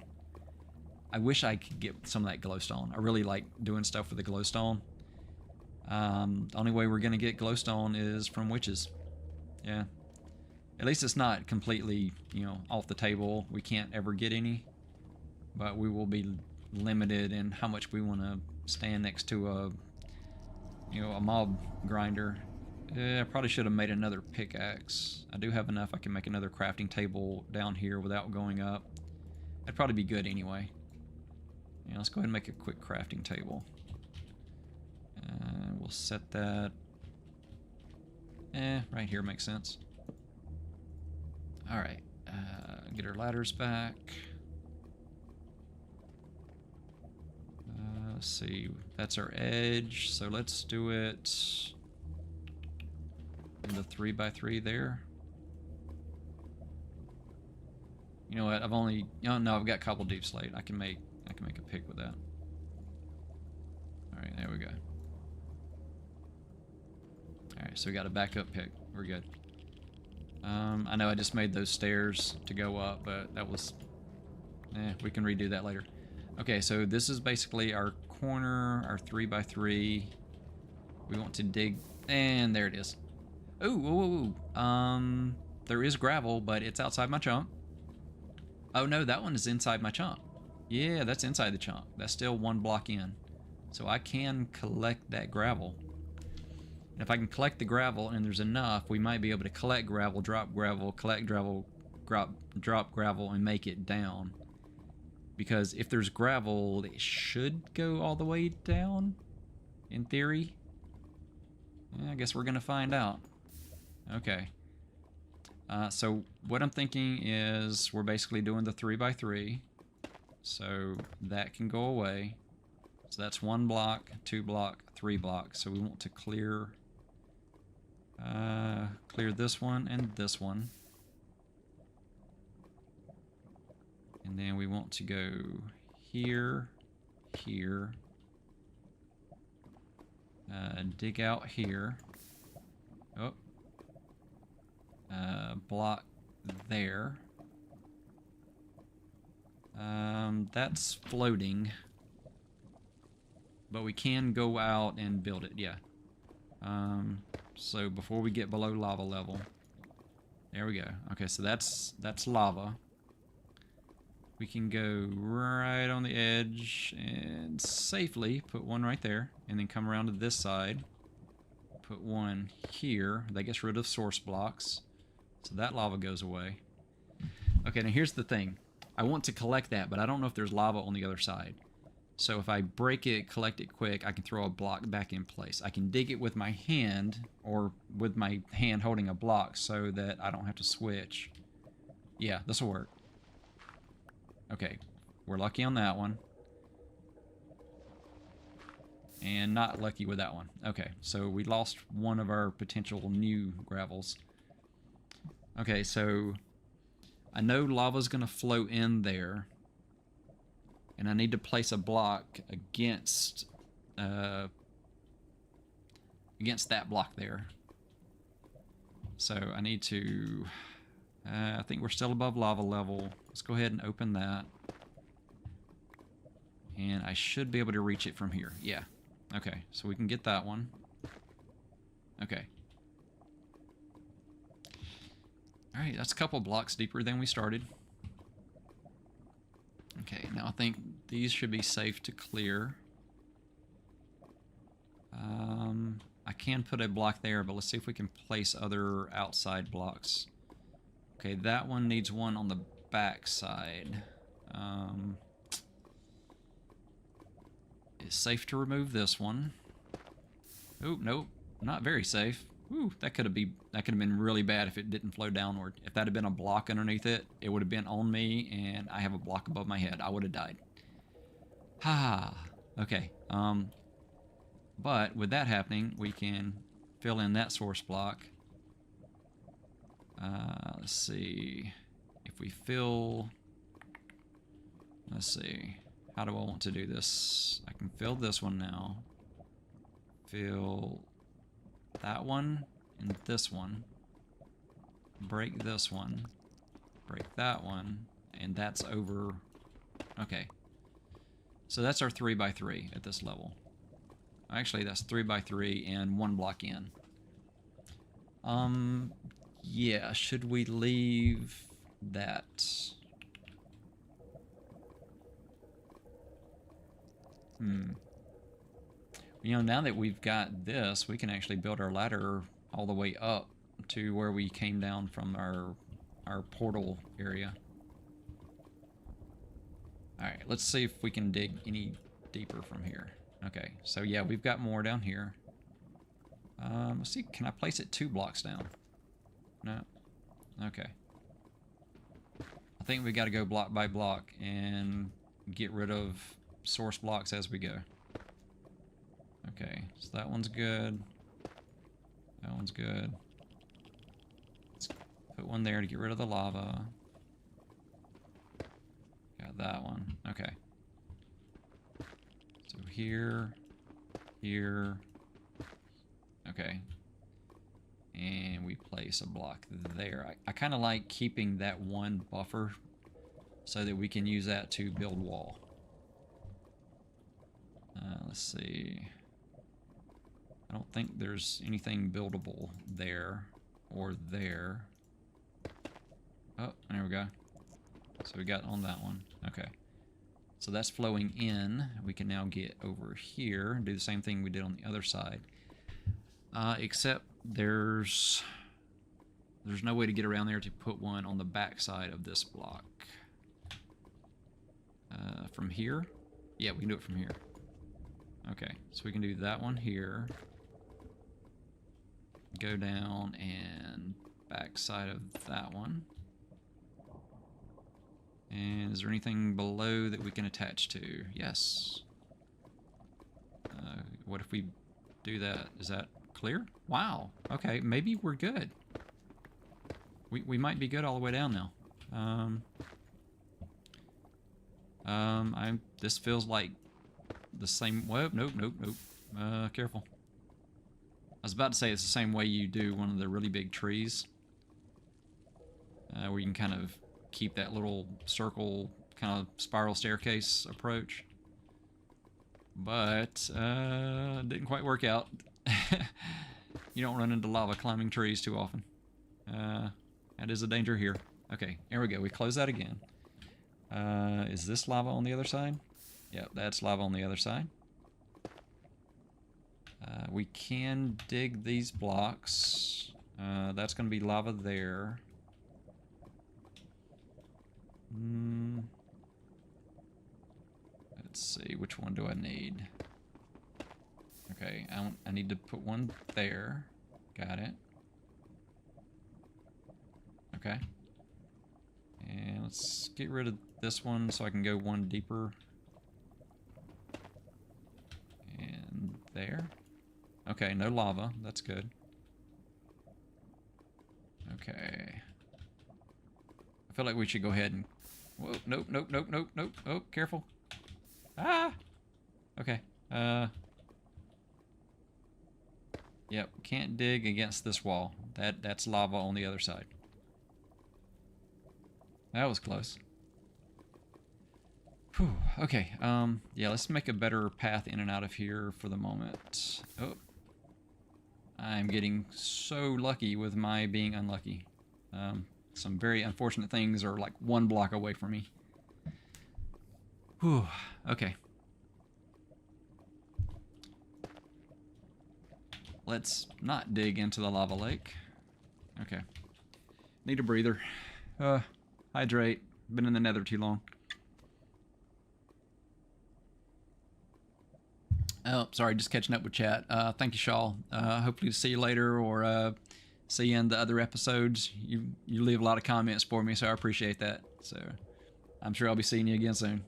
I wish I could get some of that glowstone. I really like doing stuff with the glowstone. The only way we're going to get glowstone is from witches. Yeah. At least it's not completely, you know, off the table. We can't ever get any. But we will be limited in how much we want to stand next to a, you know, a mob grinder. I probably should have made another pickaxe. I do have enough. I can make another crafting table down here without going up. That'd probably be good anyway. Yeah, let's go ahead and make a quick crafting table. We'll set that. Right here makes sense. All right. Get our ladders back. Let's see, that's our edge, so let's do it in the 3x3 there. You know what? I've only no, I've got cobble deep slate. I can make a pick with that. All right, there we go. All right, so we got a backup pick. We're good. I know I just made those stairs to go up, but that was we can redo that later. Okay, so this is basically our corner, our 3x3. We want to dig, and there it is. Ooh, ooh, ooh. there is gravel, but it's outside my chunk. Oh no, that one is inside my chunk. Yeah, that's inside the chunk. That's still 1 block in. So I can collect that gravel. And if I can collect the gravel and there's enough, we might be able to collect gravel, collect gravel, drop gravel, and make it down. Because if there's gravel, it should go all the way down, in theory. Yeah, I guess we're gonna find out. Okay. So what I'm thinking is we're basically doing the 3x3. So that can go away. So that's 1 block, 2 block, 3 blocks. So we want to clear this one and this one. And then we want to go here, here, dig out here. Oh. Block there. That's floating. But we can go out and build it, yeah. So before we get below lava level. There we go. Okay, so that's lava. We can go right on the edge and safely put one right there. And then come around to this side. Put one here. That gets rid of source blocks. So that lava goes away. Okay, now here's the thing. I want to collect that, but I don't know if there's lava on the other side. So if I break it, collect it quick, I can throw a block back in place. I can dig it with my hand, or with my hand holding a block, so that I don't have to switch. Yeah, this will work. Okay, we're lucky on that one. And not lucky with that one. Okay, so we lost one of our potential new gravels. Okay, so I know lava's going to flow in there. And I need to place a block against that block there. So I need to... I think we're still above lava level. Let's go ahead and open that. And I should be able to reach it from here. Yeah. Okay, so we can get that one. Okay. Alright, that's a couple blocks deeper than we started. Okay, now I think these should be safe to clear. I can put a block there, but let's see if we can place other outside blocks. Okay, that one needs one on the back side. It's safe to remove this one. Oh, nope, not very safe. Ooh, that could have been really bad if it didn't flow downward. If that had been a block underneath it, it would have been on me, and I have a block above my head. I would have died. Ha! Okay. But with that happening, we can fill in that source block. Let's see. If we fill... Let's see. How do I want to do this? I can fill this one now. Fill... that one and this one. Break this one. Break that one. And that's over... Okay. So that's our 3x3 at this level. Actually, that's 3x3 and 1 block in. Yeah, should we leave that? You know, now that we've got this, we can actually build our ladder all the way up to where we came down from our portal area. Alright, let's see if we can dig any deeper from here. Okay, so yeah, we've got more down here. Let's see, can I place it 2 blocks down? No. Okay. I think we got to go block by block and get rid of source blocks as we go. Okay, so that one's good. That one's good. Let's put one there to get rid of the lava. Got that one. Okay. So here, here. Okay. And we place a block there. I kind of like keeping that one buffer so that we can use that to build wall. Let's see. I don't think there's anything buildable there or there. Oh, there we go. So we got on that one. Okay. So that's flowing in. We can now get over here and do the same thing we did on the other side. Except there's no way to get around there to put one on the back side of this block. From here? Yeah, we can do it from here. Okay, so we can do that one here. Go down and back side of that one. And is there anything below that we can attach to? Yes. What if we do that? Is that clear? Wow. Okay, maybe we're good. We might be good all the way down now. This feels like the same. Well, nope. Careful. I was about to say it's the same way you do one of the really big trees, where you can kind of keep that little circle, kind of spiral staircase approach. But didn't quite work out. You don't run into lava climbing trees too often. That is a danger here. Okay, here we go. We close that again. Is this lava on the other side? Yep, that's lava on the other side. We can dig these blocks. That's going to be lava there. Let's see, which one do I need? Okay, I need to put one there. Got it. Okay. And let's get rid of this one so I can go one deeper. And there. Okay, no lava. That's good. Okay. I feel like we should go ahead and... Whoa, nope. Oh, careful. Ah! Okay. Yep, can't dig against this wall. That's lava on the other side. That was close. Whew, okay, yeah, let's make a better path in and out of here for the moment. Oh. I'm getting so lucky with my being unlucky. Some very unfortunate things are like one block away from me. Whew, okay. Let's not dig into the lava lake. Okay. Need a breather. Hydrate. Been in the nether too long. Oh, sorry, just catching up with chat. Thank you, Shaw. Hopefully to see you later or see you in the other episodes. You leave a lot of comments for me, so I appreciate that. So I'm sure I'll be seeing you again soon.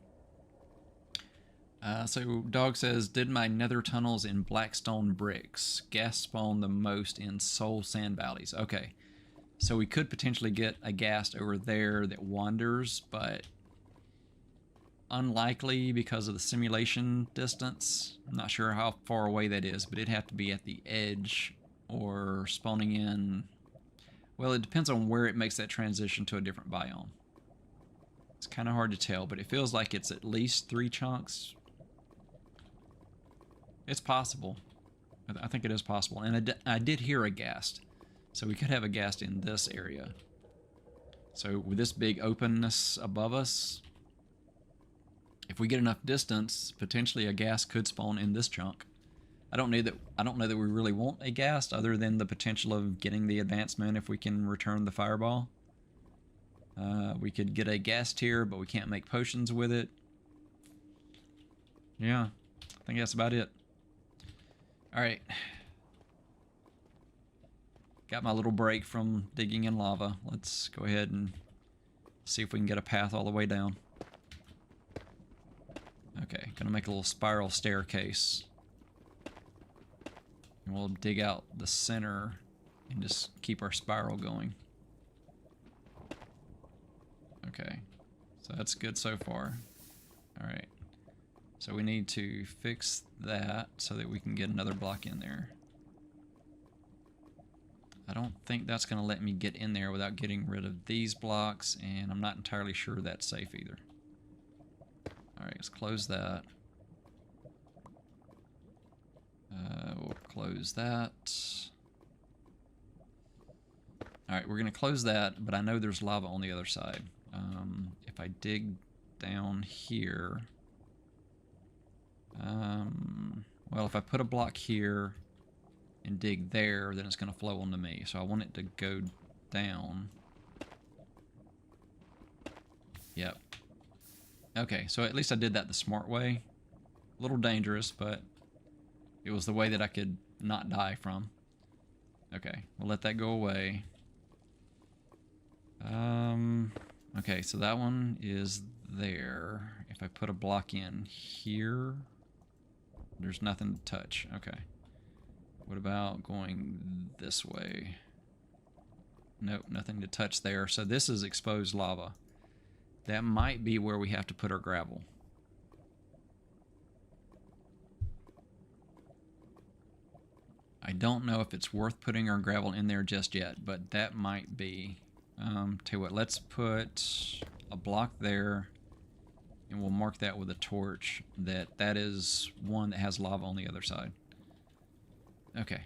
So Dog says, did my nether tunnels in blackstone bricks. Gas spawn the most in soul sand valleys. Okay. So we could potentially get a ghast over there that wanders, but unlikely because of the simulation distance. I'm not sure how far away that is, but it'd have to be at the edge or spawning in. Well, it depends on where it makes that transition to a different biome. It's kind of hard to tell, but it feels like it's at least 3 chunks. It's possible. I think it is possible. And I did hear a ghast. So we could have a ghast in this area. So with this big openness above us, if we get enough distance, potentially a ghast could spawn in this chunk. I don't know that we really want a ghast other than the potential of getting the advancement if we can return the fireball. We could get a ghast here, but we can't make potions with it. Yeah, I think that's about it. Alright. Got my little break from digging in lava. Let's go ahead and see if we can get a path all the way down. Okay, gonna make a little spiral staircase. And we'll dig out the center and just keep our spiral going. Okay, so that's good so far. Alright, so we need to fix that so that we can get another block in there. I don't think that's going to let me get in there without getting rid of these blocks, and I'm not entirely sure that's safe either. Alright, let's close that. We'll close that. Alright, Alright, we're going to close that, but I know there's lava on the other side. If I dig down here... well, if I put a block here and dig there, then it's going to flow onto me. So I want it to go down. Yep. Okay, so at least I did that the smart way. A little dangerous, but it was the way that I could not die from. Okay, we'll let that go away. Okay, so that one is there. If I put a block in here, there's nothing to touch. Okay. What about going this way? Nope, nothing to touch there. So this is exposed lava. That might be where we have to put our gravel. I don't know if it's worth putting our gravel in there just yet, but that might be. Tell you what, let's put a block there, and we'll mark that with a torch that is one that has lava on the other side. Okay.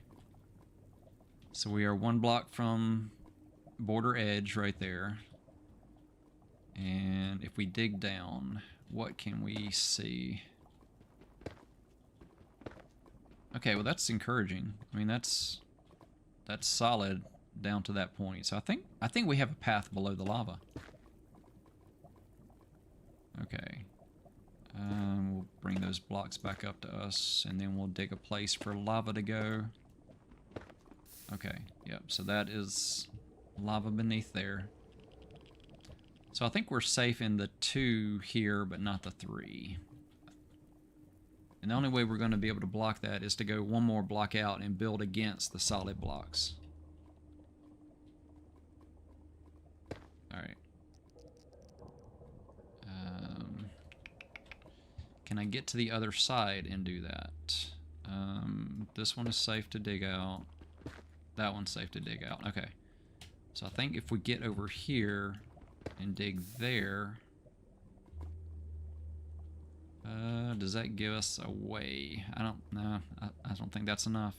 So we are one block from border edge right there. And if we dig down, what can we see? Okay, well that's encouraging. I mean that's solid down to that point. So I think we have a path below the lava. Okay. We'll bring those blocks back up to us, and then we'll dig a place for lava to go. Okay, yep, so that is lava beneath there. So I think we're safe in the 2 here, but not the 3. And the only way we're going to be able to block that is to go one more block out and build against the solid blocks. Alright. Can I get to the other side and do that? This one is safe to dig out. That one's safe to dig out. Okay. So I think if we get over here and dig there, does that give us a way? I don't think that's enough.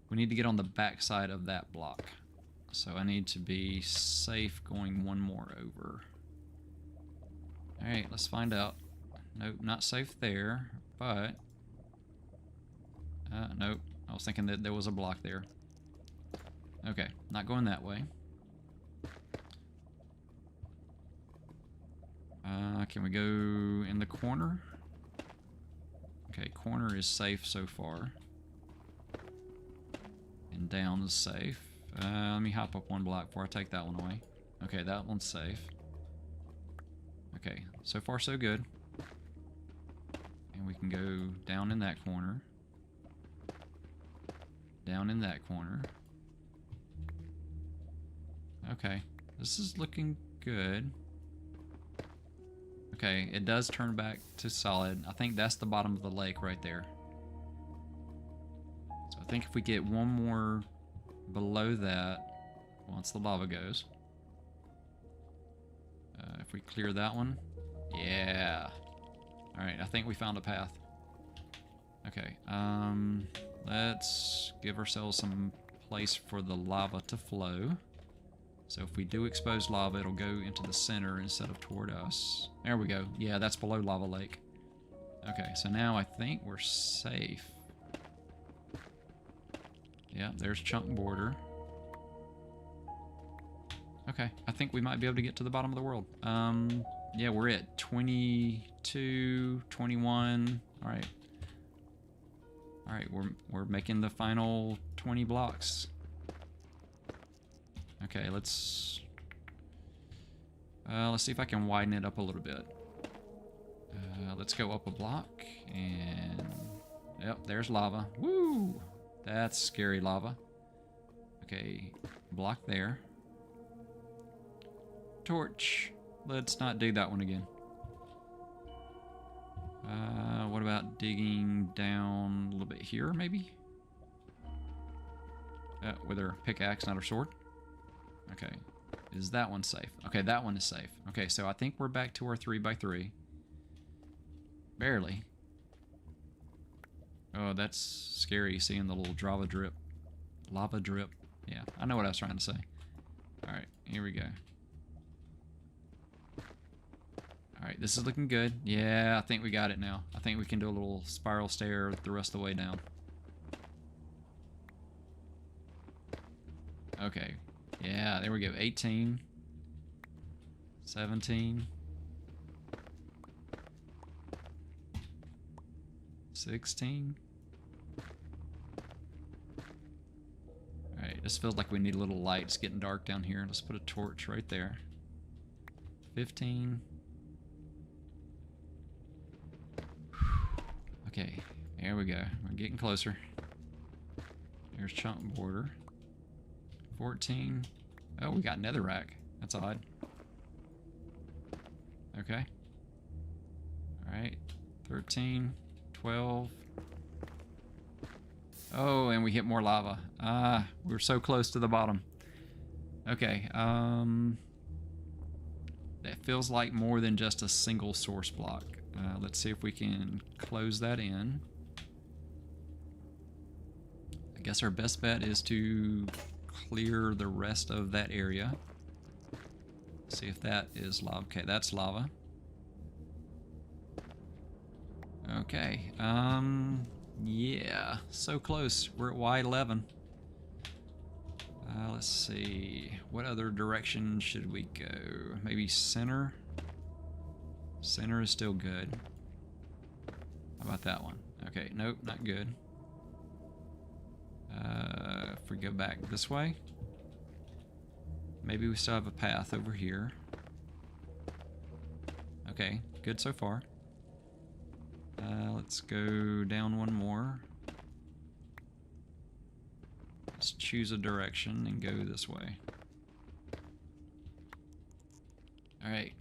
We need to get on the back side of that block. So I need to be safe going one more over. Alright, let's find out. Nope, not safe there, but... nope, I was thinking that there was a block there. Okay, not going that way. Can we go in the corner? Okay, corner is safe so far. And down is safe. Let me hop up one block before I take that one away. Okay, that one's safe. Okay, so far so good. And we can go down in that corner. Down in that corner. Okay, this is looking good. Okay, it does turn back to solid. I think that's the bottom of the lake right there. So I think if we get one more below that, once the lava goes. If we clear that one. Yeah. Alright, I think we found a path. Okay, let's give ourselves some place for the lava to flow. So if we do expose lava, it'll go into the center instead of toward us. There we go. Yeah, that's below Lava Lake. Okay, so now I think we're safe. Yeah, there's chunk border. Okay, I think we might be able to get to the bottom of the world. Yeah, we're at 22, 21. All right. All right, we're making the final 20 blocks. Okay, let's see if I can widen it up a little bit. Let's go up a block, and yep, there's lava. Woo! That's scary lava. Okay, block there. Torch. Let's not dig that one again. What about digging down a little bit here, maybe? With our pickaxe, not our sword. Okay, is that one safe? Okay, that one is safe. Okay, so I think we're back to our 3x3. Barely. Oh, that's scary seeing the little lava drip. Yeah, I know what I was trying to say. Alright, here we go. Alright, this is looking good. Yeah, I think we got it now. I think we can do a little spiral stair the rest of the way down. Okay. Yeah, there we go. 18. 17. 16. Alright, this feels like we need a little light. It's getting dark down here. Let's put a torch right there. 15. Okay, there we go. We're getting closer. There's chunk border. 14. Oh, we got netherrack. That's odd. Okay. Alright. 13. 12. Oh, and we hit more lava. Ah, we're so close to the bottom. Okay, that feels like more than just a single source block. Let's see if we can close that in. I guess our best bet is to clear the rest of that area. See if that is lava. Okay, that's lava. Okay, yeah, so close. We're at Y11. Let's see. What other direction should we go? Maybe center? Center is still good. How about that one? Okay, nope, not good. If we go back this way, maybe we still have a path over here. Okay, good so far. Let's go down one more. Let's choose a direction and go this way. Alright.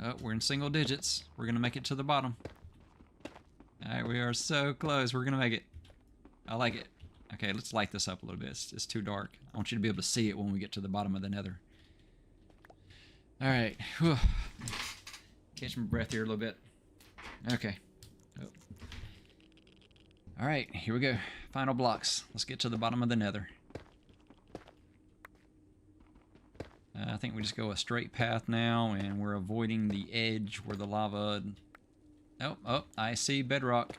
Oh, we're in single digits. We're going to make it to the bottom. Alright, we are so close. We're going to make it. I like it. Okay, let's light this up a little bit. It's too dark. I want you to be able to see it when we get to the bottom of the nether. Alright. Catch my breath here a little bit. Okay. Oh. Alright, here we go. Final blocks. Let's get to the bottom of the nether. I think we just go a straight path now, and we're avoiding the edge where the lava... Oh, I see bedrock.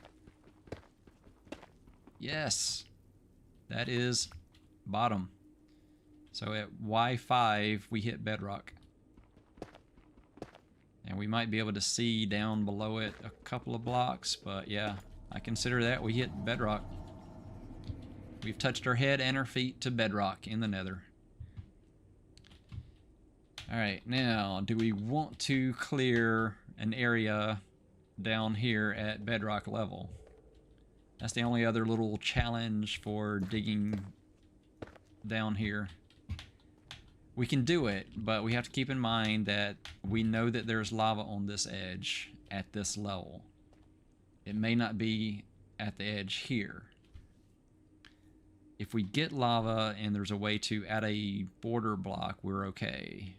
Yes! That is bottom. So at Y5, we hit bedrock. And we might be able to see down below it a couple of blocks, but yeah, I consider that we hit bedrock. We've touched our head and our feet to bedrock in the nether. Alright, now, do we want to clear an area down here at bedrock level? That's the only other little challenge for digging down here. We can do it, but we have to keep in mind that we know that there's lava on this edge at this level. It may not be at the edge here. If we get lava and there's a way to add a border block, we're okay.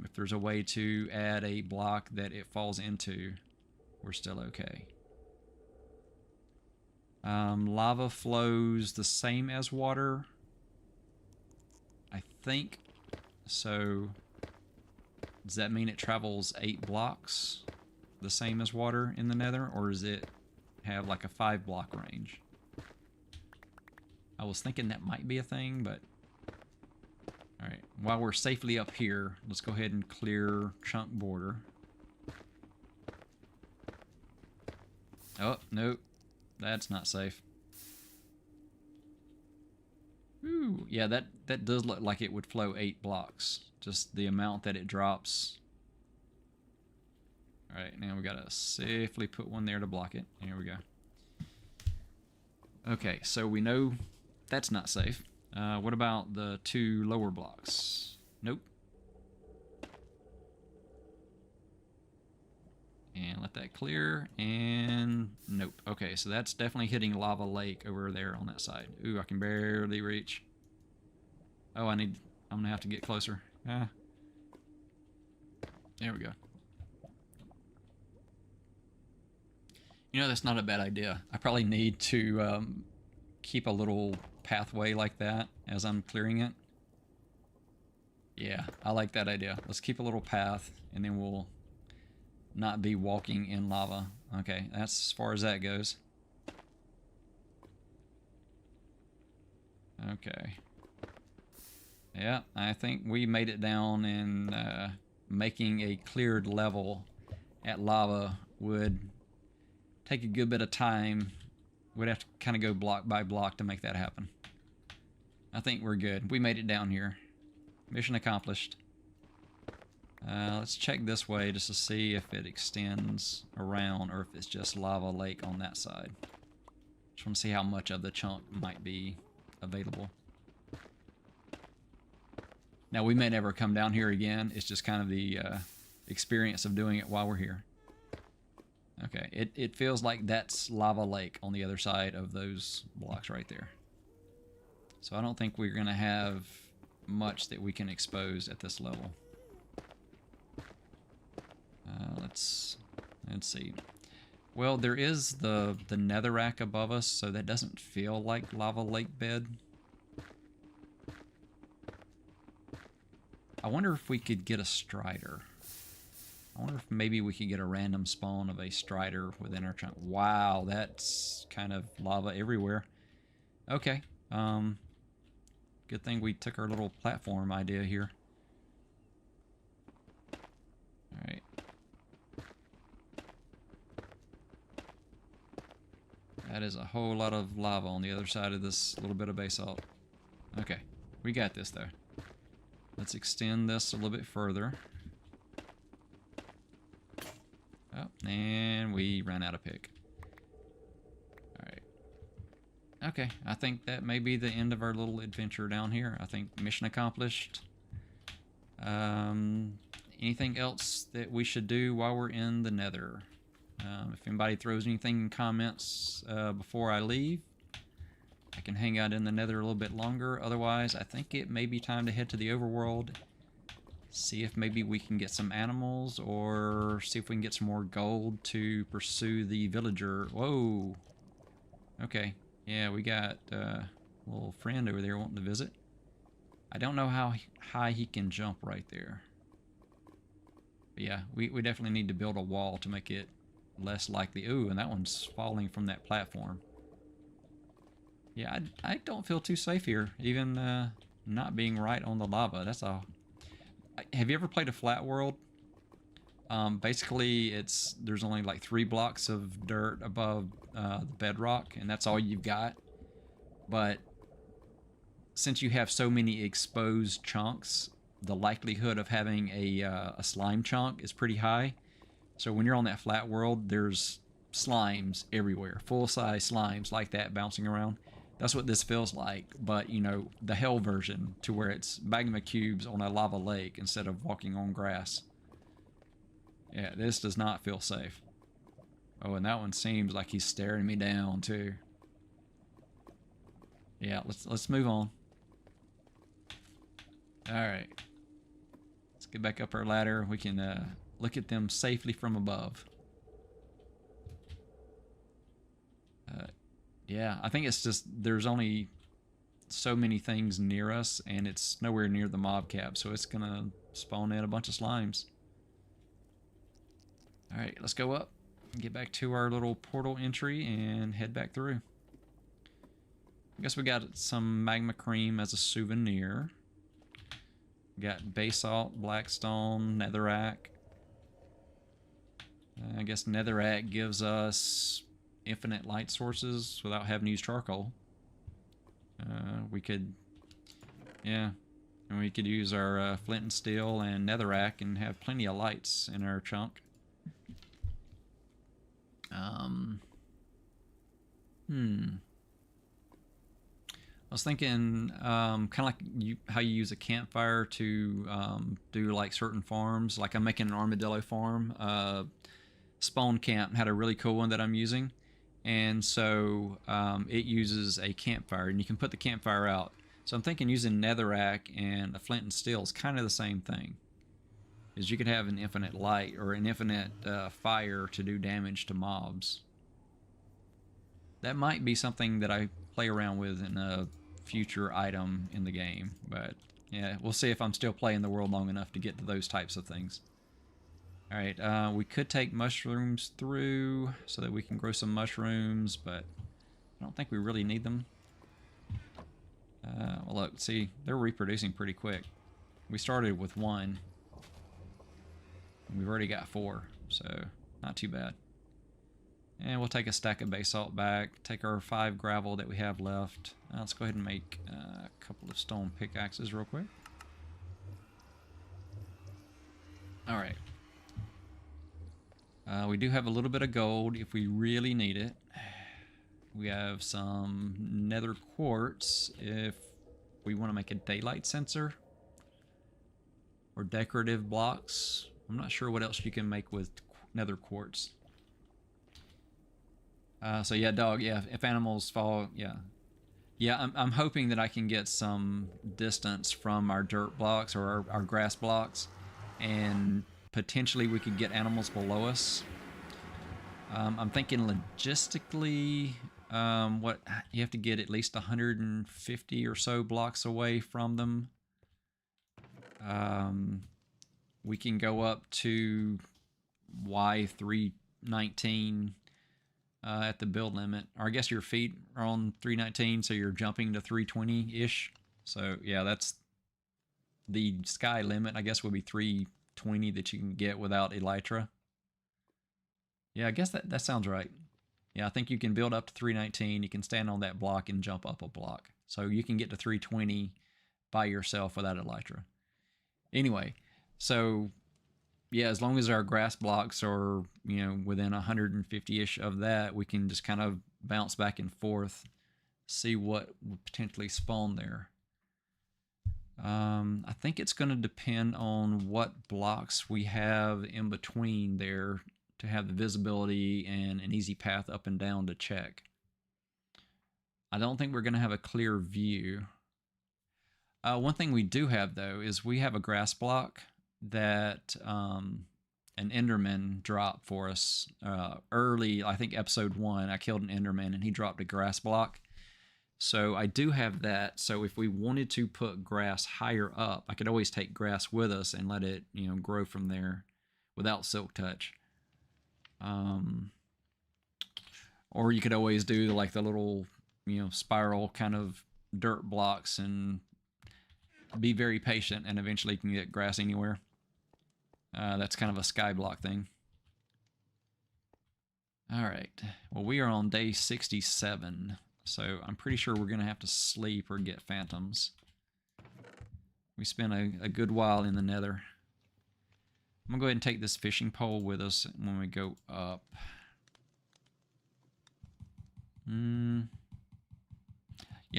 If there's a way to add a block that it falls into, we're still okay. Lava flows the same as water, I think. So, does that mean it travels 8 blocks the same as water in the nether, or does it have like a 5 block range? I was thinking that might be a thing, but... Alright, while we're safely up here, let's go ahead and clear chunk border. Oh, nope. That's not safe. Ooh, yeah, that does look like it would flow 8 blocks. Just the amount that it drops. Alright, now we gotta safely put one there to block it. Here we go. Okay, so we know that's not safe. What about the 2 lower blocks? Nope. And let that clear, and nope. Okay, so that's definitely hitting Lava Lake over there on that side. Ooh, I can barely reach. Oh, I'm gonna have to get closer. Ah. There we go. You know, that's not a bad idea. I probably need to keep a little pathway like that as I'm clearing it. Yeah, I like that idea. Let's keep a little path, and then we'll not be walking in lava. Okay, that's as far as that goes. Okay. Yeah, I think we made it down, and making a cleared level at lava would take a good bit of time. We'd have to kind of go block by block to make that happen. I think we're good. We made it down here. Mission accomplished. Let's check this way just to see if it extends around or if it's just lava lake on that side. Just want to see how much of the chunk might be available. Now, we may never come down here again. It's just kind of the experience of doing it while we're here. Okay, it feels like that's lava lake on the other side of those blocks right there. So I don't think we're going to have much that we can expose at this level. Let's see. Well, there is the netherrack above us, so that doesn't feel like lava lake bed. I wonder if we could get a strider. I wonder if maybe we could get a random spawn of a strider within our chunk. Wow, that's kind of lava everywhere. Okay. Good thing we took our little platform idea here. Alright. That is a whole lot of lava on the other side of this little bit of basalt. Okay, we got this though. Let's extend this a little bit further. Oh, and we ran out of pick. Alright. Okay, I think that may be the end of our little adventure down here. I think mission accomplished. Anything else that we should do while we're in the Nether? If anybody throws anything in comments before I leave, I can hang out in the Nether a little bit longer. Otherwise, I think it may be time to head to the Overworld. See if maybe we can get some animals, or see if we can get some more gold to pursue the villager. Whoa. Okay. Yeah, we got a little friend over there wanting to visit. I don't know how high he can jump right there. But yeah, we definitely need to build a wall to make it less likely. Ooh, and that one's falling from that platform. Yeah, I don't feel too safe here, even not being right on the lava. That's all. Have you ever played a flat world? Basically, there's only like 3 blocks of dirt above the bedrock, and that's all you've got. But since you have so many exposed chunks, the likelihood of having a slime chunk is pretty high. So when you're on that flat world, there's slimes everywhere, full-size slimes like that bouncing around. That's what this feels like, but you know, the hell version, to where it's magma cubes on a lava lake instead of walking on grass. Yeah, this does not feel safe. Oh, and that one seems like he's staring me down too. Yeah, let's move on. All right, let's get back up our ladder. We can look at them safely from above. Yeah, I think it's just there's only so many things near us, and it's nowhere near the mob cap, so it's gonna spawn in a bunch of slimes. All right, let's go up, get back to our little portal entry, and head back through. I guess we got some magma cream as a souvenir. Got basalt, blackstone, netherrack. I guess netherrack gives us infinite light sources without having to use charcoal. We could, yeah, and we could use our flint and steel and netherrack and have plenty of lights in our chunk. I was thinking, kind of like how you use a campfire to do like certain farms. Like I'm making an armadillo farm. Spawn Camp had a really cool one that I'm using, and so it uses a campfire, and you can put the campfire out. So I'm thinking using netherrack and a flint and steel is kind of the same thing. Is you could have an infinite light or an infinite fire to do damage to mobs. That might be something that I play around with in a future item in the game, but Yeah, we'll see if I'm still playing the world long enough to get to those types of things. All right, we could take mushrooms through so that we can grow some mushrooms, but I don't think we really need them. Well, look, see, they're reproducing pretty quick. We started with 1. And we've already got 4, so not too bad. And we'll take a stack of basalt back, take our 5 gravel that we have left. Let's go ahead and make a couple of stone pickaxes real quick. All right. We do have a little bit of gold if we really need it. We have some nether quartz if we want to make a daylight sensor. Or decorative blocks. I'm not sure what else you can make with nether quartz. So yeah, dog, yeah, if animals fall, yeah. Yeah, I'm hoping that I can get some distance from our dirt blocks or our grass blocks, and potentially we could get animals below us. I'm thinking logistically, what you have to get at least 150 or so blocks away from them. We can go up to Y319 at the build limit. Or I guess your feet are on 319, so you're jumping to 320-ish. So yeah, that's the sky limit, I guess, would be 320 that you can get without elytra. Yeah, I guess that sounds right. Yeah, I think you can build up to 319. You can stand on that block and jump up a block. So you can get to 320 by yourself without elytra. Anyway, so yeah, as long as our grass blocks are, you know, within 150-ish of that, we can just kind of bounce back and forth, see what would potentially spawn there. I think it's going to depend on what blocks we have in between there to have the visibility and an easy path up and down to check. I don't think we're going to have a clear view. One thing we do have, though, is we have a grass block that an Enderman dropped for us early. I think episode 1, I killed an Enderman and he dropped a grass block. So I do have that. So if we wanted to put grass higher up, I could always take grass with us and let it, you know, grow from there without silk touch. Or you could always do like the little, you know, spiral kind of dirt blocks and be very patient, and eventually you can get grass anywhere. That's kind of a sky block thing. All right. Well, we are on day 67, so I'm pretty sure we're going to have to sleep or get phantoms. We spent a good while in the nether. I'm going to go ahead and take this fishing pole with us when we go up. Yeah,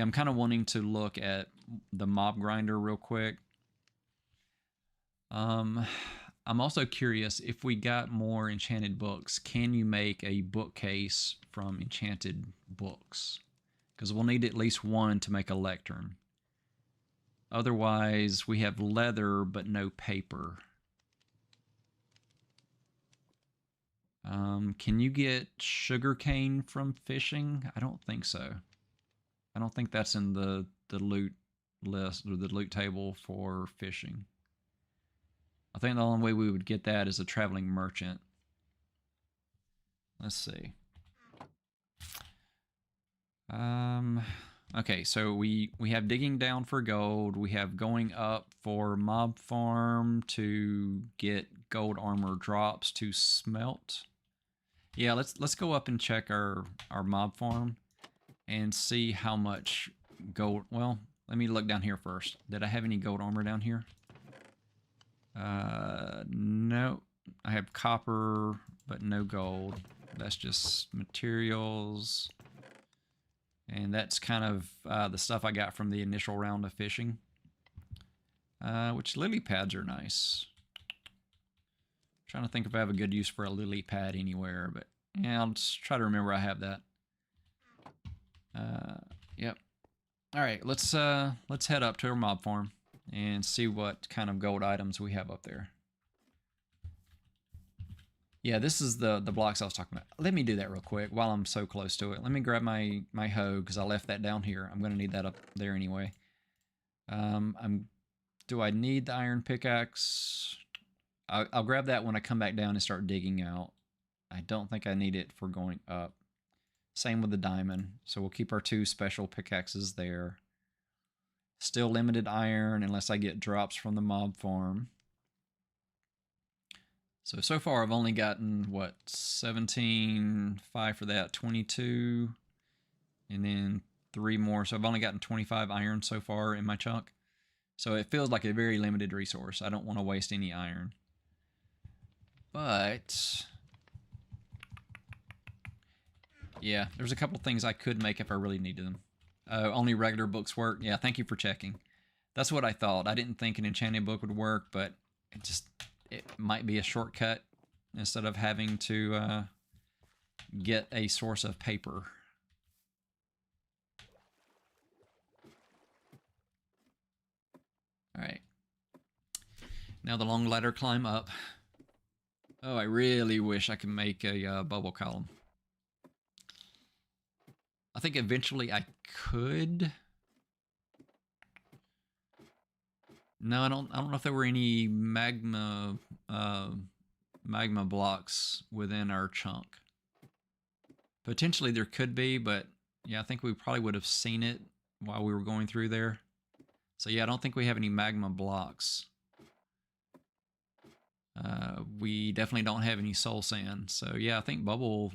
I'm kind of wanting to look at the mob grinder real quick. I'm also curious, if we got more enchanted books, can you make a bookcase from enchanted books? Because we'll need at least 1 to make a lectern. Otherwise, we have leather but no paper. Can you get sugarcane from fishing? I don't think so. I don't think that's in the loot list or the loot table for fishing. I think the only way we would get that is a traveling merchant. Let's see. Okay, so we have digging down for gold. We have going up for mob farm to get gold armor drops to smelt. Yeah, let's go up and check our mob farm and see how much gold. Well, let me look down here first. Did I have any gold armor down here? No. I have copper, but no gold. That's just materials. And that's kind of the stuff I got from the initial round of fishing. Which lily pads are nice. Trying to think if I have a good use for a lily pad anywhere, but yeah, I'll just try to remember I have that. Yep. All right, let's head up to our mob farm and see what kind of gold items we have up there. Yeah, this is the blocks I was talking about. Let me do that real quick while I'm so close to it. Let me grab my hoe because I left that down here. I'm going to need that up there anyway. I'm Do I need the iron pickaxe? I'll grab that when I come back down and start digging out. I don't think I need it for going up. Same with the diamond. So we'll keep our 2 special pickaxes there. Still limited iron unless I get drops from the mob farm. So far I've only gotten, what, 17, 5 for that, 22, and then 3 more. So I've only gotten 25 iron so far in my chunk. So it feels like a very limited resource. I don't want to waste any iron. But yeah, there's a couple things I could make if I really needed them. Only regular books work. Yeah, thank you for checking. That's what I thought. I didn't think an enchanted book would work, but it might be a shortcut instead of having to get a source of paper. All right. Now the long ladder climb up. Oh, I really wish I could make a bubble column. I think eventually I could. No, I don't know if there were any magma blocks within our chunk. Potentially there could be, but yeah, I think we probably would have seen it while we were going through there. So yeah, I don't think we have any magma blocks. We definitely don't have any soul sand. So yeah, I think the bubble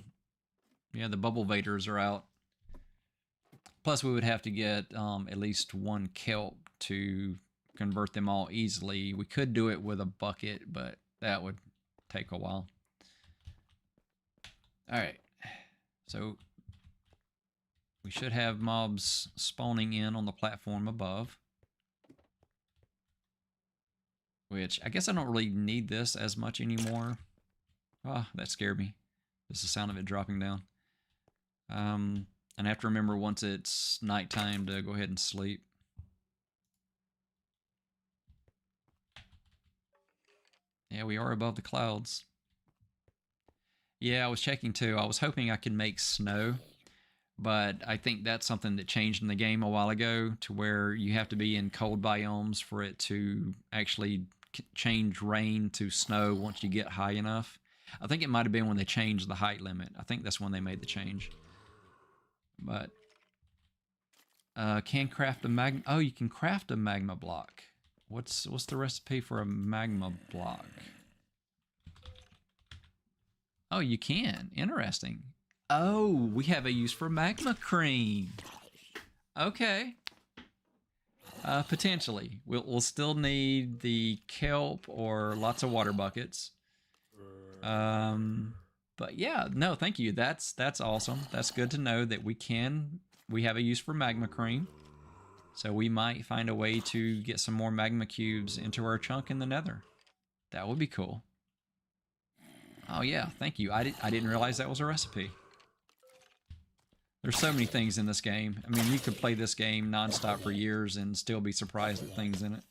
vaders are out. Plus we would have to get at least 1 kelp to convert them all easily. We could do it with a bucket, but that would take a while. All right, so we should have mobs spawning in on the platform above, which I guess I don't really need this as much anymore. Oh, that scared me. Just the sound of it dropping down. And I have to remember once it's nighttime to go ahead and sleep. Yeah, we are above the clouds. Yeah, I was checking too. I was hoping I could make snow, but I think that's something that changed in the game a while ago to where you have to be in cold biomes for it to actually change rain to snow once you get high enough. I think it might have been when they changed the height limit. I think that's when they made the change. But can craft a magma. Oh, you can craft a magma block. What's the recipe for a magma block? Oh, you can. Interesting. Oh, we have a use for magma cream. Okay. Potentially. We'll still need the kelp or lots of water buckets. But yeah, no, thank you. That's awesome. That's good to know that we have a use for magma cream. So we might find a way to get some more magma cubes into our chunk in the nether. That would be cool. Oh yeah, thank you. I didn't realize that was a recipe. There's so many things in this game. I mean, you could play this game nonstop for years and still be surprised at things in it.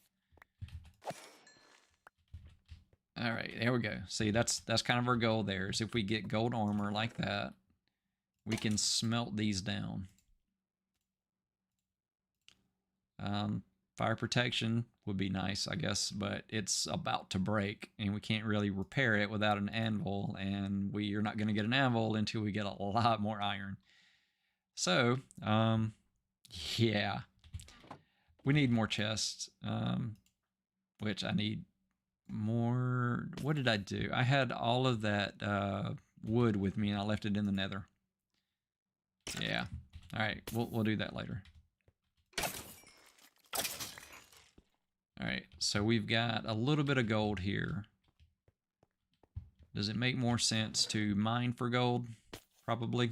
All right, there we go. See, that's kind of our goal there, is if we get gold armor like that, we can smelt these down. Fire protection would be nice, I guess, but it's about to break, and we can't really repair it without an anvil, and we are not going to get an anvil until we get a lot more iron. So, yeah, we need more chests, which I need more. What did I do? I had all of that wood with me, and I left it in the nether. Yeah. All right, we'll do that later. All right, so we've got a little bit of gold here. Does it make more sense to mine for gold? Probably.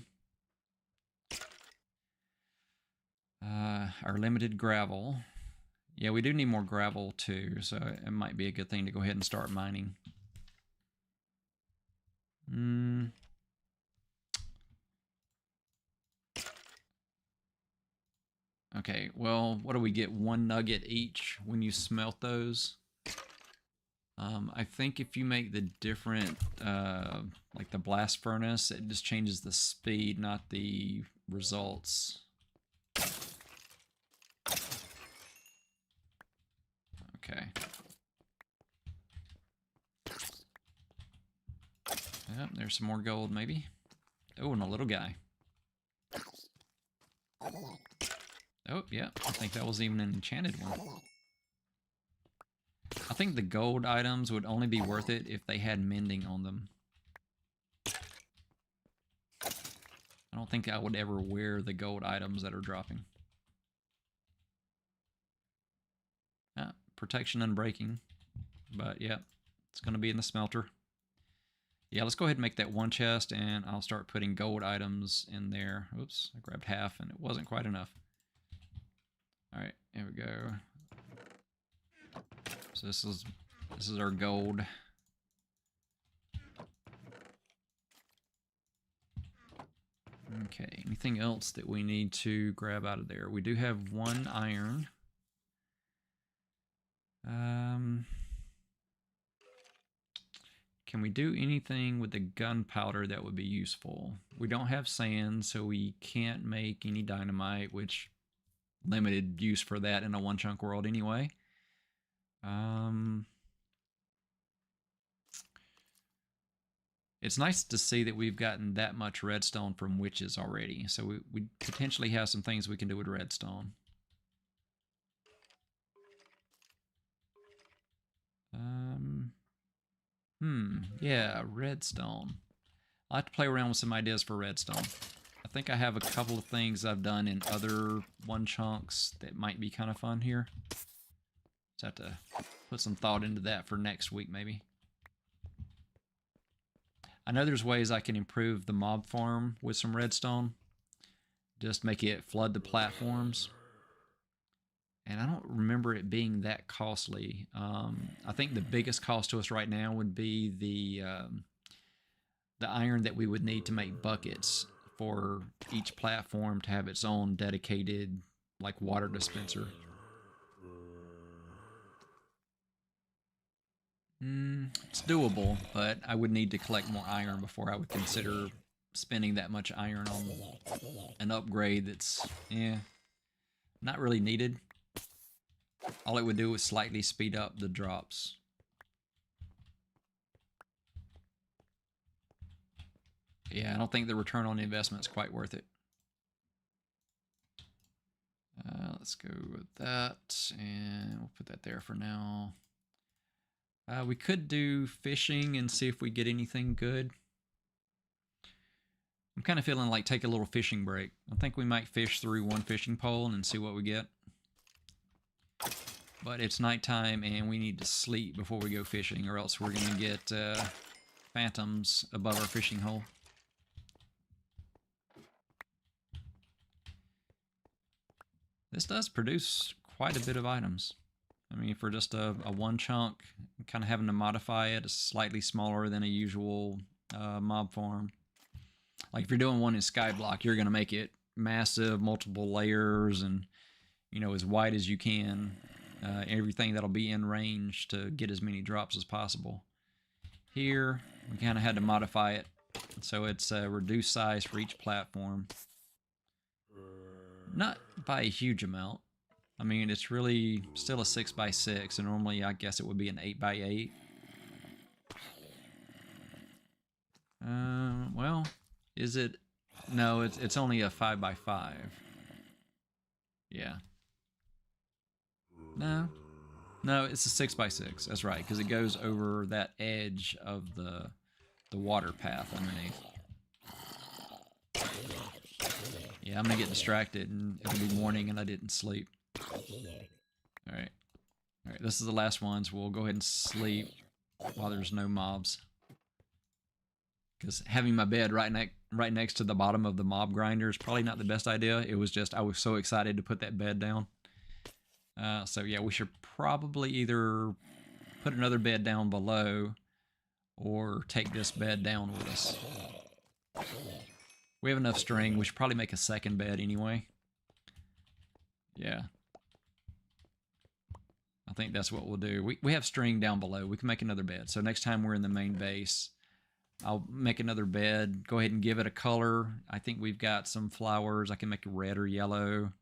Our limited gravel. Yeah, we do need more gravel too, so it might be a good thing to go ahead and start mining. Okay, well, what do we get? 1 nugget each when you smelt those? I think if you make the different, like the blast furnace, it just changes the speed, not the results. Okay. Yep, there's some more gold, maybe. Oh, and a little guy. Oh, yeah. I think that was even an enchanted one. I think the gold items would only be worth it if they had mending on them. I don't think I would ever wear the gold items that are dropping. Protection and breaking. But yeah, it's going to be in the smelter. Yeah, let's go ahead and make that one chest, and I'll start putting gold items in there. Oops, I grabbed half, and it wasn't quite enough. All right, here we go. So this is our gold. Okay, anything else that we need to grab out of there? We do have 1 iron. Can we do anything with the gunpowder that would be useful? We don't have sand, so we can't make any dynamite, which limited use for that in a one chunk world anyway. It's nice to see that we've gotten that much redstone from witches already, so we potentially have some things we can do with redstone. Yeah, redstone. I'll have to play around with some ideas for redstone. I think I have a couple of things I've done in other one chunks that might be kind of fun here. Just have to put some thought into that for next week, maybe. I know there's ways I can improve the mob farm with some redstone. Just make it flood the platforms. And I don't remember it being that costly. I think the biggest cost to us right now would be the iron that we would need to make buckets for each platform to have its own dedicated, like, water dispenser. It's doable, but I would need to collect more iron before I would consider spending that much iron on an upgrade that's, not really needed. All it would do is slightly speed up the drops. Yeah, I don't think the return on investment is quite worth it. Let's go with that, and we'll put that there for now. We could do fishing and see if we get anything good. I'm kind of feeling like take a little fishing break. I think we might fish through one fishing pole and see what we get. But it's nighttime and we need to sleep before we go fishing, or else we're going to get phantoms above our fishing hole. This does produce quite a bit of items. I mean, for just a one chunk, kind of having to modify it, it's slightly smaller than a usual mob farm. Like if you're doing one in Skyblock, you're going to make it massive, multiple layers, and, you know, as wide as you can. Everything that'll be in range to get as many drops as possible. Here, we kind of had to modify it, so it's a reduced size for each platform. Not by a huge amount. I mean, it's really still a 6x6, and normally I guess it would be an 8x8. Well, is it? No, it's only a 5x5. Yeah. No, it's a 6x6. That's right, because it goes over that edge of the water path underneath. Yeah, I'm gonna get distracted, and it'll be morning, and I didn't sleep. All right, this is the last one, so we'll go ahead and sleep while there's no mobs. Because having my bed right next to the bottom of the mob grinder is probably not the best idea. It was just I was so excited to put that bed down. So yeah, we should probably either put another bed down below or take this bed down with us. We have enough string. We should probably make a second bed anyway. Yeah. I think that's what we'll do. We have string down below. We can make another bed. So next time we're in the main base, I'll make another bed. Go ahead and give it a color. I think we've got some flowers. I can make it red or yellow.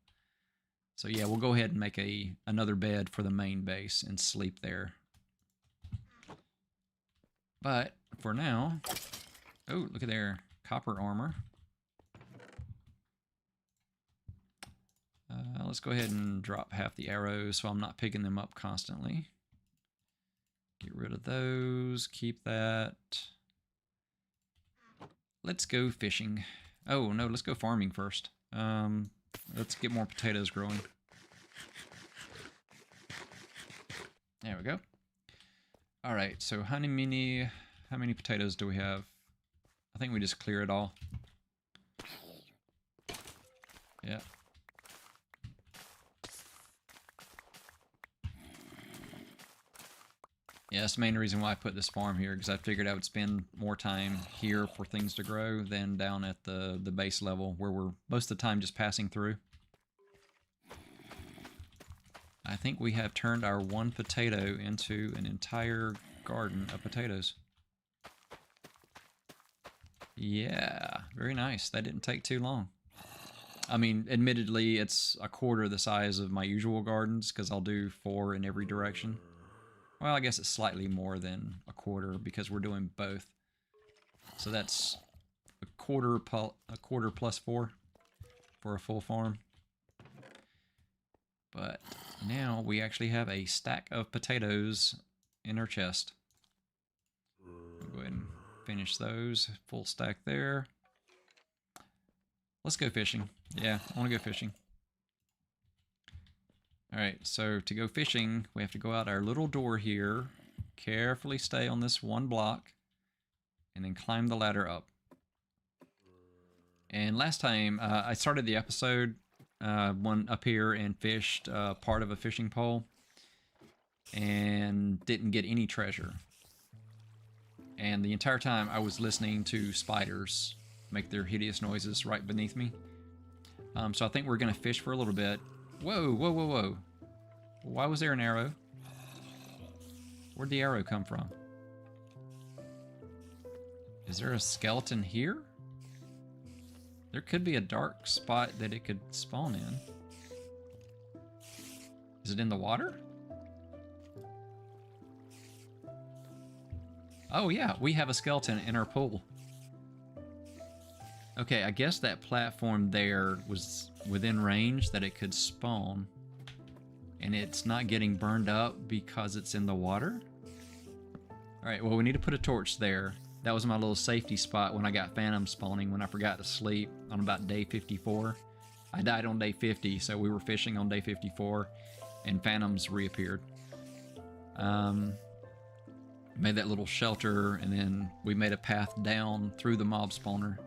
So yeah, we'll go ahead and make another bed for the main base and sleep there. But for now, oh, look at there, copper armor. Let's go ahead and drop half the arrows so I'm not picking them up constantly. Get rid of those, keep that. Let's go fishing. Oh no, let's go farming first. Let's get more potatoes growing. There we go. All right, so how many potatoes do we have? I think we just clear it all. Yeah. Yeah, that's the main reason why I put this farm here, because I figured I would spend more time here for things to grow than down at the base level, where we're most of the time just passing through. I think we have turned our one potato into an entire garden of potatoes. Yeah, very nice. That didn't take too long. I mean, admittedly, it's a quarter the size of my usual gardens, because I'll do 4 in every direction. Well, I guess it's slightly more than a quarter because we're doing both. So that's a quarter plus 4 for a full farm. But now we actually have a stack of potatoes in our chest. We'll go ahead and finish those. Full stack there. Let's go fishing. Yeah, I want to go fishing. Alright, so to go fishing, we have to go out our little door here, carefully stay on this one block, and then climb the ladder up. And last time, I started the episode one up here and fished part of a fishing pole, and didn't get any treasure. And the entire time I was listening to spiders make their hideous noises right beneath me. So I think we're going to fish for a little bit. Whoa, whoa, whoa, whoa. Why was there an arrow? Where'd the arrow come from? Is there a skeleton here? There could be a dark spot that it could spawn in. Is it in the water? Oh yeah, we have a skeleton in our pool. Okay, I guess that platform there was within range that it could spawn. And it's not getting burned up because it's in the water? Alright, well we need to put a torch there. That was my little safety spot when I got phantoms spawning when I forgot to sleep on about day 54. I died on day 50, so we were fishing on day 54, and phantoms reappeared. Made that little shelter, and then we made a path down through the mob spawner.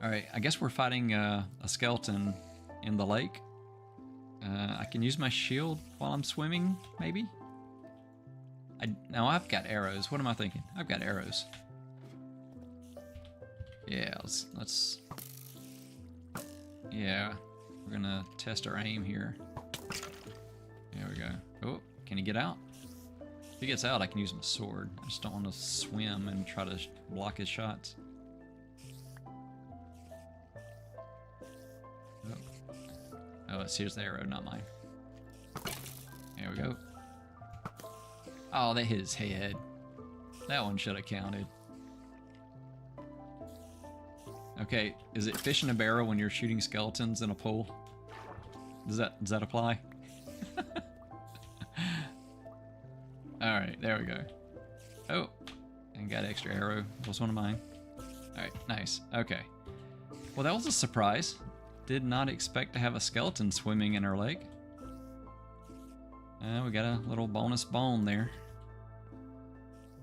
Alright, I guess we're fighting a skeleton in the lake. I can use my shield while I'm swimming, maybe? Now I've got arrows. What am I thinking? I've got arrows. Yeah, let's... Yeah, we're gonna test our aim here. There we go. Oh, can he get out? If he gets out, I can use my sword. I just don't want to swim and try to block his shots. Oh, here's the arrow, not mine. There we go. Oh, that hit his head. That one should have counted. Okay, is it fish in a barrel when you're shooting skeletons in a pool? Does that apply? Alright, there we go. Oh, and got extra arrow. That was one of mine. Alright, nice. Okay. Well, that was a surprise. Did not expect to have a skeleton swimming in our lake. We got a little bonus bone there.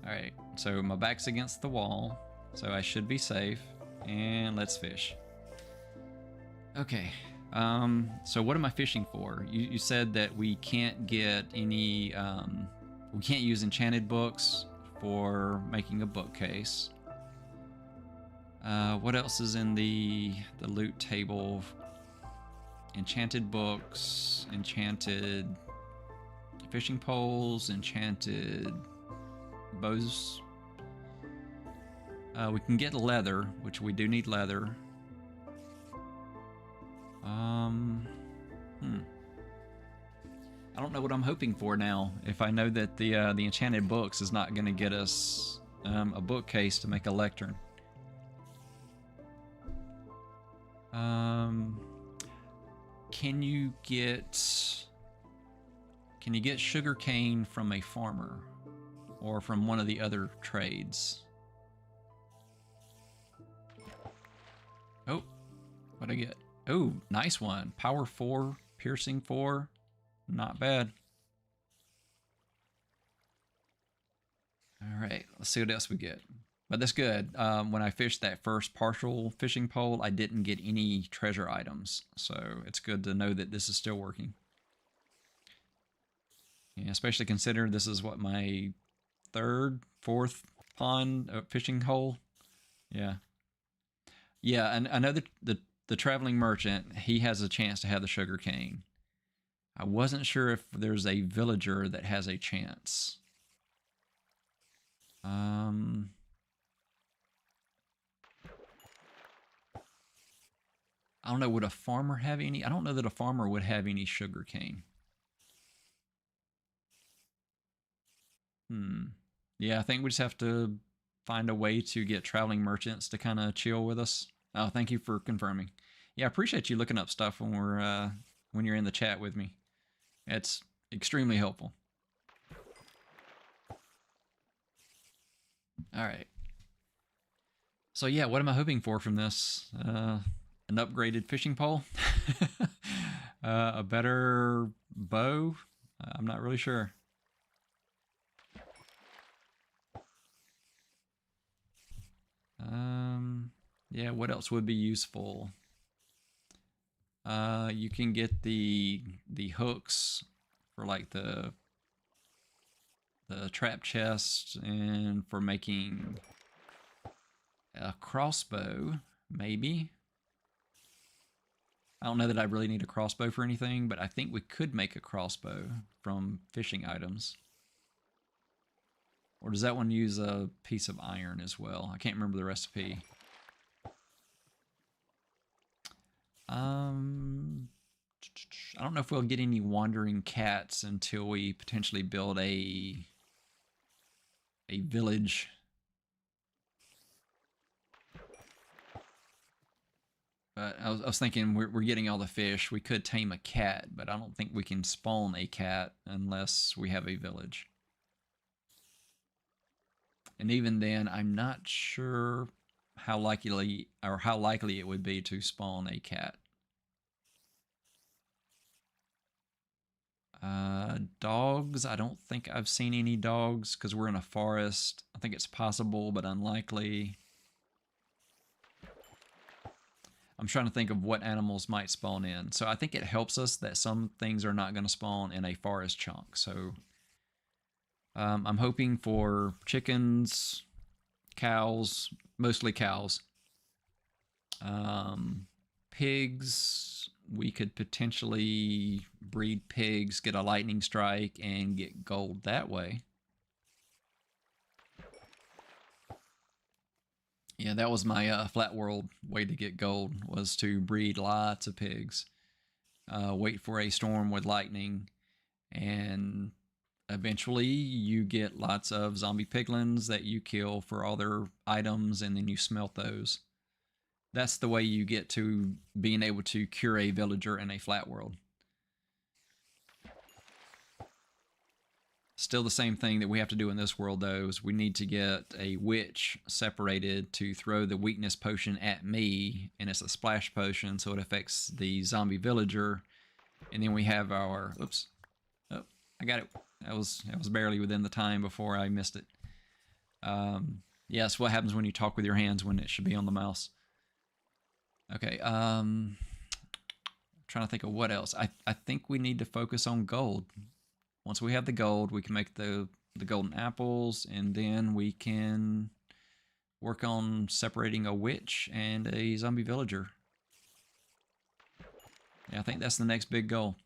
Alright, so my back's against the wall, so I should be safe. And let's fish. Okay, so what am I fishing for? You said that we can't get any, we can't use enchanted books for making a bookcase. What else is in the loot table? Enchanted books, enchanted fishing poles, enchanted bows. We can get leather, which we do need leather. don't know what I'm hoping for now. If I know that the Enchanted Books is not going to get us a bookcase to make a lectern. Can you get sugar cane from a farmer or from one of the other trades? Oh, what'd I get? Oh, nice one. Power 4, piercing 4. Not bad. All right, let's see what else we get. But that's good. When I fished that first partial fishing pole, I didn't get any treasure items. So it's good to know that this is still working. Yeah, especially considering this is what, my third, fourth pond fishing hole. Yeah. Yeah, and I know that the traveling merchant, he has a chance to have the sugar cane. I wasn't sure if there's a villager that has a chance. I don't know, would a farmer have any? I don't know that a farmer would have any sugar cane. Yeah, I think we just have to find a way to get traveling merchants to kind of chill with us. Oh, thank you for confirming. Yeah, I appreciate you looking up stuff when we're when you're in the chat with me. It's extremely helpful. All right. So yeah, what am I hoping for from this? An upgraded fishing pole? A better bow? I'm not really sure. Yeah, what else would be useful? You can get the hooks for like the trap chest and for making a crossbow, maybe. I don't know that I really need a crossbow for anything, but I think we could make a crossbow from fishing items. Or does that one use a piece of iron as well? I can't remember the recipe. I don't know if we'll get any wandering cats until we potentially build a village. But I was thinking we're getting all the fish. We could tame a cat, but I don't think we can spawn a cat unless we have a village. And even then, I'm not sure how likely it would be to spawn a cat. Dogs, I don't think I've seen any dogs because we're in a forest. I think it's possible, but unlikely. I'm trying to think of what animals might spawn in. So I think it helps us that some things are not going to spawn in a forest chunk. So I'm hoping for chickens, cows, mostly cows. Pigs, we could potentially breed pigs, get a lightning strike, and get gold that way. Yeah, that was my flat world way to get gold, was to breed lots of pigs, wait for a storm with lightning, and eventually you get lots of zombie piglins that you kill for all their items, and then you smelt those. That's the way you get to being able to cure a villager in a flat world. Still the same thing that we have to do in this world, though, is we need to get a witch separated to throw the weakness potion at me, and it's a splash potion, so it affects the zombie villager. And then we have our... Oops. Oh, I got it. That was barely within the time before I missed it. Yes, what happens when you talk with your hands when it should be on the mouse. Okay, trying to think of what else. I think we need to focus on gold. Once we have the gold, we can make the golden apples, and then we can work on separating a witch and a zombie villager. Yeah, I think that's the next big goal.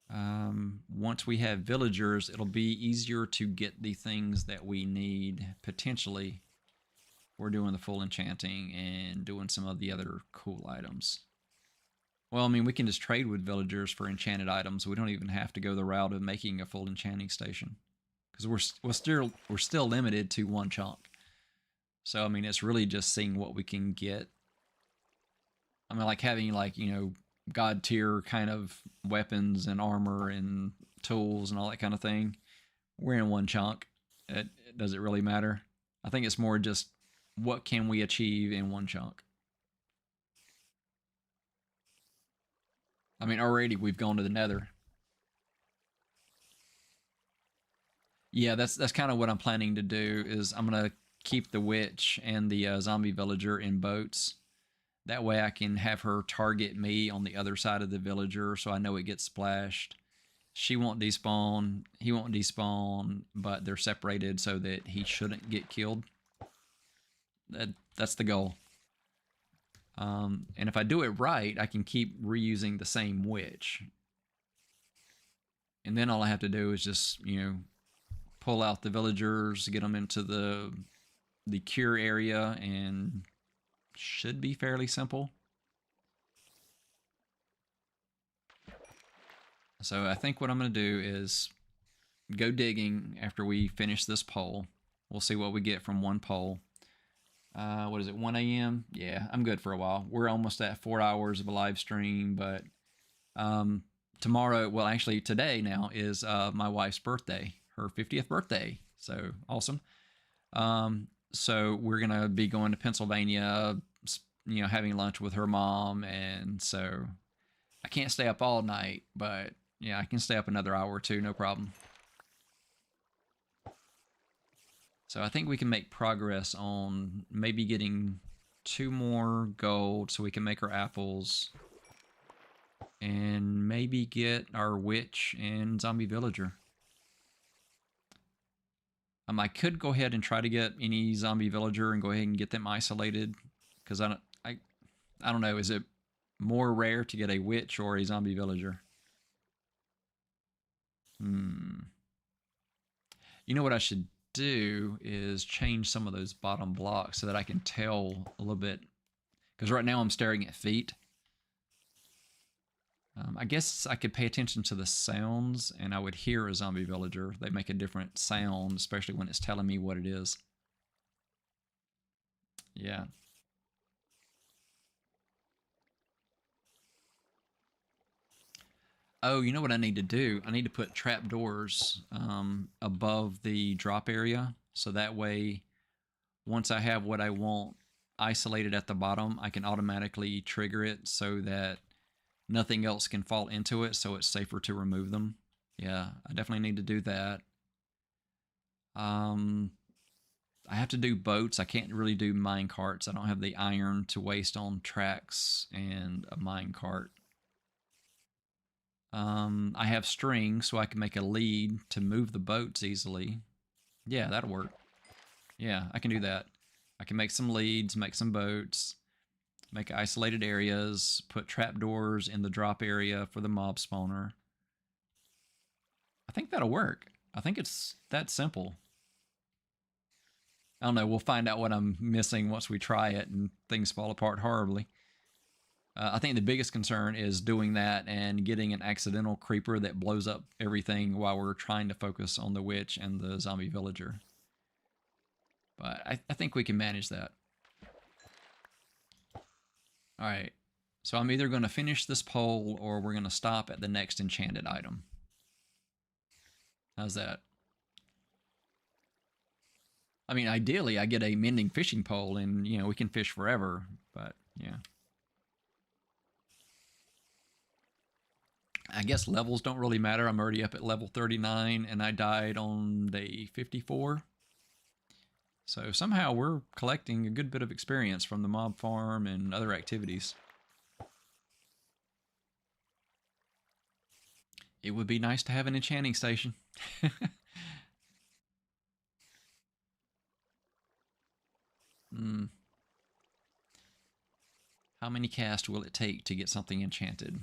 Once we have villagers, it'll be easier to get the things that we need, potentially. We're doing the full enchanting and doing some of the other cool items. Well, I mean, we can just trade with villagers for enchanted items. We don't even have to go the route of making a full enchanting station because we're still limited to one chunk. So I mean, it's really just seeing what we can get. I mean, like having like god tier kind of weapons and armor and tools and all that kind of thing. We're in one chunk. Does it really matter? I think it's more just what can we achieve in one chunk. I mean, already we've gone to the Nether. Yeah, that's kind of what I'm planning to do. Is I'm gonna keep the witch and the zombie villager in boats. That way, I can have her target me on the other side of the villager, so I know it gets splashed. She won't despawn. He won't despawn, but they're separated so that he shouldn't get killed. That's the goal. And if I do it right, I can keep reusing the same witch. And then all I have to do is just, pull out the villagers, get them into the cure area, and should be fairly simple. So I think what I'm going to do is go digging after we finish this poll. We'll see what we get from one poll. What is it, 1 a.m.? Yeah, I'm good for a while. We're almost at 4 hours of a live stream, but tomorrow, well, actually today now is my wife's birthday, her 50th birthday. So awesome. So we're going to be going to Pennsylvania, having lunch with her mom. And so I can't stay up all night, but yeah, I can stay up another hour or two, no problem. So I think we can make progress on maybe getting 2 more gold so we can make our apples. And maybe get our witch and zombie villager. I could go ahead and try to get any zombie villager and go ahead and get them isolated. Because I don't know, is it more rare to get a witch or a zombie villager? You know what I should do is change some of those bottom blocks so that I can tell a little bit. Because right now I'm staring at feet. I guess I could pay attention to the sounds and I would hear a zombie villager. They make a different sound, especially when it's telling me what it is. Yeah. Oh, you know what I need to do? I need to put trapdoors above the drop area. So that way, once I have what I want isolated at the bottom, I can automatically trigger it so that nothing else can fall into it, so it's safer to remove them. Yeah, I definitely need to do that. I have to do boats. I can't really do mine carts. I don't have the iron to waste on tracks and a mine cart. I have string, so I can make a lead to move the boats easily. Yeah, that'll work. Yeah, I can do that. I can make some leads, make some boats, make isolated areas, put trapdoors in the drop area for the mob spawner. I think that'll work. I think it's that simple. I don't know. We'll find out what I'm missing once we try it and things fall apart horribly. I think the biggest concern is doing that and getting an accidental creeper that blows up everything while we're trying to focus on the witch and the zombie villager. But I think we can manage that. Alright, so I'm either going to finish this poll or we're going to stop at the next enchanted item. How's that? I mean, ideally, I get a mending fishing pole and, we can fish forever, but, yeah. I guess levels don't really matter. I'm already up at level 39 and I died on day 54. So somehow we're collecting a good bit of experience from the mob farm and other activities. It would be nice to have an enchanting station. How many casts will it take to get something enchanted?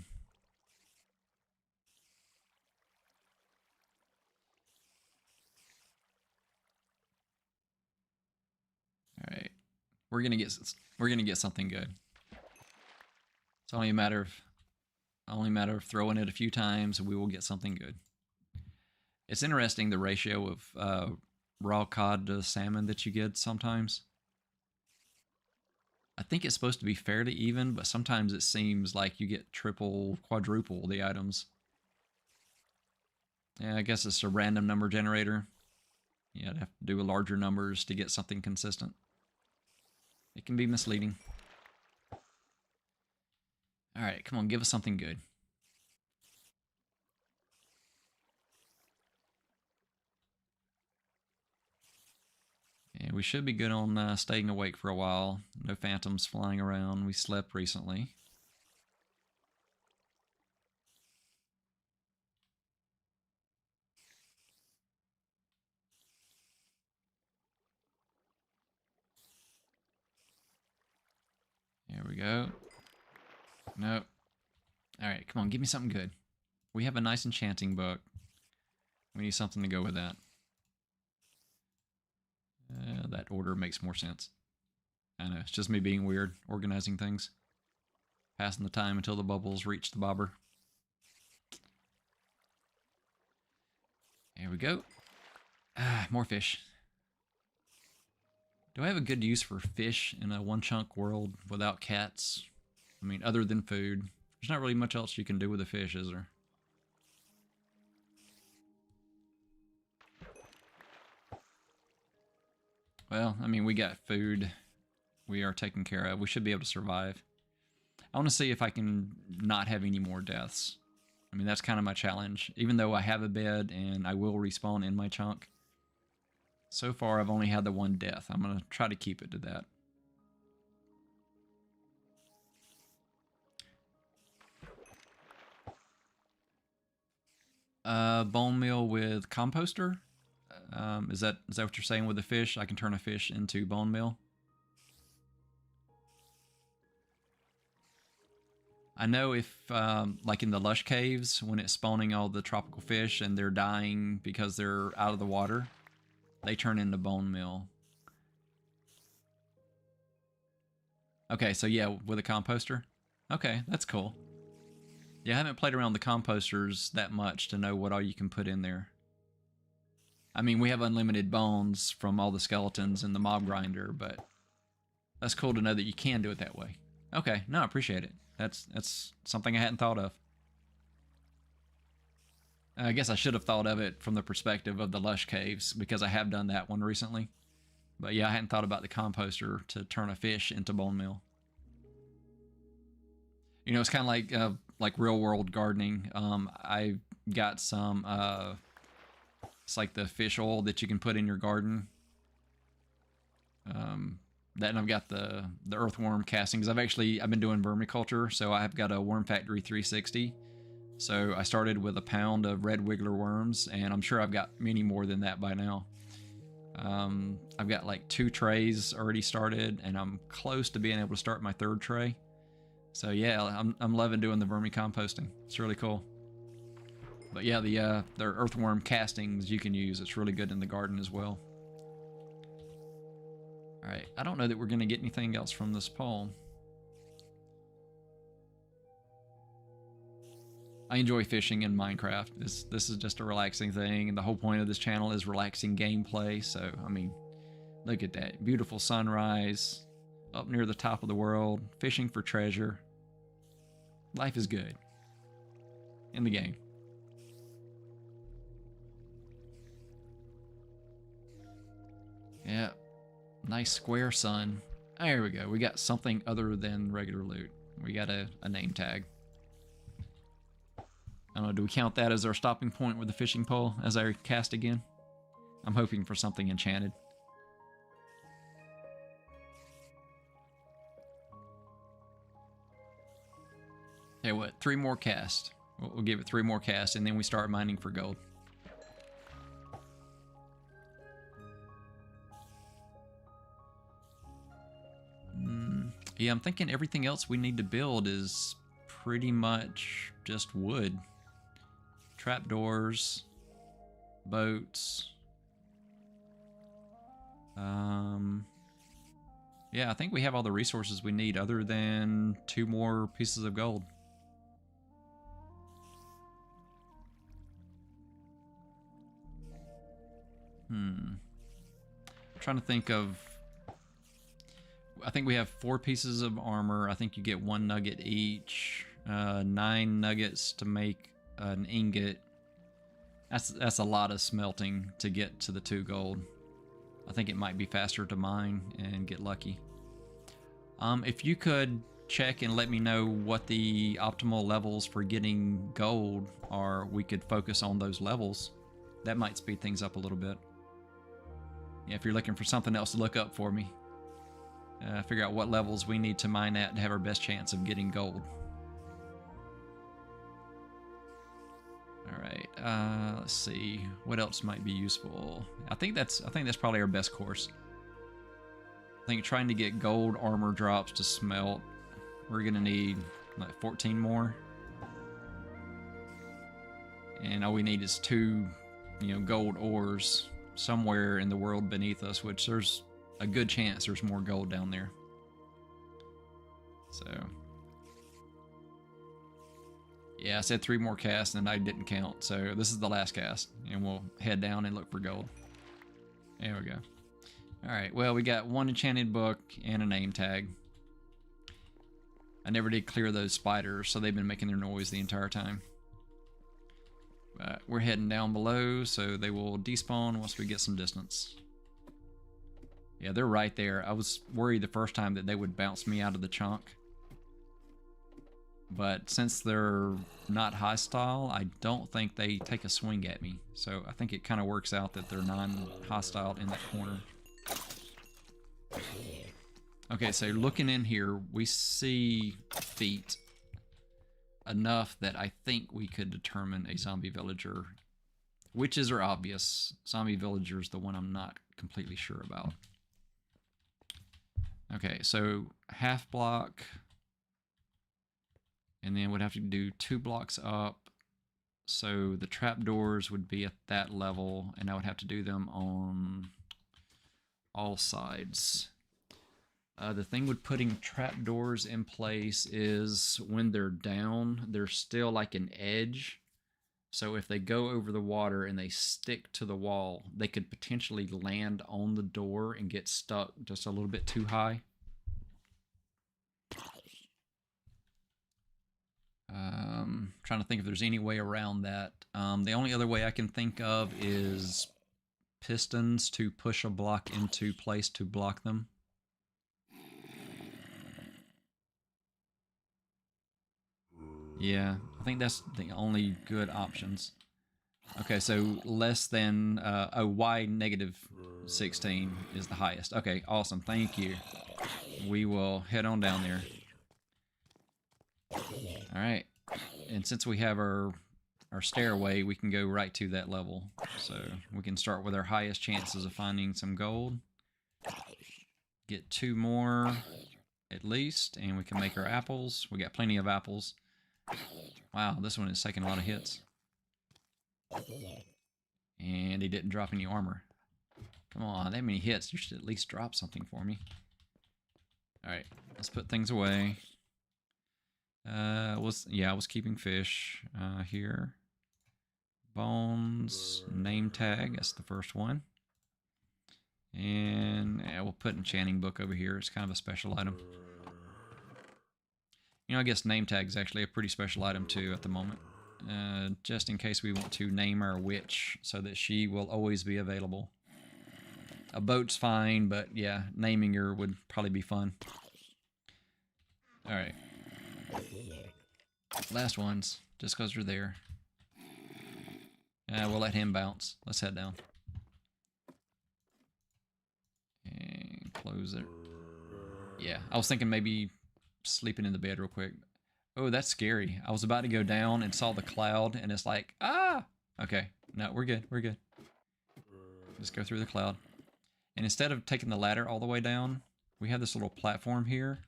All right, we're gonna get something good. It's only a matter of Only matter of throwing it a few times and we will get something good. It's interesting the ratio of raw cod to salmon that you get sometimes. I think it's supposed to be fairly even, but sometimes it seems like you get triple, quadruple the items. Yeah, I guess it's a random number generator. Yeah, I'd have to do larger numbers to get something consistent. It can be misleading. Alright, come on, give us something good. Yeah, we should be good on staying awake for a while. No phantoms flying around. We slept recently. Here we go. Nope. Alright, come on, give me something good. We have a nice enchanting book. We need something to go with that. That order makes more sense. I know, it's just me being weird, organizing things. Passing the time until the bubbles reach the bobber. There we go. Ah, more fish. Do I have a good use for fish in a one-chunk world without cats? I mean, other than food. There's not really much else you can do with a fish, is there? Well, I mean, we got food. We are taken care of. We should be able to survive. I want to see if I can not have any more deaths. I mean, that's kind of my challenge. Even though I have a bed and I will respawn in my chunk. So far, I've only had the one death. I'm going to try to keep it to that. Bone meal with composter? Is that what you're saying with the fish? I can turn a fish into bone meal? I know if, like in the lush caves, when it's spawning all the tropical fish and they're dying because they're out of the water, they turn into bone meal. Okay, so yeah, with a composter? Okay, that's cool. Yeah, I haven't played around the composters that much to know what all you can put in there. I mean, we have unlimited bones from all the skeletons in the mob grinder, but that's cool to know that you can do it that way. Okay, no, I appreciate it. That's something I hadn't thought of. I guess I should have thought of it from the perspective of the lush caves because I have done that one recently. But yeah, I hadn't thought about the composter to turn a fish into bone meal. You know, it's kind of like real world gardening. I got some. It's like the fish oil that you can put in your garden. That, and I've got the earthworm castings. I've been doing vermiculture, so I've got a Worm Factory 360. So I started with a pound of red wiggler worms, and I'm sure I've got many more than that by now. I've got like 2 trays already started, and I'm close to being able to start my 3rd tray. So yeah, I'm loving doing the vermicomposting. It's really cool. But yeah, the earthworm castings you can use. It's really good in the garden as well. All right, I don't know that we're gonna get anything else from this poll. I enjoy fishing in Minecraft. This is just a relaxing thing, and the whole point of this channel is relaxing gameplay. So I mean, look at that beautiful sunrise up near the top of the world, fishing for treasure. Life is good in the game. Yeah, nice square sun. There we go. We got something other than regular loot. We got a name tag. I don't know, do we count that as our stopping point with the fishing pole as I cast again? I'm hoping for something enchanted. Hey, what? 3 more casts. We'll give it 3 more casts, and then we start mining for gold. Yeah, I'm thinking everything else we need to build is pretty much just wood. Trapdoors, boats. Yeah, I think we have all the resources we need other than 2 more pieces of gold. I'm trying to think of... I think we have 4 pieces of armor. I think you get 1 nugget each. 9 nuggets to make an ingot. That's a lot of smelting to get to the 2 gold. I think it might be faster to mine and get lucky. If you could check and let me know what the optimal levels for getting gold are, we could focus on those levels. That might speed things up a little bit. Yeah, if you're looking for something else to look up for me. Figure out what levels we need to mine at to have our best chance of getting gold. All right, let's see what else might be useful. I think that's probably our best course. I think trying to get gold armor drops to smelt, we're gonna need like 14 more, and all we need is 2, gold ores somewhere in the world beneath us, which there's a good chance there's more gold down there. So, yeah, I said 3 more casts and I didn't count. So this is the last cast, and we'll head down and look for gold. There we go. All right, well, we got 1 enchanted book and a name tag. I never did clear those spiders, so they've been making their noise the entire time. But we're heading down below, so they will despawn once we get some distance. Yeah, they're right there. I was worried the first time that they would bounce me out of the chunk. But since they're not hostile, I don't think they take a swing at me. So I think it kind of works out that they're non-hostile in that corner. Okay, so looking in here, we see feet enough that I think we could determine a zombie villager. Witches are obvious. Zombie villager is the one I'm not completely sure about. Okay, so half block, and then we'd have to do 2 blocks up. So the trapdoors would be at that level, and I would have to do them on all sides. The thing with putting trapdoors in place is when they're down, they're still like an edge. So if they go over the water and they stick to the wall, they could potentially land on the door and get stuck just a little bit too high. Trying to think if there's any way around that. The only other way I can think of is pistons to push a block into place to block them. Yeah, I think that's the only good options. Okay, so less than, Y negative 16 is the highest. Okay, awesome, thank you. We will head on down there. Alright, and since we have our stairway, we can go right to that level. So we can start with our highest chances of finding some gold. Get 2 more, at least, and we can make our apples. We got plenty of apples. Wow, this one is taking a lot of hits. And he didn't drop any armor. Come on, that many hits. You should at least drop something for me. Alright, let's put things away. I was keeping fish here. Bones, name tag, that's the first one. And we'll put enchanting book over here. It's kind of a special item. I guess name tag is actually a pretty special item too at the moment. Just in case we want to name our witch so that she will always be available. A boat's fine, but yeah, naming her would probably be fun. Alright. Last ones, just because they're there. We'll let him bounce. Let's head down. And close it. Yeah, I was thinking maybe sleeping in the bed real quick. Oh, that's scary. I was about to go down and saw the cloud, and it's like, ah! Okay, no, we're good, we're good. Just go through the cloud. And instead of taking the ladder all the way down, we have this little platform here,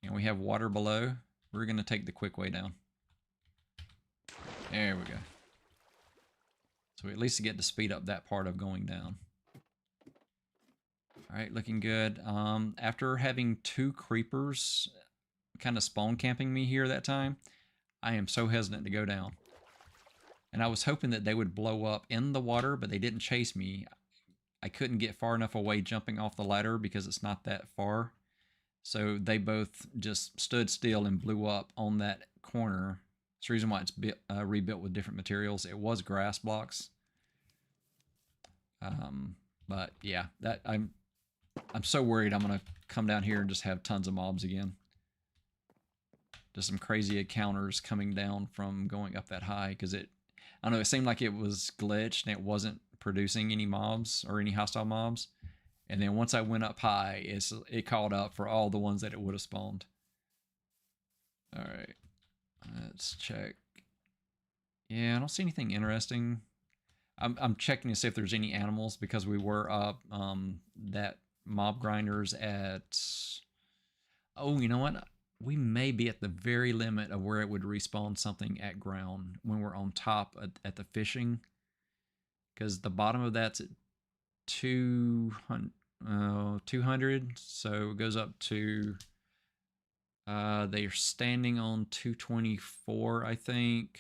and we have water below. We're going to take the quick way down. There we go. So we at least get to speed up that part of going down. Alright, looking good. After having 2 creepers kind of spawn camping me here that time, I am so hesitant to go down. And I was hoping that they would blow up in the water, but they didn't chase me. I couldn't get far enough away jumping off the ladder because it's not that far. So they both just stood still and blew up on that corner. That's the reason why it's rebuilt with different materials. It was grass blocks. But yeah, that I'm so worried I'm gonna come down here and just have tons of mobs again. Just some crazy encounters coming down from going up that high because I don't know, it seemed like it was glitched and it wasn't producing any mobs or any hostile mobs. And then once I went up high, it called out for all the ones that it would have spawned. All right, let's check. Yeah, I don't see anything interesting. I'm checking to see if there's any animals because we were up that mob grinders at. Oh, you know what? We may be at the very limit of where it would respawn something at ground when we're on top at the fishing. Because the bottom of that's at 200, so it goes up to. They are standing on 224, I think.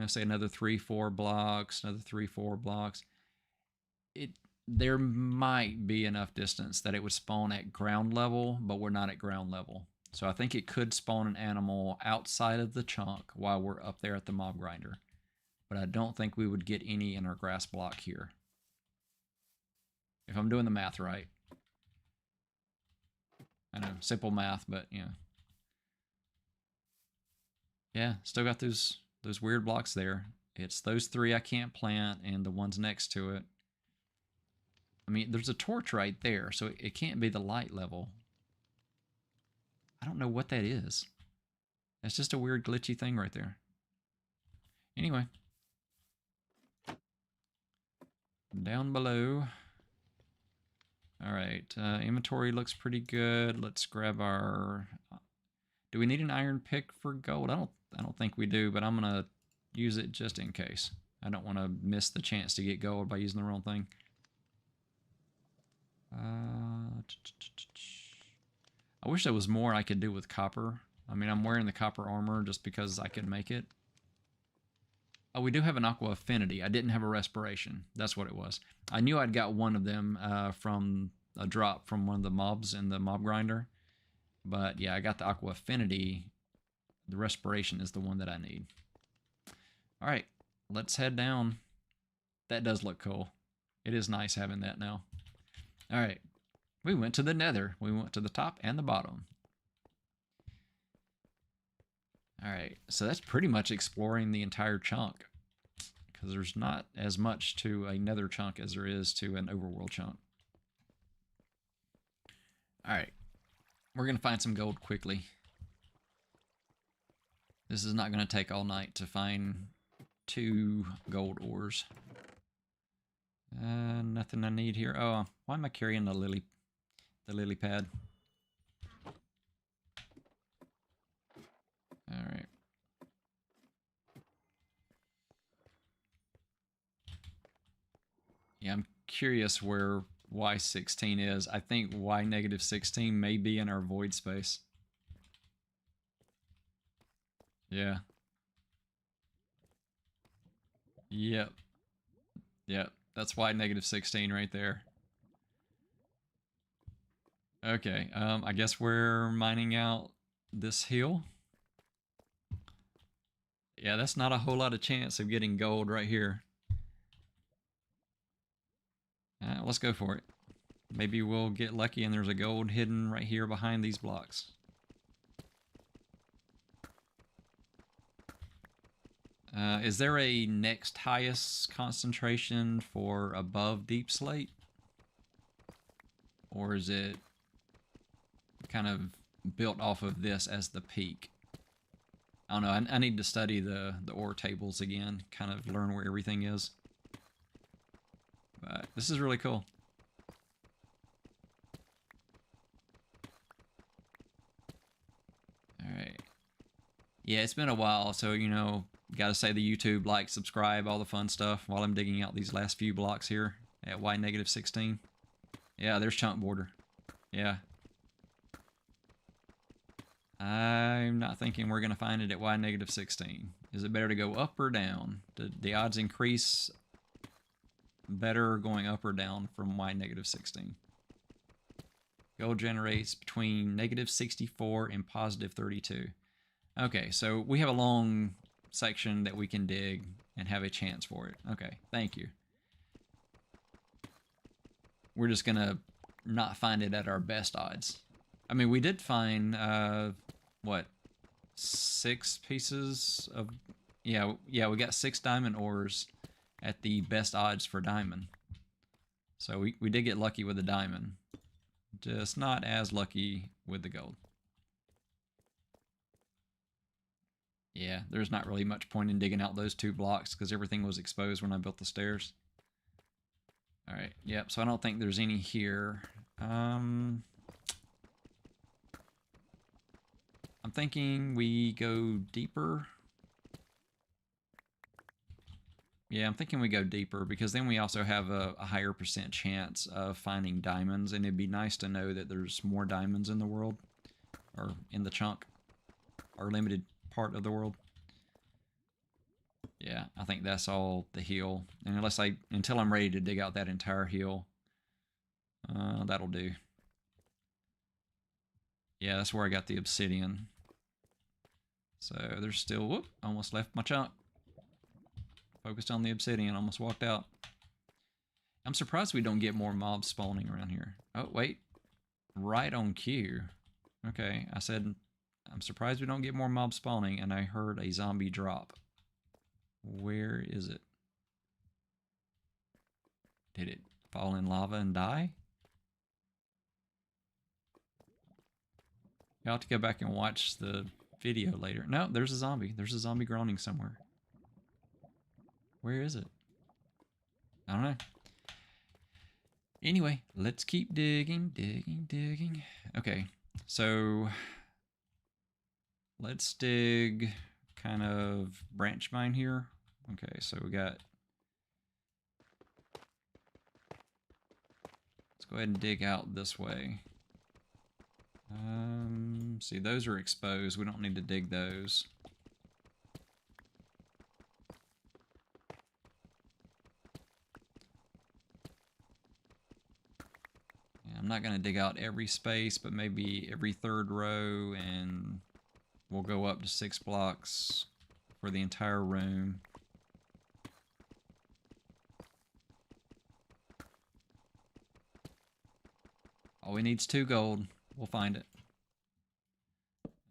Say another 3-4 blocks, another 3-4 blocks. There might be enough distance that it would spawn at ground level, but we're not at ground level. So I think it could spawn an animal outside of the chunk while we're up there at the mob grinder. But I don't think we would get any in our grass block here. If I'm doing the math right. I know, simple math, but yeah. Yeah, still got those weird blocks there. It's those 3 I can't plant and the ones next to it. I mean, there's a torch right there, so it can't be the light level. I don't know what that is. That's just a weird glitchy thing right there. Anyway. Down below. Alright, inventory looks pretty good. Let's grab our... Do we need an iron pick for gold? I don't think we do, but I'm going to use it just in case. I don't want to miss the chance to get gold by using the wrong thing. I wish there was more I could do with copper. I mean, I'm wearing the copper armor just because I can make it. Oh, we do have an aqua affinity. I didn't have a respiration. That's what it was. I knew I'd got one of them from a drop from one of the mobs in the mob grinder. But yeah, I got the aqua affinity. The respiration is the one that I need. All right, let's head down. That does look cool. It is nice having that now. All right, we went to the Nether. We went to the top and the bottom. All right, so that's pretty much exploring the entire chunk because there's not as much to a Nether chunk as there is to an Overworld chunk. All right, we're going to find some gold quickly. This is not going to take all night to find 2 gold ores. Nothing I need here. Oh, why am I carrying the lily pad? All right. Yeah, I'm curious where Y16 is. I think Y-16 may be in our void space. Yeah. Yep. Yep. That's Y-16 right there. Okay, I guess we're mining out this hill. Yeah, that's not a whole lot of chance of getting gold right here. Let's go for it. Maybe we'll get lucky and there's a gold hidden right here behind these blocks. Is there a next highest concentration for above deep slate? Or is it kind of built off of this as the peak? I don't know. I need to study the ore tables again, kind of learn where everything is. But this is really cool. Alright. Yeah, it's been a while, so, you know, gotta say the YouTube, like, subscribe, all the fun stuff while I'm digging out these last few blocks here at Y-16. Yeah, there's chunk border. Yeah. I'm not thinking we're going to find it at Y-16. Is it better to go up or down? The odds increase better going up or down from my negative 16? Gold generates between negative 64 and positive 32. Okay, so we have a long section that we can dig and have a chance for it. Okay, thank you. We're just gonna not find it at our best odds. I mean, we did find, what, 6 pieces of... Yeah, we got 6 diamond ores at the best odds for diamond. So we did get lucky with the diamond. Just not as lucky with the gold. Yeah, there's not really much point in digging out those 2 blocks because everything was exposed when I built the stairs. Alright, yep, so I don't think there's any here. I'm thinking we go deeper. Yeah, I'm thinking we go deeper because then we also have a higher % chance of finding diamonds, and it'd be nice to know that there's more diamonds in the world, or in the chunk, or limited part of the world. Yeah, I think that's all the hill, and until I'm ready to dig out that entire hill, that'll do. Yeah, that's where I got the obsidian. So there's still, whoop, almost left my chunk. Focused on the obsidian, almost walked out. I'm surprised we don't get more mobs spawning around here. Oh, wait. Right on cue. Okay, I said, I'm surprised we don't get more mobs spawning, and I heard a zombie drop. Where is it? Did it fall in lava and die? You'll have to go back and watch the video later. No, there's a zombie. There's a zombie groaning somewhere. Where is it? I don't know. Anyway, let's keep digging. Okay, so let's dig kind of branch mine here. Okay, so we got... Let's go ahead and dig out this way. See, those are exposed. We don't need to dig those. I'm not going to dig out every space, but maybe every 3rd row, and we'll go up to 6 blocks for the entire room. All we need is 2 gold. We'll find it.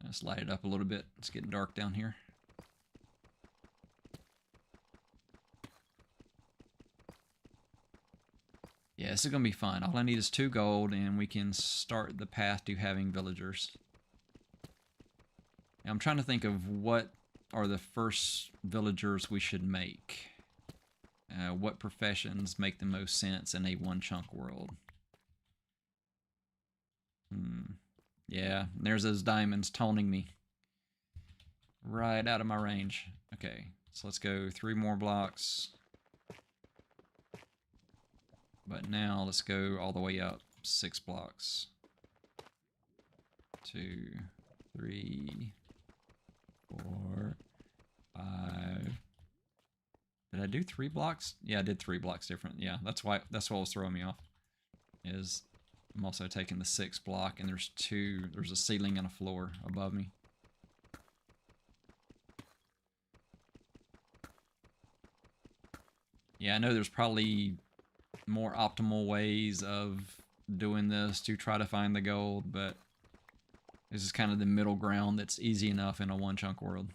Let's light it up a little bit. It's getting dark down here. Yeah, this is going to be fun. All I need is 2 gold, and we can start the path to having villagers. Now, I'm trying to think of what are the first villagers we should make. What professions make the most sense in a one-chunk world? Yeah, there's those diamonds taunting me. Right out of my range. Okay, so let's go 3 more blocks. But now let's go all the way up 6 blocks. 2, 3, 4, 5. Did I do 3 blocks? Yeah, I did 3 blocks different. Yeah, that's what was throwing me off. Is I'm also taking the 6th block, and there's a ceiling and a floor above me. Yeah, I know there's probably more optimal ways of doing this to try to find the gold, but this is kind of the middle ground that's easy enough in a one-chunk world.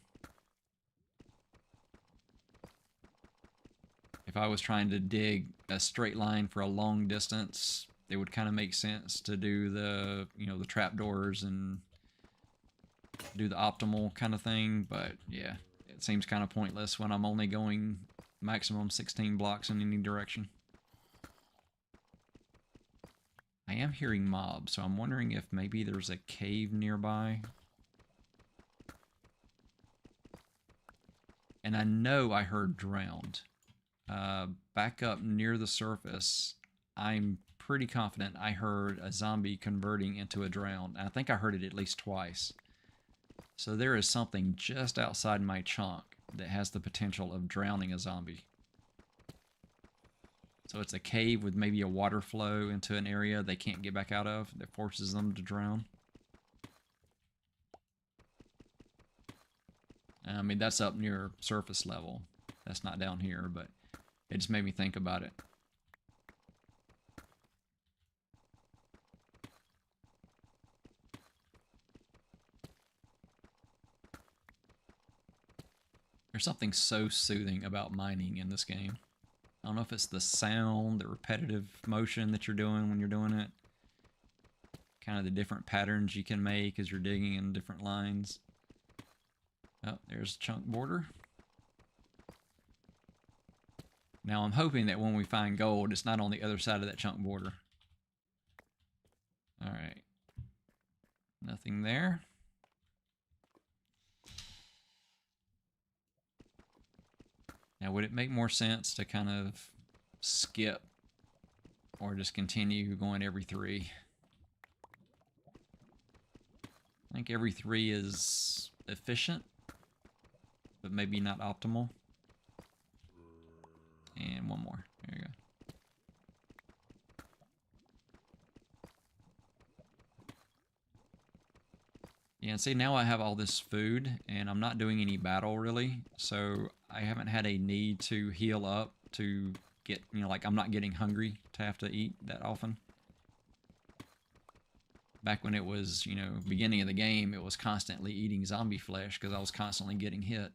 If I was trying to dig a straight line for a long distance, it would kind of make sense to do the, the trapdoors and do the optimal kind of thing, but yeah, it seems kind of pointless when I'm only going maximum 16 blocks in any direction. I am hearing mobs, so I'm wondering if maybe there's a cave nearby. And I know I heard drowned. Back up near the surface, I'm pretty confident I heard a zombie converting into a drowned. I think I heard it at least twice. So there is something just outside my chunk that has the potential of drowning a zombie. So it's a cave with maybe a water flow into an area they can't get back out of that forces them to drown. I mean, that's up near surface level. That's not down here, but it just made me think about it. There's something so soothing about mining in this game. I don't know if it's the sound, the repetitive motion that you're doing when you're doing it. Kind of the different patterns you can make as you're digging in different lines. Oh, there's a chunk border. Now I'm hoping that when we find gold, it's not on the other side of that chunk border. Alright. Nothing there. Now, would it make more sense to kind of skip or just continue going every 3? I think every 3 is efficient, but maybe not optimal. And one more. There you go. Yeah, and see, now I have all this food, and I'm not doing any battle, really, so I haven't had a need to heal up to get, you know, like, I'm not getting hungry to have to eat that often. Back when it was, you know, beginning of the game, it was constantly eating zombie flesh because I was constantly getting hit.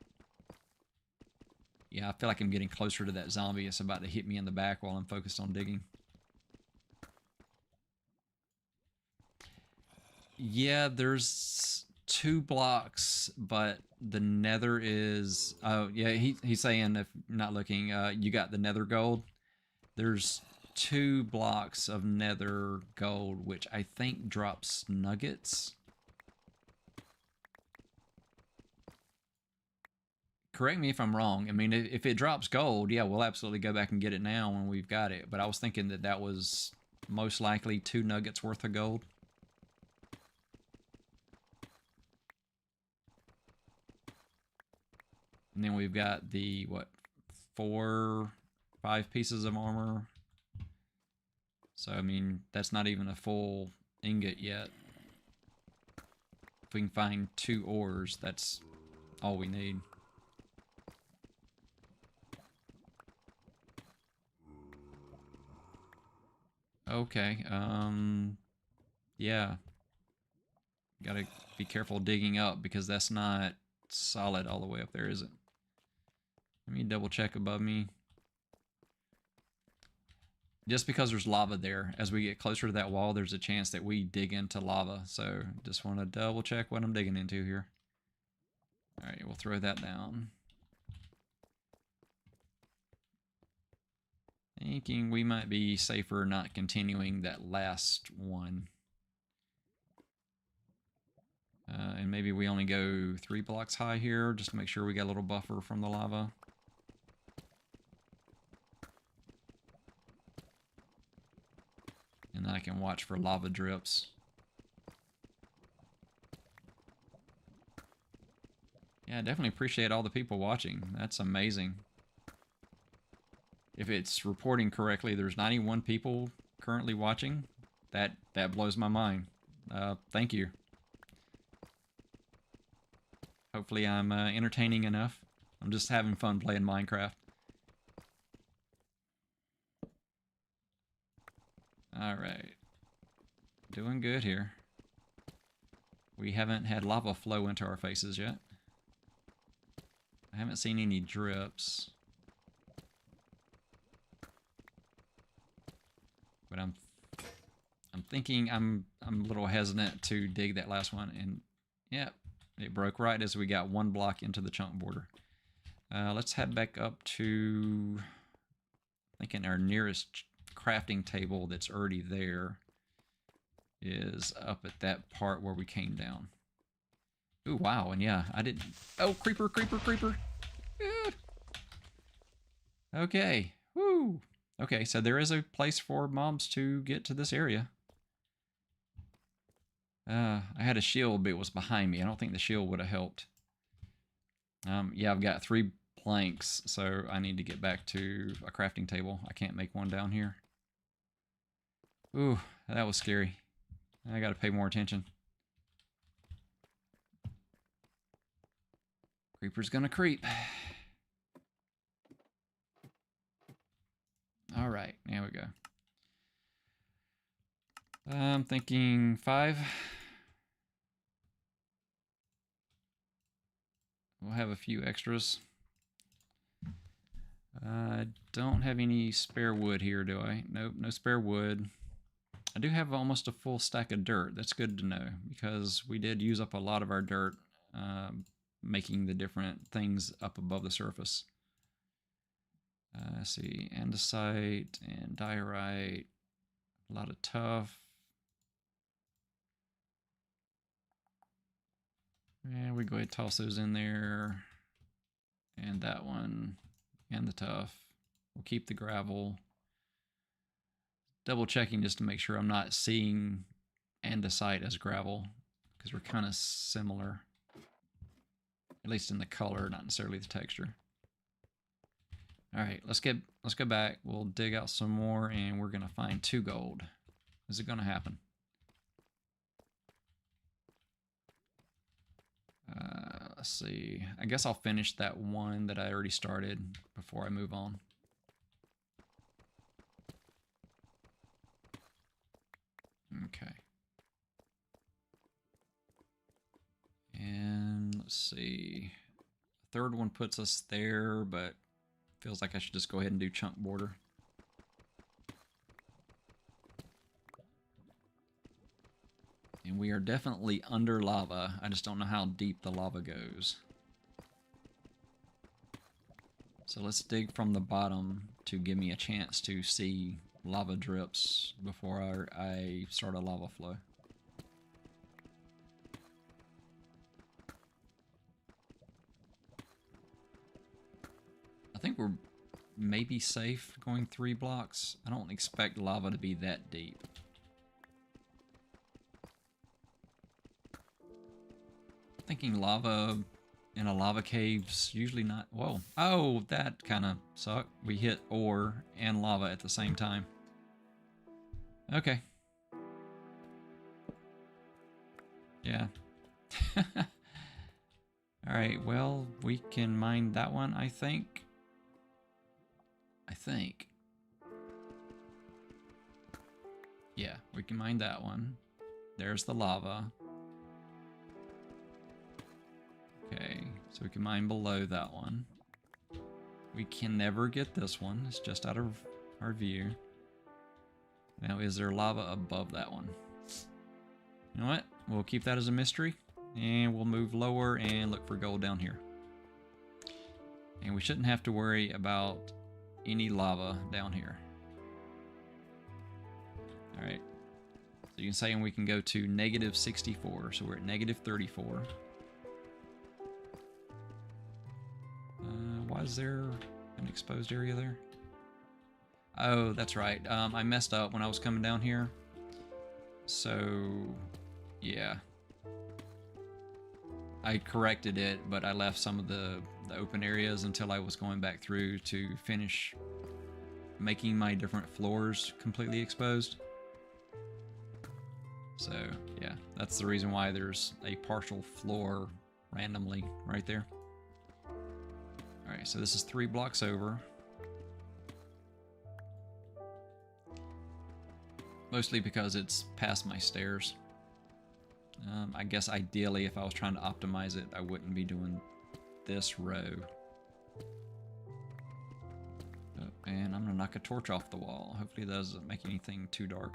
Yeah, I feel like I'm getting closer to that zombie. It's about to hit me in the back while I'm focused on digging. Yeah, there's 2 blocks, but the nether is... Oh, yeah, he's saying, if not looking, you got the nether gold. There's 2 blocks of nether gold, which I think drops nuggets. Correct me if I'm wrong. I mean, if it drops gold, yeah, we'll absolutely go back and get it now when we've got it. But I was thinking that that was most likely 2 nuggets worth of gold. And then we've got the, what, 4, 5 pieces of armor. So, I mean, that's not even a full ingot yet. If we can find 2 ores, that's all we need. Okay, yeah. Gotta be careful digging up because that's not solid all the way up there, is it? Let me double check above me. Just because there's lava there, as we get closer to that wall, there's a chance that we dig into lava. So just want to double check what I'm digging into here. All right, we'll throw that down. Thinking we might be safer not continuing that last one. And maybe we only go 3 blocks high here, just to make sure we got a little buffer from the lava. And then I can watch for lava drips. Yeah, I definitely appreciate all the people watching. That's amazing. If it's reporting correctly, there's 91 people currently watching. That blows my mind. Thank you. Hopefully I'm entertaining enough. I'm just having fun playing Minecraft. Alright. Doing good here. We haven't had lava flow into our faces yet. I haven't seen any drips. But I'm thinking I'm a little hesitant to dig that last one, and yeah, it broke right as we got 1 block into the chunk border. Let's head back up to, I think, in our nearest crafting table that's already there is up at that part where we came down. Ooh, wow, and yeah, I didn't... Oh, creeper, creeper, creeper! Yeah. Okay, woo! Okay, so there is a place for mobs to get to this area. I had a shield, but it was behind me. I don't think the shield would have helped. Yeah, I've got 3 planks, so I need to get back to a crafting table. I can't make one down here. Ooh, that was scary. I gotta pay more attention. Creeper's gonna creep. Alright, there we go. I'm thinking 5. We'll have a few extras. I don't have any spare wood here, do I? Nope, no spare wood. I do have almost a full stack of dirt. That's good to know, because we did use up a lot of our dirt making the different things up above the surface. Let's see, andesite and diorite, a lot of tuff. And we go ahead and toss those in there. And that one, and the tuff. We'll keep the gravel. Double checking just to make sure I'm not seeing andesite as gravel, because we're kind of similar. At least in the color, not necessarily the texture. Alright, let's go back. We'll dig out some more and we're gonna find 2 gold. Is it gonna happen? Let's see. I guess I'll finish that one that I already started before I move on. Okay. And let's see. The 3rd one puts us there, but feels like I should just go ahead and do chunk border. And we are definitely under lava. I just don't know how deep the lava goes. So let's dig from the bottom to give me a chance to see lava drips before I start a lava flow. I think we're maybe safe going 3 blocks. I don't expect lava to be that deep. Thinking lava in a lava cave's usually not... Whoa. Oh, that kind of sucked. We hit ore and lava at the same time. Okay. Yeah. Alright, well, we can mine that one, I think. Yeah, we can mine that one. There's the lava. Okay, so we can mine below that one. We can never get this one. It's just out of our view. Now, is there lava above that one? You know what? We'll keep that as a mystery. And we'll move lower and look for gold down here. And we shouldn't have to worry about any lava down here. Alright. So you can say we can go to negative 64. So we're at negative 34. Why is there an exposed area there? Oh, that's right. I messed up when I was coming down here. So, yeah. I corrected it, but I left some of the open areas until I was going back through to finish making my different floors completely exposed. So, yeah, that's the reason why there's a partial floor randomly right there. Alright, so this is 3 blocks over. Mostly because it's past my stairs. I guess ideally if I was trying to optimize it, I wouldn't be doing this row. Oh, and I'm gonna knock a torch off the wall. Hopefully that doesn't make anything too dark.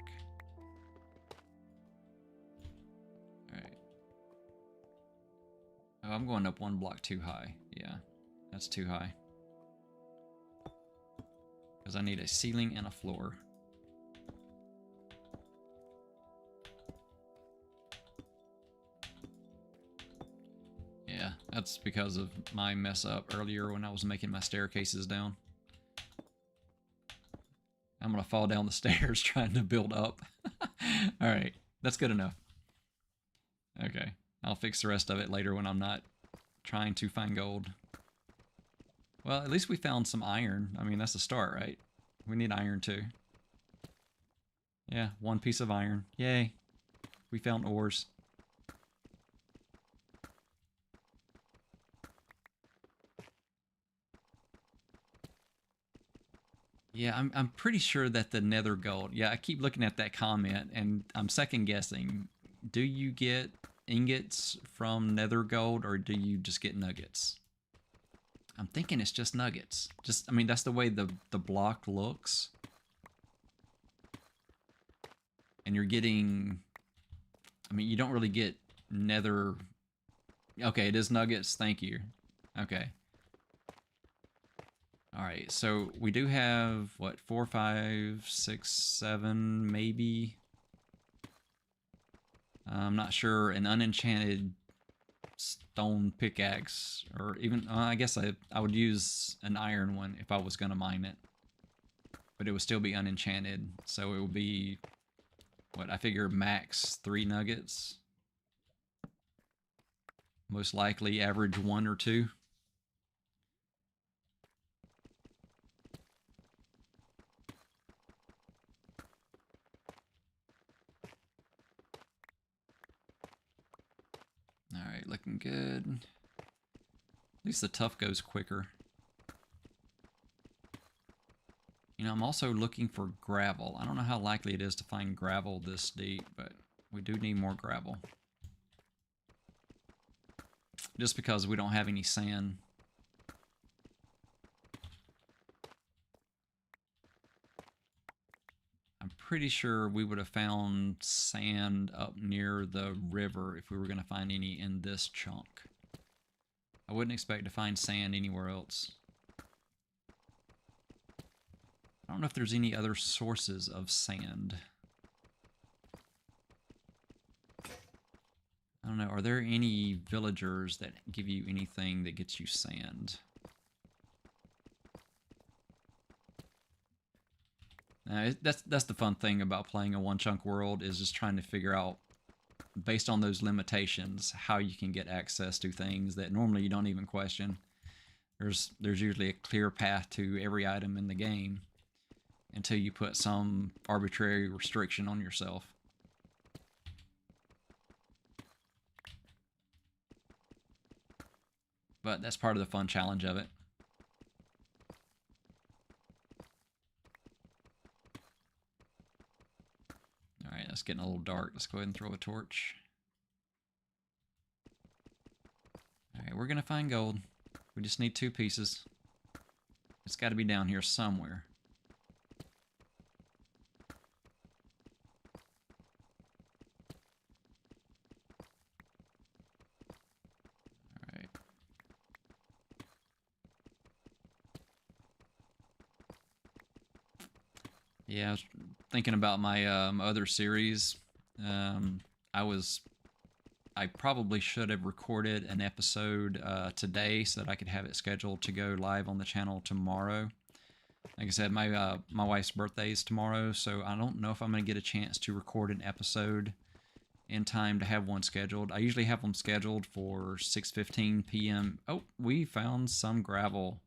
Alright. Oh, I'm going up 1 block too high. Yeah, that's too high. Because I need a ceiling and a floor. Yeah, that's because of my mess up earlier when I was making my staircases down. I'm gonna fall down the stairs trying to build up. Alright, that's good enough. Okay, I'll fix the rest of it later when I'm not trying to find gold. Well, at least we found some iron. I mean, that's a start, right? We need iron too. Yeah, one piece of iron. Yay. We found ores. Yeah, I'm pretty sure that the nether gold. Yeah, I keep looking at that comment and I'm second guessing. Do you get ingots from nether gold or do you just get nuggets? I'm thinking it's just nuggets. I mean, that's the way the block looks. And you're getting, I mean, you don't really get nether. Okay, it is nuggets. Thank you. Okay. All right, so we do have, what, 4, 5, 6, 7, maybe? I'm not sure, an unenchanted stone pickaxe, or even, I guess I would use an iron one if I was going to mine it. But it would still be unenchanted, so it would be, what, I figure max 3 nuggets. Most likely average 1 or 2. Alright, looking good. At least the tough goes quicker. You know, I'm also looking for gravel. I don't know how likely it is to find gravel this deep, but we do need more gravel. Just because we don't have any sand. I'm pretty sure we would have found sand up near the river if we were going to find any in this chunk. I wouldn't expect to find sand anywhere else. I don't know if there's any other sources of sand. I don't know. Are there any villagers that give you anything that gets you sand? That's the fun thing about playing a one-chunk world, is just trying to figure out, based on those limitations, how you can get access to things that normally you don't even question. There's usually a clear path to every item in the game until you put some arbitrary restriction on yourself. But that's part of the fun challenge of it. Alright, it's getting a little dark. Let's go ahead and throw a torch. Alright, we're going to find gold. We just need 2 pieces. It's got to be down here somewhere. Alright. Yeah, I was thinking about my other series. I probably should have recorded an episode today so that I could have it scheduled to go live on the channel tomorrow. Like I said, my wife's birthday is tomorrow, so I don't know if I'm going to get a chance to record an episode in time to have one scheduled. I usually have them scheduled for 6:15 p.m. Oh, we found some gravel.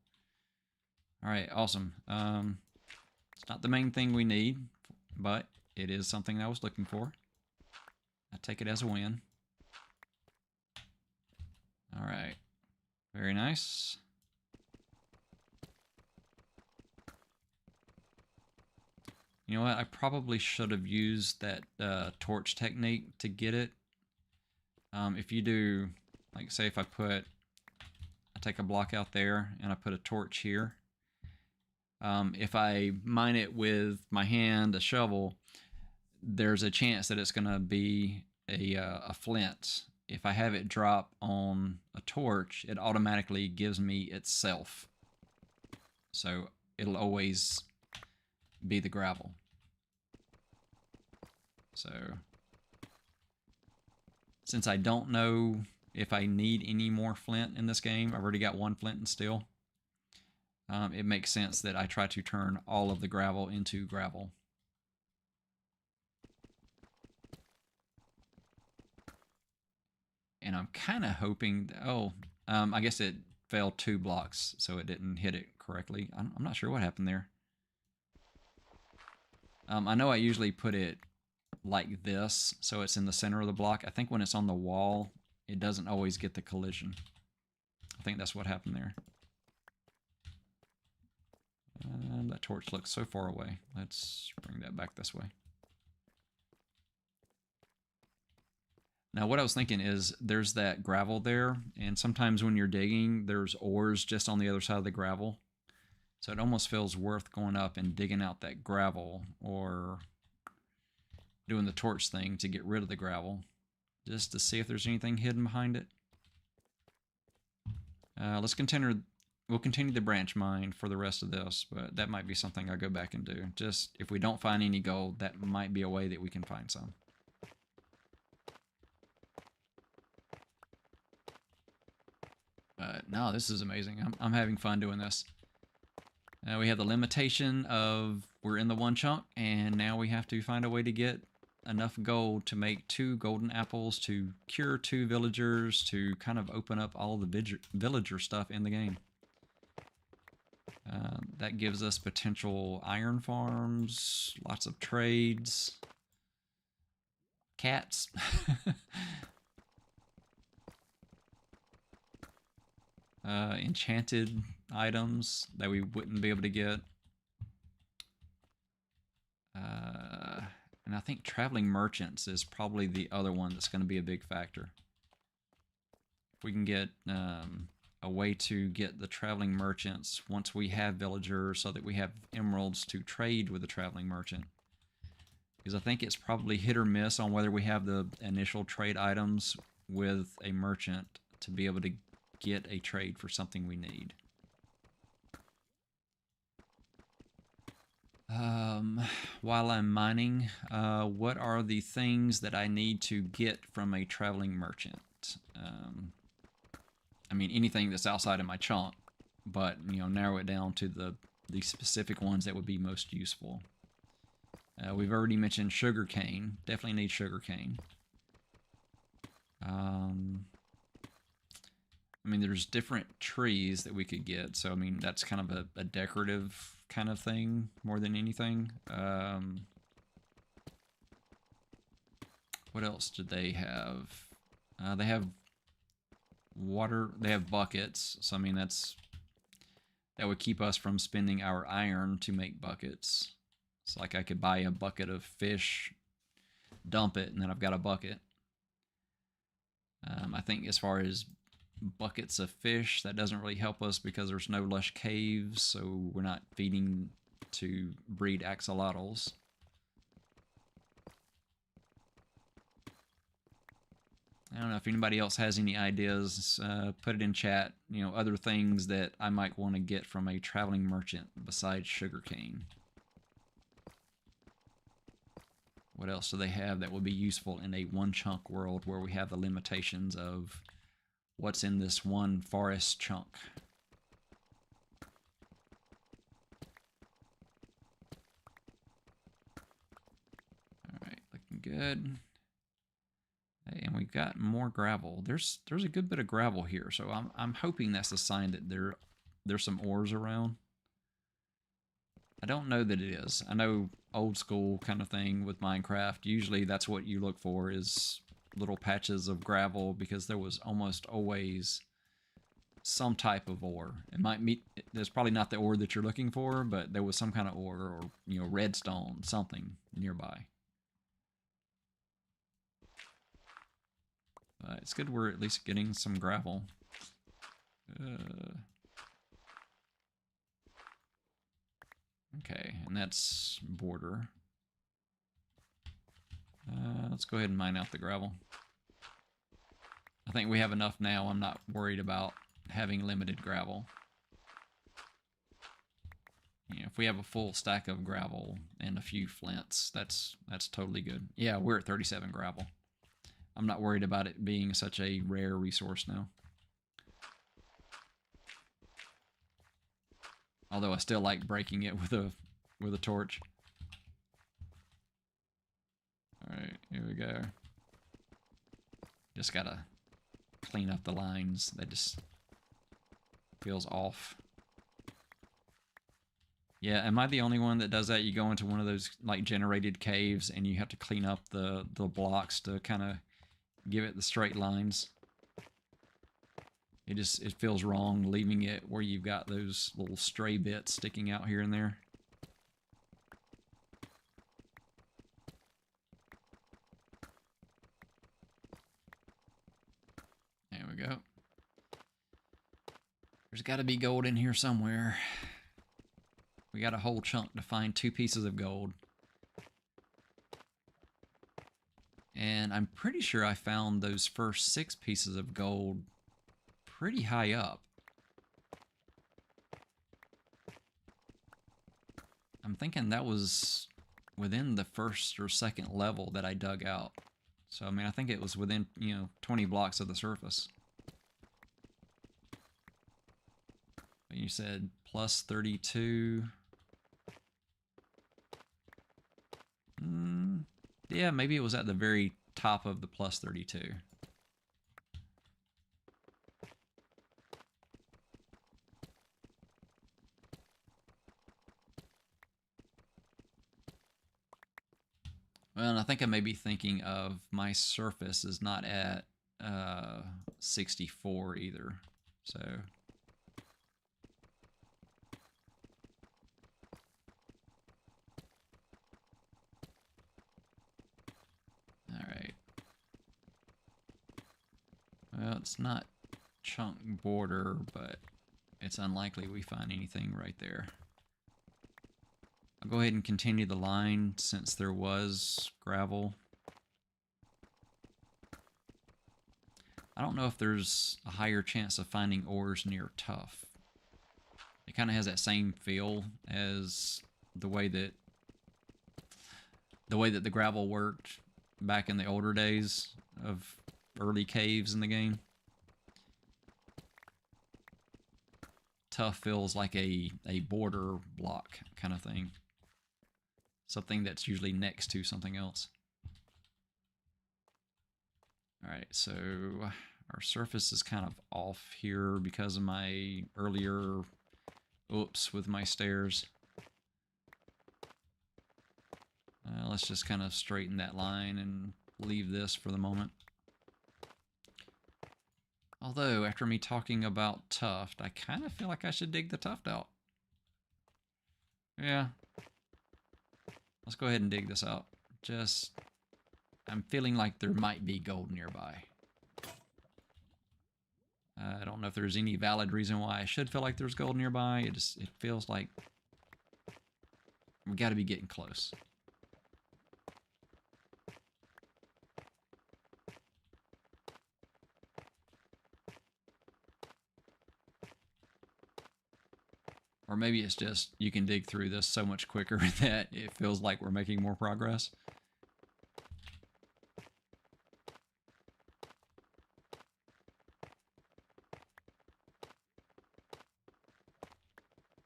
All right, awesome. It's not the main thing we need, but it is something I was looking for. I take it as a win. All right, very nice. You know what? I probably should have used that torch technique to get it. If you do, like say if I take a block out there and I put a torch here. If I mine it with my hand, a shovel, there's a chance that it's going to be a flint. If I have it drop on a torch, it automatically gives me itself. So it'll always be the gravel. So since I don't know if I need any more flint in this game, I've already got 1 flint and steel. It makes sense that I try to turn all of the gravel into gravel. And I'm kind of hoping that, I guess it fell 2 blocks, so it didn't hit it correctly. I'm not sure what happened there. I know I usually put it like this, so it's in the center of the block. I think when it's on the wall, it doesn't always get the collision. I think that's what happened there. That torch looks so far away. Let's bring that back this way. Now, what I was thinking is there's that gravel there, and sometimes when you're digging, there's ores just on the other side of the gravel. So it almost feels worth going up and digging out that gravel or doing the torch thing to get rid of the gravel, just to see if there's anything hidden behind it. We'll continue the branch mine for the rest of this, but that might be something I'll go back and do. Just if we don't find any gold, that might be a way that we can find some. But no, this is amazing. I'm having fun doing this. We have the limitation of we're in the 1 chunk, and now we have to find a way to get enough gold to make 2 golden apples, to cure 2 villagers, to kind of open up all the villager stuff in the game. That gives us potential iron farms, lots of trades, cats. Enchanted items that we wouldn't be able to get. And I think traveling merchants is probably the other one that's going to be a big factor. If we can get a way to get the traveling merchants once we have villagers, so that we have emeralds to trade with the traveling merchant. Because I think it's probably hit or miss on whether we have the initial trade items with a merchant to be able to get a trade for something we need. While I'm mining, what are the things that I need to get from a traveling merchant? I mean, anything that's outside of my chunk, but, you know, narrow it down to the specific ones that would be most useful. We've already mentioned sugarcane. Definitely need sugarcane. I mean, there's different trees that we could get, so I mean, that's kind of a decorative kind of thing more than anything. What else do they have? They have water. They have buckets, so I mean, that would keep us from spending our iron to make buckets. It's like I could buy a bucket of fish, dump it, and then I've got a bucket. I think as far as buckets of fish, that doesn't really help us because there's no lush caves, so we're not feeding to breed axolotls. I don't know if anybody else has any ideas. Put it in chat. You know, other things that I might want to get from a traveling merchant besides sugarcane. What else do they have that would be useful in a 1 chunk world where we have the limitations of what's in this 1 forest chunk? Alright, looking good. Hey, and we've got more gravel. There's a good bit of gravel here, so I'm hoping that's a sign that there's some ores around. I don't know that it is. I know old school kind of thing with Minecraft, usually that's what you look for, is little patches of gravel, because there was almost always some type of ore. It might meet, there's probably not the ore that you're looking for, but there was some kind of ore, or, you know, redstone, something nearby. It's good we're at least getting some gravel. Okay, and that's border. Let's go ahead and mine out the gravel. I think we have enough now. I'm not worried about having limited gravel. You know, if we have a full stack of gravel and a few flints, that's totally good. Yeah, we're at 37 gravel. I'm not worried about it being such a rare resource now. Although I still like breaking it with a torch. Alright, here we go. Just gotta clean up the lines. They just Feels off. Yeah, am I the only one that does that? You go into one of those like generated caves and you have to clean up the blocks to kind of give it the straight lines. It feels wrong leaving it where you've got those little stray bits sticking out here and there. There we go. There's got to be gold in here somewhere. We got a whole chunk to find 2 pieces of gold. And I'm pretty sure I found those first 6 pieces of gold pretty high up. I'm thinking that was within the first or second level that I dug out. So, I mean, I think it was within, 20 blocks of the surface. But you said plus 32. Yeah, maybe it was at the very top of the plus 32. Well, and I think I may be thinking of my surface is not at 64 either. So all right. Well, it's not chunk border, but it's unlikely we find anything right there. I'll go ahead and continue the line since there was gravel. I don't know if there's a higher chance of finding ores near tough. It kind of has that same feel as the way that the gravel worked back in the older days of early caves in the game. Tough feels like a border block kind of thing. Something that's usually next to something else. Alright, so our surface is kind of off here because of my earlier oops with my stairs. Let's just kind of straighten that line and leave this for the moment. Although, after me talking about tuft, I kind of feel like I should dig the tuft out. Yeah. Let's go ahead and dig this out. I'm feeling like there might be gold nearby. I don't know if there's any valid reason why I should feel like there's gold nearby. It feels like we got to be getting close. Or maybe it's just you can dig through this so much quicker that it feels like we're making more progress.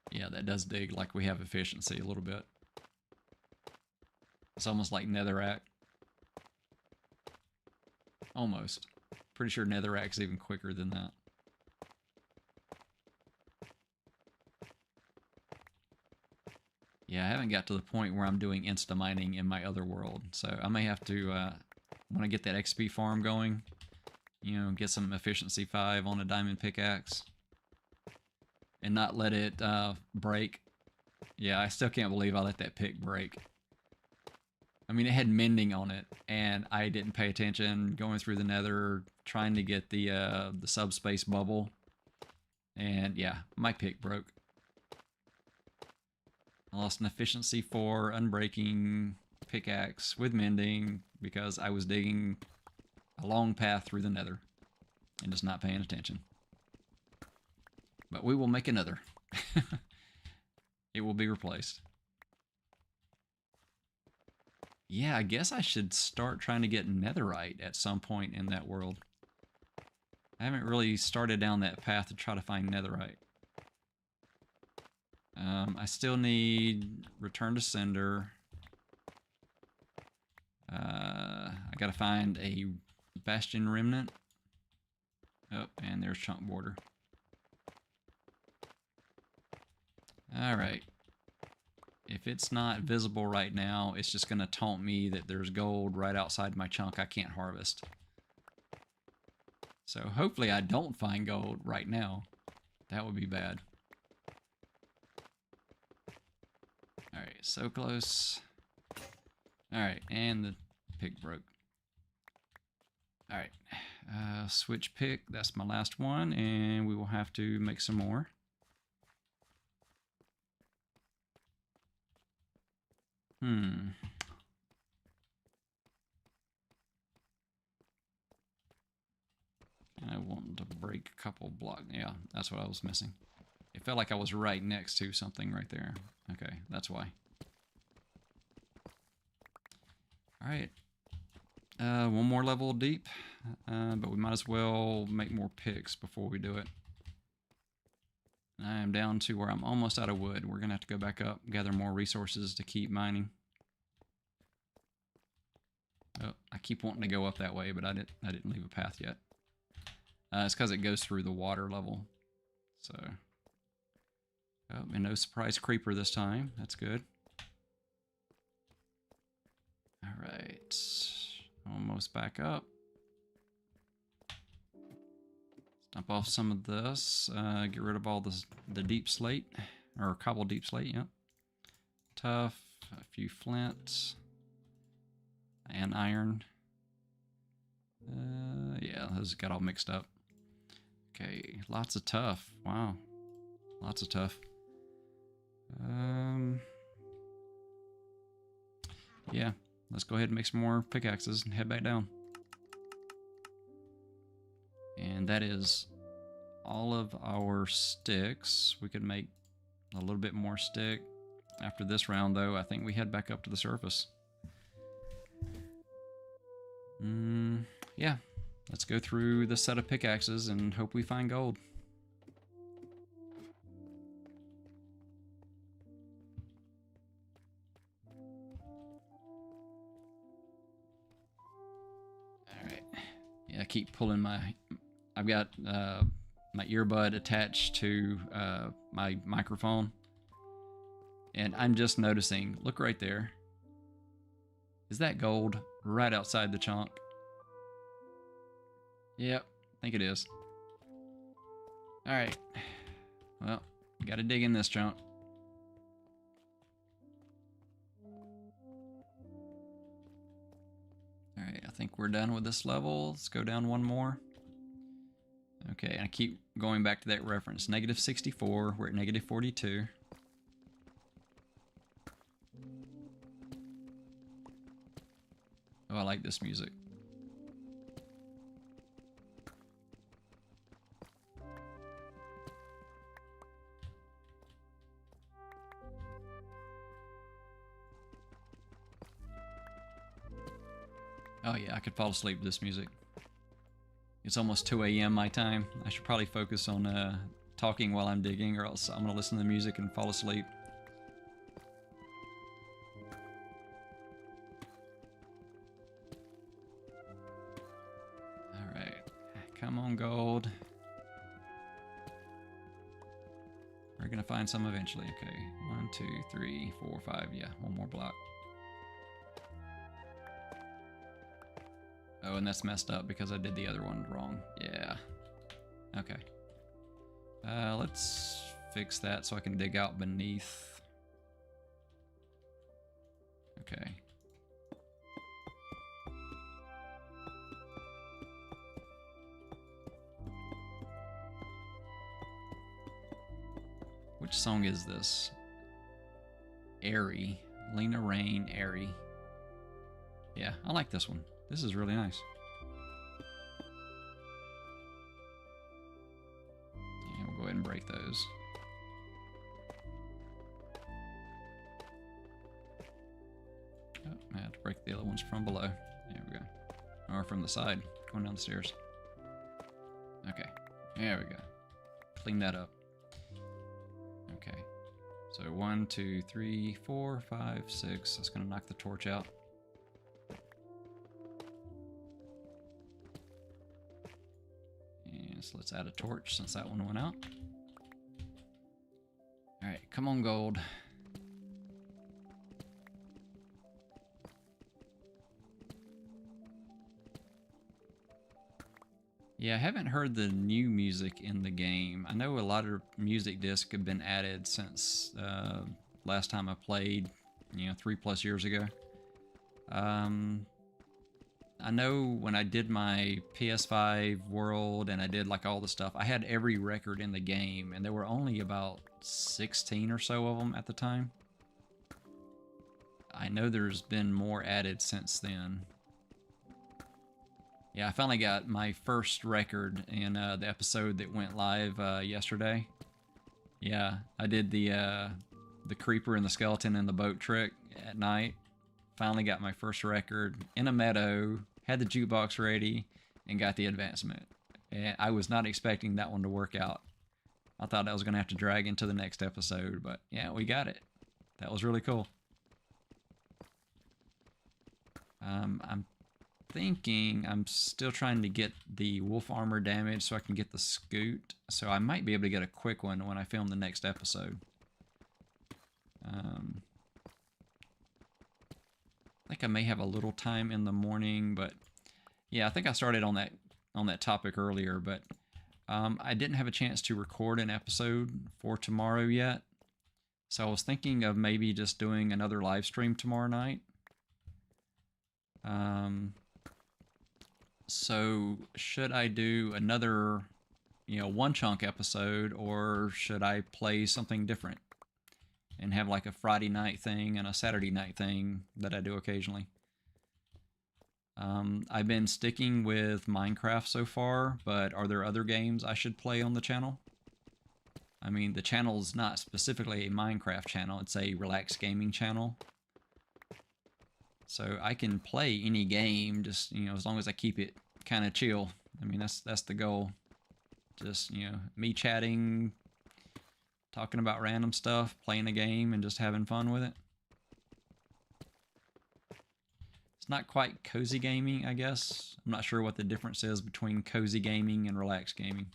Yeah, that does dig like we have efficiency a little bit. It's almost like netherrack. Almost. Pretty sure netherrack's even quicker than that. Yeah, I haven't got to the point where I'm doing insta-mining in my other world, so I may have to, when I get that XP farm going, get some efficiency 5 on a diamond pickaxe, and not let it break. Yeah, I still can't believe I let that pick break. I mean, it had mending on it, and I didn't pay attention going through the nether, trying to get the subspace bubble, and yeah, my pick broke. I lost an efficiency 4 unbreaking pickaxe with mending because I was digging a long path through the nether and just not paying attention. But we will make another. It will be replaced. Yeah, I guess I should start trying to get netherite at some point in that world. I haven't really started down that path to try to find netherite. I still need return to sender. I gotta find a bastion remnant. Oh, and there's chunk border. All right. If it's not visible right now, it's just going to taunt me that there's gold right outside my chunk I can't harvest. So hopefully I don't find gold right now. That would be bad. Alright, so close. Alright, and the pick broke. Alright, switch pick. That's my last one, and we will have to make some more. I want to break a couple blocks. Yeah, that's what I was missing. It felt like I was right next to something right there. Okay, that's why. Alright. One more level deep. But we might as well make more picks before we do it. I am down to where I'm almost out of wood. We're going to have to go back up, gather more resources to keep mining. Oh, I keep wanting to go up that way, but I didn't leave a path yet. It's because it goes through the water level. So, oh, and no surprise creeper this time. That's good. All right, almost back up. Dump off some of this. Get rid of all the deep slate, or cobble deep slate. Yep. Tough. A few flints and iron. Yeah, those got all mixed up. Okay, lots of tough. Wow, lots of tough. Yeah, let's go ahead and make some more pickaxes and head back down. And that is all of our sticks. We could make a little bit more stick. After this round, though, I think we head back up to the surface. Yeah, let's go through the set of pickaxes and hope we find gold. Alright. Yeah, I keep pulling my... I've got my earbud attached to my microphone. And I'm just noticing, look right there. Is that gold right outside the chunk? Yep, I think it is. Alright. Well, gotta dig in this chunk. Alright, I think we're done with this level. Let's go down one more. Okay, and I keep going back to that reference. Negative 64, we're at negative 42. Oh, I like this music. Oh yeah, I could fall asleep to this music. It's almost 2 a.m. my time. I should probably focus on talking while I'm digging, or else I'm going to listen to the music and fall asleep. Alright. Come on, gold. We're going to find some eventually. Okay. 1, 2, 3, 4, 5. Yeah, one more block. Oh, and that's messed up because I did the other one wrong. Yeah. Okay. Let's fix that so I can dig out beneath. Okay. Which song is this? Airy. Lena Rain, Airy. Yeah, I like this one. This is really nice. Yeah, we'll go ahead and break those. Oh, I have to break the other ones from below. There we go. Or from the side, going down the stairs. Okay, there we go. Clean that up. Okay, so 1, 2, 3, 4, 5, 6. That's gonna knock the torch out. So let's add a torch since that one went out. All right, come on, gold. Yeah, I haven't heard the new music in the game. I know a lot of music discs have been added since last time I played, 3+ years ago. I know when I did my PS5 world and I did like all the stuff, I had every record in the game, and there were only about 16 or so of them at the time. I know there's been more added since then. Yeah, I finally got my first record in the episode that went live yesterday. Yeah, I did the creeper and the skeleton and the boat trick at night. Finally got my first record in a meadow, had the jukebox ready, and got the advancement. And I was not expecting that one to work out. I thought I was going to have to drag into the next episode, but yeah, we got it. That was really cool. I'm thinking I'm still trying to get the wolf armor damage so I can get the scoot. So I might be able to get a quick one when I film the next episode. I think I may have a little time in the morning, but yeah, I think I started on that topic earlier, but I didn't have a chance to record an episode for tomorrow yet. So I was thinking of maybe just doing another live stream tomorrow night. So should I do another, one chunk episode, or should I play something different and have like a Friday night thing and a Saturday night thing that I do occasionally? I've been sticking with Minecraft so far, but are there other games I should play on the channel? I mean, the channel's not specifically a Minecraft channel, it's a relaxed gaming channel. So I can play any game, just, as long as I keep it kind of chill. I mean, that's the goal. Just, me chatting, talking about random stuff, playing a game, and just having fun with it. It's not quite cozy gaming, I guess. I'm not sure what the difference is between cozy gaming and relaxed gaming.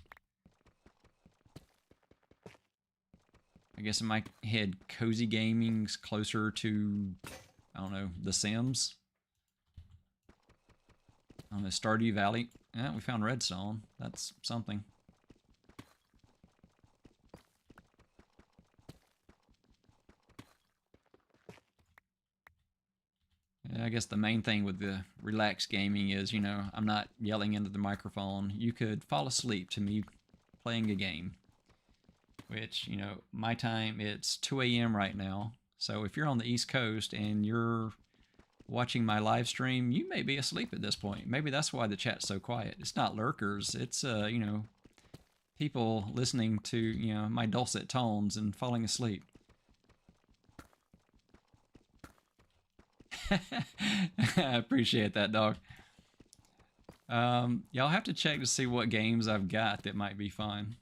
I guess in my head, cozy gaming's closer to, I don't know, The Sims. On the Stardew Valley. Yeah, we found redstone. That's something. I guess the main thing with the relaxed gaming is, I'm not yelling into the microphone. You could fall asleep to me playing a game. Which, my time, it's 2 a.m. right now. So if you're on the East Coast and you're watching my live stream, you may be asleep at this point. Maybe that's why the chat's so quiet. It's not lurkers. It's, people listening to, my dulcet tones and falling asleep. I appreciate that, dog. Y'all have to check to see what games I've got that might be fun.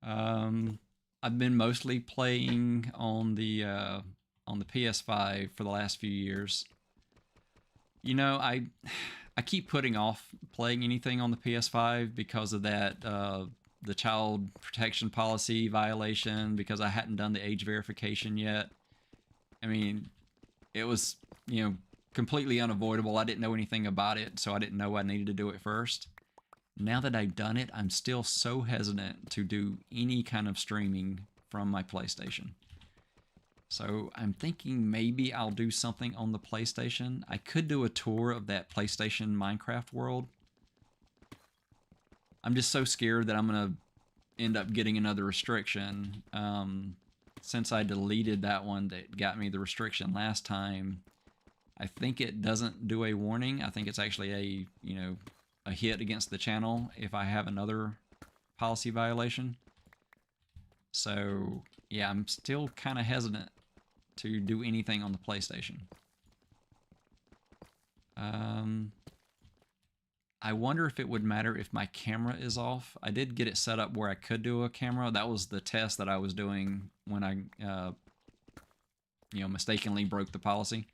I've been mostly playing on the PS5 for the last few years. I keep putting off playing anything on the PS5 because of that the child protection policy violation, because I hadn't done the age verification yet. I mean, it was, completely unavoidable. I didn't know anything about it, so I didn't know I needed to do it first. Now that I've done it, I'm still so hesitant to do any kind of streaming from my PlayStation. So I'm thinking maybe I'll do something on the PlayStation. I could do a tour of that PlayStation Minecraft world. I'm just so scared that I'm going to end up getting another restriction. Since I deleted that one that got me the restriction last time, I think it doesn't do a warning. I think it's actually a hit against the channel if I have another policy violation. So yeah, I'm still kind of hesitant to do anything on the PlayStation. I wonder if it would matter if my camera is off. I did get it set up where I could do a camera. That was the test that I was doing when I mistakenly broke the policy.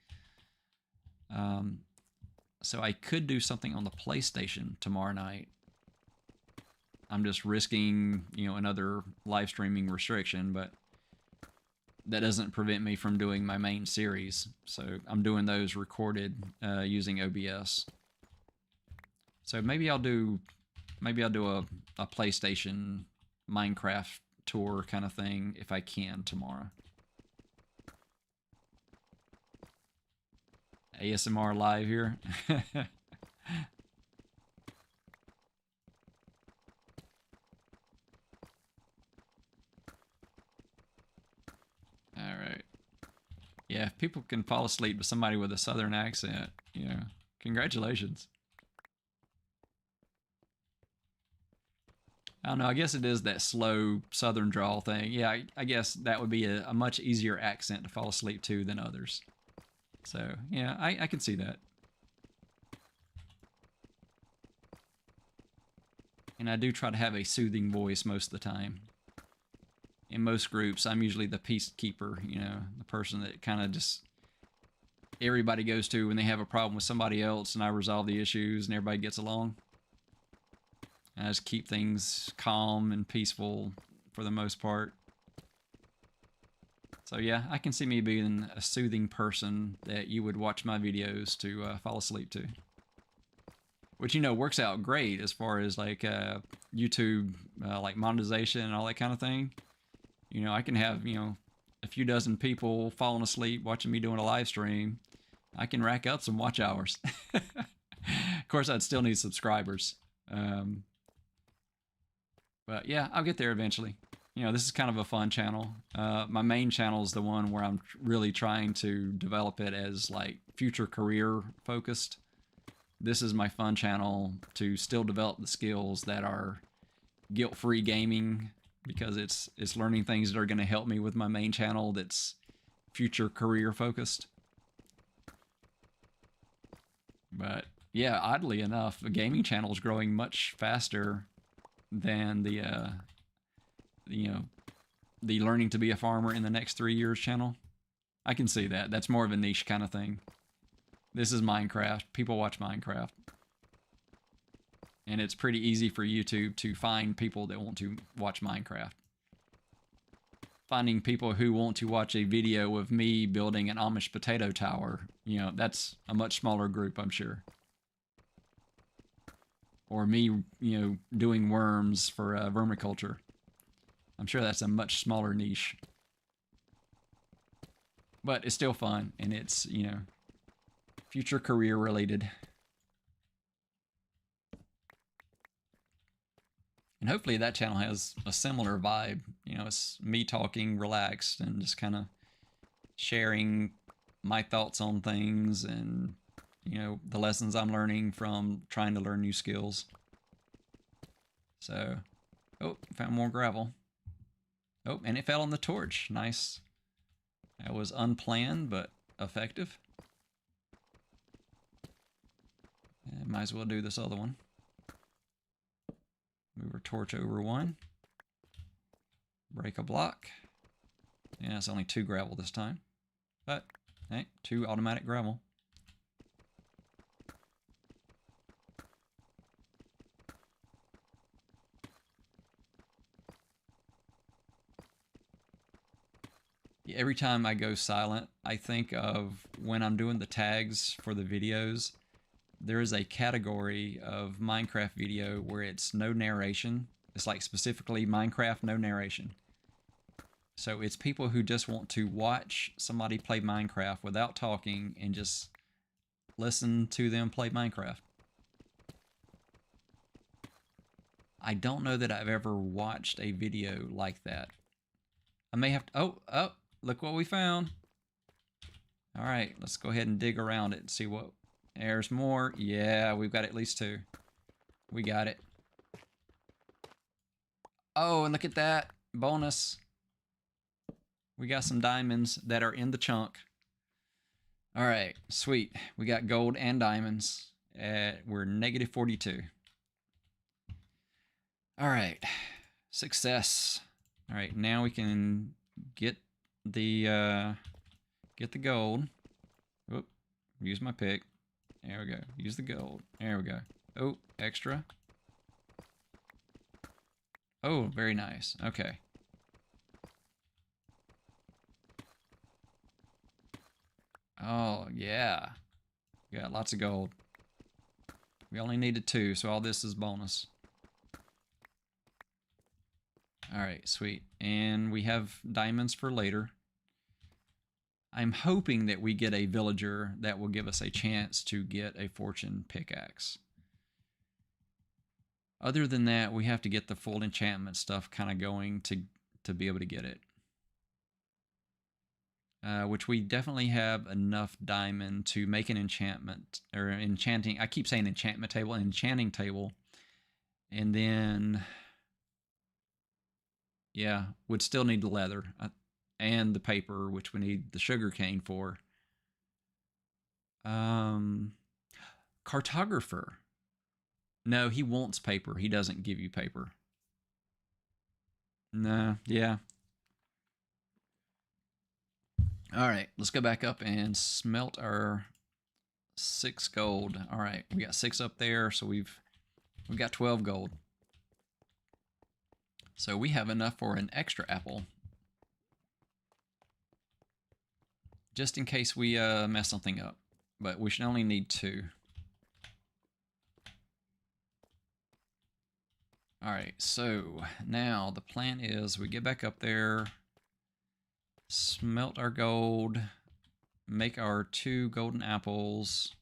So I could do something on the PlayStation tomorrow night. I'm just risking, another live streaming restriction, but that doesn't prevent me from doing my main series. So I'm doing those recorded using OBS. So maybe I'll do a PlayStation Minecraft tour kind of thing if I can tomorrow. ASMR live here. All right. Yeah, if people can fall asleep to somebody with a southern accent, you know, congratulations. I don't know. I guess it is that slow southern drawl thing. Yeah, I guess that would be a much easier accent to fall asleep to than others. So, yeah, I can see that. And I do try to have a soothing voice most of the time. In most groups, I'm usually the peacekeeper, you know, the person that kind of just everybody goes to when they have a problem with somebody else, and I resolve the issues and everybody gets along. I just keep things calm and peaceful for the most part. So yeah, I can see me being a soothing person that you would watch my videos to fall asleep to. Which, you know, works out great as far as like YouTube like monetization and all that kind of thing. You know, I can have, you know, a few dozen people falling asleep watching me doing a live stream. I can rack up some watch hours. Of course, I'd still need subscribers. But yeah, I'll get there eventually. You know, this is kind of a fun channel. My main channel is the one where I'm really trying to develop it as like future career focused. This is my fun channel to still develop the skills that are guilt-free gaming, because it's learning things that are going to help me with my main channel that's future career focused. But yeah, oddly enough, the gaming channel is growing much faster than the you know, the learning to be a farmer in the next 3 years channel. I can see that. That's more of a niche kind of thing. This is Minecraft. People watch Minecraft. And it's pretty easy for YouTube to find people that want to watch Minecraft. Finding people who want to watch a video of me building an Amish potato tower, you know, that's a much smaller group, I'm sure. Or me, you know, doing worms for vermiculture. I'm sure that's a much smaller niche. But it's still fun, and it's, you know, future career related. And hopefully that channel has a similar vibe. You know, it's me talking relaxed and just kind of sharing my thoughts on things and, you know, the lessons I'm learning from trying to learn new skills. So, oh, found more gravel. Oh, and it fell on the torch. Nice. That was unplanned, but effective. And might as well do this other one. Move our torch over one. Break a block. Yeah, it's only 2 gravel this time. But, hey, 2 automatic gravel. Every time I go silent, I think of when I'm doing the tags for the videos, there is a category of Minecraft video where it's no narration. It's like specifically Minecraft, no narration. So it's people who just want to watch somebody play Minecraft without talking and just listen to them play Minecraft. I don't know that I've ever watched a video like that. I may have to, oh, look what we found. All right, let's go ahead and dig around it and see what, there's more. Yeah, we've got at least 2. We got it. Oh, and look at that, bonus. We got some diamonds that are in the chunk. All right, sweet. We got gold and diamonds. We're negative 42. All right, success. All right, now we can get the gold. Whoop, use my pick. There we go. Use the gold. There we go. Oh, extra. Oh, very nice. Okay. Oh, yeah. We got lots of gold. We only needed 2, so all this is bonus. Alright, sweet. And we have diamonds for later. I'm hoping that we get a villager that will give us a chance to get a fortune pickaxe. Other than that, we have to get the full enchantment stuff kind of going to be able to get it. Which we definitely have enough diamond to make an enchantment, or enchanting, I keep saying enchantment table, an enchanting table. And then, yeah, would still need the leather and the paper, which we need the sugar cane for. Cartographer. No, he wants paper. He doesn't give you paper. No, yeah. All right, let's go back up and smelt our 6 gold. All right, we got 6 up there, so we've got 12 gold. So we have enough for an extra apple. Just in case we mess something up. But we should only need 2. Alright, so now the plan is we get back up there, smelt our gold, make our 2 golden apples,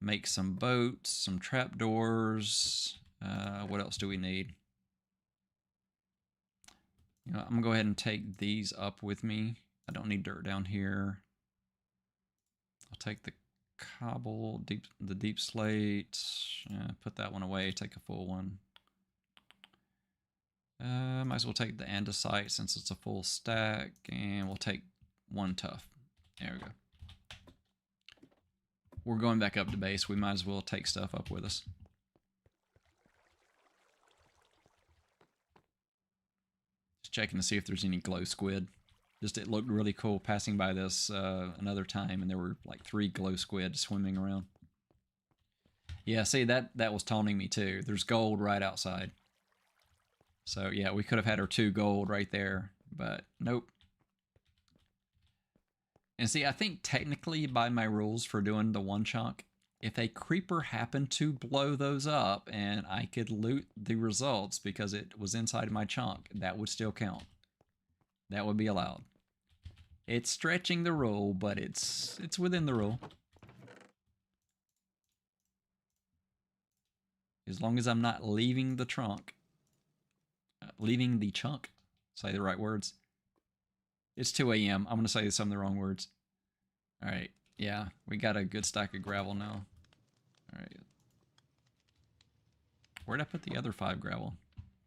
make some boats, some trapdoors. What else do we need? You know, I'm going to go ahead and take these up with me. I don't need dirt down here. I'll take the cobble, the deep slate, put that one away, take a full one. Might as well take the andesite since it's a full stack, and we'll take 1 tough. There we go. We're going back up to base. We might as well take stuff up with us. Just checking to see if there's any glow squid. Just it looked really cool passing by this another time, and there were like 3 glow squid swimming around. Yeah, see, that was taunting me too. There's gold right outside. So yeah, we could have had our 2 gold right there, but nope. And see, I think technically by my rules for doing the 1 chunk, if a creeper happened to blow those up and I could loot the results because it was inside my chunk, that would still count. That would be allowed. It's stretching the rule, but it's within the rule. As long as I'm not leaving the trunk. Leaving the chunk. Say the right words. It's 2 a.m. I'm going to say some of the wrong words. Alright. Yeah, we got a good stack of gravel now. Alright. Where'd I put the other 5 gravel?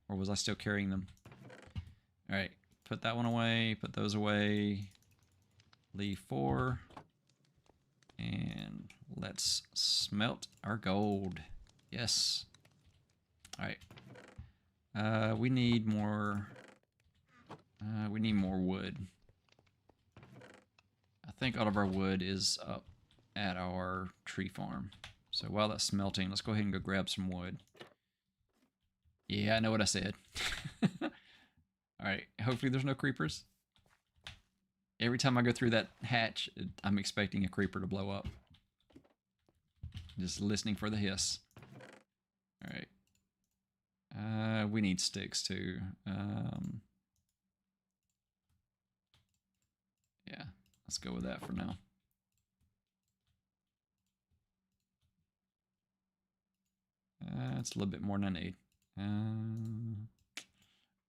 Or was I still carrying them? Alright. Put that one away. Put those away. Leave 4. And let's smelt our gold. Yes. Alright. We need more wood. I think all of our wood is up at our tree farm. So while that's smelting, let's go ahead and go grab some wood. Yeah, I know what I said. Alright, hopefully there's no creepers. Every time I go through that hatch, I'm expecting a creeper to blow up. Just listening for the hiss. Alright. We need sticks too. Yeah, let's go with that for now. It's a little bit more than I need.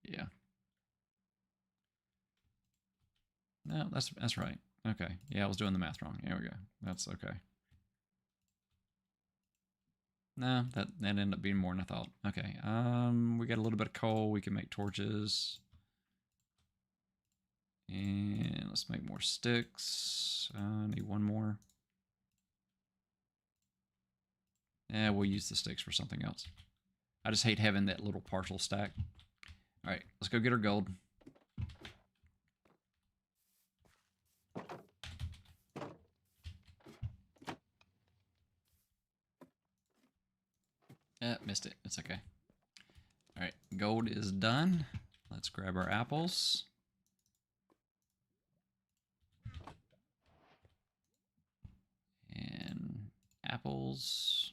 Yeah. No, that's right. Okay. Yeah, I was doing the math wrong. There we go. That's okay. No, that ended up being more than I thought. Okay. We got a little bit of coal. We can make torches. And let's make more sticks. Need 1 more. Yeah, we'll use the sticks for something else. I just hate having that little partial stack. All right, let's go get our gold. Missed it. It's okay. All right, gold is done. Let's grab our apples. equals...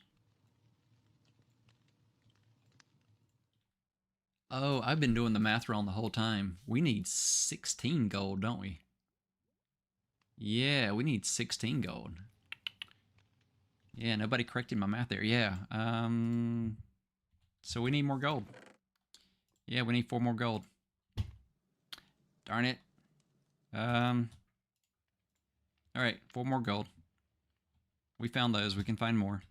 Oh, I've been doing the math wrong the whole time. We need 16 gold, don't we? Yeah, we need 16 gold. Yeah, nobody corrected my math there. Yeah. So we need more gold. Yeah, we need 4 more gold. Darn it. All right, 4 more gold. We found those. We can find more.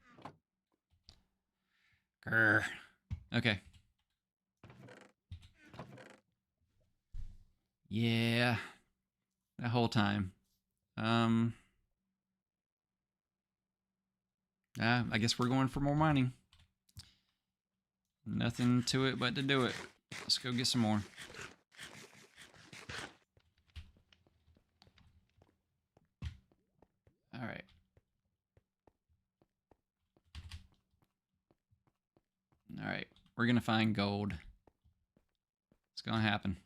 Grr. Okay. Yeah. That whole time. I guess we're going for more mining. Nothing to it but to do it. Let's go get some more. All right. All right. We're going to find gold. It's going to happen.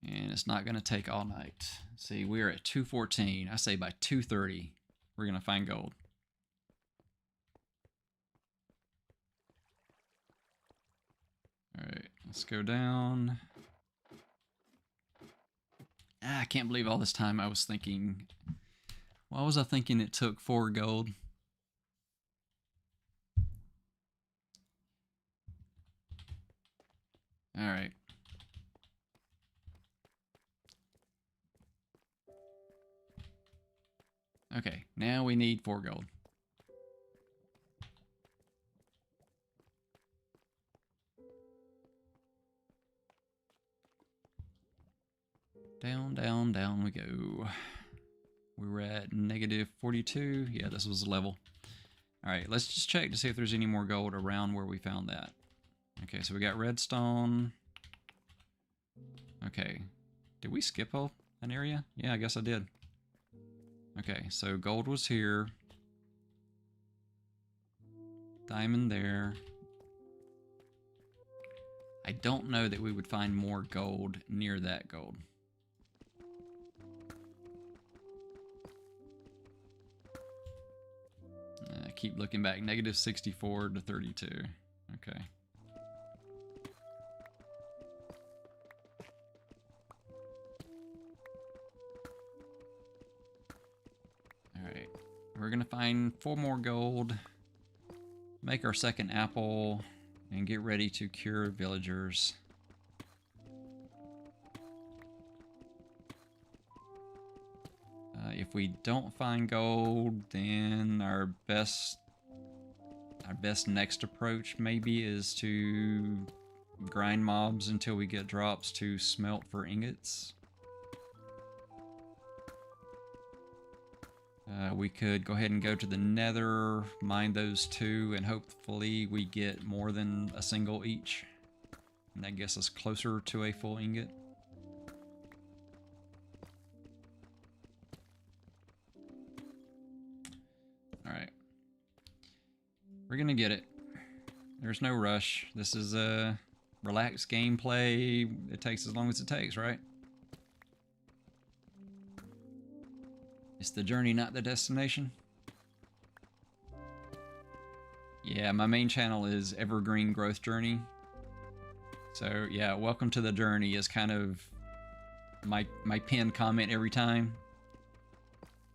And it's not going to take all night. See, we're at 2:14. I say by 2:30, we're going to find gold. All right, let's go down. I can't believe all this time I was thinking, why was I thinking it took 4 gold? All right. Okay, now we need 4 gold. Down, down, down we go. We were at -42. Yeah, this was a level. All right, let's just check to see if there's any more gold around where we found that. Okay, so we got redstone. Okay, did we skip an area? Yeah, I guess I did. Okay, so gold was here. Diamond there. I don't know that we would find more gold near that gold. Keep looking back. -64 to 32. Okay. Alright. We're going to find 4 more gold. Make our second apple. And get ready to cure villagers. If we don't find gold, then our best next approach maybe is to grind mobs until we get drops to smelt for ingots. We could go ahead and go to the Nether, mine those 2, and hopefully we get more than a single each. And that gets us closer to a full ingot. Alright. We're gonna get it. There's no rush. This is a relaxed gameplay. It takes as long as it takes, right? It's the journey, not the destination. Yeah, my main channel is Evergreen Growth Journey. So yeah, welcome to the journey is kind of my pinned comment every time.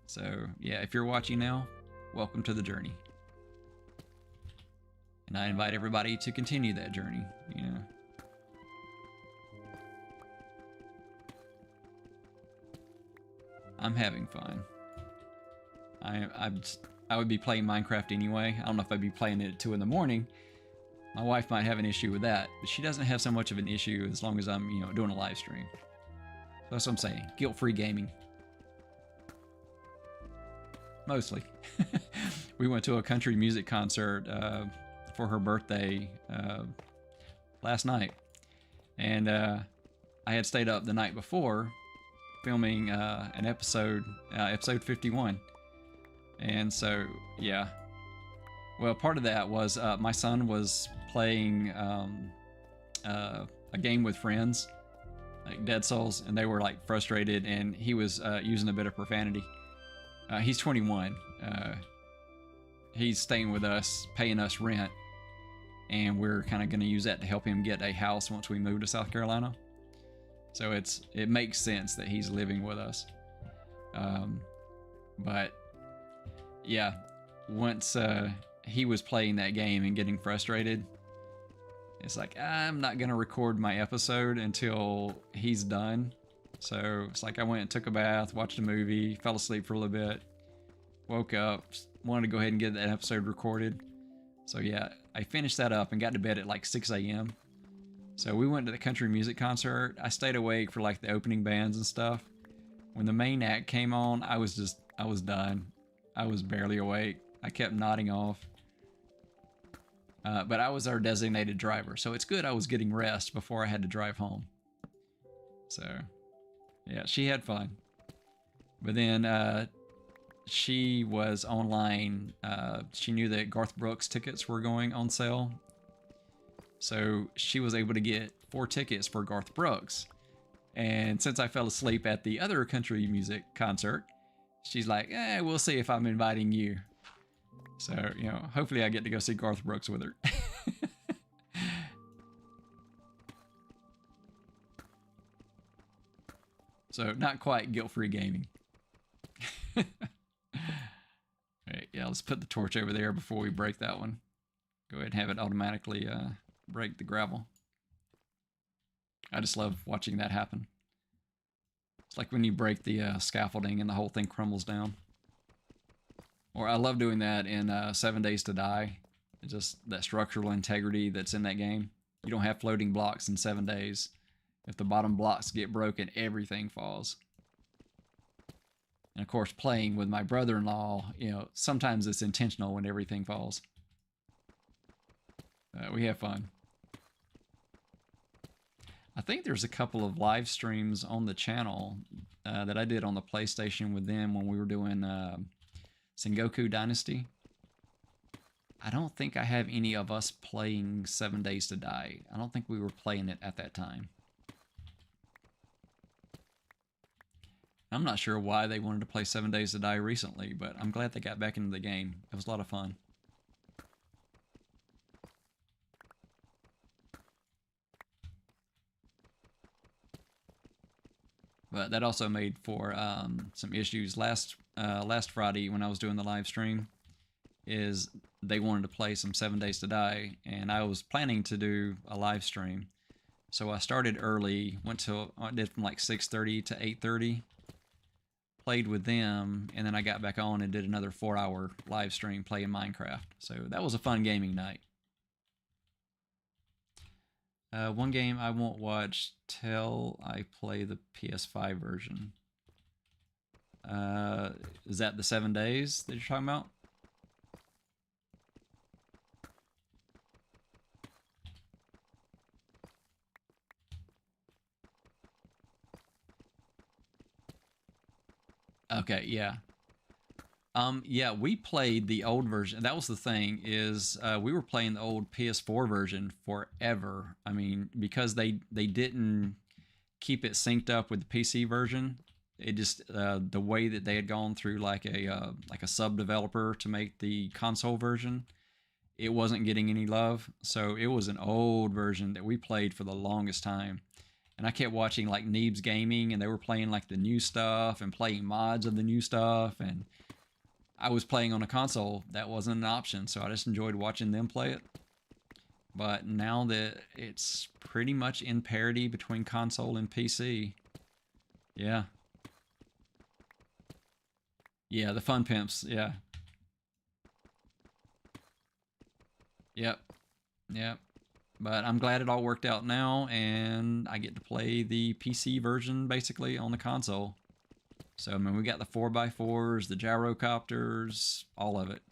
So yeah, if you're watching now, welcome to the journey. And I invite everybody to continue that journey, you know. I'm having fun. I would be playing Minecraft anyway. I don't know if I'd be playing it at 2 in the morning. My wife might have an issue with that, but she doesn't have so much of an issue as long as I'm, you know, doing a live stream. That's what I'm saying. Guilt-free gaming. Mostly. We went to a country music concert for her birthday last night, and I had stayed up the night before filming an episode 51. And so, yeah. Well, part of that was my son was playing a game with friends, like Dead Souls, and they were like frustrated, and he was using a bit of profanity. He's 21. he's staying with us, paying us rent, and we're kind of going to use that to help him get a house once we move to South Carolina. So it makes sense that he's living with us. But yeah, once he was playing that game and getting frustrated, it's like, I'm not going to record my episode until he's done. So it's like I went and took a bath, watched a movie, fell asleep for a little bit, woke up, wanted to go ahead and get that episode recorded. So yeah, I finished that up and got to bed at like 6 a.m. So we went to the country music concert. I stayed awake for like the opening bands and stuff. When the main act came on, I was done. I was barely awake. I kept nodding off. But I was our designated driver, so it's good I was getting rest before I had to drive home. So yeah, she had fun. But then she was online. She knew that Garth Brooks tickets were going on sale. So she was able to get 4 tickets for Garth Brooks. And since I fell asleep at the other country music concert, she's like, we'll see if I'm inviting you. So, you know, hopefully I get to go see Garth Brooks with her. So, not quite guilt-free gaming. All right, yeah, let's put the torch over there before we break that one. Go ahead and have it automatically break the gravel. I just love watching that happen. It's like when you break the scaffolding and the whole thing crumbles down. Or I love doing that in 7 Days to Die. It's just that structural integrity that's in that game. You don't have floating blocks in 7 days. If the bottom blocks get broken, everything falls. And of course, playing with my brother-in-law, you know, sometimes it's intentional when everything falls. We have fun. I think there's a couple of live streams on the channel that I did on the PlayStation with them when we were doing Sengoku Dynasty. I don't think I have any of us playing 7 Days to Die. I don't think we were playing it at that time. I'm not sure why they wanted to play 7 Days to Die recently, but I'm glad they got back into the game. It was a lot of fun. But that also made for some issues. Last Friday when I was doing the live stream, is they wanted to play some 7 Days to Die, and I was planning to do a live stream. So I started early, I did from like 6:30 to 8:30, played with them, and then I got back on and did another 4-hour live stream playing Minecraft. So that was a fun gaming night. One game I won't watch till I play the PS5 version. Is that the 7 Days that you're talking about? Okay, yeah. Yeah, we played the old version. That was the thing, is we were playing the old PS4 version forever. I mean, because they didn't keep it synced up with the PC version. It just the way that they had gone through like a sub developer to make the console version, it wasn't getting any love. So it was an old version that we played for the longest time. And I kept watching like Neebs Gaming, and they were playing like the new stuff and playing mods of the new stuff, and I was playing on a console. That wasn't an option, so I just enjoyed watching them play it. But now that it's pretty much in parity between console and PC, yeah. Yeah, the Fun Pimps, yeah. Yep, yep. But I'm glad it all worked out now, and I get to play the PC version basically on the console. So, I mean, we got the 4x4s, the gyrocopters, all of it.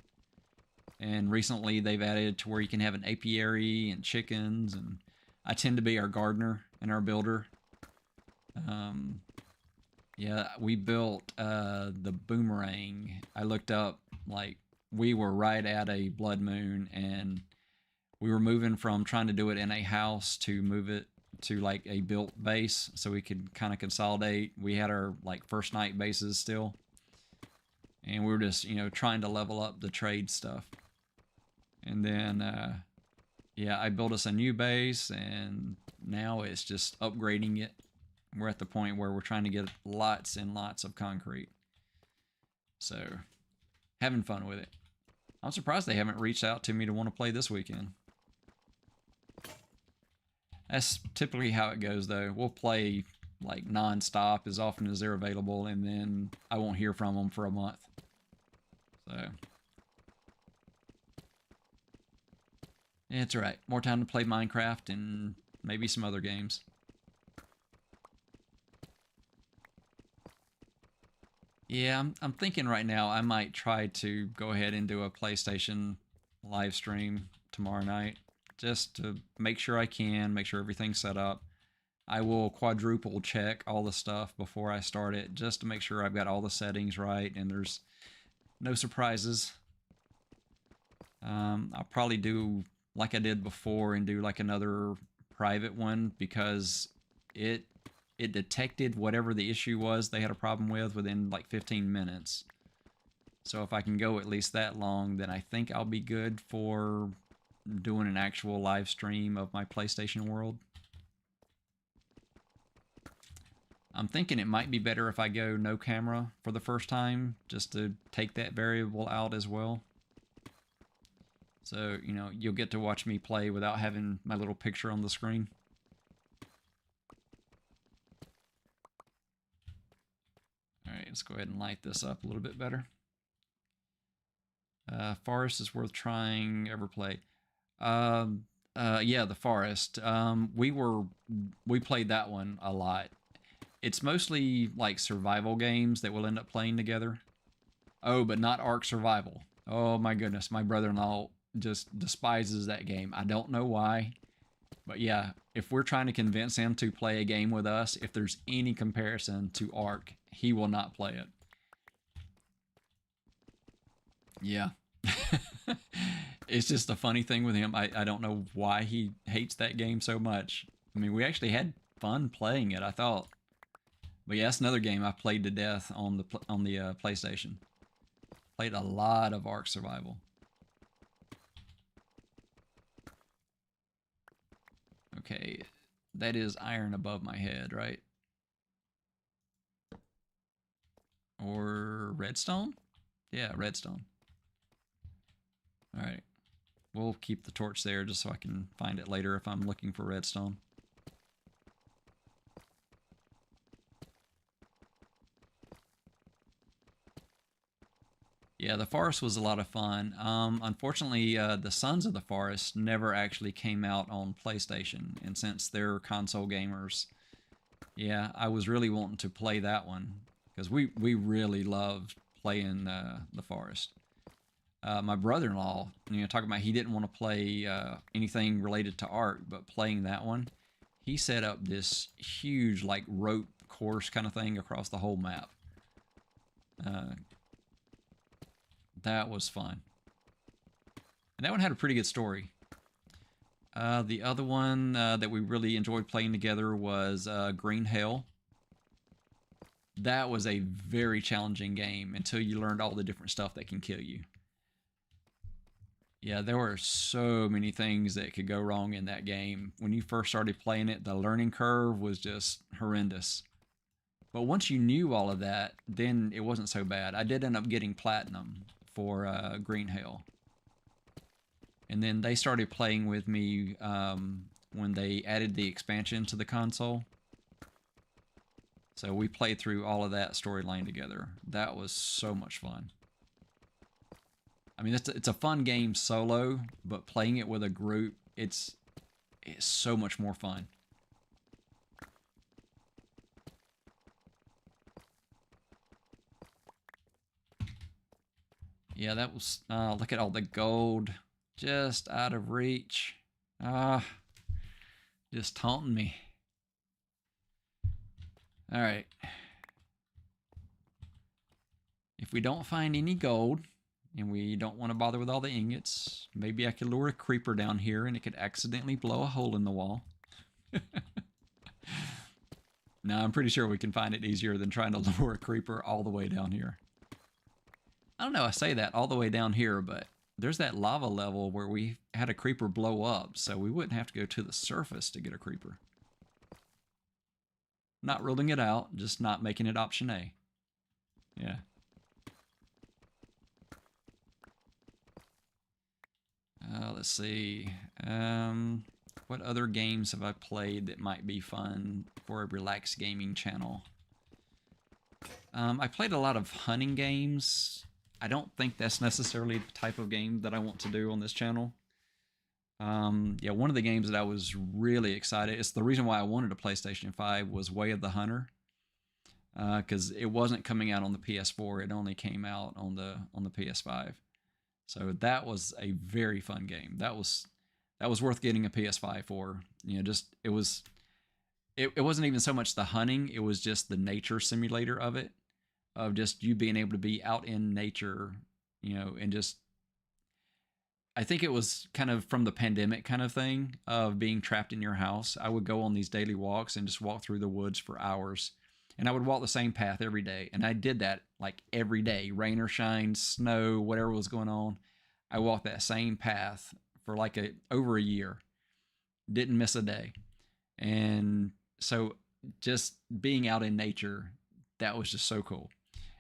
And recently they've added to where you can have an apiary and chickens, and I tend to be our gardener and our builder. Yeah, we built the boomerang. I looked up, like, we were right at a blood moon, and we were moving from trying to do it in a house to move it to like a built base so we could kind of consolidate. We had our like first night bases still. And we were just, you know, trying to level up the trade stuff. And then, yeah, I built us a new base, and now it's just upgrading it. We're at the point where we're trying to get lots and lots of concrete. So, having fun with it. I'm surprised they haven't reached out to me to want to play this weekend. That's typically how it goes, though. We'll play like non-stop as often as they're available, and then I won't hear from them for a month. So, yeah, it's alright. More time to play Minecraft and maybe some other games. Yeah, I'm thinking right now I might try to go ahead and do a PlayStation live stream tomorrow night, just to make sure I can, make sure everything's set up. I will quadruple check all the stuff before I start it, just to make sure I've got all the settings right and there's no surprises. I'll probably do like I did before and do like another private one, because it detected whatever the issue was they had a problem with within like 15 minutes. So if I can go at least that long, then I think I'll be good for doing an actual live stream of my PlayStation world. I'm thinking it might be better if I go no camera for the first time, just to take that variable out as well. So, you know, you'll get to watch me play without having my little picture on the screen. Alright, let's go ahead and light this up a little bit better. Forest is worth trying, ever play. Yeah, the Forest. We played that one a lot. It's mostly like survival games that we'll end up playing together. Oh, but not Ark Survival. Oh my goodness, my brother-in-law just despises that game. I don't know why. But yeah, if we're trying to convince him to play a game with us, if there's any comparison to Ark, he will not play it. Yeah. It's just a funny thing with him. I don't know why he hates that game so much. I mean, we actually had fun playing it, I thought. But yeah, that's another game I played to death on the PlayStation. Played a lot of Ark Survival. Okay, that is iron above my head, right? Or redstone? Yeah, redstone. Alright. We'll keep the torch there just so I can find it later if I'm looking for redstone. Yeah, the Forest was a lot of fun. Unfortunately, the Sons of the Forest never actually came out on PlayStation, and since they're console gamers, yeah, I was really wanting to play that one, because we really loved playing the Forest. My brother-in-law, you know, talking about he didn't want to play anything related to Ark, but playing that one, he set up this huge, like, rope course kind of thing across the whole map. That was fun. And that one had a pretty good story. The other one that we really enjoyed playing together was Green Hell. That was a very challenging game until you learned all the different stuff that can kill you. Yeah, there were so many things that could go wrong in that game. When you first started playing it, the learning curve was just horrendous. But once you knew all of that, then it wasn't so bad. I did end up getting platinum for Green Hell. And then they started playing with me when they added the expansion to the console. So we played through all of that storyline together. That was so much fun. I mean, it's a fun game solo, but playing it with a group, it's so much more fun. Yeah, that was, look at all the gold just out of reach. Just taunting me. All right. If we don't find any gold, and we don't want to bother with all the ingots, maybe I could lure a creeper down here and it could accidentally blow a hole in the wall. No, I'm pretty sure we can find it easier than trying to lure a creeper all the way down here. I don't know, I say that all the way down here, but there's that lava level where we had a creeper blow up, so we wouldn't have to go to the surface to get a creeper. Not ruling it out, just not making it option A. Yeah. Let's see. What other games have I played that might be fun for a relaxed gaming channel? I played a lot of hunting games. I don't think that's necessarily the type of game that I want to do on this channel. Yeah, one of the games that I was really excited, it's the reason why I wanted a PlayStation 5, was Way of the Hunter. Because it wasn't coming out on the PS4, it only came out on the PS5. So that was a very fun game. That was worth getting a PS5 for. You know, just it wasn't even so much the hunting, it was just the nature simulator of it, of just you being able to be out in nature, you know, and just, I think it was kind of from the pandemic kind of thing of being trapped in your house. I would go on these daily walks and just walk through the woods for hours. And I would walk the same path every day. And I did that like every day, rain or shine, snow, whatever was going on. I walked that same path for like over a year. Didn't miss a day. And so just being out in nature, that was just so cool.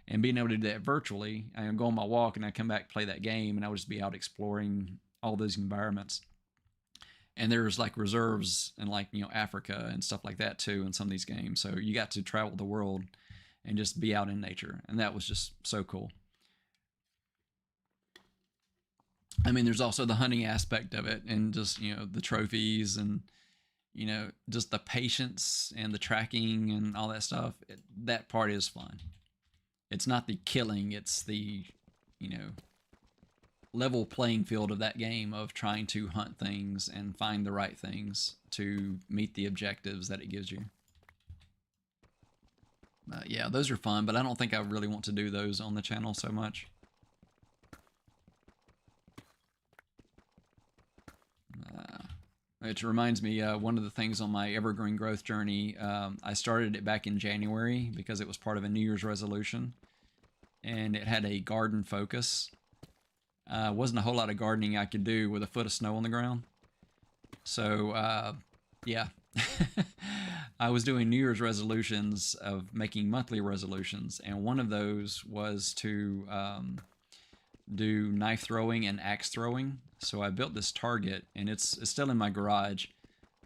And being able to do that virtually, I go on my walk and I come back, play that game, and I would just be out exploring all those environments. And there's like reserves in like, you know, Africa and stuff like that too in some of these games. So you got to travel the world and just be out in nature. And that was just so cool. I mean, there's also the hunting aspect of it and just, you know, the trophies and, you know, just the patience and the tracking and all that stuff. That part is fun. It's not the killing, it's the, you know, level playing field of that game of trying to hunt things and find the right things to meet the objectives that it gives you. Yeah, those are fun, but I don't think I really want to do those on the channel so much. Which reminds me, one of the things on my evergreen growth journey, I started it back in January because it was part of a New Year's resolution, and it had a garden focus. Wasn't a whole lot of gardening I could do with a foot of snow on the ground. So, yeah. I was doing New Year's resolutions of making monthly resolutions, and one of those was to do knife throwing and axe throwing. So I built this target, and it's still in my garage.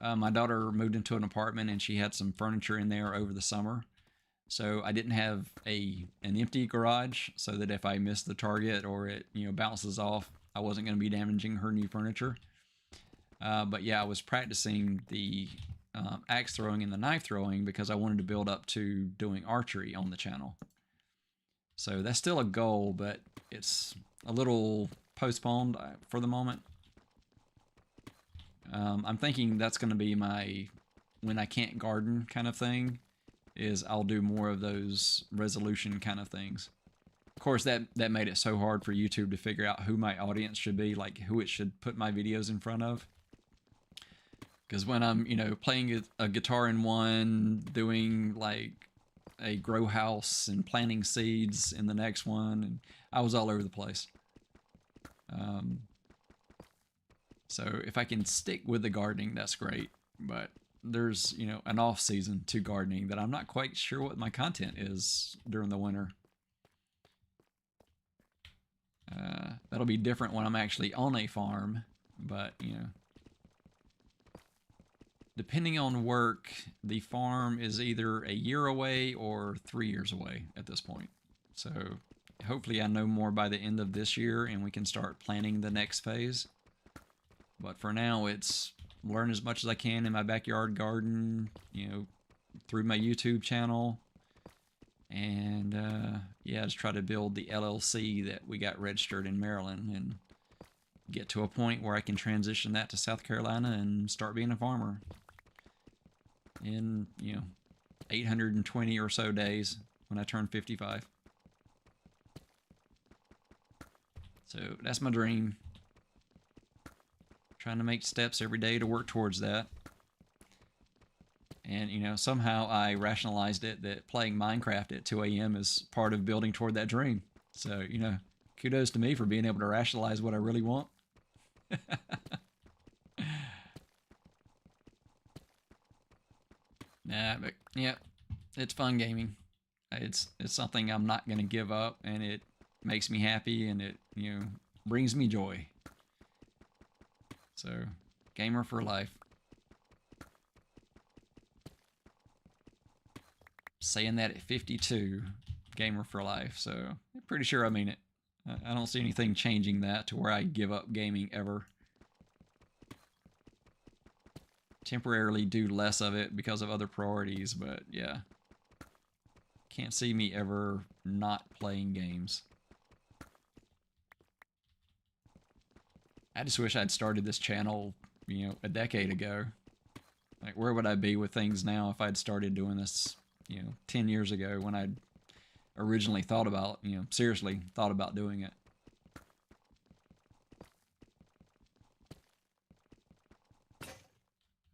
My daughter moved into an apartment, and she had some furniture in there over the summer. So I didn't have an empty garage, so that if I missed the target or it, you know, bounces off, I wasn't going to be damaging her new furniture. But yeah, I was practicing the axe throwing and the knife throwing because I wanted to build up to doing archery on the channel. So that's still a goal, but it's a little postponed for the moment. I'm thinking that's going to be my when I can't garden kind of thing, is I'll do more of those resolution kind of things. Of course, that made it so hard for YouTube to figure out who my audience should be, like who it should put my videos in front of. Because when I'm, you know, playing a guitar in one, doing like a grow house and planting seeds in the next one, and I was all over the place. So if I can stick with the gardening, that's great. But there's, you know, an off season to gardening that I'm not quite sure what my content is during the winter. That'll be different when I'm actually on a farm, but, you know, depending on work, the farm is either a year away or 3 years away at this point. So hopefully I know more by the end of this year and we can start planning the next phase. But for now, it's learn as much as I can in my backyard garden, you know, through my YouTube channel. And yeah, just try to build the LLC that we got registered in Maryland and get to a point where I can transition that to South Carolina and start being a farmer in, you know, 820 or so days when I turn 55. So that's my dream. Trying to make steps every day to work towards that. And, you know, somehow I rationalized it that playing Minecraft at 2 a.m. is part of building toward that dream. So, you know, kudos to me for being able to rationalize what I really want. Nah, but yeah, it's fun gaming. It's something I'm not gonna give up, and it makes me happy, and it brings me joy. So, gamer for life. Saying that at 52, gamer for life. So, I'm pretty sure I mean it. I don't see anything changing that to where I give up gaming ever. Temporarily do less of it because of other priorities, but yeah. Can't see me ever not playing games. I just wish I'd started this channel, a decade ago. Like, where would I be with things now if I'd started doing this, 10 years ago when I'd originally thought about, seriously thought about doing it.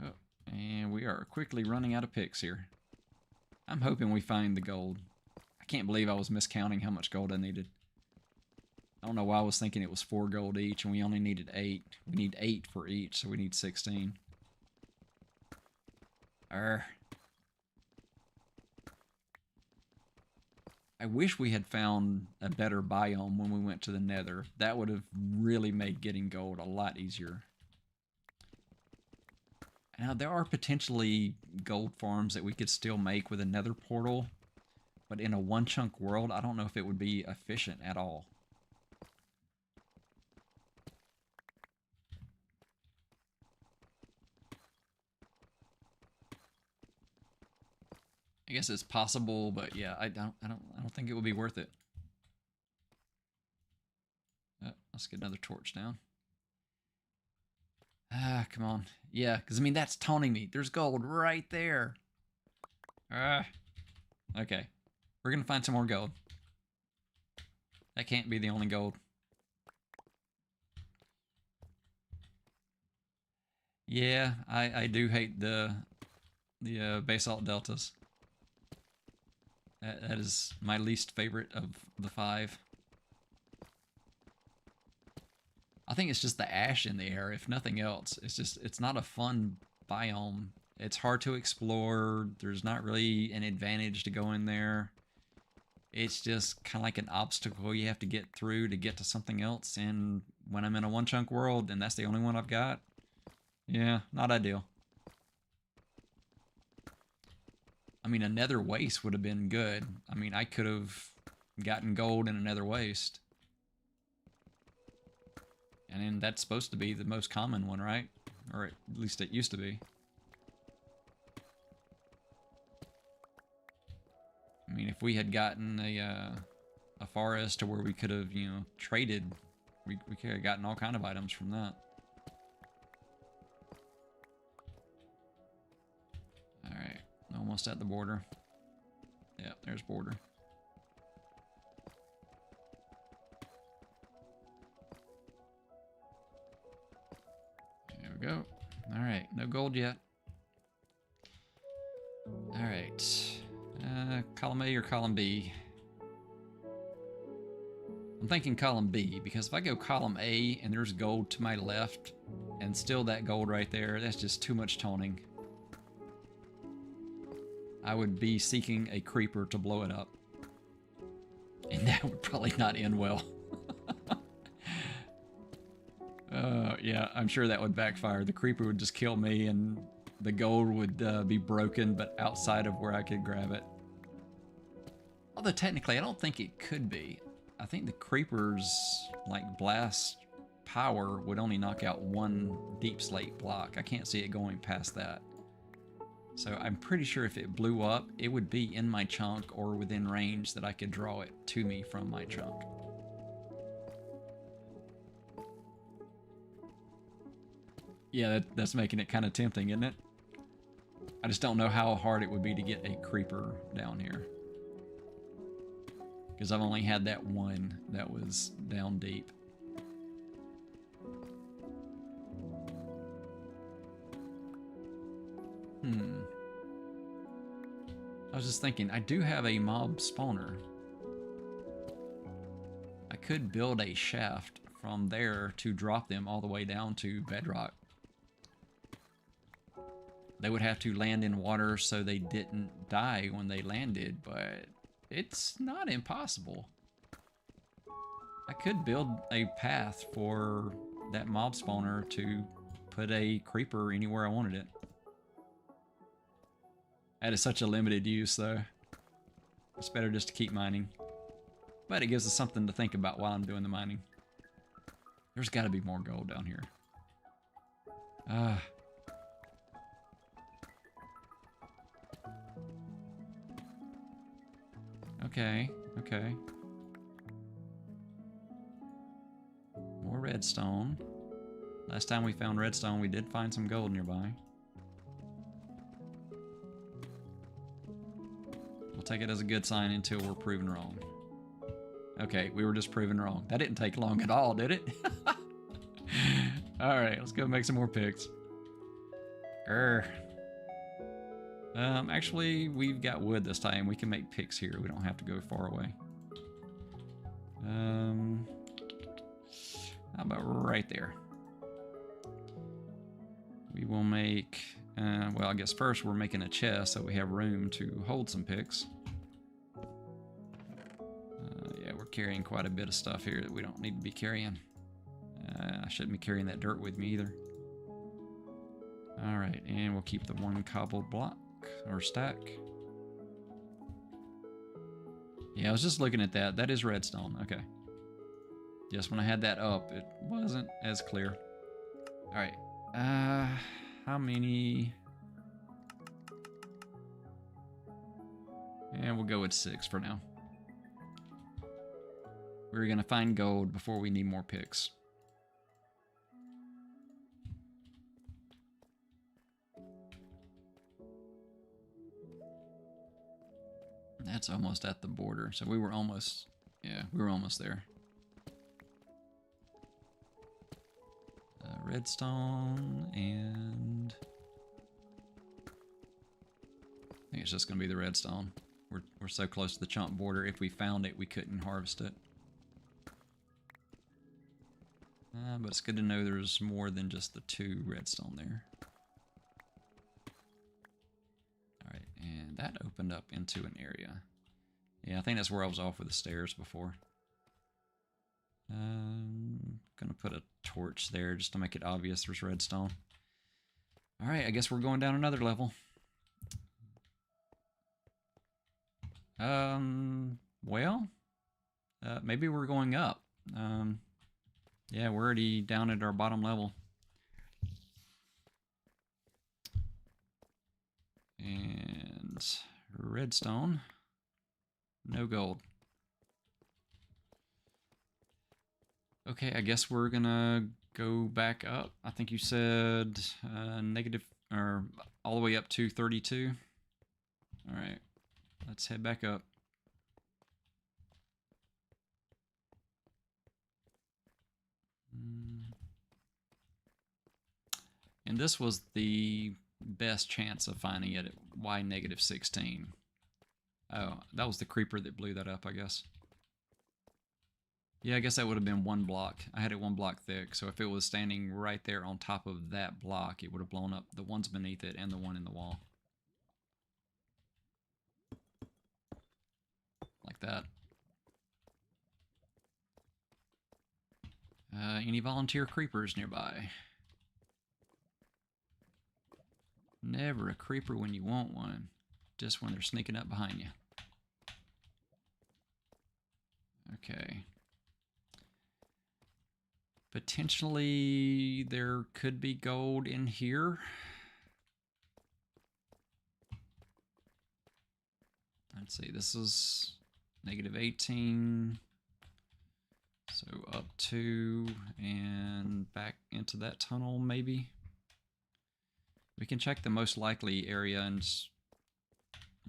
Oh, and we are quickly running out of picks here. I'm hoping we find the gold. I can't believe I was miscounting how much gold I needed. I don't know why I was thinking it was 4 gold each and we only needed 8. We need 8 for each, so we need 16. I wish we had found a better biome when we went to the Nether. That would have really made getting gold a lot easier. Now, there are potentially gold farms that we could still make with a Nether portal, but in a one-chunk world, I don't know if it would be efficient at all. I guess it's possible, but yeah, I don't think it would be worth it. Oh, let's get another torch down. Ah, come on. Yeah, because I mean that's taunting me. There's gold right there. Ah. Okay. We're gonna find some more gold. That can't be the only gold. Yeah, I do hate the Basalt Deltas. That is my least favorite of the 5. I think it's just the ash in the air, if nothing else. It's not a fun biome. It's hard to explore. There's not really an advantage to go in there. It's just kind of like an obstacle you have to get through to get to something else. And when I'm in a one-chunk world and that's the only one I've got, yeah, not ideal. I mean, a nether waste would have been good. I mean, I could have gotten gold in a nether waste. And then that's supposed to be the most common one, right? Or at least it used to be. I mean, if we had gotten a forest to where we could have, traded, we could have gotten all kind of items from that. Alright, almost at the border. Yeah, there's border. There we go. Alright, no gold yet. Alright. Column A or column B? I'm thinking column B, because if I go column A and there's gold to my left, and still that gold right there, that's just too much taunting. I would be seeking a creeper to blow it up. And that would probably not end well. Yeah, I'm sure that would backfire. The creeper would just kill me and the gold would be broken, but outside of where I could grab it. Although technically, I don't think it could be. I think the creeper's like blast power would only knock out 1 deep slate block. I can't see it going past that. So I'm pretty sure if it blew up, it would be in my chunk or within range that I could draw it to me from my chunk. Yeah, that's making it kind of tempting, isn't it? I just don't know how hard it would be to get a creeper down here. Because I've only had that one that was down deep. I was just thinking, I do have a mob spawner. I could build a shaft from there to drop them all the way down to Bedrock. They would have to land in water so they didn't die when they landed, but it's not impossible. I could build a path for that mob spawner to put a creeper anywhere I wanted it. That is such a limited use though. It's better just to keep mining. But it gives us something to think about while I'm doing the mining. There's got to be more gold down here. Okay, okay. More redstone. Last time we found redstone, we did find some gold nearby. We'll take it as a good sign until we're proven wrong. Okay, we were just proven wrong. That didn't take long at all, did it? Alright, let's go make some more picks. Actually, we've got wood this time. We can make picks here. We don't have to go far away. How about right there? We will make, well, I guess first we're making a chest so we have room to hold some picks. Yeah, we're carrying quite a bit of stuff here that we don't need to be carrying. I shouldn't be carrying that dirt with me either. Alright, and we'll keep the one cobbled block, or stack. Yeah, I was just looking at that. That is redstone, okay. Just when I had that up, it wasn't as clear. Alright, how many? And we'll go with 6 for now. We're gonna find gold before we need more picks. That's almost at the border, so we were almost, yeah, we were almost there. Redstone, and I think it's just gonna be the redstone. We're so close to the chunk border. If we found it, we couldn't harvest it. But it's good to know there's more than just the 2 redstone there. Alright, and that opened up into an area. Yeah, I think that's where I was off with the stairs before. Gonna put a torch there just to make it obvious there's redstone. Alright, I guess we're going down another level. Well, maybe we're going up. Yeah, we're already down at our bottom level. And redstone. No gold. Okay, I guess we're gonna go back up. I think you said negative, or all the way up to 32. Alright, let's head back up. And this was the best chance of finding it at Y negative 16. Oh, that was the creeper that blew that up, I guess. Yeah, I guess that would have been 1 block. I had it 1 block thick, so if it was standing right there on top of that block, it would have blown up the ones beneath it and the one in the wall. Like that. Any volunteer creepers nearby? Never a creeper when you want one, just when they're sneaking up behind you. Okay. Potentially there could be gold in here. Let's see, this is negative 18. So up 2 and back into that tunnel maybe. We can check the most likely area and just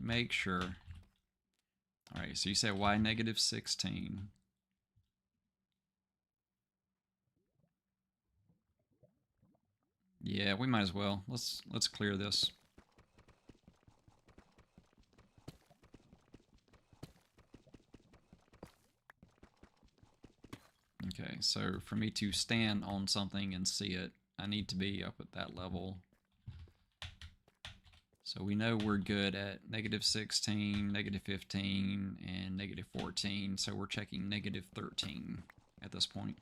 make sure. Alright, so you said Y negative 16. Yeah, we might as well. Let's clear this. Okay, so for me to stand on something and see it, I need to be up at that level. So we know we're good at -16, -15, and -14. So we're checking -13 at this point.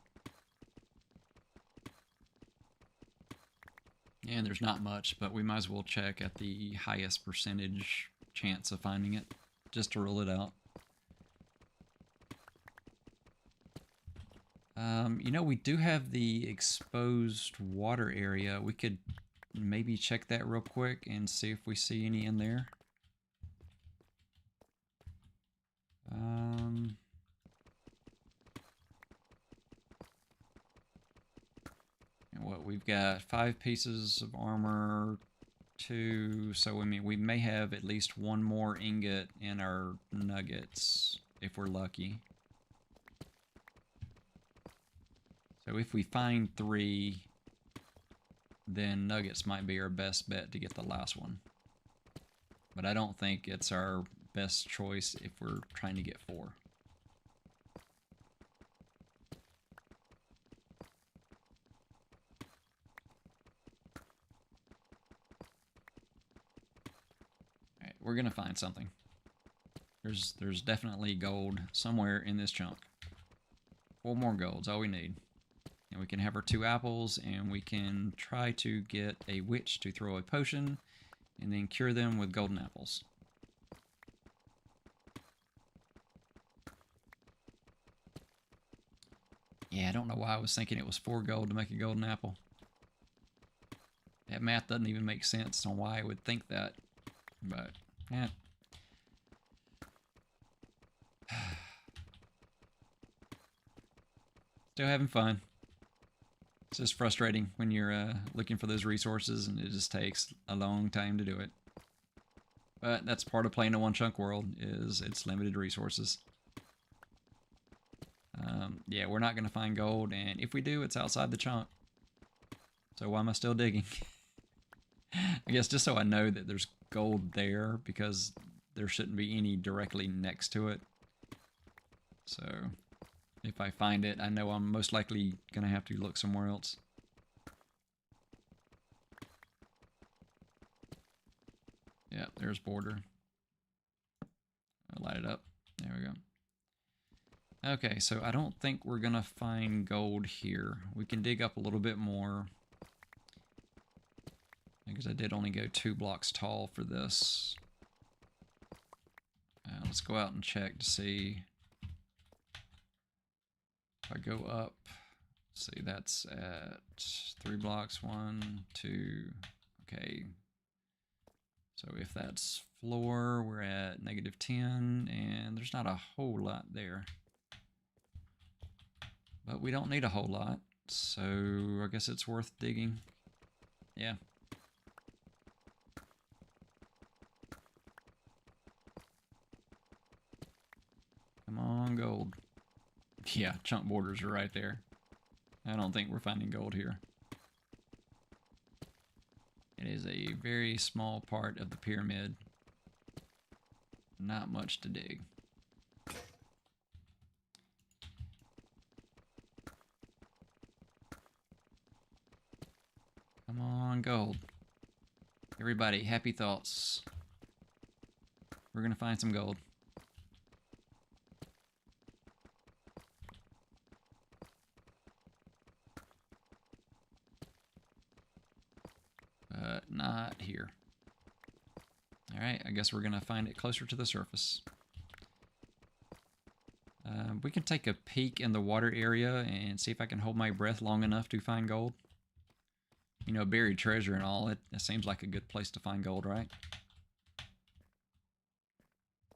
And there's not much, but we might as well check at the highest percentage chance of finding it, just to rule it out. You know, we do have the exposed water area. We could maybe check that real quick and see if we see any in there. And what we've got 5 pieces of armor, 2. So I mean, we may have at least 1 more ingot in our nuggets if we're lucky. So if we find 3, then nuggets might be our best bet to get the last one. But I don't think it's our best choice if we're trying to get 4. Alright, we're gonna find something. There's definitely gold somewhere in this chunk. 4 more gold's all we need. And we can have our 2 apples, and we can try to get a witch to throw a potion, and then cure them with golden apples. Yeah, I don't know why I was thinking it was 4 gold to make a golden apple. That math doesn't even make sense on why I would think that. But, yeah. Still having fun. It's just frustrating when you're looking for those resources and it just takes a long time to do it. But that's part of playing a one-chunk world, is its limited resources. Yeah, we're not going to find gold, and if we do, it's outside the chunk. So why am I still digging? I guess just so I know that there's gold there, because there shouldn't be any directly next to it. So if I find it, I know I'm most likely going to have to look somewhere else. Yeah, there's border. I'll light it up. There we go. Okay, so I don't think we're going to find gold here. We can dig up a little bit more, because I did only go 2 blocks tall for this. Let's go out and check to see. If I go up, see, that's at 3 blocks. 1, 2. Okay. So if that's floor, we're at -10, and there's not a whole lot there. But we don't need a whole lot, so I guess it's worth digging. Yeah. Come on, gold. Yeah, chunk borders are right there. I don't think we're finding gold here. It is a very small part of the pyramid. Not much to dig. Come on, gold. Everybody, happy thoughts. We're gonna find some gold. But not here. Alright, I guess we're gonna find it closer to the surface. We can take a peek in the water area and see if I can hold my breath long enough to find gold. You know, buried treasure and all, it seems like a good place to find gold, right?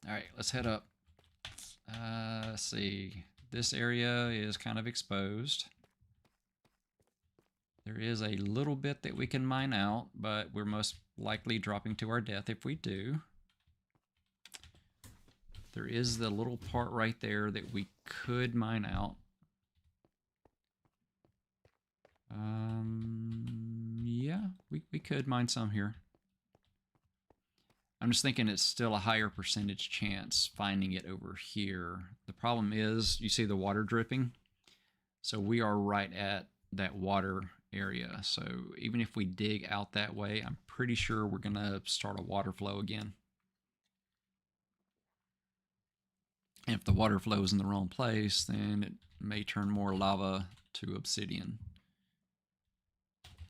Alright, let's head up. Let's see. This area is kind of exposed. There is a little bit that we can mine out, but we're most likely dropping to our death if we do. There is the little part right there that we could mine out. Yeah, we could mine some here. I'm just thinking it's still a higher percentage chance finding it over here. The problem is, you see the water dripping? So we are right at that water area. So even if we dig out that way, I'm pretty sure we're going to start a water flow again. And if the water flows in the wrong place, then it may turn more lava to obsidian.